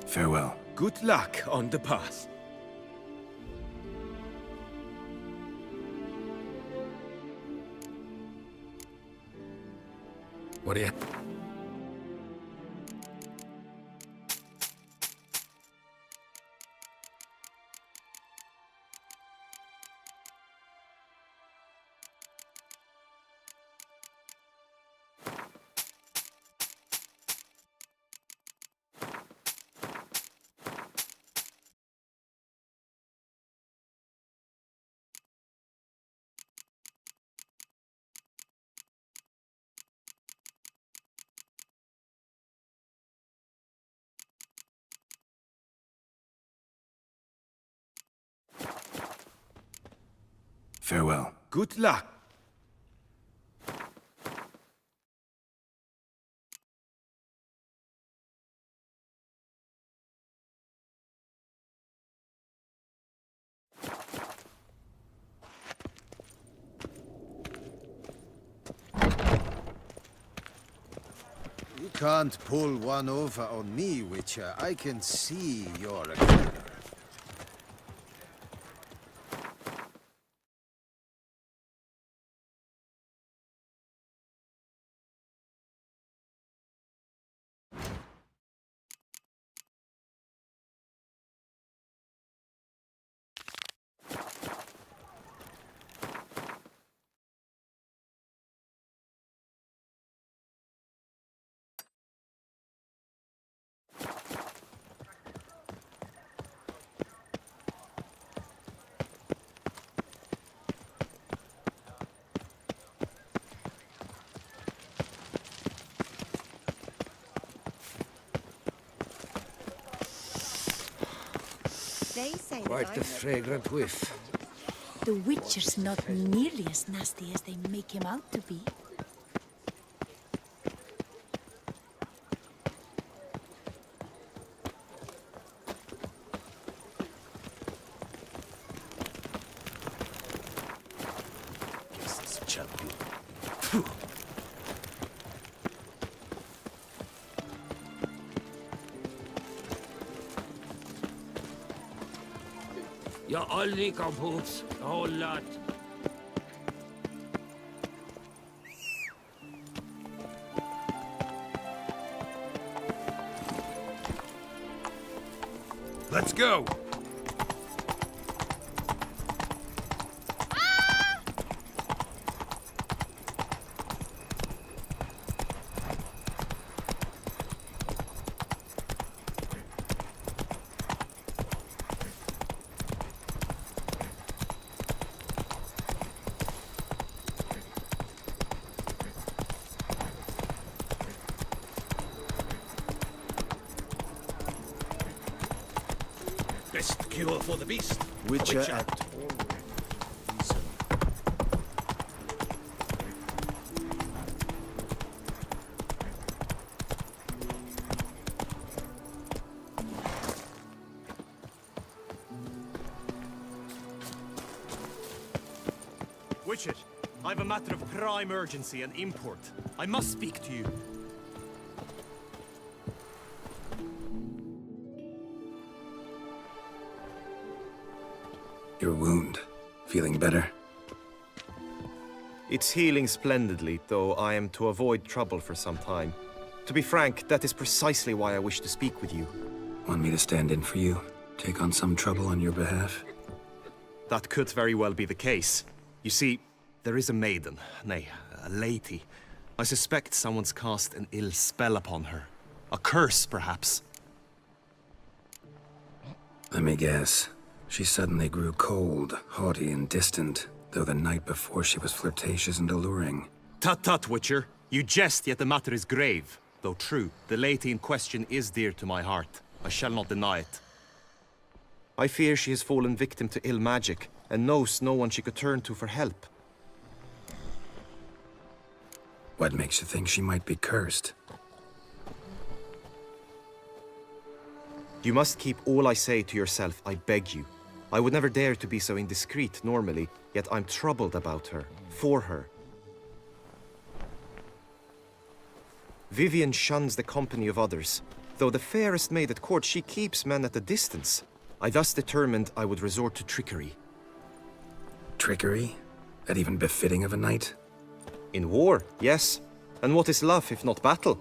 Farewell. Good luck on the path. What do you... Farewell. Good luck. You can't pull one over on me, Witcher. I can see you're a killer. They say Quite a fragrant whiff. The Witcher's not nearly as nasty as they make him out to be. Guess it's a champion. Ja, all nikompoeps. A whole lot. Let's go! Best cure for the beast. Witcher Witcher. at Witcher, I've a matter of prime urgency and import. I must speak to you. Your wound. Feeling better? It's healing splendidly, though I am to avoid trouble for some time. To be frank, that is precisely why I wish to speak with you. Want me to stand in for you? Take on some trouble on your behalf? That could very well be the case. You see, there is a maiden, nay, a lady. I suspect someone's cast an ill spell upon her. A curse, perhaps. Let me guess. She suddenly grew cold, haughty, and distant, though the night before she was flirtatious and alluring. Tut tut, Witcher. You jest, yet the matter is grave. Though true, the lady in question is dear to my heart. I shall not deny it. I fear she has fallen victim to ill magic, and knows no one she could turn to for help. What makes you think she might be cursed? You must keep all I say to yourself, I beg you. I would never dare to be so indiscreet normally, yet I'm troubled about her, for her. Vivian shuns the company of others. Though the fairest maid at court, she keeps men at a distance. I thus determined I would resort to trickery. Trickery? That even befitting of a knight? In war, yes. And what is love if not battle?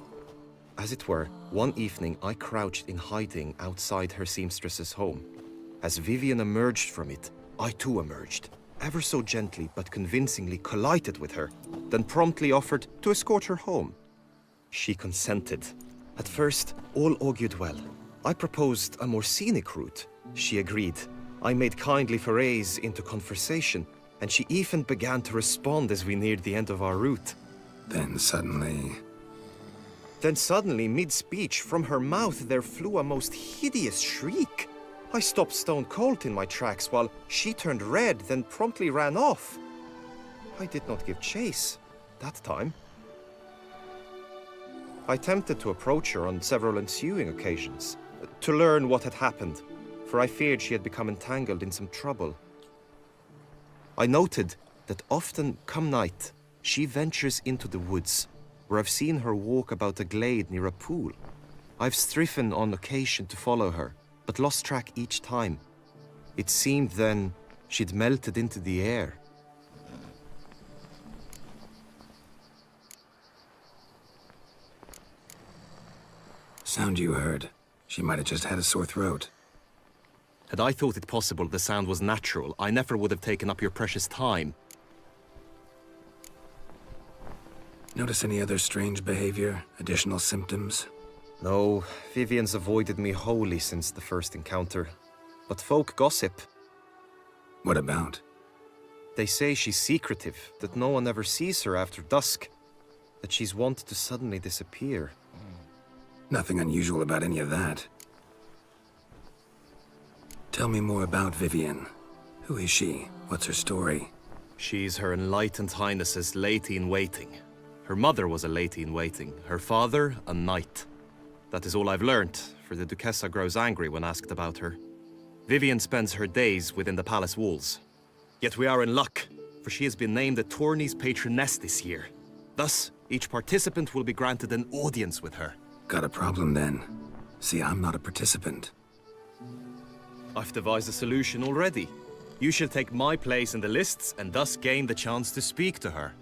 As it were, one evening I crouched in hiding outside her seamstress's home. As Vivian emerged from it, I too emerged. Ever so gently but convincingly collided with her, then promptly offered to escort her home. She consented. At first, all augured well. I proposed a more scenic route. She agreed. I made kindly forays into conversation, and she even began to respond as we neared the end of our route. Then suddenly, mid-speech, from her mouth there flew a most hideous shriek. I stopped stone cold in my tracks while she turned red, then promptly ran off. I did not give chase that time. I attempted to approach her on several ensuing occasions, to learn what had happened, for I feared she had become entangled in some trouble. I noted that often, come night, she ventures into the woods, where I've seen her walk about a glade near a pool. I've striven on occasion to follow her, but lost track each time. It seemed then she'd melted into the air. sound you heard. She might have just had a sore throat. Had I thought it possible the sound was natural, I never would have taken up your precious time. Notice any other strange behavior? Additional symptoms? No, Vivian's avoided me wholly since the first encounter. But folk gossip. What about? They say she's secretive, that no one ever sees her after dusk. That she's wont to suddenly disappear. Nothing unusual about any of that. Tell me more about Vivian. Who is she? What's her story? She's Her Enlightened Highness's lady-in-waiting. Her mother was a lady-in-waiting, her father a knight. That is all I've learnt, for the Duchessa grows angry when asked about her. Vivian spends her days within the palace walls. Yet we are in luck, for she has been named the tourney's patroness this year. Thus, each participant will be granted an audience with her. Got a problem then. See, I'm not a participant. I've devised a solution already. You shall take my place in the lists and thus gain the chance to speak to her.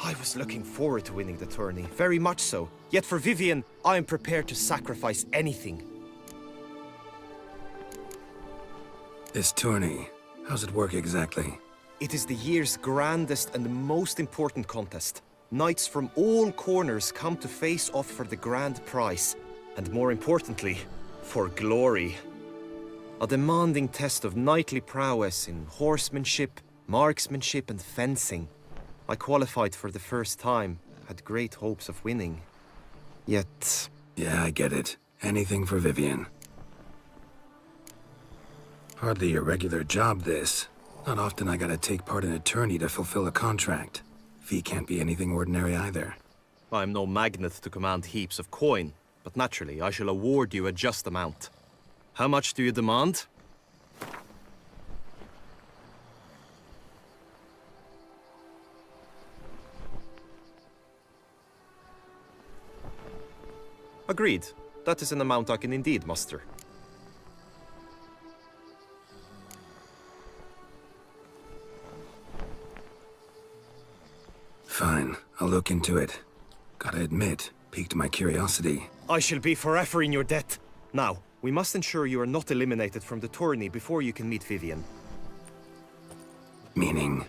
I was looking forward to winning the tourney, very much so. Yet for Vivian, I am prepared to sacrifice anything. This tourney, how's it work exactly? It is the year's grandest and most important contest. Knights from all corners come to face off for the grand prize. And more importantly, for glory. A demanding test of knightly prowess in horsemanship, marksmanship and fencing. I qualified for the first time, had great hopes of winning. Yet... Yeah, I get it. Anything for Vivian. Hardly a regular job, this. Not often I gotta take part in a tourney to fulfill a contract. Fee can't be anything ordinary either. I'm no magnet to command heaps of coin, but naturally I shall award you a just amount. How much do you demand? Agreed. That is an amount I can indeed muster. Fine, I'll look into it. Gotta admit, piqued my curiosity. I shall be forever in your debt. Now, we must ensure you are not eliminated from the tourney before you can meet Vivian. Meaning?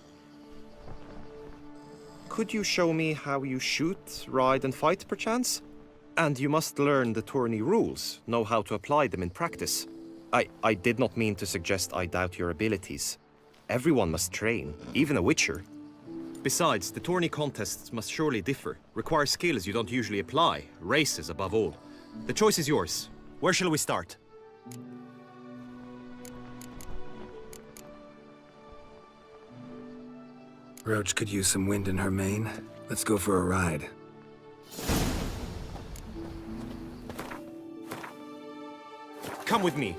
Could you show me how you shoot, ride and fight, perchance? And you must learn the tourney rules, know how to apply them in practice. I did not mean to suggest I doubt your abilities. Everyone must train, even a witcher. Besides, the tourney contests must surely differ, require skills you don't usually apply, races above all. The choice is yours. Where shall we start? Roach could use some wind in her mane. Let's go for a ride. Come with me.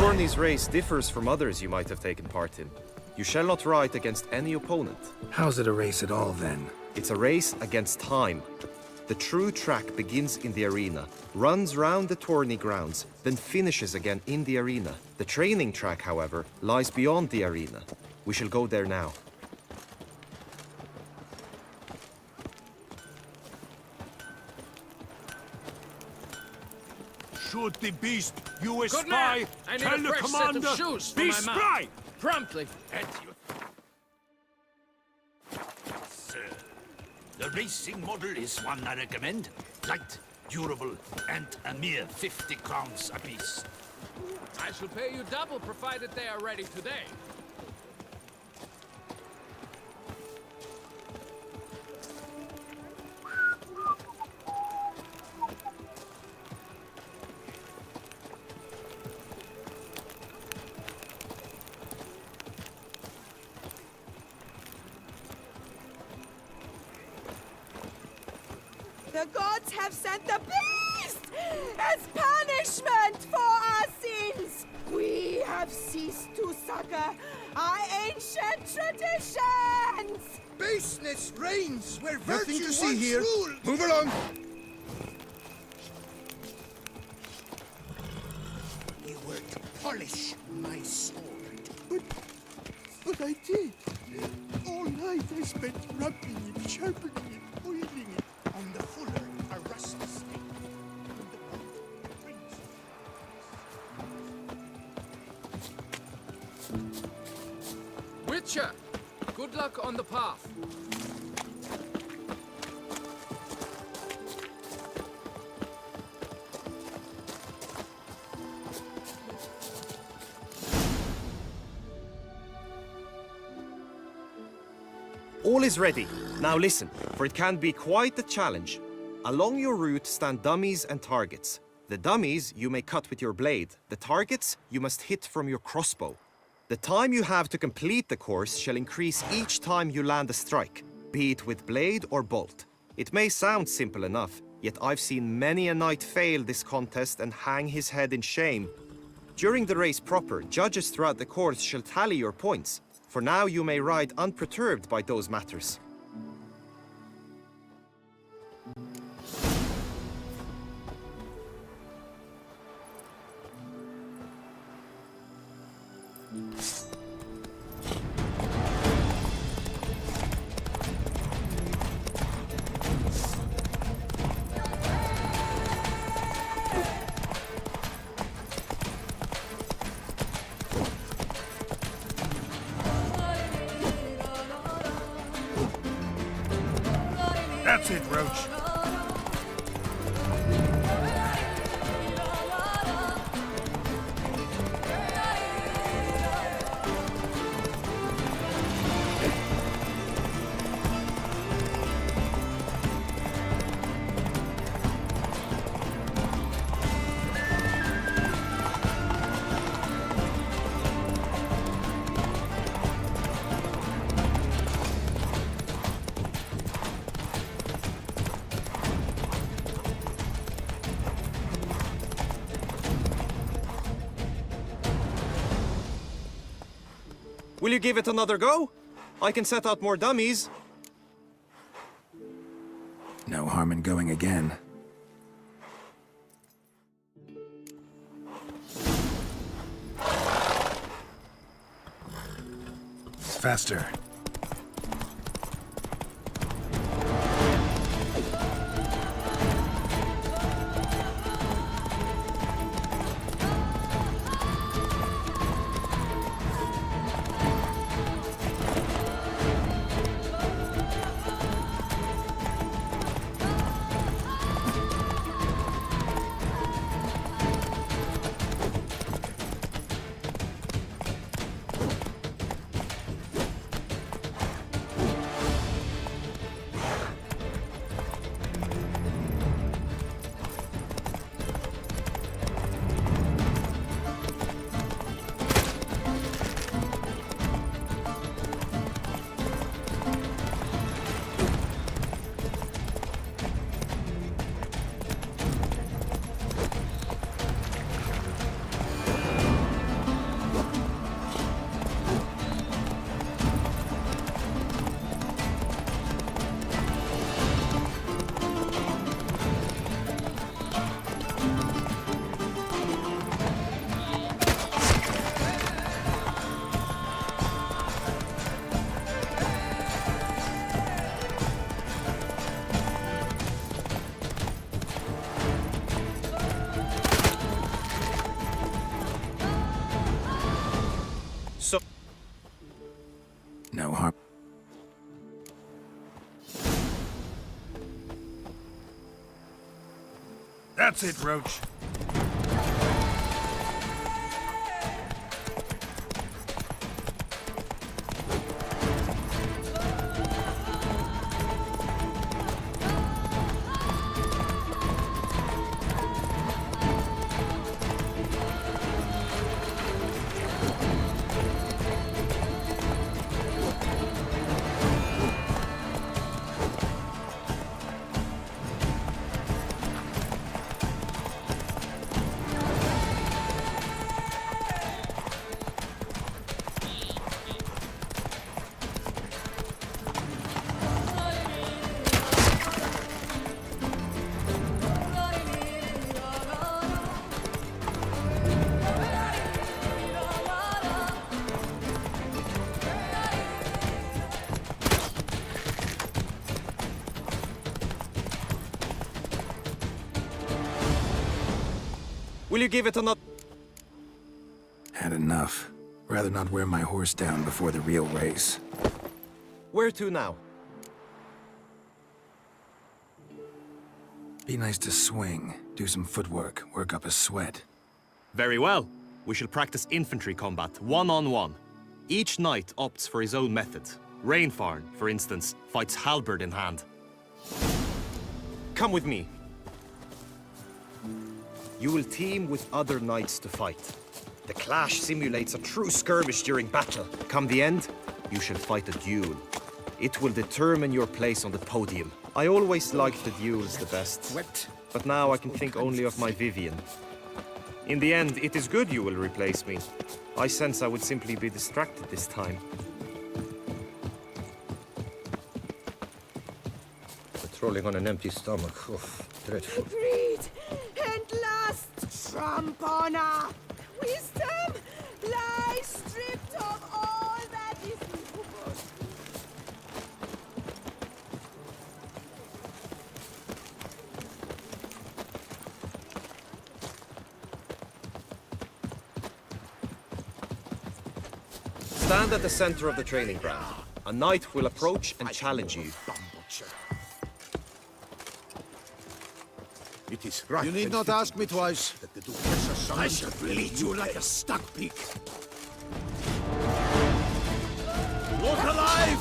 The tourney's race differs from others you might have taken part in. You shall not ride against any opponent. How's it a race at all, then? It's a race against time. The true track begins in the arena, runs round the tourney grounds, then finishes again in the arena. The training track, however, lies beyond the arena. We shall go there now. Shoot the beast, you a Good spy! man! I need Tell a the fresh commander, set of shoes for be my mount. spry! Promptly. And you... Sir, the racing model is one I recommend. Light, durable, and a mere 50 crowns apiece. I shall pay you double, provided they are ready today. The gods have sent the beast as punishment for our sins. We have ceased to succor our ancient traditions. Baseness reigns where Nothing virtue to see once here. ruled. Move along. You were to polish my sword. But I did. All night I spent rubbing it, sharpening it, oiling it on the fuller, a rusty stake. Witcher, good luck on the path. All is ready. Now listen, for it can be quite a challenge. Along your route stand dummies and targets. The dummies you may cut with your blade. The targets you must hit from your crossbow. The time you have to complete the course shall increase each time you land a strike, be it with blade or bolt. It may sound simple enough, yet I've seen many a knight fail this contest and hang his head in shame. During the race proper, judges throughout the course shall tally your points. For now you may ride unperturbed by those matters. That's it, Roach. Will you give it another go? I can set out more dummies. No harm in going again. Faster. So... No harm. That's it, Roach. Will you give it another... Had enough. Rather not wear my horse down before the real race. Where to now? Be nice to swing, do some footwork, work up a sweat. Very well. We shall practice infantry combat, one-on-one. Each knight opts for his own method. Rainfarn, for instance, fights halberd in hand. Come with me. You will team with other knights to fight. The clash simulates a true skirmish during battle. Come the end, you shall fight a duel. It will determine your place on the podium. I always liked the duels the best. But now I can think only of my Vivian. In the end, it is good you will replace me. I sense I would simply be distracted this time. Patrolling on an empty stomach. Oh, dreadful. Greed and lust trump honor. Wisdom lies stripped of all that is evil. Stand at the center of the training ground. A knight will approach and challenge you. It is right. You need not ask me twice. That the Duchess I shall bleed you like a stuck pig. Look alive!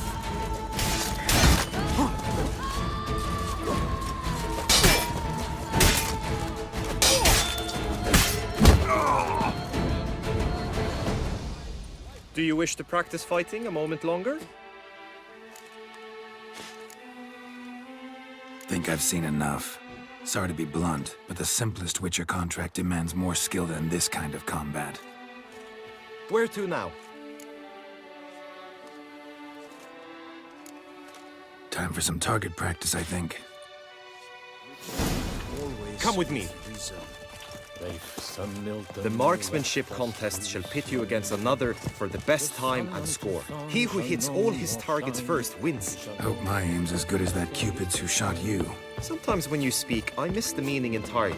Do you wish to practice fighting a moment longer? Think I've seen enough. Sorry to be blunt, but the simplest Witcher contract demands more skill than this kind of combat. Where to now? Time for some target practice, I think. Come with me. The marksmanship contest shall pit you against another for the best time and score. He who hits all his targets first wins. Hope my aim's as good as that Cupid's who shot you. Sometimes when you speak, I miss the meaning entirely.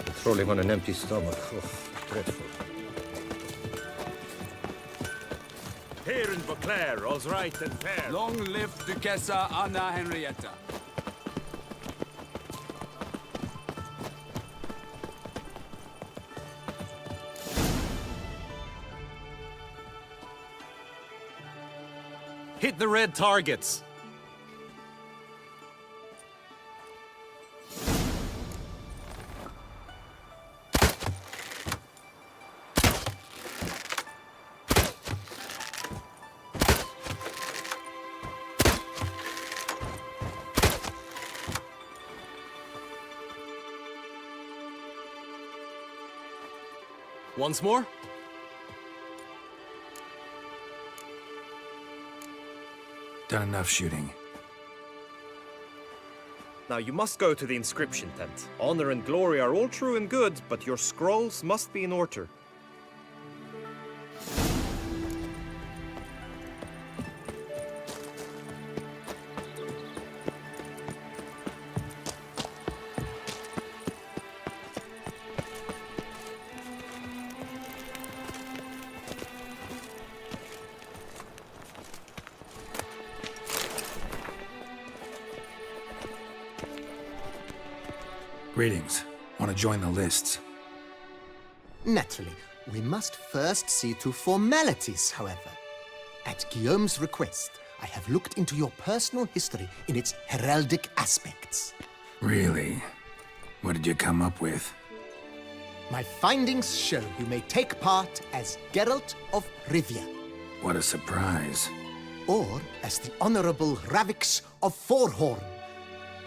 Patrolling on an empty stomach. Oh, dreadful. Here in Beauclair, all's right and fair. Long live Duchessa Anna Henrietta. Hit the red targets. Once more. Done enough shooting. Now you must go to the inscription tent. Honor and glory are all true and good, but your scrolls must be in order. Greetings. Want to join the lists? Naturally, we must first see to formalities, however. At Guillaume's request, I have looked into your personal history in its heraldic aspects. Really? What did you come up with? My findings show you may take part as Geralt of Rivia. What a surprise. Or as the Honorable Ravix of Forhorn.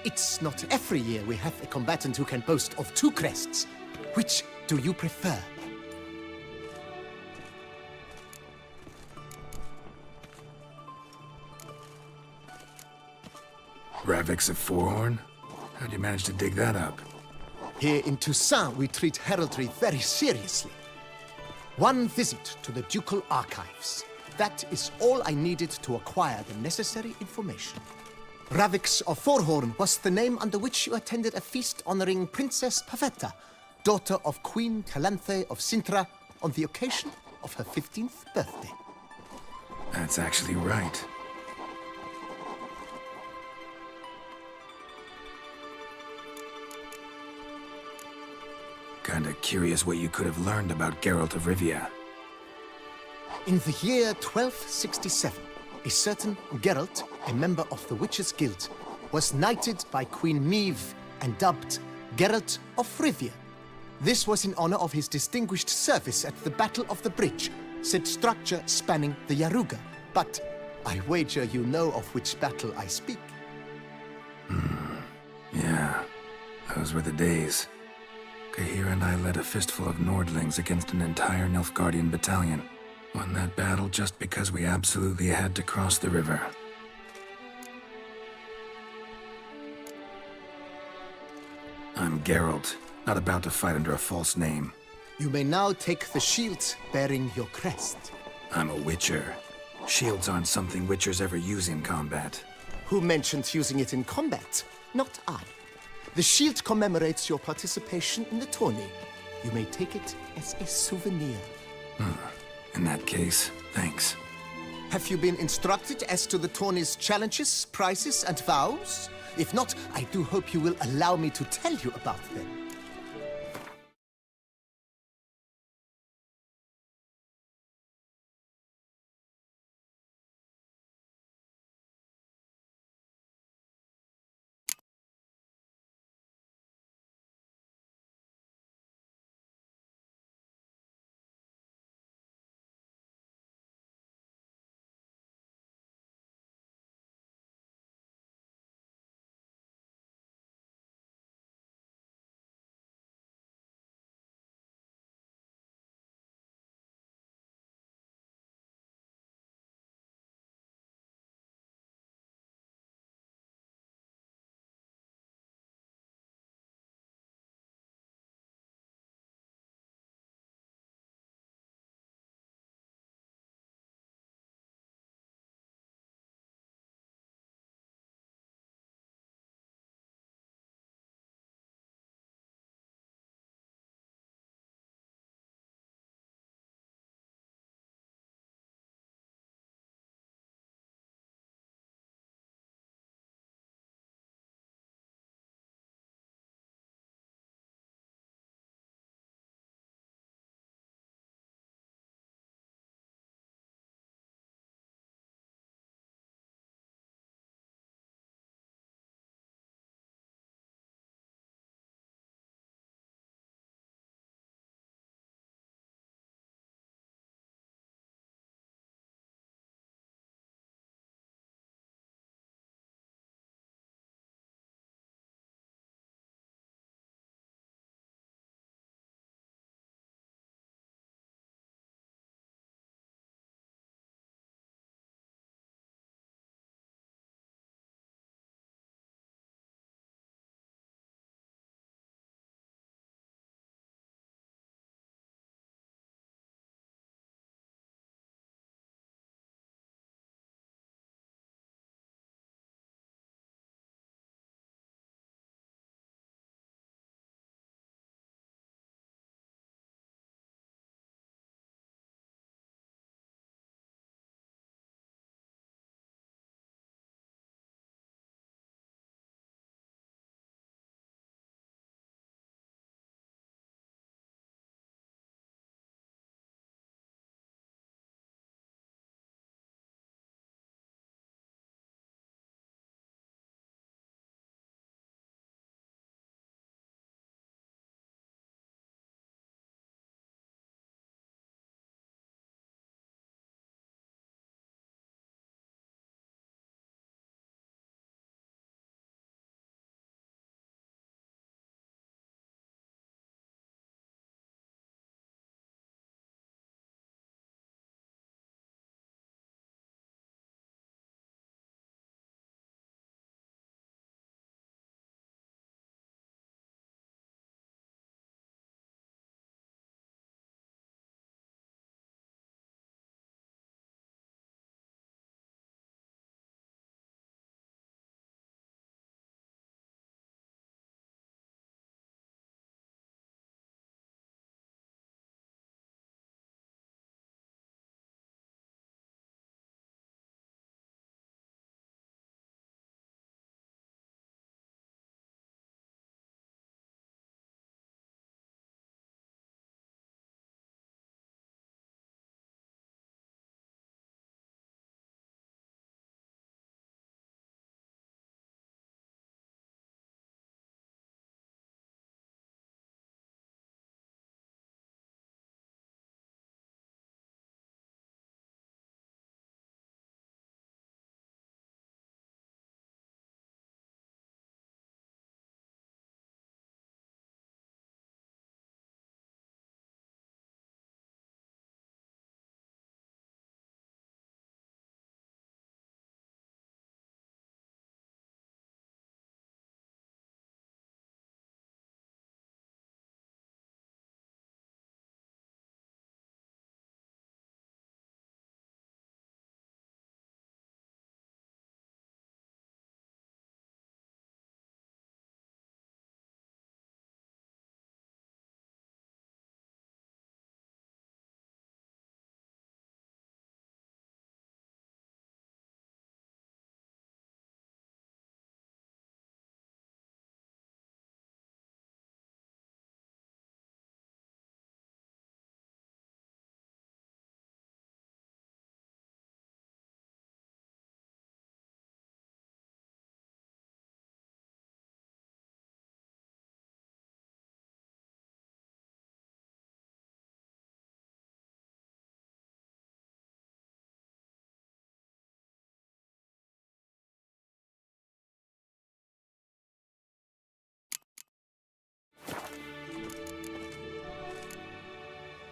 It's not every year we have a combatant who can boast of 2 crests. Which do you prefer? Ravix of Forhorn? How'd you manage to dig that up? Here in Toussaint, we treat heraldry very seriously. One visit to the Ducal Archives. That is all I needed to acquire the necessary information. Ravix of Forhorn was the name under which you attended a feast honoring Princess Pavetta, daughter of Queen Calanthe of Sintra, on the occasion of her 15th birthday. That's actually right. Kinda curious what you could have learned about Geralt of Rivia. In the year 1267, a certain Geralt, a member of the Witches' Guild, was knighted by Queen Meve and dubbed Geralt of Rivia. This was in honor of his distinguished service at the Battle of the Bridge, said structure spanning the Yaruga. But I wager you know of which battle I speak. Yeah, those were the days. Kahir and I led a fistful of Nordlings against an entire Nilfgaardian battalion. Won that battle just because we absolutely had to cross the river. I'm Geralt, not about to fight under a false name. You may now take the shield bearing your crest. I'm a Witcher. Shields aren't something Witchers ever use in combat. Who mentioned using it in combat? Not I. The shield commemorates your participation in the tourney. You may take it as a souvenir. In that case, thanks. Have you been instructed as to the tourney's challenges, prizes, and vows? If not, I do hope you will allow me to tell you about them.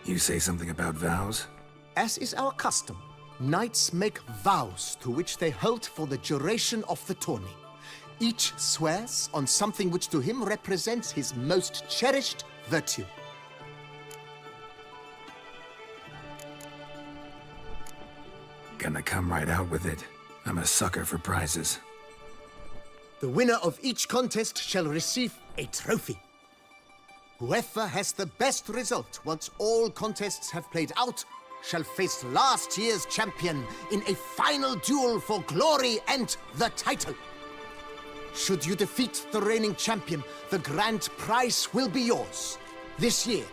You say something about vows? As is our custom, knights make vows to which they hold for the duration of the tourney. Each swears on something which to him represents his most cherished virtue. Gonna come right out with it. I'm a sucker for prizes. The winner of each contest shall receive a trophy. Whoever has the best result once all contests have played out shall face last year's champion in a final duel for glory and the title. Should you defeat the reigning champion, the grand prize will be yours. This year,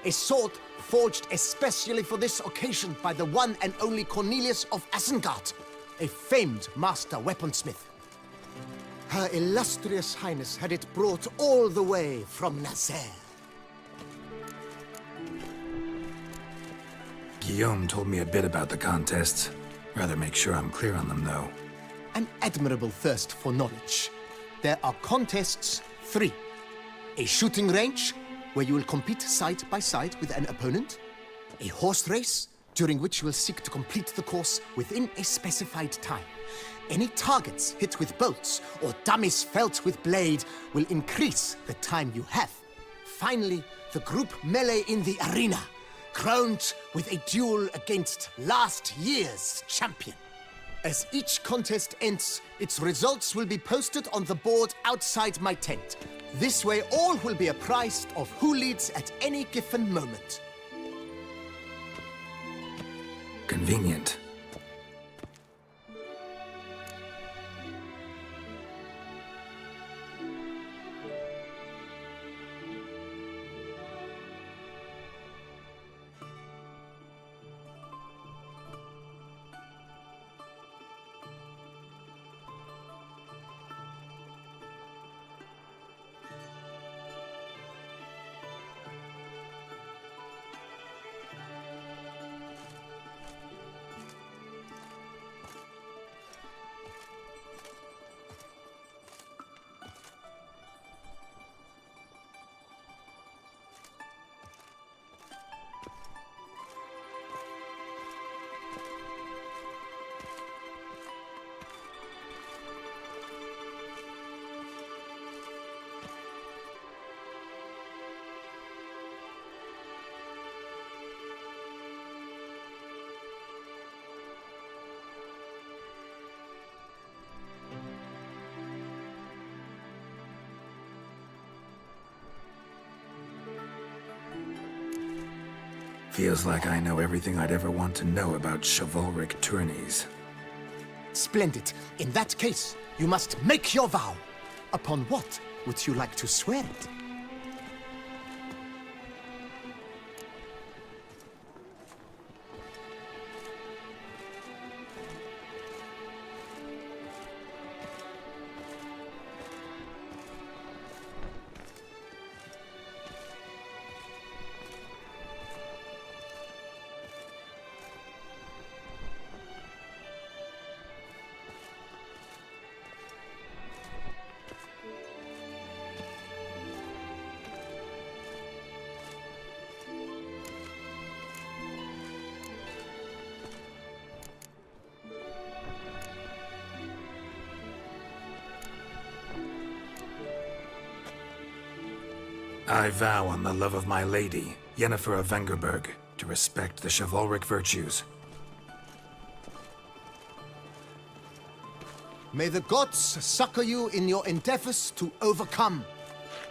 a sword forged especially for this occasion by the one and only Cornelius of Isengard, a famed master weaponsmith. Her illustrious highness had it brought all the way from Nazaire. Guillaume told me a bit about the contests. Rather make sure I'm clear on them, though. An admirable thirst for knowledge. There are contests 3. A shooting range, where you will compete side by side with an opponent. A horse race, during which you will seek to complete the course within a specified time. Any targets hit with bolts or dummies felt with blade will increase the time you have. Finally, the group melee in the arena, crowned with a duel against last year's champion. As each contest ends, its results will be posted on the board outside my tent. This way, all will be apprised of who leads at any given moment. Convenient. Feels like I know everything I'd ever want to know about chivalric tourneys. Splendid. In that case, you must make your vow. Upon what would you like to swear it? I vow on the love of my lady, Yennefer of Vengerberg, to respect the chivalric virtues. May the gods succor you in your endeavors to overcome.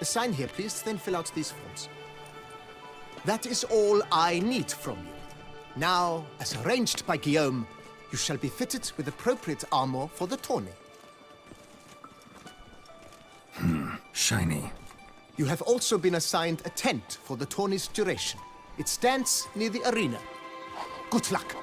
Sign here, please, then fill out these forms. That is all I need from you. Now, as arranged by Guillaume, you shall be fitted with appropriate armor for the tourney. Shiny. You have also been assigned a tent for the tourney's duration. It stands near the arena. Good luck.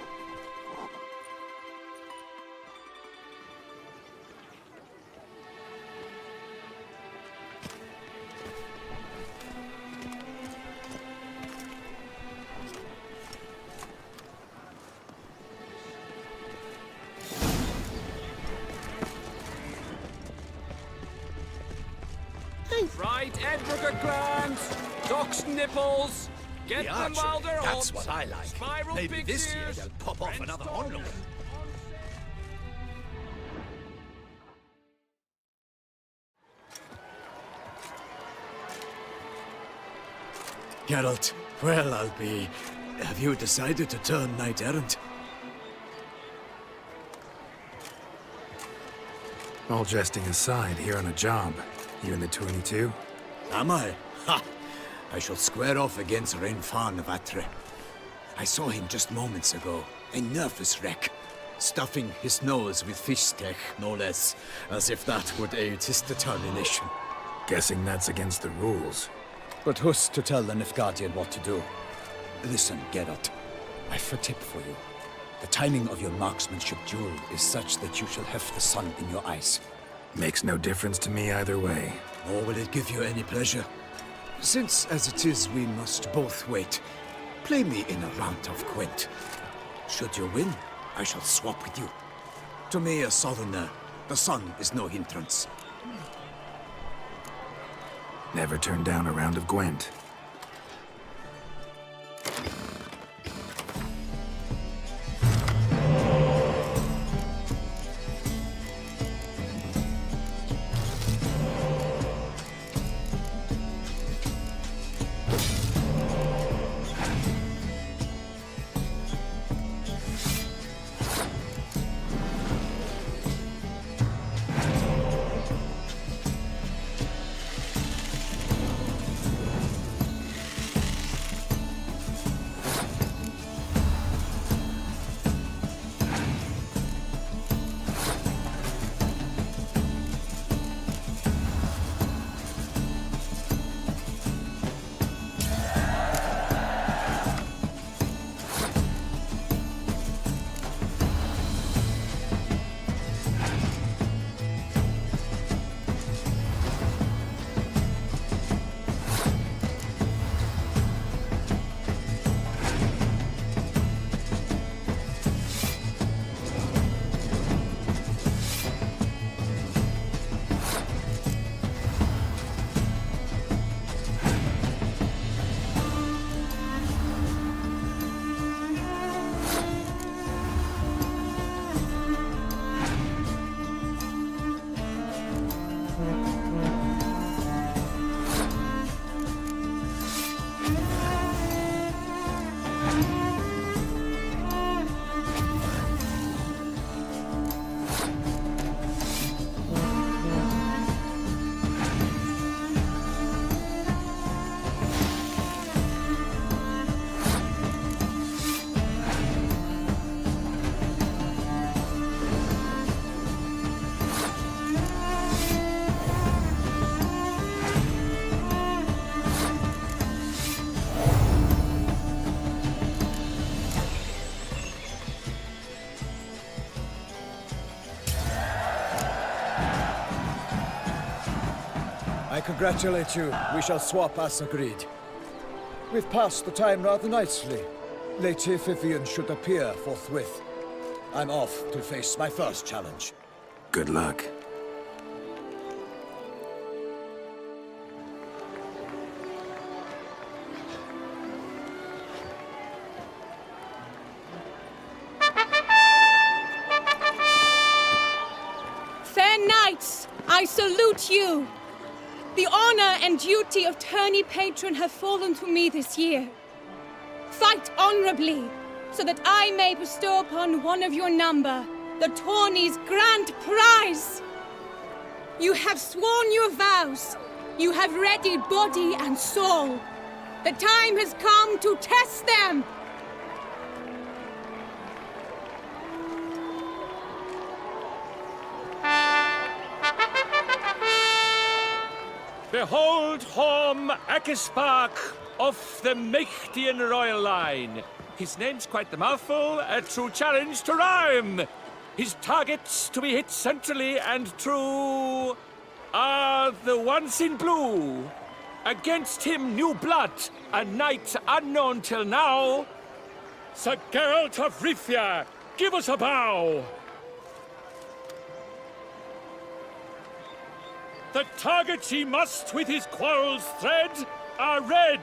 Fried Edinburgh clams, duck's nipples, Get the them archery, while they're that's hot. what I like. Spiral Maybe this year pictures, they'll pop off another onlooker. Geralt, well, I'll be... Have you decided to turn knight-errant? All jesting aside, here on a job. You in the 22? Am I? Ha! I shall square off against Renfan of Atre. I saw him just moments ago. A nervous wreck. Stuffing his nose with fish steak, no less. As if that would aid his determination. Guessing that's against the rules. But who's to tell the Nilfgaardian what to do? Listen, Geralt. I've a tip for you. The timing of your marksmanship duel is such that you shall have the sun in your eyes. Makes no difference to me either way. Nor will it give you any pleasure. Since, as it is, we must both wait, play me in a round of Gwent. Should you win, I shall swap with you. To me, a southerner, the sun is no hindrance. Never turn down a round of Gwent. I congratulate you. We shall swap as agreed. We've passed the time rather nicely. Lady Vivian should appear forthwith. I'm off to face my first challenge. Good luck. Fair knights, I salute you. The honor and duty of tourney patron have fallen to me this year. Fight honorably, so that I may bestow upon one of your number the tourney's grand prize. You have sworn your vows. You have readied body and soul. The time has come to test them. Behold Horm Akispark of the Mechtian royal line. His name's quite the mouthful, a true challenge to rhyme. His targets to be hit centrally and true are the ones in blue. Against him new blood, a knight unknown till now. Sir Geralt of Rivia, give us a bow. The targets he must with his quarrels thread are red.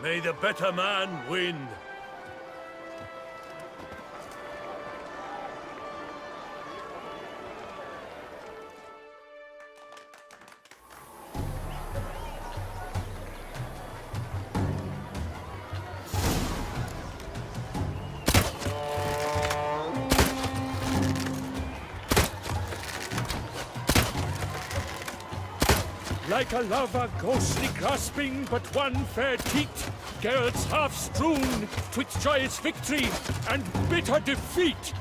May the better man win. Like a lover ghostly grasping but one fair teat, Geralt's half strewn twixt joyous victory and bitter defeat.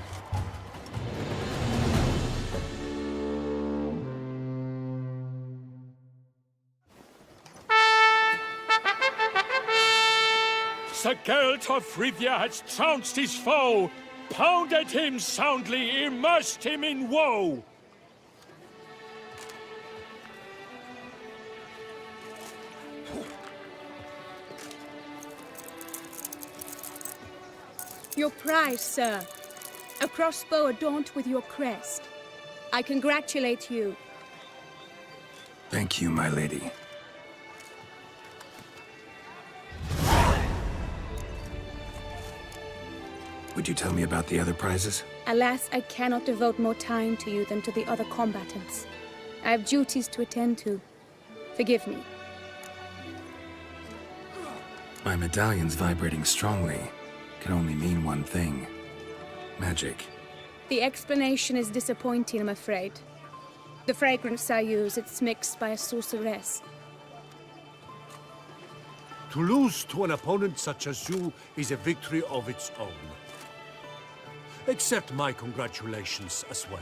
Sir Geralt of Rivia has trounced his foe, pounded him soundly, immersed him in woe. Your prize, sir. A crossbow adorned with your crest. I congratulate you. Thank you, my lady. Would you tell me about the other prizes? Alas, I cannot devote more time to you than to the other combatants. I have duties to attend to. Forgive me. My medallion's vibrating strongly. Can only mean one thing. Magic. The explanation is disappointing, I'm afraid. The fragrance I use, it's mixed by a sorceress. To lose to an opponent such as you is a victory of its own. Accept my congratulations as well.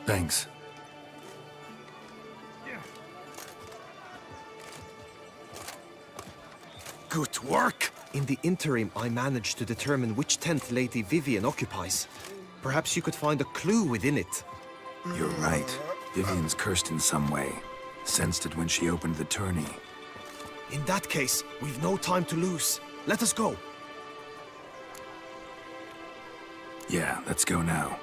Thanks. Good work! In the interim, I managed to determine which tent Lady Vivian occupies. Perhaps you could find a clue within it. You're right. Vivian's cursed in some way. Sensed it when she opened the tourney. In that case, we've no time to lose. Let us go. Yeah, let's go now.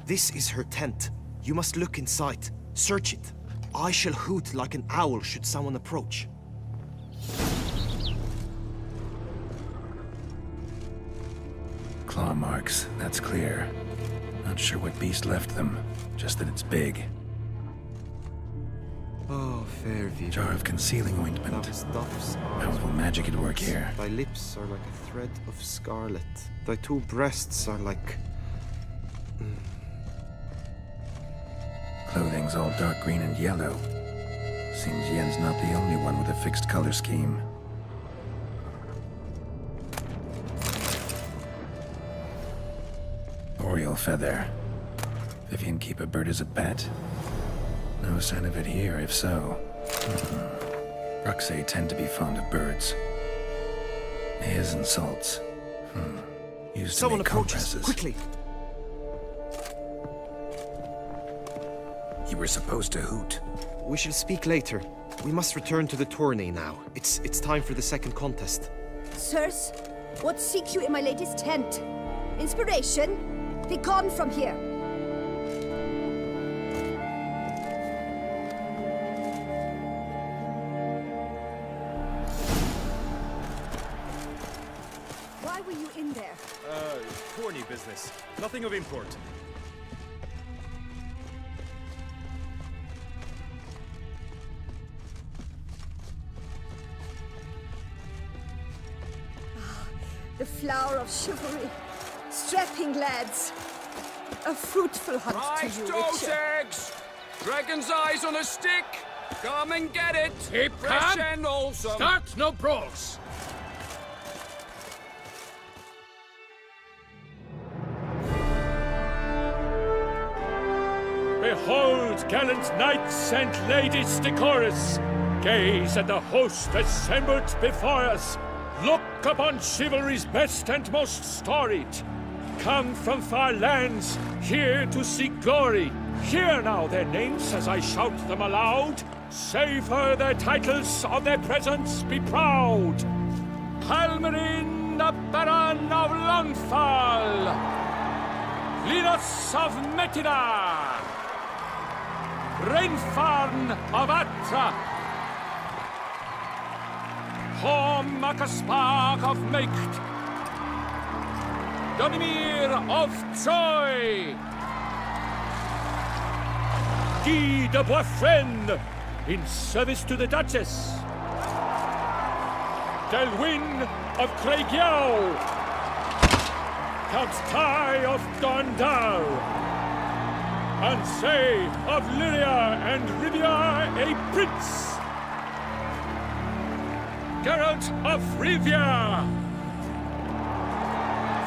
This is her tent. You must look inside. Search it. I shall hoot like an owl should someone approach. Claw marks, that's clear. Not sure what beast left them, just that it's big. Oh, fair Vivian. Jar of concealing ointment. Powerful magic at work here. Thy lips are like a thread of scarlet. Thy two breasts are like... Clothing's all dark green and yellow. Seems Yen's not the only one with a fixed color scheme. Oriole feather. Vivian keep a bird as a pet? No sign of it here, if so. Bruxae tend to be fond of birds. His and salts. Used to Someone make approaches, compresses. quickly! You were supposed to hoot. We shall speak later. We must return to the tourney now. It's time for the second contest. Sirs, what seek you in my lady's tent? Inspiration? Be gone from here. Why were you in there? Tourney business. Nothing of import. The flower of chivalry. Strapping lads. A fruitful hunt to you, Witcher. eggs! Dragon's eyes on a stick! Come and get it! Keep Fresh calm. and wholesome! Start no brawls. Behold, gallant knights and ladies decorous. Gaze at the host assembled before us. Look upon chivalry's best and most storied. Come from far lands, here to seek glory. Hear now their names as I shout them aloud. Savor their titles, of their presence be proud. Halmarin, the Baron of Longfall. Linos of Metina, Rainfarn of Atra, Horm Makaspark of Meikt, Donimir of Troy, Guy de Boisfriend in service to the Duchess, Delwyn of Craigiau, Count Tai of Gondal, Ansay of Lyria and Rivia a prince, Geralt of Rivia,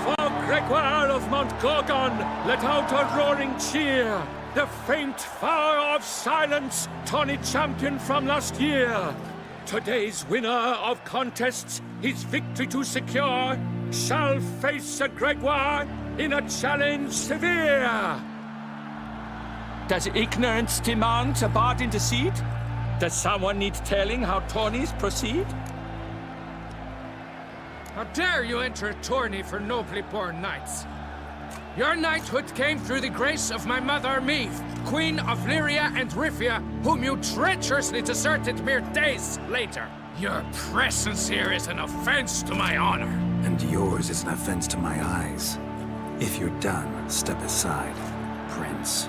for Gregoire of Mount Gorgon, let out a roaring cheer, the faint fire of silence, tawny champion from last year. Today's winner of contests, his victory to secure, shall face Sir Gregoire in a challenge severe. Does ignorance demand a bard in the seat? Does someone need telling how tourneys proceed? How dare you enter a tourney for nobly born knights? Your knighthood came through the grace of my mother Meve, Queen of Lyria and Rivia, whom you treacherously deserted mere days later. Your presence here is an offense to my honor. And yours is an offense to my eyes. If you're done, step aside, Prince.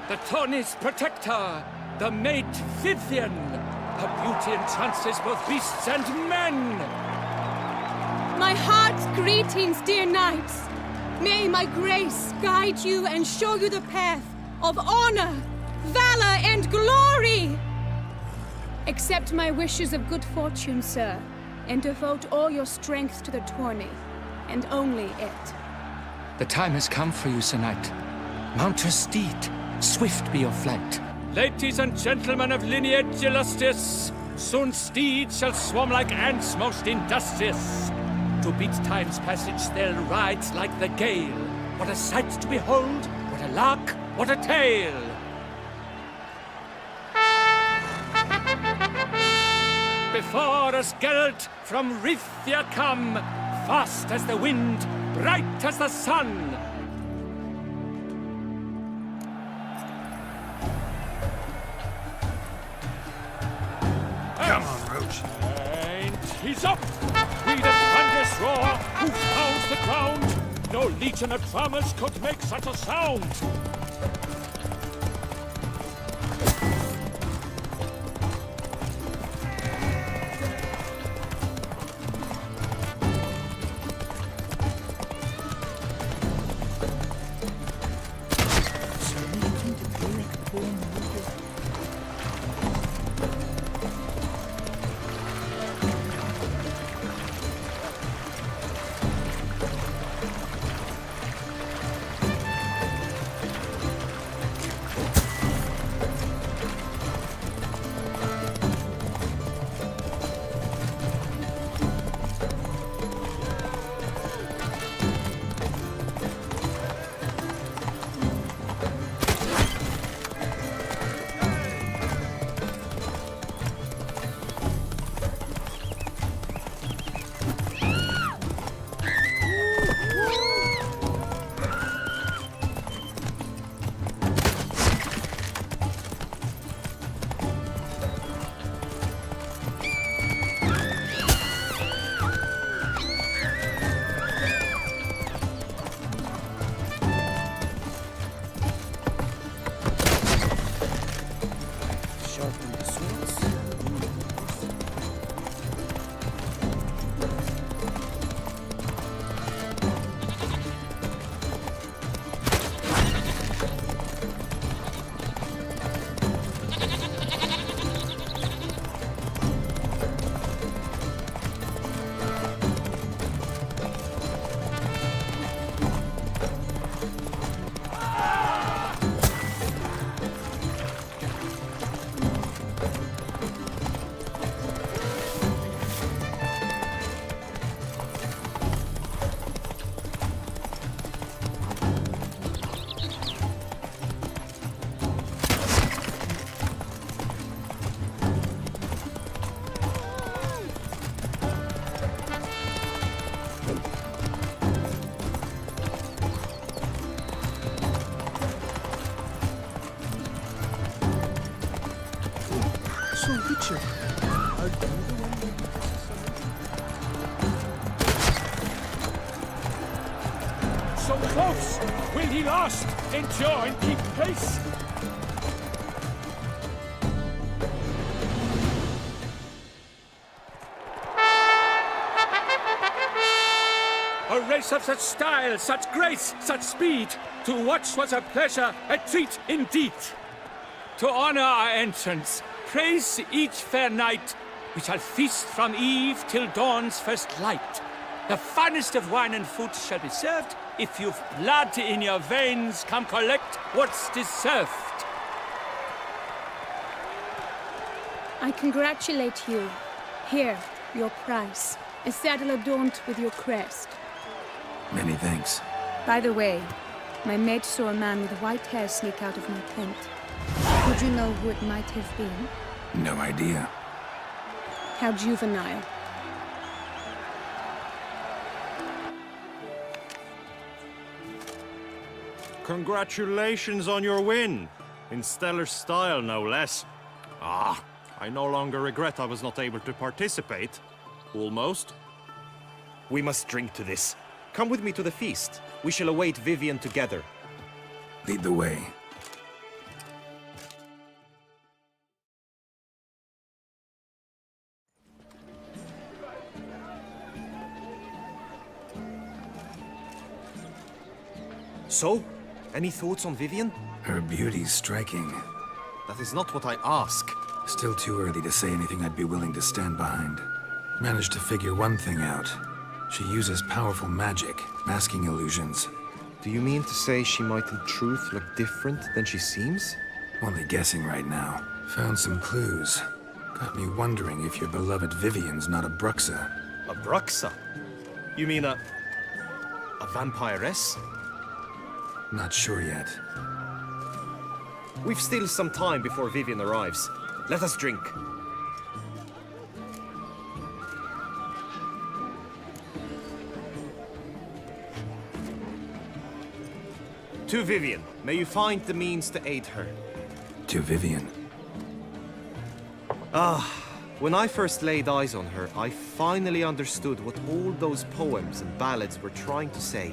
The tourney's protector, the maid Vivian, her beauty entrances both beasts and men. My heart's greetings, dear knights. May my grace guide you and show you the path of honor, valor, and glory. Accept my wishes of good fortune, sir, and devote all your strength to the tourney, and only it. The time has come for you, Sir Knight. Mount your steed, swift be your flight. Ladies and gentlemen of lineage illustrious, soon steeds shall swarm like ants most industrious. To beat time's passage, they'll ride like the gale. What a sight to behold, what a lark, what a tale! Before us Geralt from Rithia come, fast as the wind, bright as the sun. Come on, Roach. And he's up! We the thunderous roar, who pounds the ground. No legion of drummers could make such a sound. adventure. So close! Will he last? Endure and keep pace! A race of such style, such grace, such speed. To watch was a pleasure, a treat indeed. To honor our entrance, praise each fair knight. We shall feast from eve till dawn's first light. The finest of wine and food shall be served. If you've blood in your veins, come collect what's deserved. I congratulate you. Here, your prize. A saddle adorned with your crest. Many thanks. By the way, my mate saw a man with white hair sneak out of my tent. Would you know who it might have been? No idea. How juvenile. Congratulations on your win. In stellar style, no less. Ah, I no longer regret I was not able to participate. Almost. We must drink to this. Come with me to the feast. We shall await Vivian together. Lead the way. So, any thoughts on Vivian? Her beauty's striking. That is not what I ask. Still too early to say anything I'd be willing to stand behind. Managed to figure one thing out. She uses powerful magic, masking illusions. Do you mean to say she might in truth look different than she seems? Only guessing right now. Found some clues. Got me wondering if your beloved Vivian's not a Bruxa. A Bruxa? You mean a vampiress? Not sure yet. We've still some time before Vivian arrives. Let us drink. To Vivian, may you find the means to aid her. To Vivian. When I first laid eyes on her, I finally understood what all those poems and ballads were trying to say.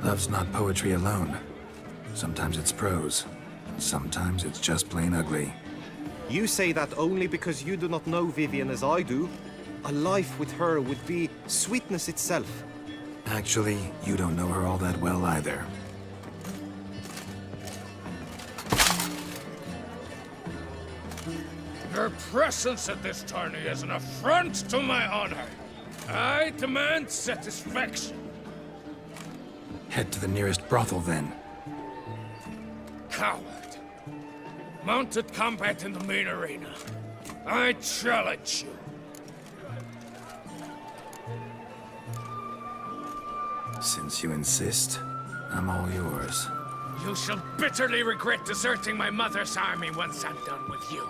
Love's not poetry alone. Sometimes it's prose. Sometimes it's just plain ugly. You say that only because you do not know Vivian as I do. A life with her would be sweetness itself. Actually, you don't know her all that well either. Your presence at this tourney is an affront to my honor. I demand satisfaction. Head to the nearest brothel, then. Coward. Mounted combat in the main arena. I challenge you. Since you insist, I'm all yours. You shall bitterly regret deserting my mother's army once I'm done with you.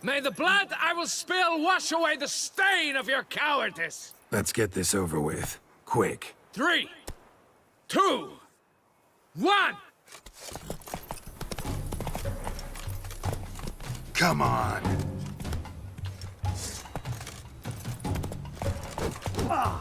May the blood I will spill wash away the stain of your cowardice! Let's get this over with. Quick. 3, 2, 1! Come on! Ow!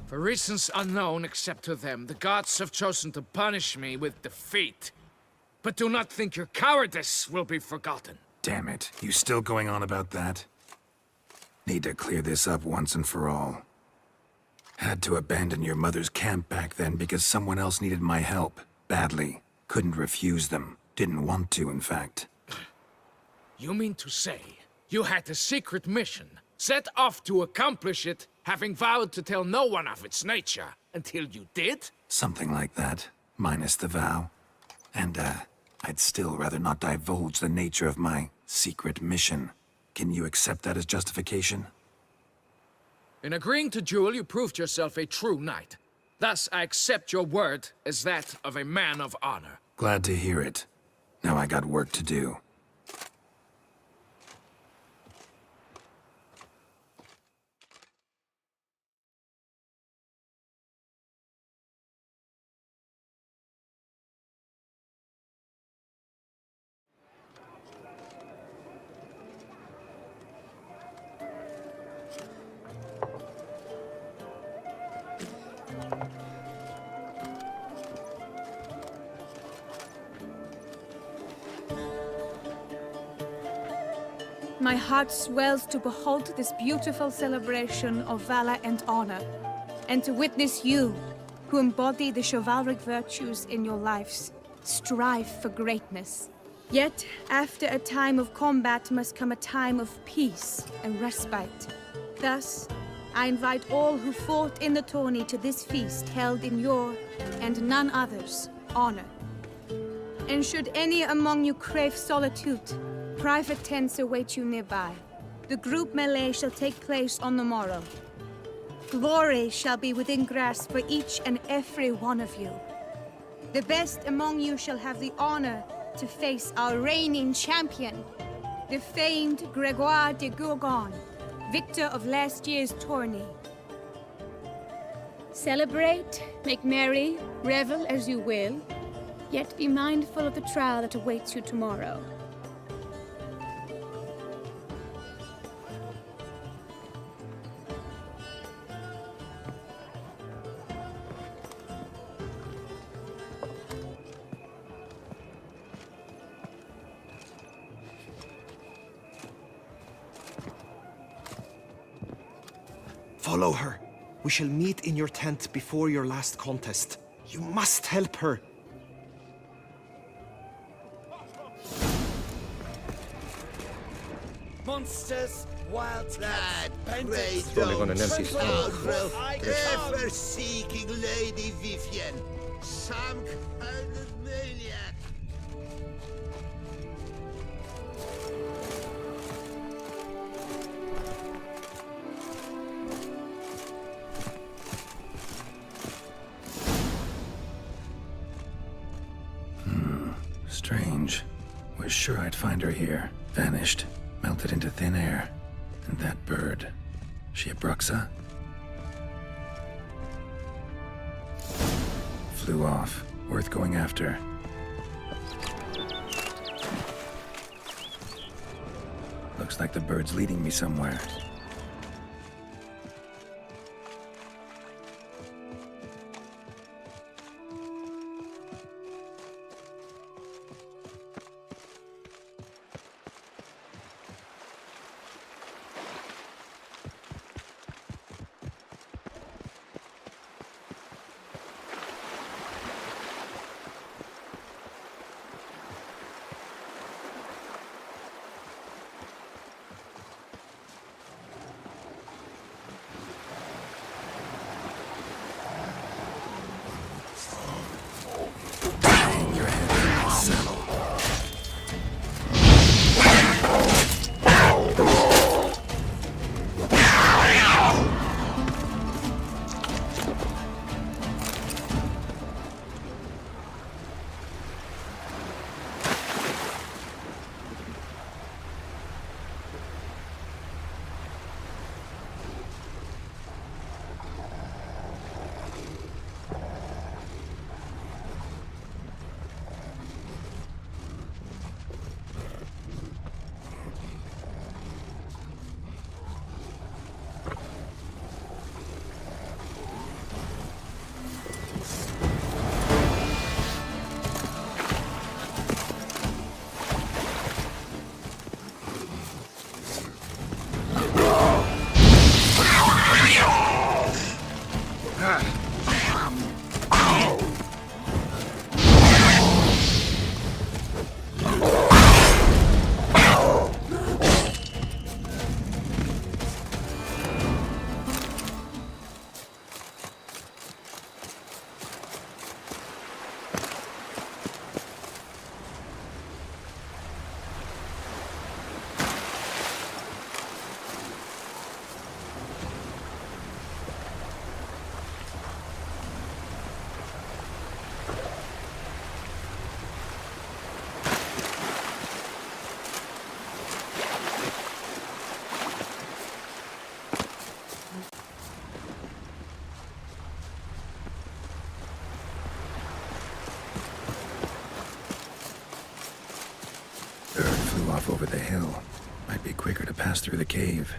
For reasons unknown except to them, the gods have chosen to punish me with defeat. But do not think your cowardice will be forgotten. Damn it. You still going on about that? Need to clear this up once and for all. Had to abandon your mother's camp back then because someone else needed my help. Badly. Couldn't refuse them. Didn't want to, in fact. You mean to say you had a secret mission, set off to accomplish it, having vowed to tell no one of its nature, until you did? Something like that. Minus the vow. And, I'd still rather not divulge the nature of my secret mission. Can you accept that as justification? In agreeing to duel, you proved yourself a true knight. Thus, I accept your word as that of a man of honor. Glad to hear it. Now I got work to do. My heart swells to behold this beautiful celebration of valor and honor, and to witness you, who embody the chivalric virtues in your lives, strive for greatness. Yet, after a time of combat must come a time of peace and respite. Thus, I invite all who fought in the tourney to this feast held in your, and none other's, honor. And should any among you crave solitude, private tents await you nearby. The group melee shall take place on the morrow. Glory shall be within grasp for each and every one of you. The best among you shall have the honor to face our reigning champion, the famed Gregoire de Gourgon, victor of last year's tourney. Celebrate, make merry, revel as you will, yet be mindful of the trial that awaits you tomorrow. Follow her. We shall meet in your tent before your last contest. You must help her. Monsters, wild lad, bandits, Rolling on an empty stomach. ever-seeking Lady Vivian, some kind of maniac. Strange. Was sure I'd find her here. Vanished. Melted into thin air. And that bird. She a Bruxa? Flew off. Worth going after. Looks like the bird's leading me somewhere. Off over the hill. Might be quicker to pass through the cave.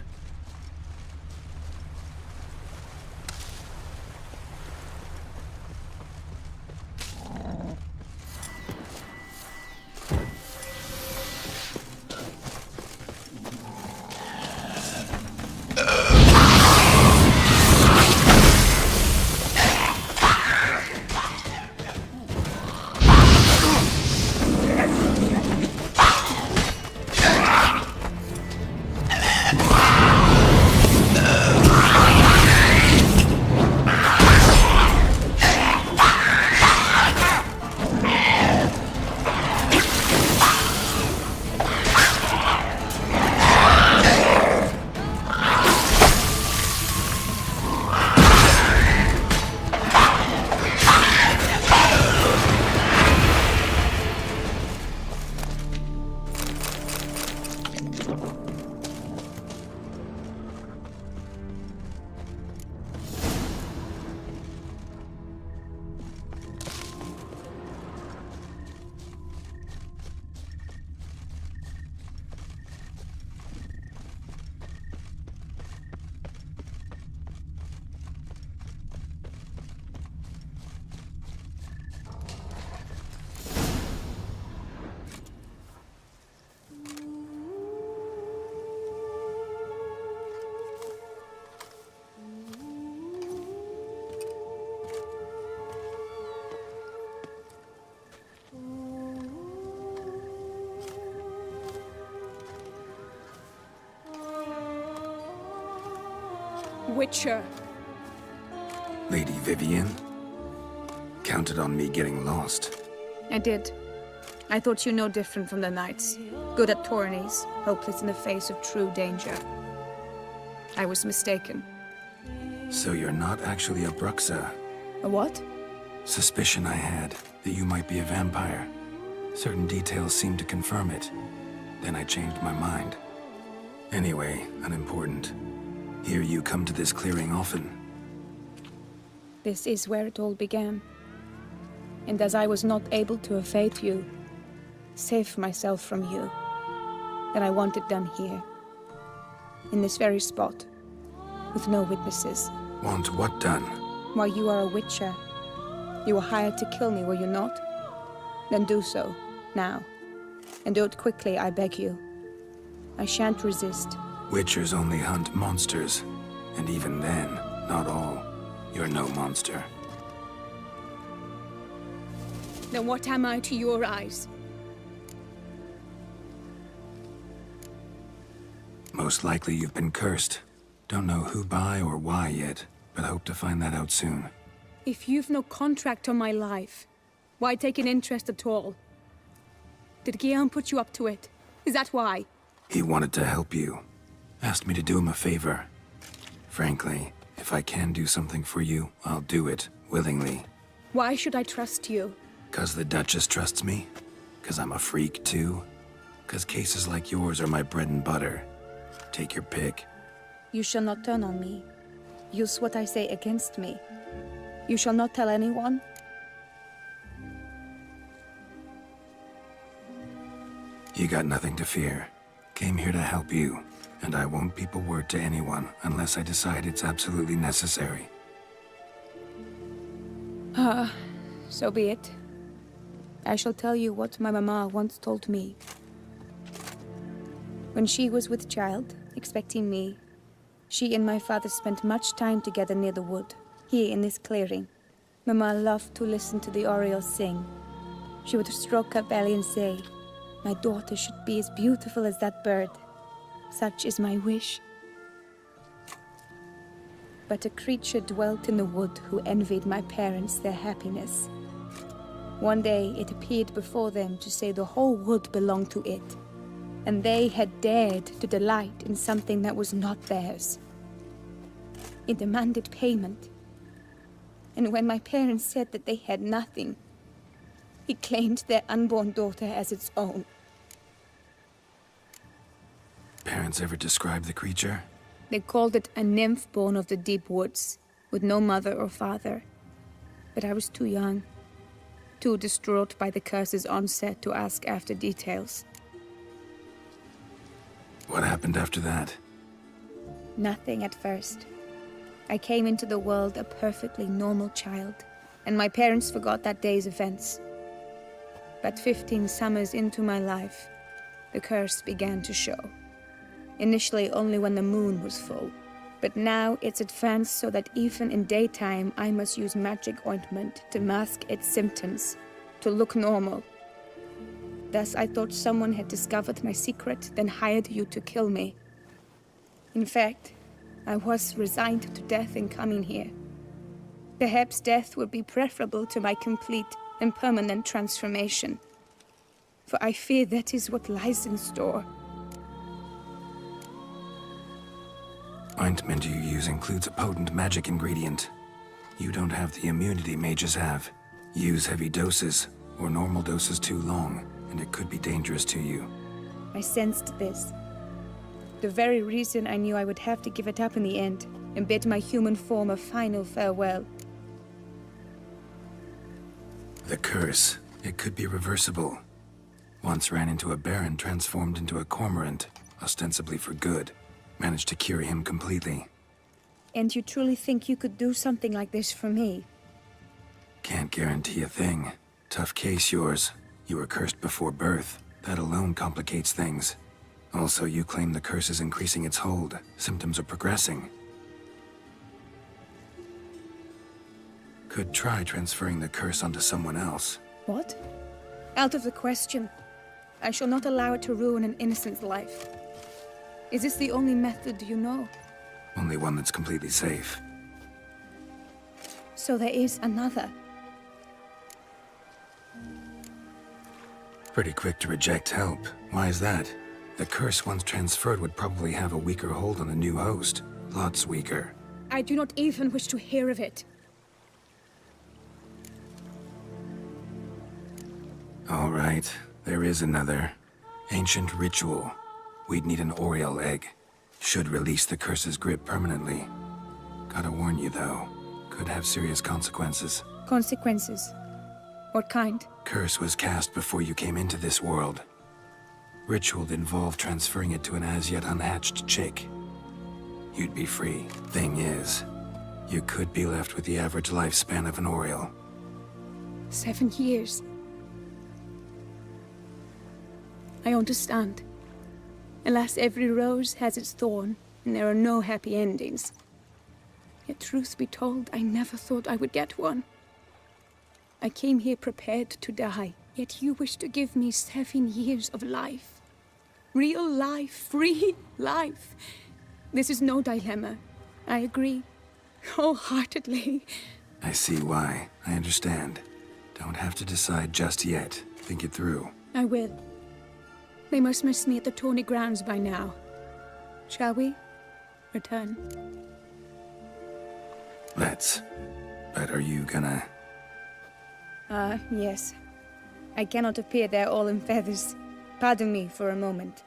Witcher. Lady Vivian? Counted on me getting lost. I did. I thought you no different from the knights. Good at tourneys, hopeless in the face of true danger. I was mistaken. So you're not actually a Bruxa? A what? Suspicion I had, that you might be a vampire. Certain details seemed to confirm it. Then I changed my mind. Anyway, unimportant. Hear you come to this clearing often. This is where it all began. And as I was not able to evade you, save myself from you, then I want it done here. In this very spot. With no witnesses. Want what done? Why, you are a witcher. You were hired to kill me, were you not? Then do so, now. And do it quickly, I beg you. I shan't resist. Witchers only hunt monsters. And even then, not all. You're no monster. Then what am I to your eyes? Most likely you've been cursed. Don't know who by or why yet, but hope to find that out soon. If you've no contract on my life, why take an interest at all? Did Guillaume put you up to it? Is that why? He wanted to help you. Asked me to do him a favor. Frankly, if I can do something for you, I'll do it, willingly. Why should I trust you? 'Cause the Duchess trusts me? 'Cause I'm a freak, too? 'Cause cases like yours are my bread and butter. Take your pick. You shall not turn on me. Use what I say against me. You shall not tell anyone? You got nothing to fear. Came here to help you, and I won't peep a word to anyone unless I decide it's absolutely necessary. So be it. I shall tell you what my mama once told me. When she was with child, expecting me, she and my father spent much time together near the wood, Here in this clearing, Mama loved to listen to the orioles sing. She would stroke her belly and say, "My daughter should be as beautiful as that bird. Such is my wish." But a creature dwelt in the wood who envied my parents their happiness. One day it appeared before them to say the whole wood belonged to it, and they had dared to delight in something that was not theirs. It demanded payment, and when my parents said that they had nothing, it claimed their unborn daughter as its own. Parents ever describe the creature? They called it a nymph born of the deep woods, with no mother or father. But I was too young, too distraught by the curse's onset to ask after details. What happened after that? Nothing at first. I came into the world a perfectly normal child, and my parents forgot that day's events. But 15 summers into my life, the curse began to show. Initially only when the moon was full, but now it's advanced so that even in daytime I must use magic ointment to mask its symptoms, to look normal. Thus I thought someone had discovered my secret, then hired you to kill me. In fact, I was resigned to death in coming here. Perhaps death would be preferable to my complete and permanent transformation, for I fear that is what lies in store. Ointment you use includes a potent magic ingredient. You don't have the immunity mages have. Use heavy doses, or normal doses too long, and it could be dangerous to you. I sensed this. The very reason I knew I would have to give it up in the end, and bid my human form a final farewell. The curse, it could be reversible. Once ran into a baron transformed into a cormorant, ostensibly for good. Managed to cure him completely. And you truly think you could do something like this for me? Can't guarantee a thing. Tough case, yours. You were cursed before birth. That alone complicates things. Also, you claim the curse is increasing its hold. Symptoms are progressing. Could try transferring the curse onto someone else. What? Out of the question. I shall not allow it to ruin an innocent's life. Is this the only method you know? Only one that's completely safe. So there is another. Pretty quick to reject help. Why is that? The curse once transferred would probably have a weaker hold on the new host. Lots weaker. I do not even wish to hear of it. All right, there is another. Ancient ritual. We'd need an Oriole egg. Should release the curse's grip permanently. Gotta warn you, though. Could have serious consequences. Consequences? What kind? Curse was cast before you came into this world. Ritual involved transferring it to an as-yet unhatched chick. You'd be free. Thing is, you could be left with the average lifespan of an Oriole. 7 years. I understand. Alas, every rose has its thorn, and there are no happy endings. Yet truth be told, I never thought I would get one. I came here prepared to die, yet you wish to give me 7 years of life. Real life, free life. This is no dilemma. I agree, wholeheartedly. I see why. I understand. Don't have to decide just yet. Think it through. I will. They must miss me at the tourney grounds by now. Shall we return? Let's. But are you gonna... Yes. I cannot appear there all in feathers. Pardon me for a moment.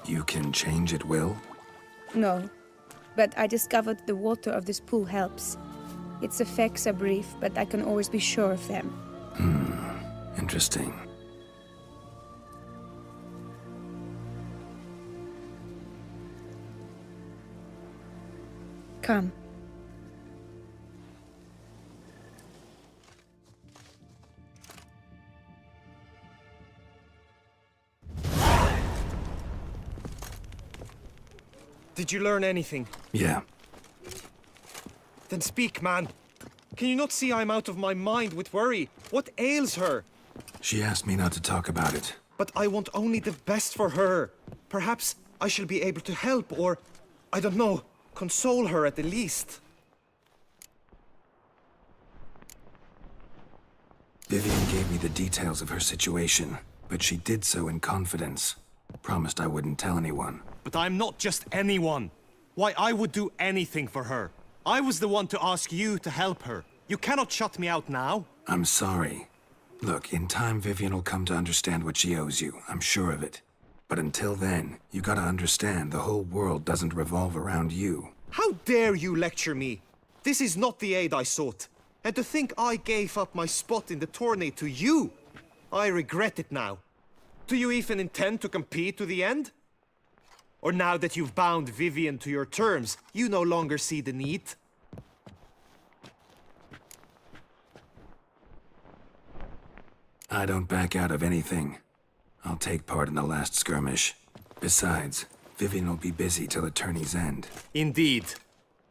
You can change at will? No, but I discovered the water of this pool helps. Its effects are brief, but I can always be sure of them. Interesting. Come. Did you learn anything? Yeah. Then speak, man. Can you not see I'm out of my mind with worry? What ails her? She asked me not to talk about it. But I want only the best for her. Perhaps I shall be able to help, or, I don't know, console her at the least. Vivian gave me the details of her situation, but she did so in confidence. Promised I wouldn't tell anyone. But I'm not just anyone. Why, I would do anything for her. I was the one to ask you to help her. You cannot shut me out now. I'm sorry. Look, in time Vivian will come to understand what she owes you. I'm sure of it. But until then, you gotta understand the whole world doesn't revolve around you. How dare you lecture me? This is not the aid I sought. And to think I gave up my spot in the tourney to you, I regret it now. Do you even intend to compete to the end? Or now that you've bound Vivian to your terms, you no longer see the need? I don't back out of anything. I'll take part in the last skirmish. Besides, Vivian will be busy till the tourney's end. Indeed.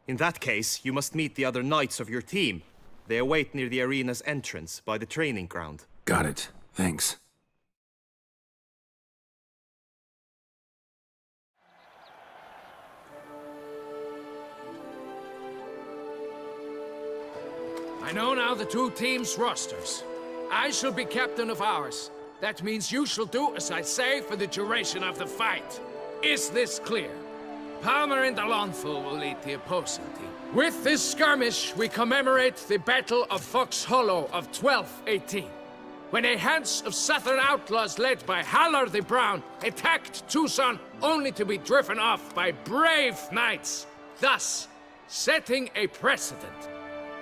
In that case, you must meet the other knights of your team. They await near the arena's entrance, by the training ground. Got it. Thanks. I know now the two teams' rosters. I shall be captain of ours. That means you shall do as I say for the duration of the fight. Is this clear? Palmer and Alonso will lead the opposing team. With this skirmish, we commemorate the Battle of Fox Hollow of 1218, when a hands of southern outlaws led by Halar the Brown attacked Tucson only to be driven off by brave knights, thus setting a precedent.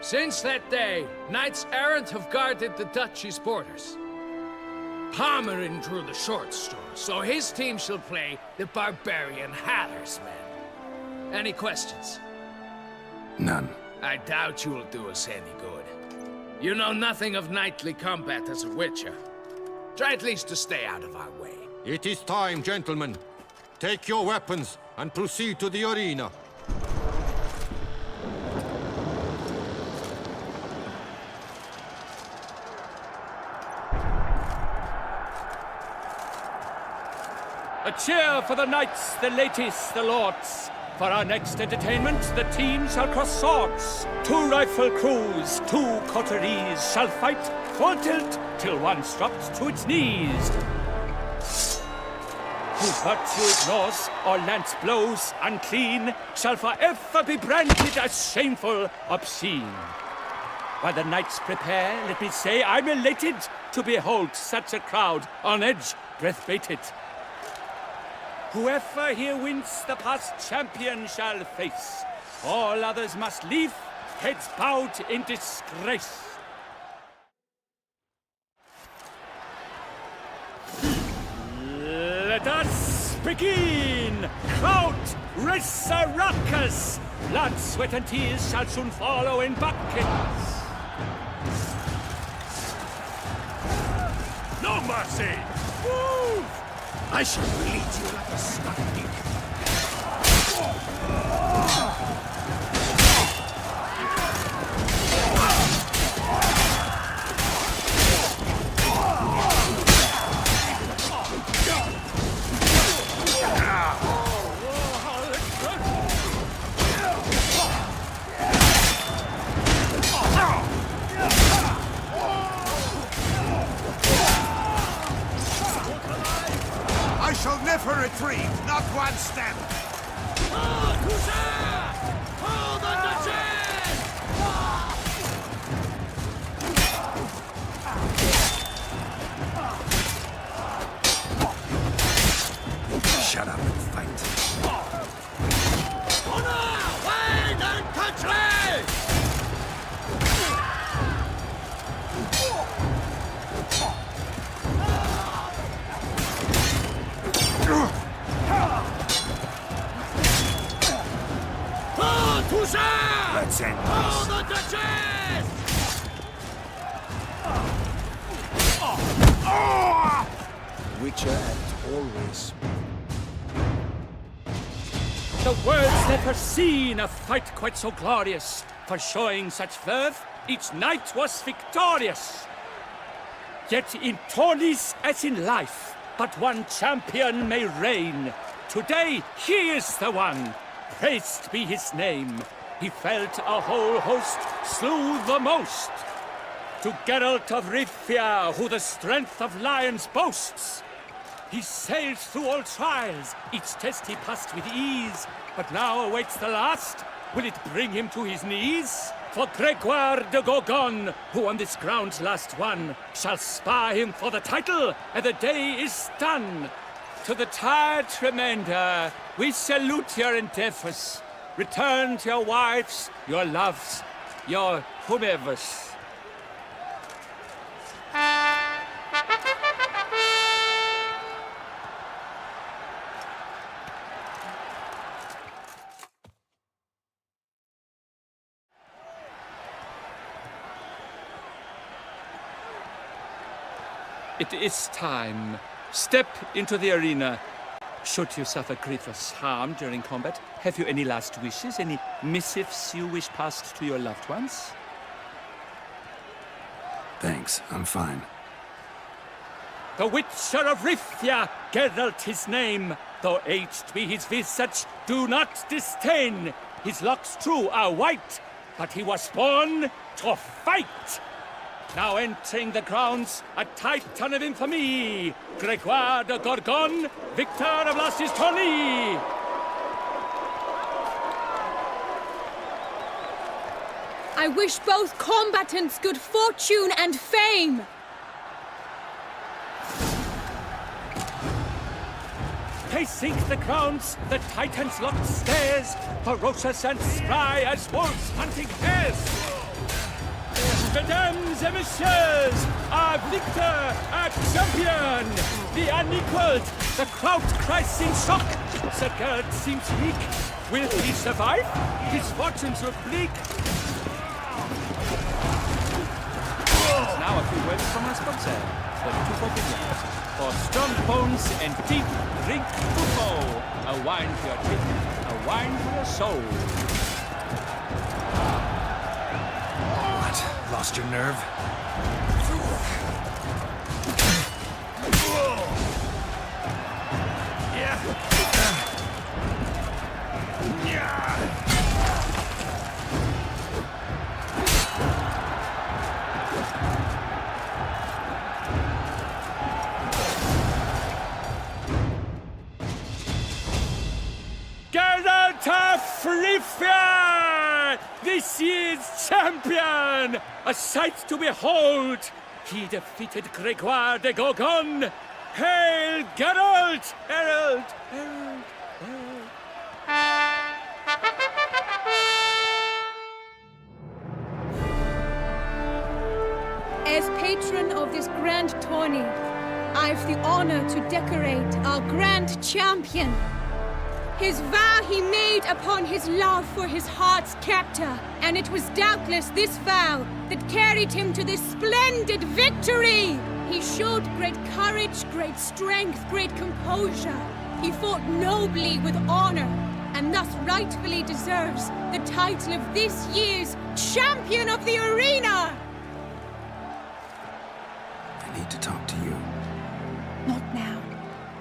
Since that day, knights errant have guarded the duchy's borders. Palmerin drew the short straw, so his team shall play the barbarian Halar's men. Any questions? None. I doubt you will do us any good. You know nothing of knightly combat as a witcher. Try at least to stay out of our way. It is time, gentlemen. Take your weapons and proceed to the arena. A cheer for the knights, the ladies, the lords. For our next entertainment, the teams shall cross swords. 2 rifle crews, 2 coteries shall fight full tilt till one's dropped to its knees. Who virtue ignores or lance blows unclean shall forever be branded as shameful, obscene. While the knights prepare, let me say I'm elated to behold such a crowd on edge, breath baited. Whoever here wins the past champion shall face. All others must leave, heads bowed in disgrace. Let us begin! Crowd, raise a ruckus! Blood, sweat, and tears shall soon follow in buckets. No mercy! Move! I shall bleed you like a stuck pig. I shall never retreat, not one step. Shut up and fight. Honor, wine, and country! this ends. Oh, the Duchess! Witcher and always. The world's never seen a fight quite so glorious. For showing such verve, each knight was victorious. Yet in tourneys as in life, but one champion may reign. Today he is the one, praised be his name. He felt a whole host, slew the most. To Geralt of Rivia, who the strength of lions boasts. He sailed through all trials, each test he passed with ease. But now awaits the last. Will it bring him to his knees? For Gregoire de Gorgon, who on this ground last won, shall spar him for the title, and the day is done. To the tired remainder, we salute your endeavors. Return to your wives, your loves, your whomevers. It is time. Step into the arena. Should you suffer grievous harm during combat, have you any last wishes, any missives you wish passed to your loved ones? Thanks, I'm fine. The Witcher of Rivia, Geralt his name. Though aged be his visage, do not disdain. His locks true are white, but he was born to fight. Now entering the grounds, a titan of infamy, Gregoire de Gorgon, victor of Las's tourney. I wish both combatants good fortune and fame. Pacing the grounds, the titans locked stairs, ferocious and spry as wolves hunting hares. Mesdames et messieurs, our victor, our champion, the unequaled, the crowd cries in shock. Sir Geralt seems weak. Will he survive? His fortunes look bleak. And now a few words from our sponsor, the Tufo Vineyard. For strong bones and deep, drink Tufo. A wine for your teeth, a wine for your soul. Lost your nerve? Geralt of Rivia! This year's champion! A sight to behold! He defeated Gregoire de Gorgon! Hail Geralt! Herald! Herald! Herald! As patron of this grand tourney, I've the honor to decorate our grand champion. His vow he made upon his love for his heart's captor, and it was doubtless this vow that carried him to this splendid victory. He showed great courage, great strength, great composure. He fought nobly with honor, and thus rightfully deserves the title of this year's Champion of the Arena! I need to talk to you. Not now.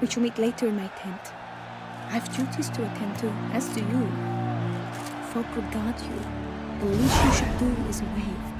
We shall meet later in my tent. I've duties to attend to, as do you. Folk regard you. The least you should do is wave.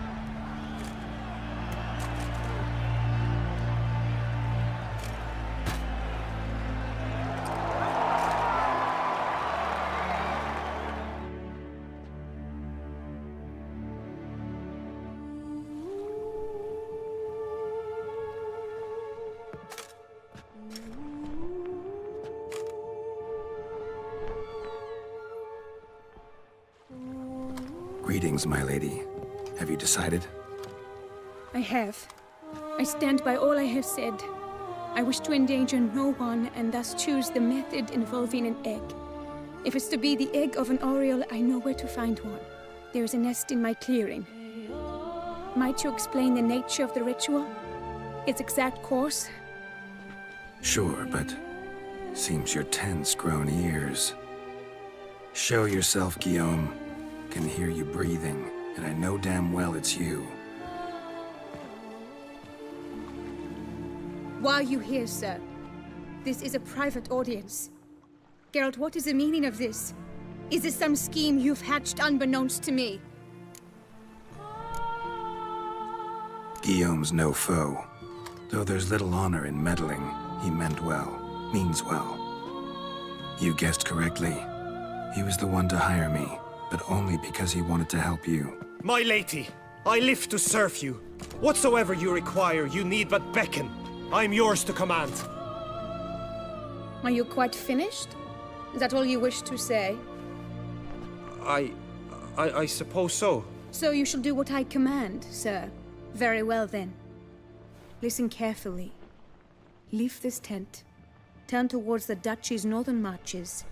Greetings, my lady. Have you decided? I have. I stand by all I have said. I wish to endanger no one and thus choose the method involving an egg. If it's to be the egg of an oriole, I know where to find one. There's a nest in my clearing. Might you explain the nature of the ritual? Its exact course? Sure, but seems you're tense, grown ears. Show yourself, Guillaume. Can hear you breathing, and I know damn well it's you. Why are you here, sir? This is a private audience. Geralt, what is the meaning of this? Is this some scheme you've hatched unbeknownst to me? Guillaume's no foe. Though there's little honor in meddling, he meant well, means well. You guessed correctly. He was the one to hire me, but only because he wanted to help you. My lady, I live to serve you. Whatsoever you require, you need but beckon. I'm yours to command. Are you quite finished? Is that all you wish to say? I suppose so. So you shall do what I command, sir. Very well then. Listen carefully. Leave this tent, turn towards the duchy's northern marches,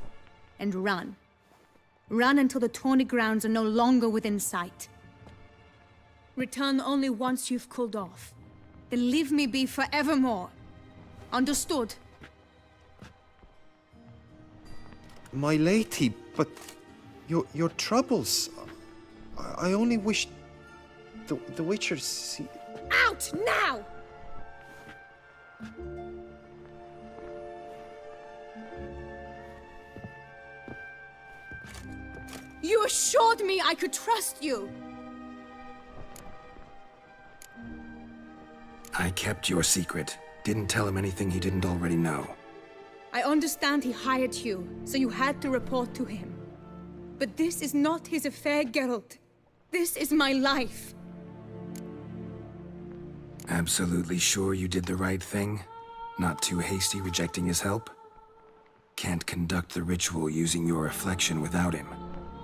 and run. Run until the tawny grounds are no longer within sight. Return only once you've cooled off. Then leave me be forevermore. Understood? My lady, but your troubles. I only wish the Witcher see. Out now! You assured me I could trust you! I kept your secret. Didn't tell him anything he didn't already know. I understand he hired you, so you had to report to him. But this is not his affair, Geralt. This is my life. Absolutely sure you did the right thing? Not too hasty rejecting his help? Can't conduct the ritual using your reflection without him.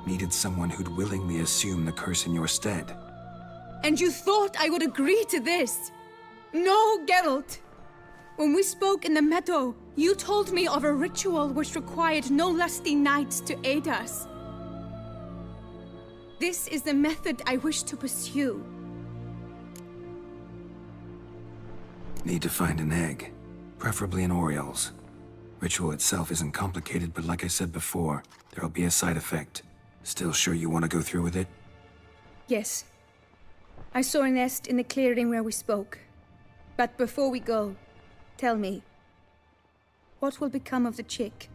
Needed someone who'd willingly assume the curse in your stead. And you thought I would agree to this? No, Geralt! When we spoke in the meadow, you told me of a ritual which required no lusty knights to aid us. This is the method I wish to pursue. Need to find an egg, preferably an Oriole's. Ritual itself isn't complicated, but like I said before, there'll be a side effect. Still sure you want to go through with it? Yes. I saw a nest in the clearing where we spoke. But before we go, tell me, what will become of the chick?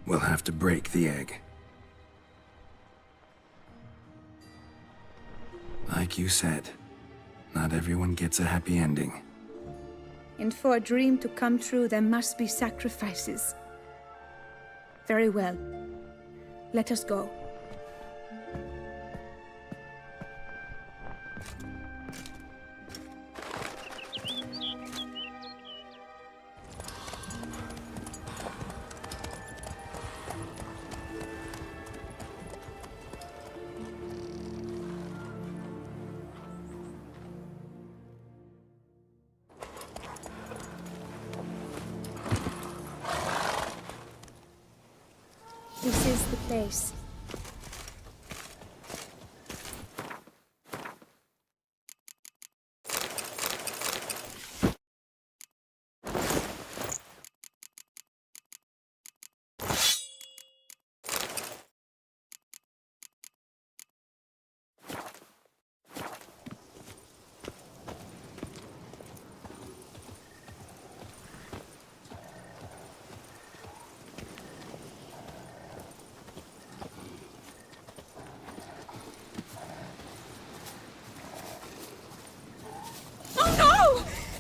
We'll have to break the egg. Like you said, not everyone gets a happy ending. And for a dream to come true, there must be sacrifices. Very well. Let us go. This is the place.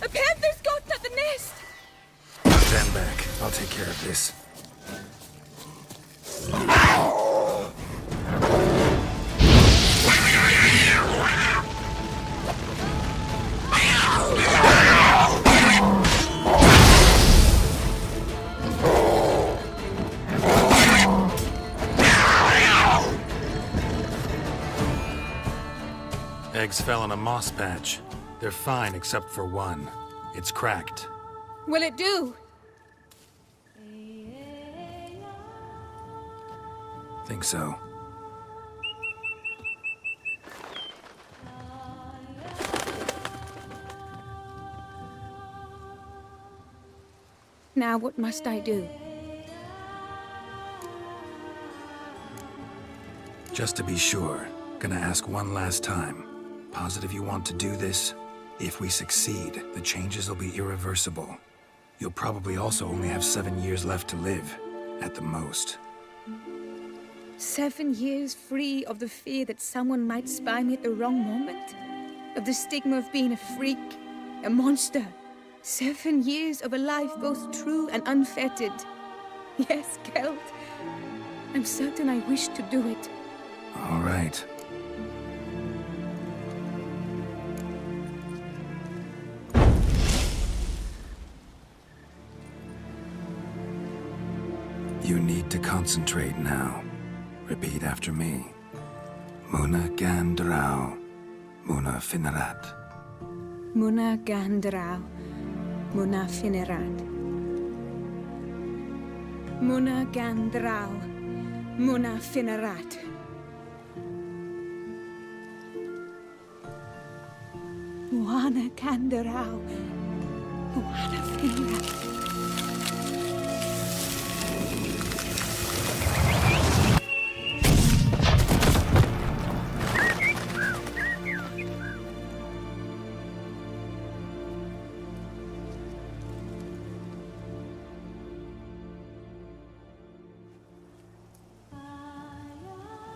A panther's got at the nest! Stand back. I'll take care of this. Eggs fell on a moss patch. They're fine except for one. It's cracked. Will it do? Think so. Now what must I do? Just to be sure, gonna ask one last time. Positive you want to do this? If we succeed, the changes will be irreversible. You'll probably also only have 7 years left to live, at the most. 7 years free of the fear that someone might spy me at the wrong moment? Of the stigma of being a freak, a monster? 7 years of a life both true and unfettered. Yes, Geralt. I'm certain I wish to do it. All right. You need to concentrate now. Repeat after me. Muna Gandrau, Muna Finnerat. Muna Gandrau, Muna Finnerat. Muna Gandrau, Muna Finnerat. Muna Gandrau, Muna Finnerat.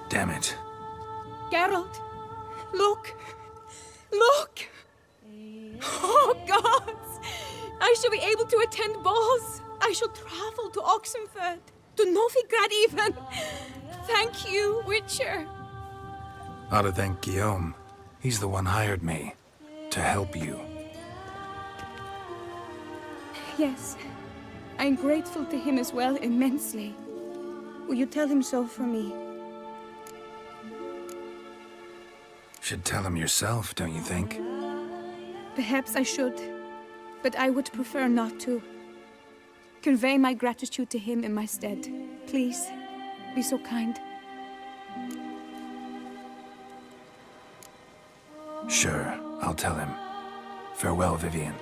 Damn it. Geralt, look! Look! Oh, gods! I shall be able to attend balls. I shall travel to Oxenfurt, to Novigrad even. Thank you, Witcher. Ought to thank Guillaume. He's the one hired me. To help you. Yes, I'm grateful to him as well, immensely. Will you tell him so for me? Should tell him yourself, don't you think? Perhaps I should, but I would prefer not to. Convey my gratitude to him in my stead. Please, be so kind. Sure, I'll tell him. Farewell, Vivian.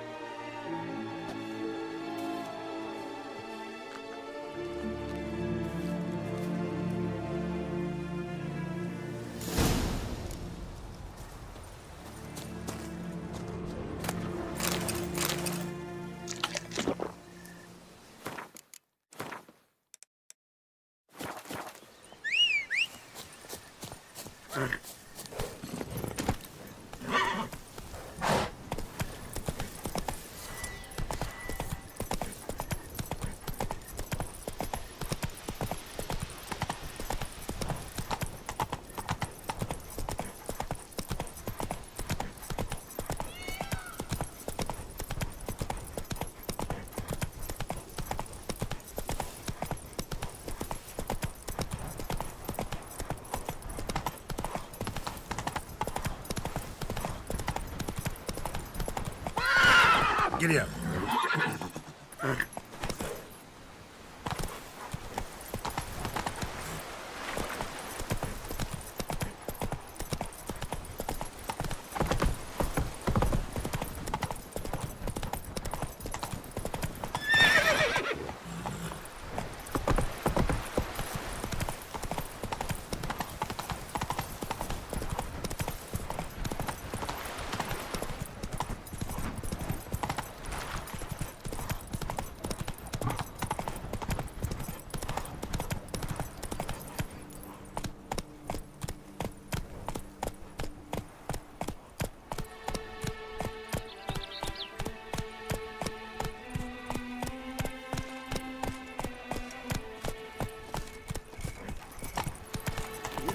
Giddy up.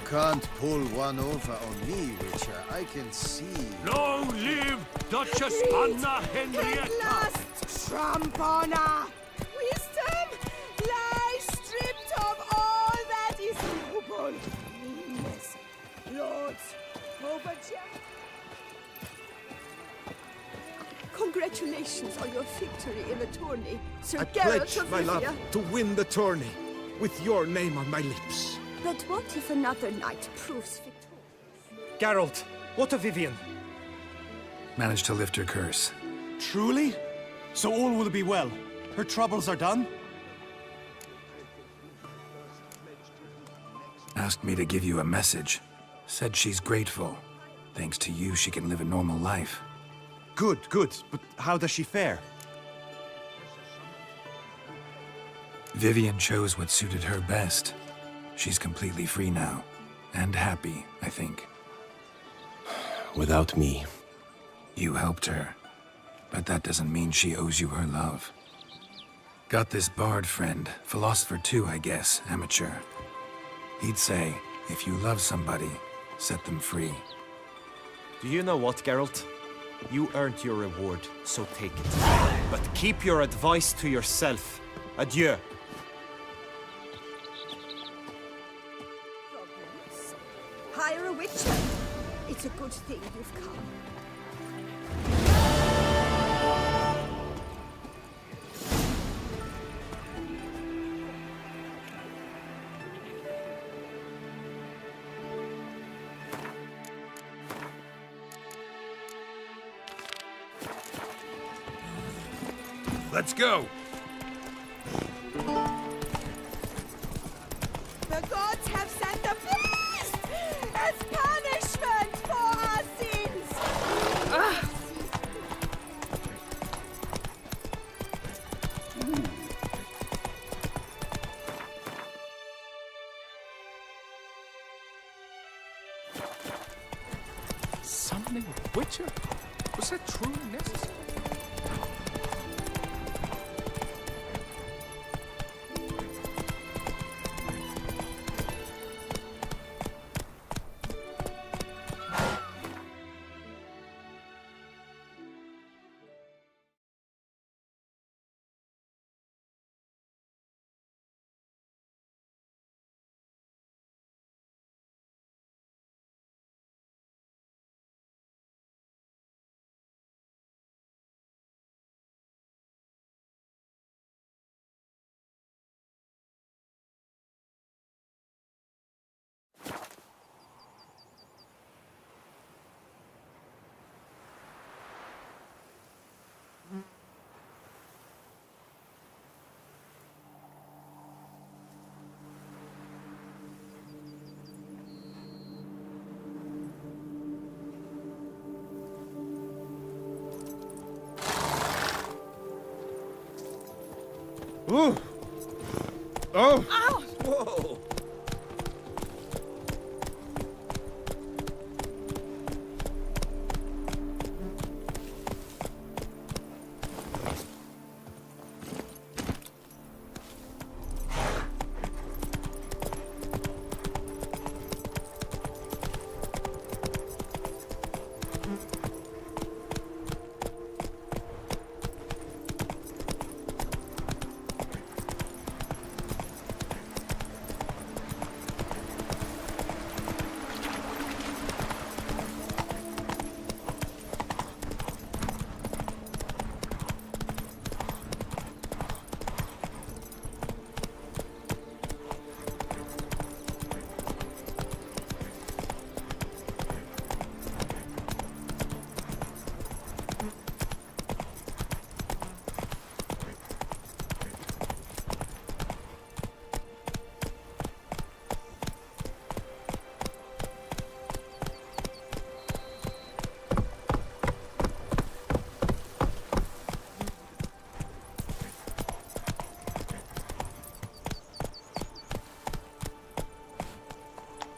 Can't pull one over on me, Witcher. I can see. Long live Duchess Anna Henrietta! At last, tramp on her! Wisdom, lie stripped of all that is noble. Meanness, lords, overture. Congratulations on your victory in the tourney, Sir I Geralt pledge, of my love, Rivia. to win the tourney, with your name on my lips. But what if another knight proves victorious? Geralt, what of Vivian? Managed to lift her curse. Truly? So all will be well. Her troubles are done? Asked me to give you a message. Said she's grateful. Thanks to you, she can live a normal life. Good, good. But how does she fare? Vivian chose what suited her best. She's completely free now. And happy, I think. Without me. You helped her. But that doesn't mean she owes you her love. Got this bard friend, philosopher too, I guess, amateur. He'd say, if you love somebody, set them free. Do you know what, Geralt? You earned your reward, so take it. But keep your advice to yourself. Adieu. Hire a witcher. It's a good thing you've come. Let's go. The gods have sent the beast as punishment for our sins! Summoning a witcher? Was that truly necessary? Ooh. Oh! Ow! Whoa!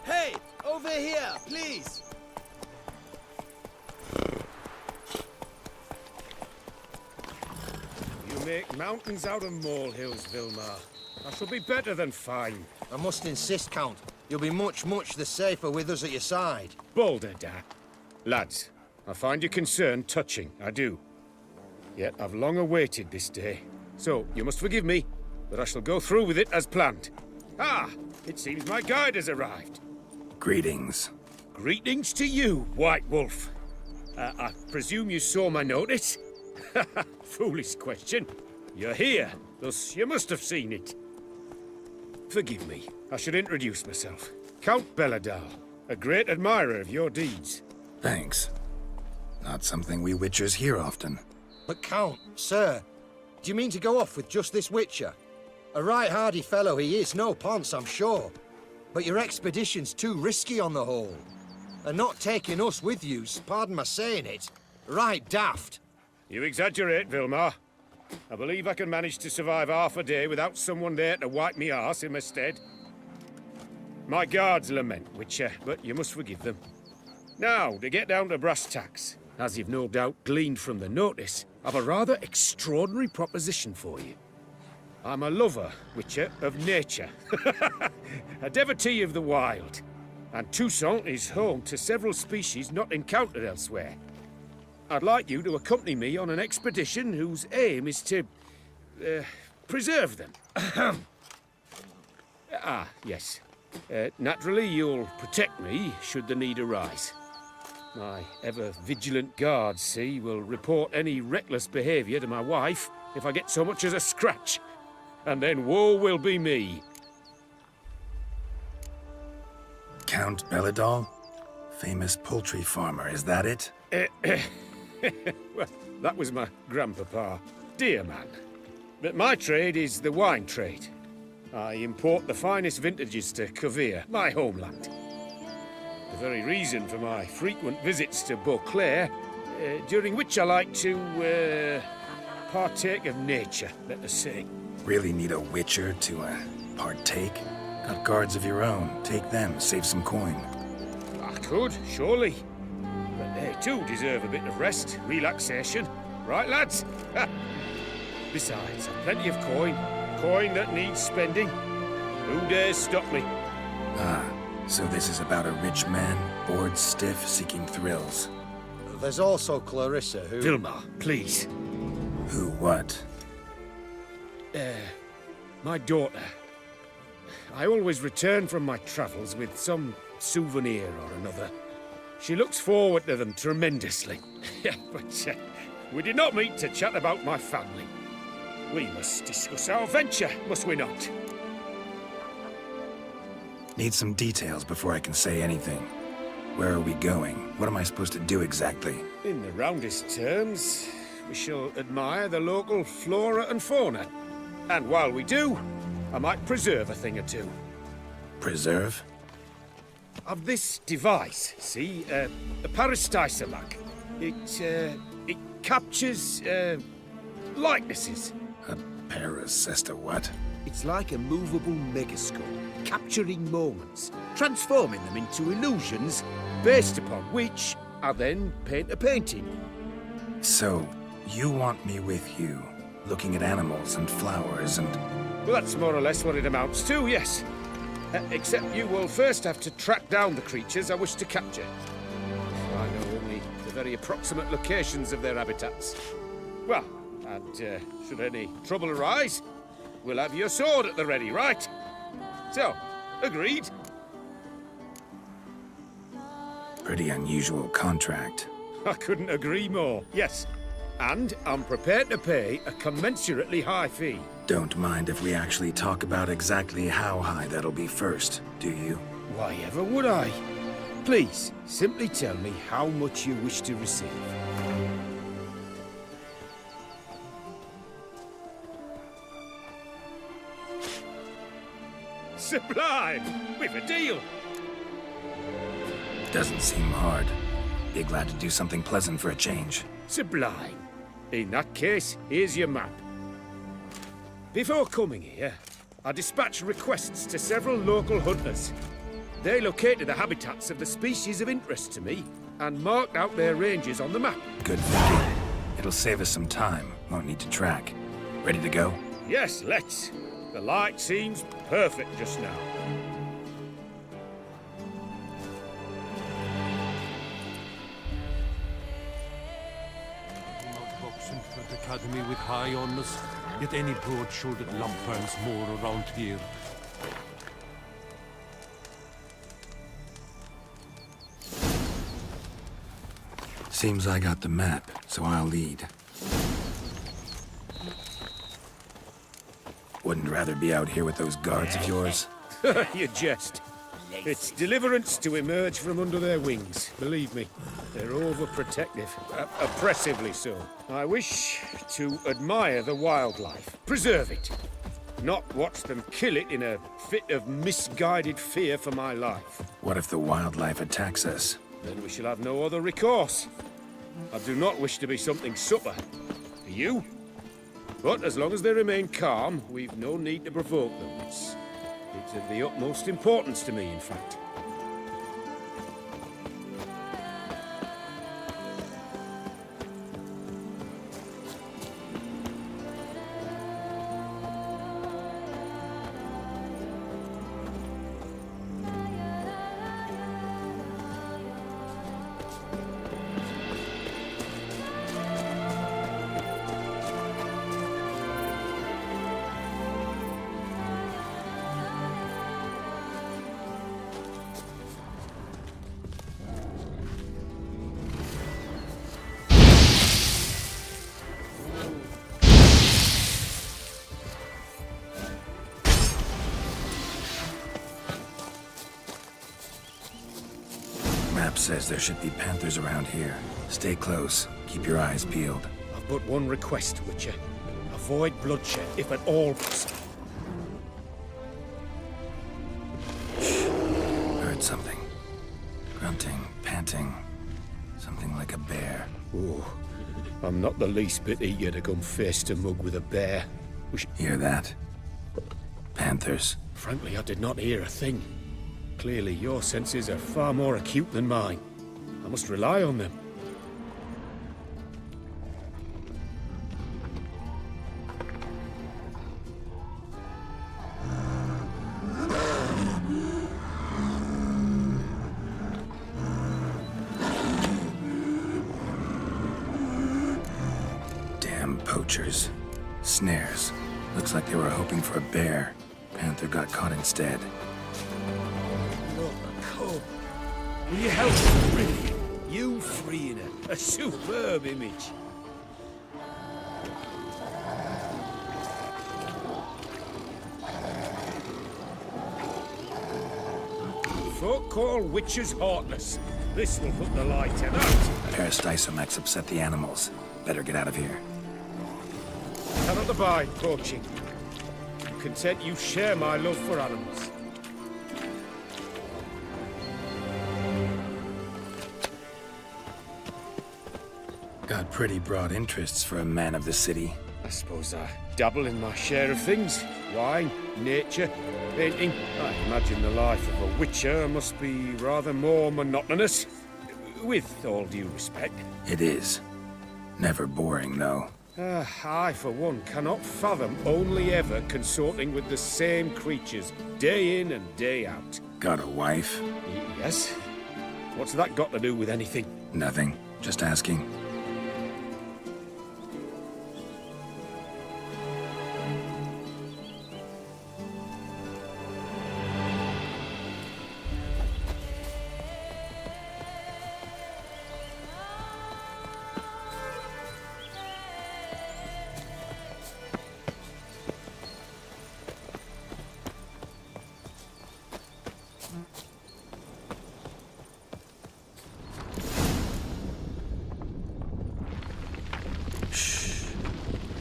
Hey! Over here, please! You make mountains out of molehills, Vilmar. I shall be better than fine. I must insist, Count. You'll be much, much the safer with us at your side. Balder, Dad. Lads, I find your concern touching, I do. Yet I've long awaited this day. So, you must forgive me, but I shall go through with it as planned. Ah! It seems my guide has arrived. Greetings. Greetings to you, White Wolf. I presume you saw my notice? Foolish question. You're here, thus you must have seen it. Forgive me, I should introduce myself. Count Belladal, a great admirer of your deeds. Thanks. Not something we Witchers hear often. But Count, sir, Do you mean to go off with just this witcher? A right hardy fellow he is, no ponce, I'm sure. But your expedition's too risky on the whole. And not taking us with you's, pardon my saying it, right daft. You exaggerate, Vilmar. I believe I can manage to survive half a day without someone there to wipe me arse in my stead. My guards lament, Witcher, but you must forgive them. Now, to get down to brass tacks, as you've no doubt gleaned from the notice, I've a rather extraordinary proposition for you. I'm a lover, Witcher, of nature. A devotee of the wild. And Toussaint is home to several species not encountered elsewhere. I'd like you to accompany me on an expedition whose aim is to... preserve them. Yes. Naturally, you'll protect me should the need arise. My ever-vigilant guards, see, will report any reckless behaviour to my wife if I get so much as a scratch. And then woe will be me. Count Belladol? Famous poultry farmer, is that it? Well, that was my grandpapa. Dear man. But my trade is the wine trade. I import the finest vintages to Kovir, my homeland. The very reason for my frequent visits to Beauclair, during which I like to, partake of nature, let us say. Really need a witcher to, partake? Got guards of your own. Take them, save some coin. I could, surely. But they too deserve a bit of rest, relaxation. Right, lads? Besides, I've plenty of coin. Coin that needs spending. Who dares stop me? Ah, so this is about a rich man, bored stiff, seeking thrills. There's also Clarissa, who... Vilmar, please. Who what? My daughter. I always return from my travels with some souvenir or another. She looks forward to them tremendously. But we did not meet to chat about my family. We must discuss our venture, must we not? Need some details before I can say anything. Where are we going? What am I supposed to do exactly? In the roundest terms, we shall admire the local flora and fauna. And while we do, I might preserve a thing or two. Preserve? Of this device, see? A Parastysamak. It captures, likenesses. A parasesta what? It's like a movable megascope, capturing moments, transforming them into illusions, based upon which I then paint a painting. So, you want me with you, looking at animals and flowers and... Well, that's more or less what it amounts to, yes. Except you will first have to track down the creatures I wish to capture. I know only the very approximate locations of their habitats. Well, and should any trouble arise, we'll have your sword at the ready, right? So, agreed? Pretty unusual contract. I couldn't agree more, yes. And I'm prepared to pay a commensurately high fee. Don't mind if we actually talk about exactly how high that'll be first, do you? Why ever would I? Please, simply tell me how much you wish to receive. Sublime! We've a deal! Doesn't seem hard. Be glad to do something pleasant for a change. Sublime. In that case, here's your map. Before coming here, I dispatched requests to several local hunters. They located the habitats of the species of interest to me and marked out their ranges on the map. Good thinking. It'll save us some time. Won't need to track. Ready to go? Yes, let's. The light seems perfect just now. Academy with high honours, yet any broad-shouldered lump earns more around here. Seems I got the map, so I'll lead. Wouldn't rather be out here with those guards of yours? You jest. It's deliverance to emerge from under their wings. Believe me, they're overprotective, oppressively so. I wish to admire the wildlife, preserve it, not watch them kill it in a fit of misguided fear for my life. What if the wildlife attacks us? Then we shall have no other recourse. I do not wish to be something supper. Do you? But as long as they remain calm, we've no need to provoke them. It's of the utmost importance to me, in fact. Map says there should be panthers around here. Stay close. Keep your eyes peeled. I've but one request, Witcher. Avoid bloodshed, if at all possible. Heard something. Grunting, panting. Something like a bear. Ooh. I'm not the least bit eager to come face to mug with a bear. Hear that? Panthers. Frankly, I did not hear a thing. Clearly, your senses are far more acute than mine. I must rely on them. Damn poachers. Snares. Looks like they were hoping for a bear. Panther got caught instead. Will you help me, really? You freeing her. A superb image. Folk call witches heartless. This will put the light in out. Peristysomax upset the animals. Better get out of here. Cannot abide poaching. I'm content you share my love for animals. Got pretty broad interests for a man of the city. I suppose I dabble in my share of things. Wine, nature, painting. I imagine the life of a witcher must be rather more monotonous. With all due respect. It is. Never boring, though. I, for one, cannot fathom only ever consorting with the same creatures, day in and day out. Got a wife? Yes. What's that got to do with anything? Nothing. Just asking.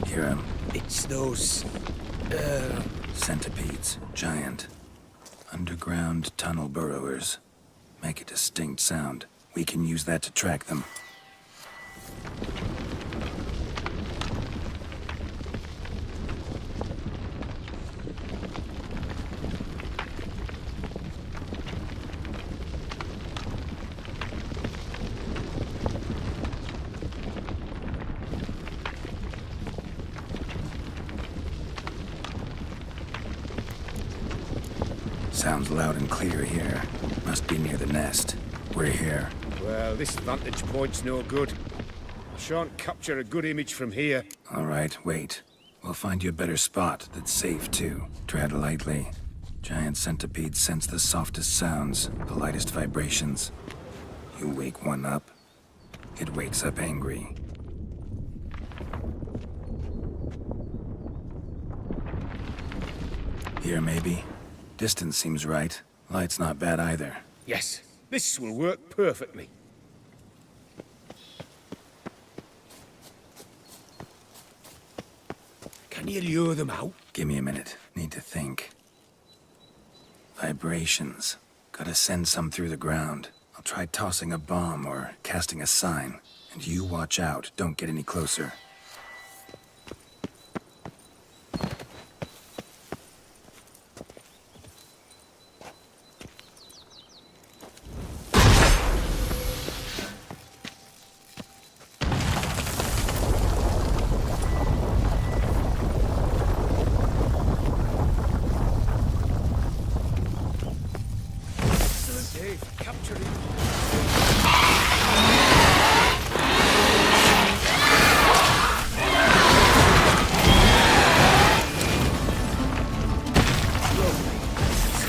Hear him? It's those... Centipedes. Giant. Underground tunnel burrowers. Make a distinct sound. We can use that to track them. Sounds loud and clear here. Must be near the nest. We're here. Well, this vantage point's no good. I shan't capture a good image from here. All right, wait. We'll find you a better spot that's safe, too. Tread lightly. Giant centipedes sense the softest sounds, the lightest vibrations. You wake one up, it wakes up angry. Here, maybe? Distance seems right. Light's not bad either. Yes, this will work perfectly. Can you lure them out? Give me a minute. Need to think. Vibrations. Gotta send some through the ground. I'll try tossing a bomb or casting a sign. And you watch out. Don't get any closer.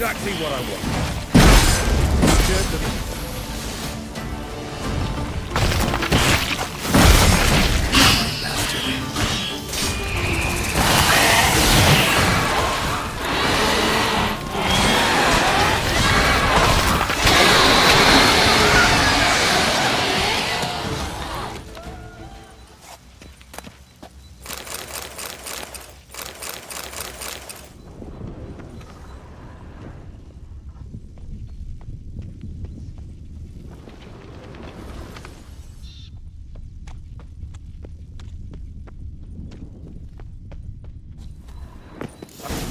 Exactly what I want. Stirred them in.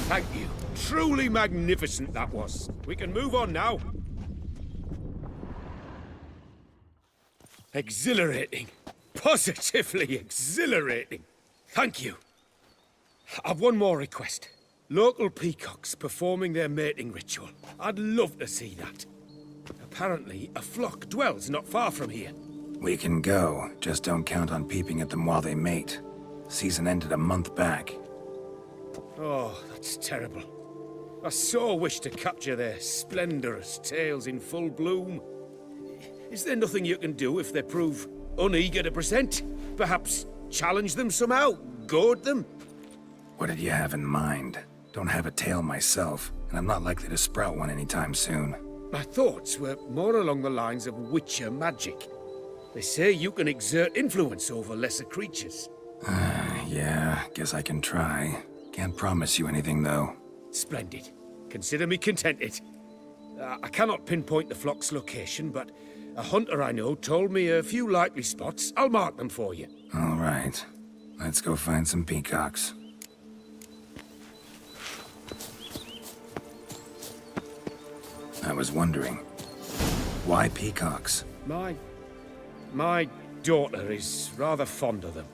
Thank you. Truly magnificent that was. We can move on now. Exhilarating. Positively exhilarating. Thank you. I've one more request. Local peacocks performing their mating ritual. I'd love to see that. Apparently, a flock dwells not far from here. We can go. Just don't count on peeping at them while they mate. Season ended a month back. Oh, that's terrible. I so wish to capture their splendorous tails in full bloom. Is there nothing you can do if they prove uneager to present? Perhaps challenge them somehow? Goad them? What did you have in mind? Don't have a tail myself, and I'm not likely to sprout one anytime soon. My thoughts were more along the lines of Witcher magic. They say you can exert influence over lesser creatures. Yeah, guess I can try. Can't promise you anything, though. Splendid. Consider me contented. I cannot pinpoint the flock's location, but a hunter I know told me a few likely spots. I'll mark them for you. All right. Let's go find some peacocks. I was wondering, why peacocks? My daughter is rather fond of them.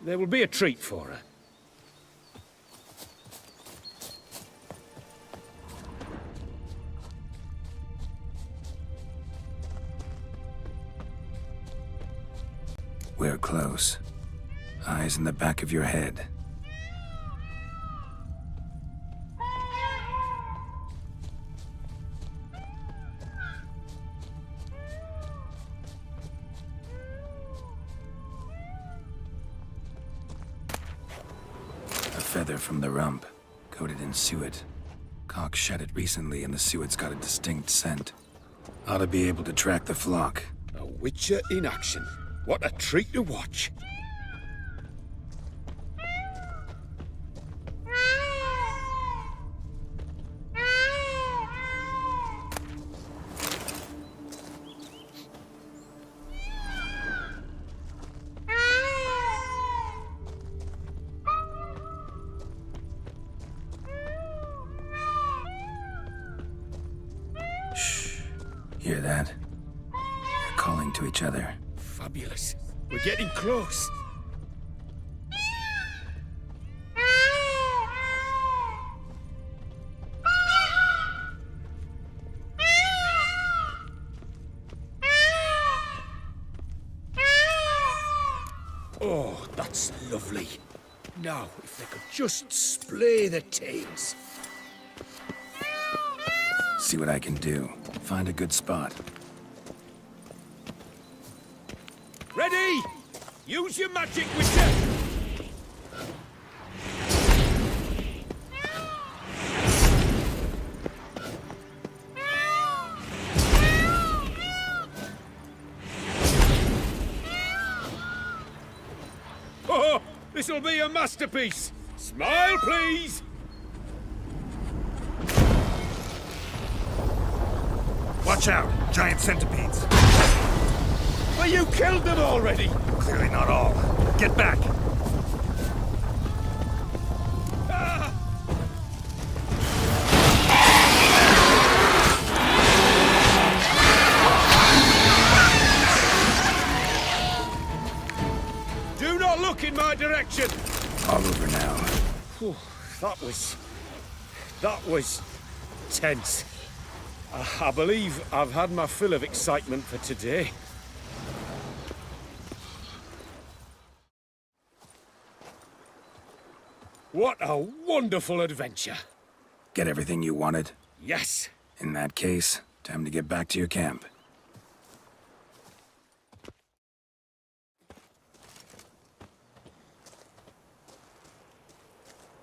There will be a treat for her. We're close. Eyes in the back of your head. A feather from the rump, coated in suet. Cock shed it recently and the suet's got a distinct scent. Ought to be able to track the flock. A Witcher in action. What a treat to watch. Shh. Hear that? They're calling to each other. Fabulous. We're getting close. Oh, that's lovely. Now, if they could just splay their tails. See what I can do. Find a good spot. Ready? Use your magic, Witcher! This'll be a masterpiece. Smile, please. Watch out! Giant centipedes. Well, you killed them already. Clearly not all. Get back! Do not look in my direction. All over now. Whew, that was tense. I believe I've had my fill of excitement for today. What a wonderful adventure. Get everything you wanted? Yes. In that case, time to get back to your camp.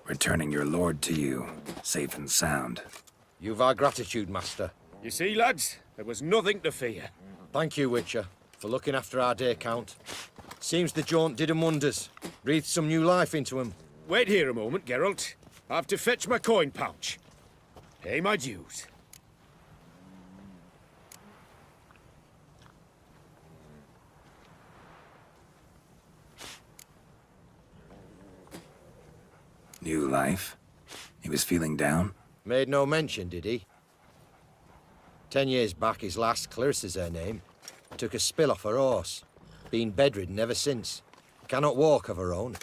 Returning your lord to you, safe and sound. You've our gratitude, Master. You see, lads, there was nothing to fear. Thank you, Witcher, for looking after our day count. Seems the jaunt did 'em wonders. Breathed some new life into 'em. Wait here a moment, Geralt. I have to fetch my coin pouch. Pay my dues. New life? He was feeling down? Made no mention, did he? 10 years back, his last, Clarissa's her name, took a spill off her horse. Been bedridden ever since. Cannot walk of her own.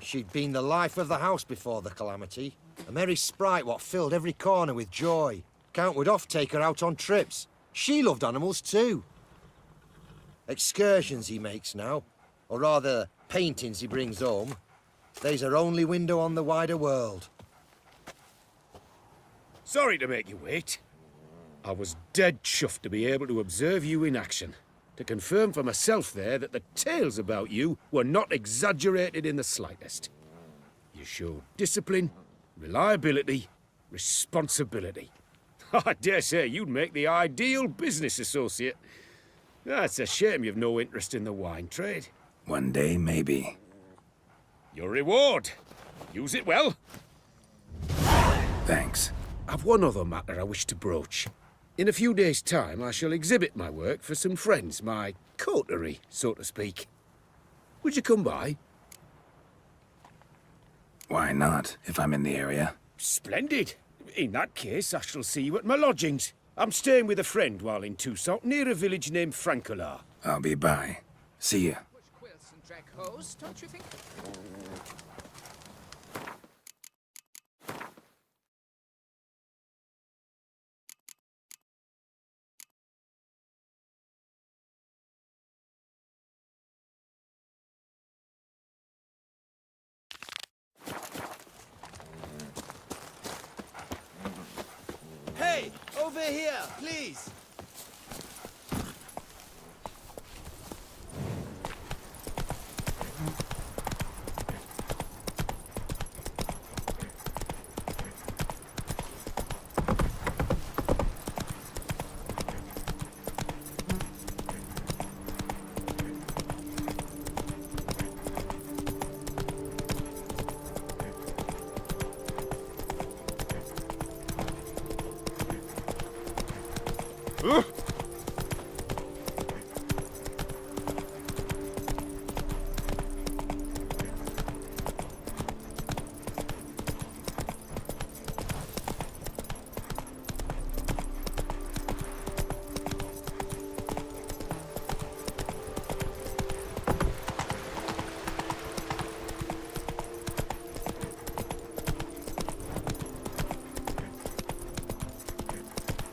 She'd been the life of the house before the calamity. A merry sprite what filled every corner with joy. Count would oft take her out on trips. She loved animals too. Excursions he makes now, or rather, paintings he brings home. They's her only window on the wider world. Sorry to make you wait. I was dead chuffed to be able to observe you in action. To confirm for myself there that the tales about you were not exaggerated in the slightest. You showed discipline, reliability, responsibility. I dare say you'd make the ideal business associate. That's a shame you've no interest in the wine trade. One day, maybe. Your reward. Use it well. Thanks. I've one other matter I wish to broach. In a few days' time, I shall exhibit my work for some friends, my coterie, so to speak. Would you come by? Why not, if I'm in the area? Splendid. In that case, I shall see you at my lodgings. I'm staying with a friend while in Toussaint, near a village named Francois. I'll be by. See ya. Quilts and drag hose, don't you think? Hey, over here, please.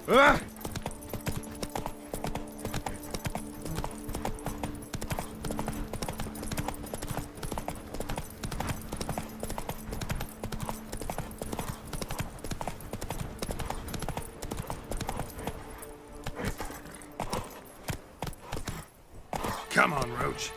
Ah! Come on, Roach.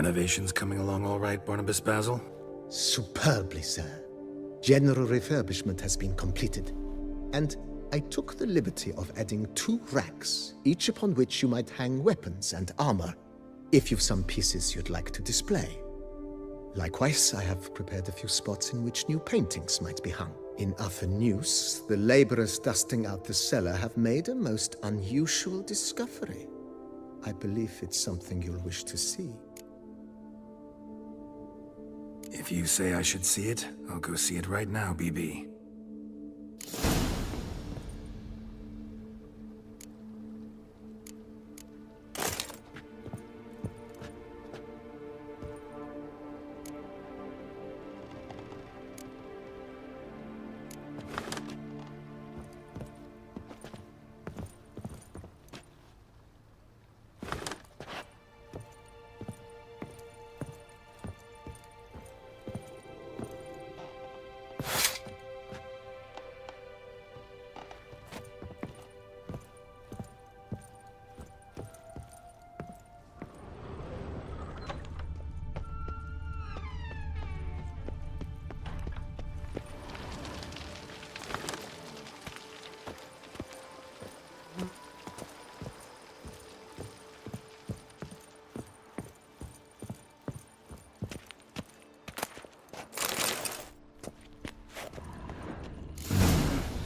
Renovations coming along all right, Barnabas Basil? Superbly, sir. General refurbishment has been completed, and I took the liberty of adding 2 racks, each upon which you might hang weapons and armor, if you've some pieces you'd like to display. Likewise, I have prepared a few spots in which new paintings might be hung. In other news, the laborers dusting out the cellar have made a most unusual discovery. I believe it's something you'll wish to see. If you say I should see it, I'll go see it right now, BB.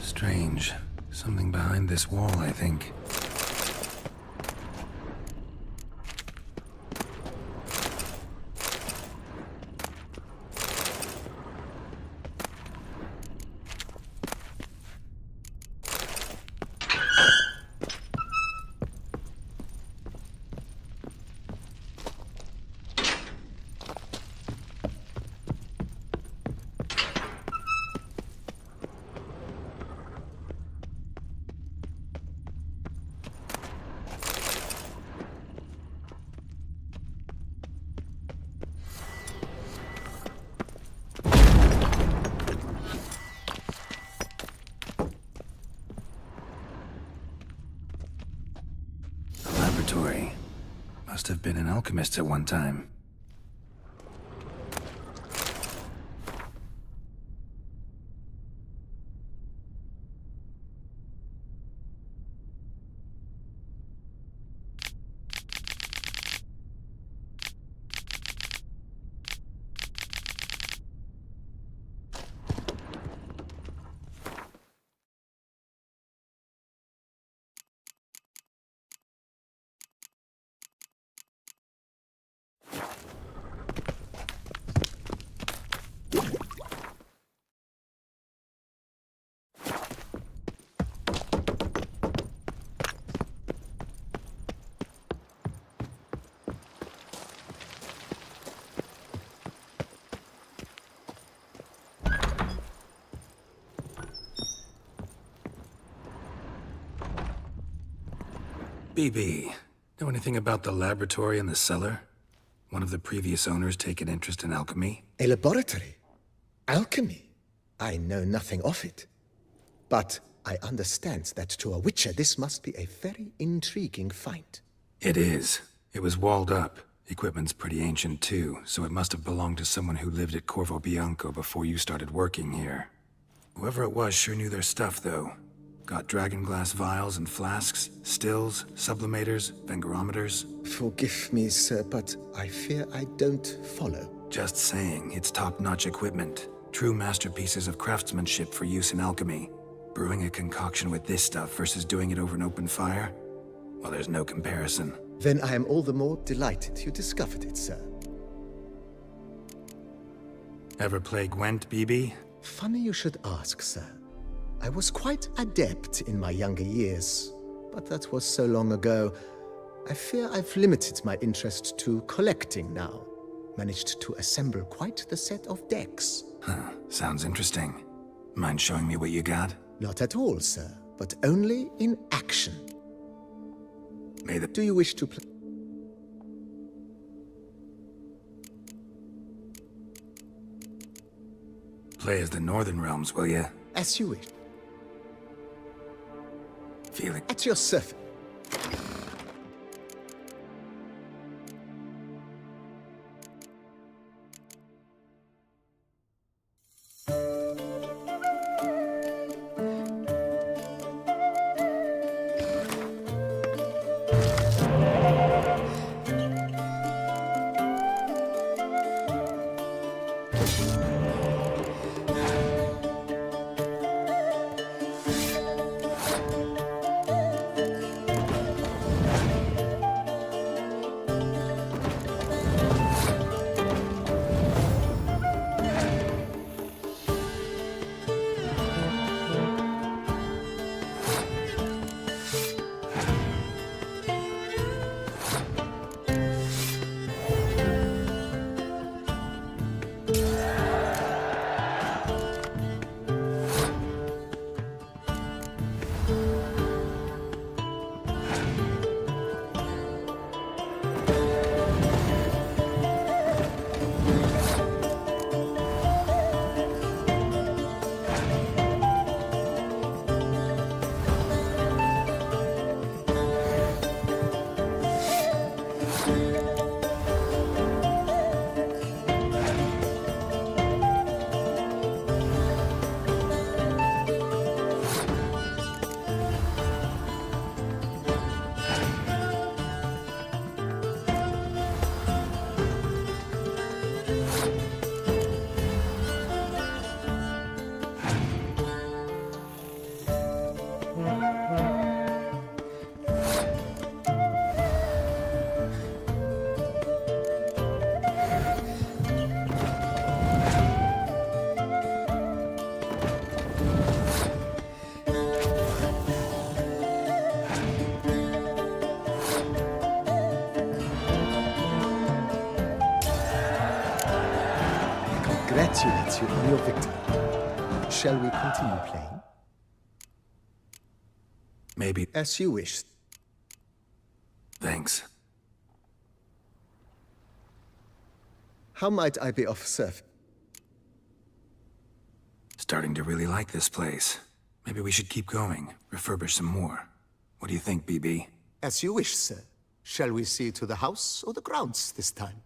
Strange. Something behind this wall, I think. Must have been an alchemist at one time. BB, know anything about the laboratory in the cellar? One of the previous owners take an interest in alchemy? A laboratory? Alchemy? I know nothing of it. But I understand that to a witcher this must be a very intriguing find. It is. It was walled up. Equipment's pretty ancient too, so it must have belonged to someone who lived at Corvo Bianco before you started working here. Whoever it was sure knew their stuff, though. Got dragonglass vials and flasks, stills, sublimators, vengerometers. Forgive me, sir, but I fear I don't follow. Just saying, it's top-notch equipment. True masterpieces of craftsmanship for use in alchemy. Brewing a concoction with this stuff versus doing it over an open fire? Well, there's no comparison. Then I am all the more delighted you discovered it, sir. Ever play Gwent, BB? Funny you should ask, sir. I was quite adept in my younger years, but that was so long ago. I fear I've limited my interest to collecting now. Managed to assemble quite the set of decks. Huh, sounds interesting. Mind showing me what you got? Not at all, sir, but only in action. May the... Do you wish to play? Play as the Northern Realms, will ya? As you wish. Feeling... At your service. congratulate you on your victory. Shall we continue playing? Maybe. As you wish. Thanks. How might I be of service? Starting to really like this place. Maybe we should keep going, refurbish some more. What do you think, BB? As you wish, sir. Shall we see to the house or the grounds this time?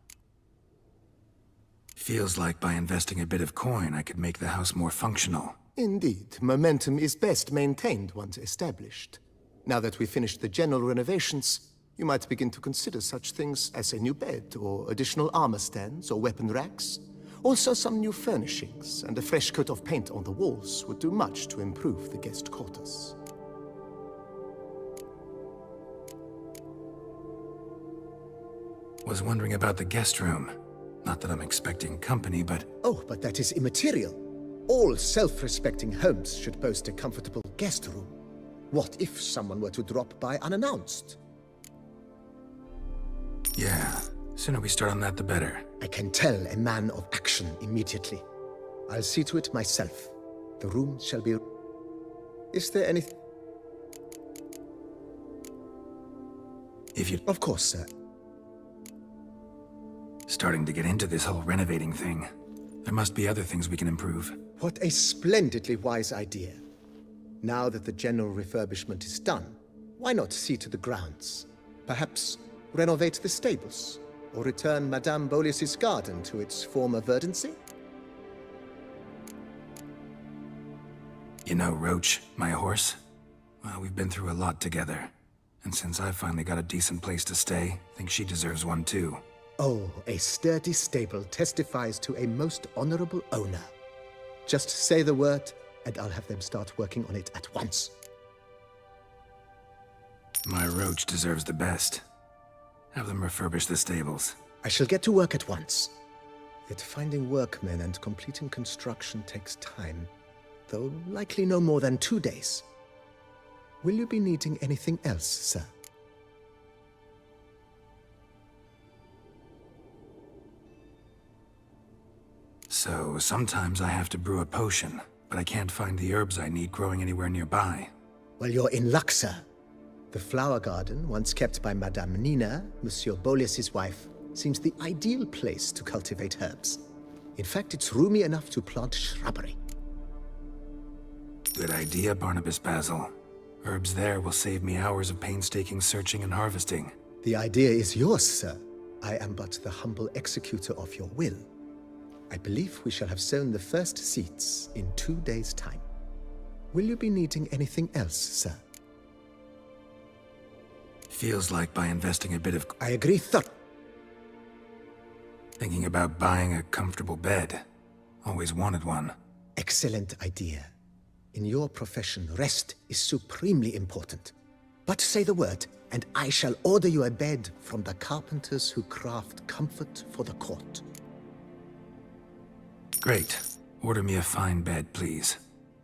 Feels like by investing a bit of coin, I could make the house more functional. Indeed, momentum is best maintained once established. Now that we've finished the general renovations, you might begin to consider such things as a new bed, or additional armor stands, or weapon racks. Also, some new furnishings and a fresh coat of paint on the walls would do much to improve the guest quarters. Was wondering about the guest room. Not that I'm expecting company, but... Oh, but that is immaterial. All self-respecting homes should boast a comfortable guest room. What if someone were to drop by unannounced? Yeah, sooner we start on that, the better. I can tell a man of action immediately. I'll see to it myself. The room shall be... Is there anything... If you... Of course, sir. Starting to get into this whole renovating thing. There must be other things we can improve. What a splendidly wise idea. Now that the general refurbishment is done, why not see to the grounds? Perhaps renovate the stables, or return Madame Bolius's garden to its former verdancy? You know Roach, my horse? Well, we've been through a lot together. And since I've finally got a decent place to stay, I think she deserves one too. Oh, a sturdy stable testifies to a most honorable owner. Just say the word, and I'll have them start working on it at once. My Roach deserves the best. Have them refurbish the stables. I shall get to work at once. Yet finding workmen and completing construction takes time, though likely no more than 2 days. Will you be needing anything else, sir? So, sometimes I have to brew a potion, but I can't find the herbs I need growing anywhere nearby. Well, you're in luck, sir. The flower garden, once kept by Madame Nina, Monsieur Bolius's wife, seems the ideal place to cultivate herbs. In fact, it's roomy enough to plant shrubbery. Good idea, Barnabas Basil. Herbs there will save me hours of painstaking searching and harvesting. The idea is yours, sir. I am but the humble executor of your will. I believe we shall have sown the first seeds in 2 days' time. Will you be needing anything else, sir? Feels like by investing a bit of... I agree Thinking about buying a comfortable bed. Always wanted one. Excellent idea. In your profession, rest is supremely important. But say the word, and I shall order you a bed from the carpenters who craft comfort for the court. Great. Order me a fine bed, please.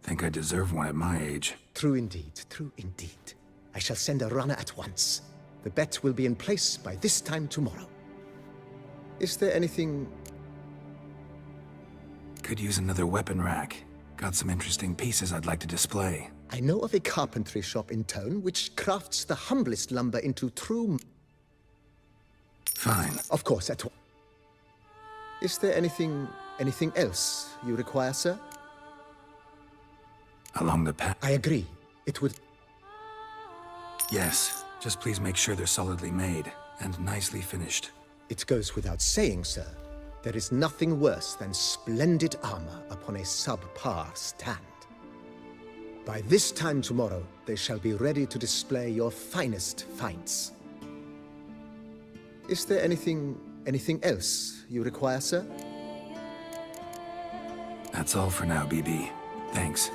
Think I deserve one at my age. True indeed, true indeed. I shall send a runner at once. The bet will be in place by this time tomorrow. Is there anything... Could use another weapon rack. Got some interesting pieces I'd like to display. I know of a carpentry shop in town which crafts the humblest lumber into true... Fine. Of course, at once. Is there anything else you require, sir? Along the path? I agree. It would... Yes. Just please make sure they're solidly made and nicely finished. It goes without saying, sir. There is nothing worse than splendid armor upon a subpar stand. By this time tomorrow, they shall be ready to display your finest finds. Is there anything else you require, sir? That's all for now, BB. Thanks.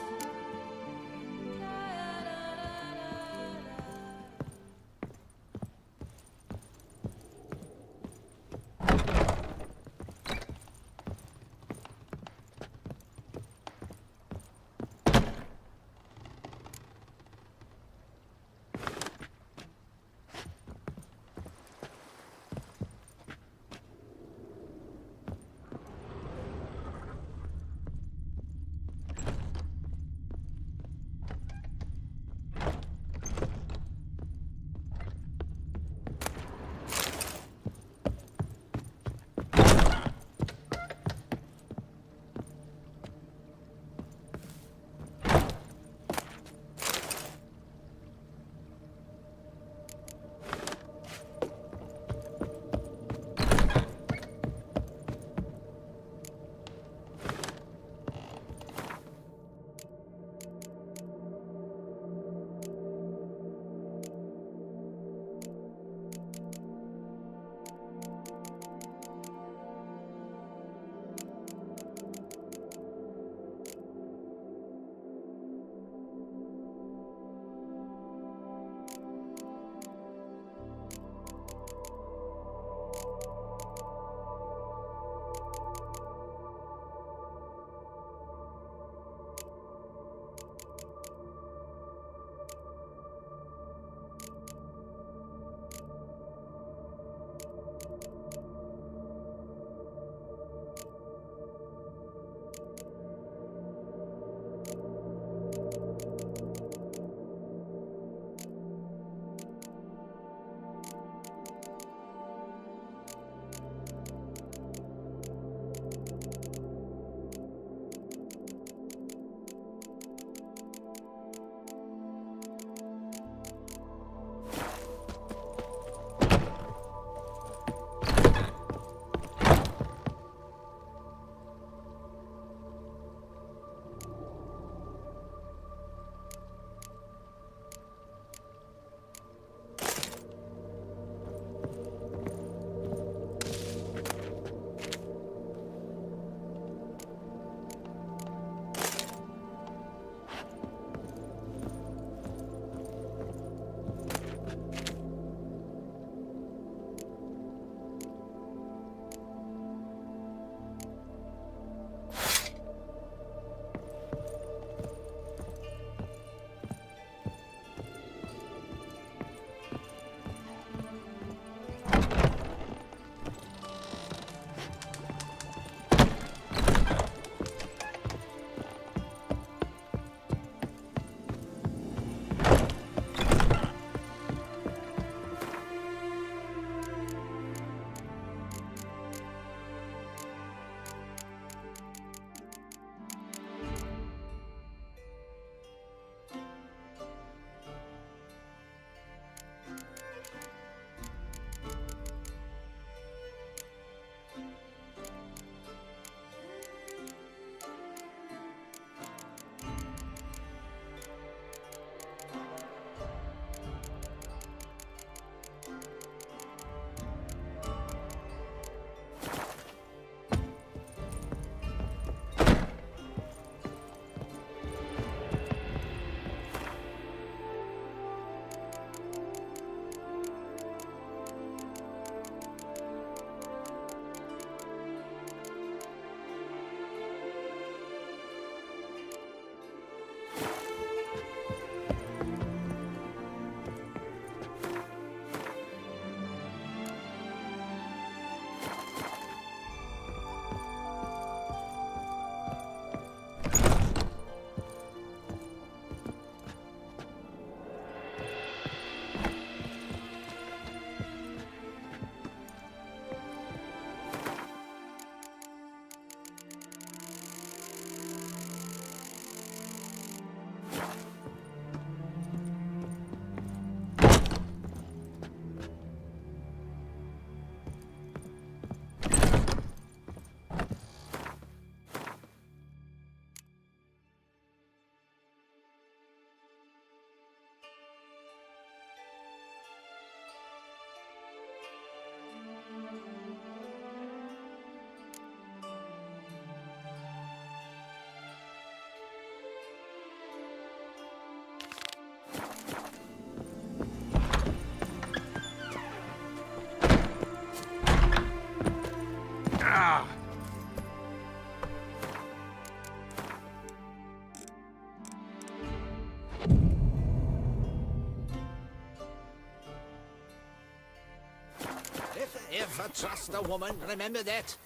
ever trust a woman, remember that.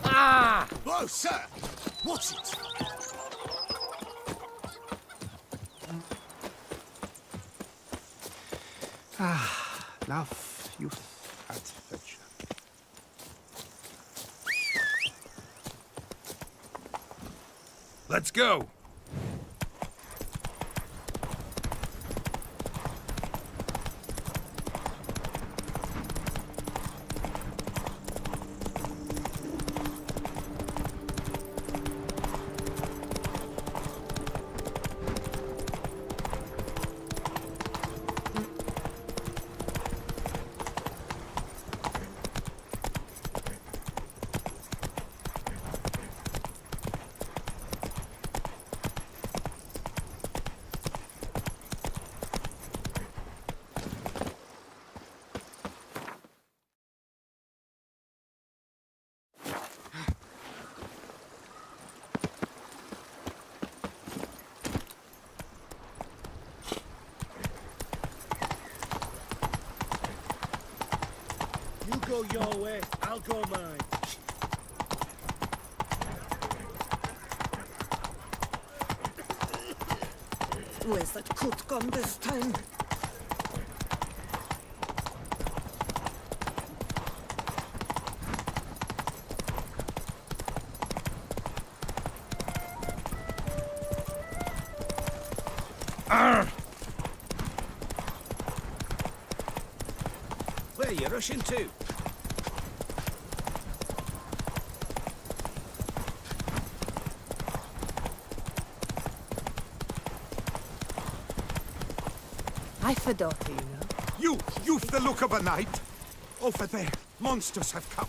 Ah! Whoa, sir! Watch it! Ah, love, youth, adventure. Let's go! You go your way, I'll go mine. Where's that coot gone this time? Where are you rushing to? I've a daughter, you know. You've the look of a knight. Over there, monsters have come.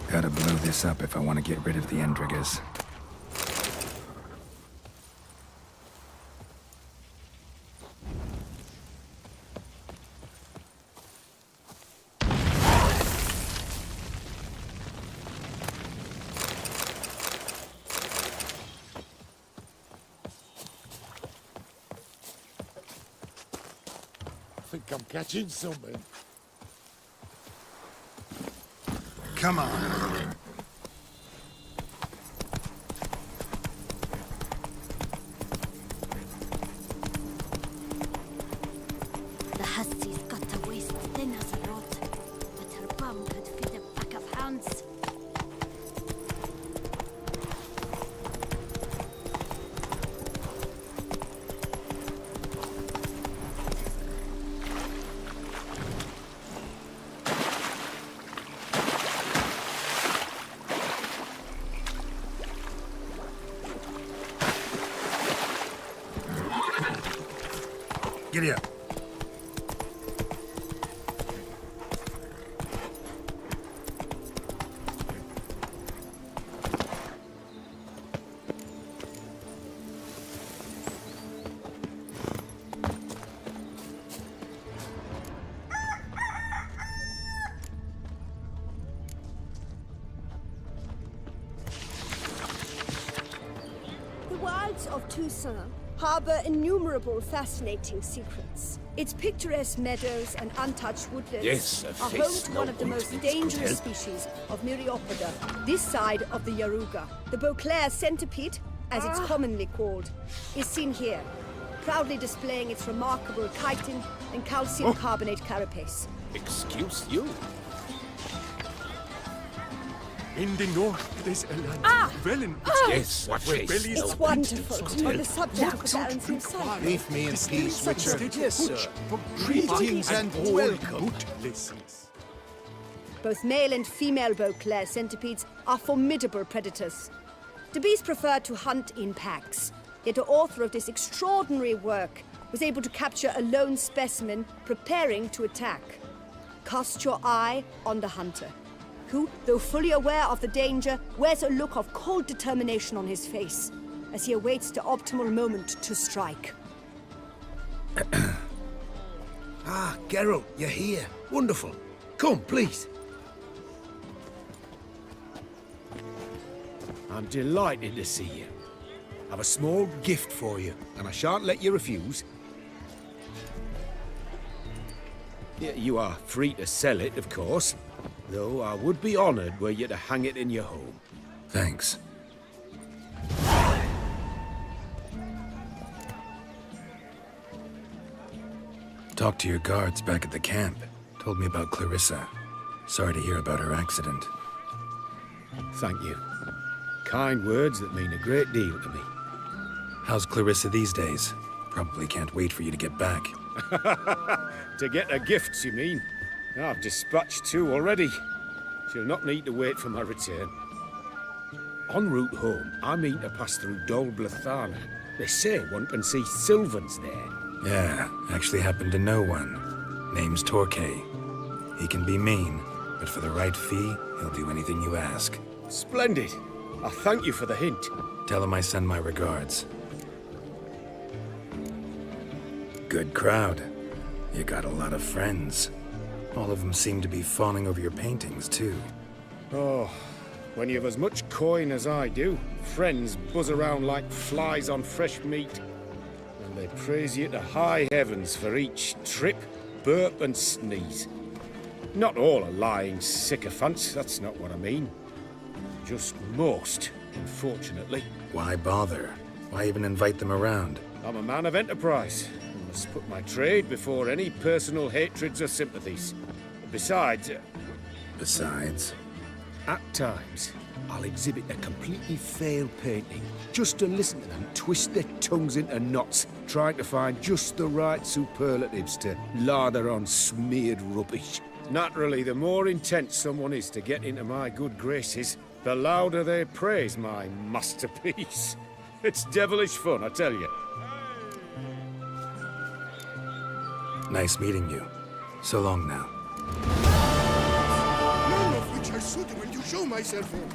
Gotta blow this up if I want to get rid of the Endrigas. I think I'm catching something. Come on. The hussie's got a waist thin as a rod, but her bum could feed a pack of hounds. Giddy up. The wilds of Toussaint harbor innumerable fascinating secrets. Its picturesque meadows and untouched woodlands Yes, a are face home to no one of the most ointments could dangerous help. species of Myriapoda, this side of the Yaruga. The Beauclair centipede, as it's commonly called, is seen here, proudly displaying its remarkable chitin and calcium carbonate carapace. Excuse you? In the north, there's a land. Ah! Velen. Yes, what where face? bellies It's of wonderful. beasts On the subject of the Barons himself. Leave me in peace, Witcher. Yes, sir. Greetings and welcome. Lessons. Both male and female Beauclair centipedes are formidable predators. The beasts prefer to hunt in packs, yet the author of this extraordinary work was able to capture a lone specimen preparing to attack. Cast your eye on the hunter, who, though fully aware of the danger, wears a look of cold determination on his face as he awaits the optimal moment to strike. Ah, Geralt, you're here. Wonderful. Come, please. I'm delighted to see you. I've a small gift for you, and I shan't let you refuse. You are free to sell it, of course, though I would be honoured were you to hang it in your home. Thanks. Talked to your guards back at the camp. Told me about Clarissa. Sorry to hear about her accident. Thank you. Kind words that mean a great deal to me. How's Clarissa these days? Probably can't wait for you to get back. To get her gifts, you mean? I've dispatched 2 already. She'll not need to wait for my return. En route home, I mean to pass through Dol Blathana. They say one can see Sylvans there. Yeah, actually happen to know one. Name's Torquay. He can be mean, but for the right fee, he'll do anything you ask. Splendid. I thank you for the hint. Tell him I send my regards. Good crowd. You got a lot of friends. All of them seem to be fawning over your paintings, too. Oh, when you've as much coin as I do, friends buzz around like flies on fresh meat. And they praise you to high heavens for each trip, burp and sneeze. Not all are lying sycophants, that's not what I mean. Just most, unfortunately. Why bother? Why even invite them around? I'm a man of enterprise. I must put my trade before any personal hatreds or sympathies. Besides... Besides? At times, I'll exhibit a completely failed painting, just to listen to them twist their tongues into knots, trying to find just the right superlatives to lather on smeared rubbish. Naturally, the more intent someone is to get into my good graces, the louder they praise my masterpiece. It's devilish fun, I tell you. Nice meeting you. So long now. None of which I should when you show myself in.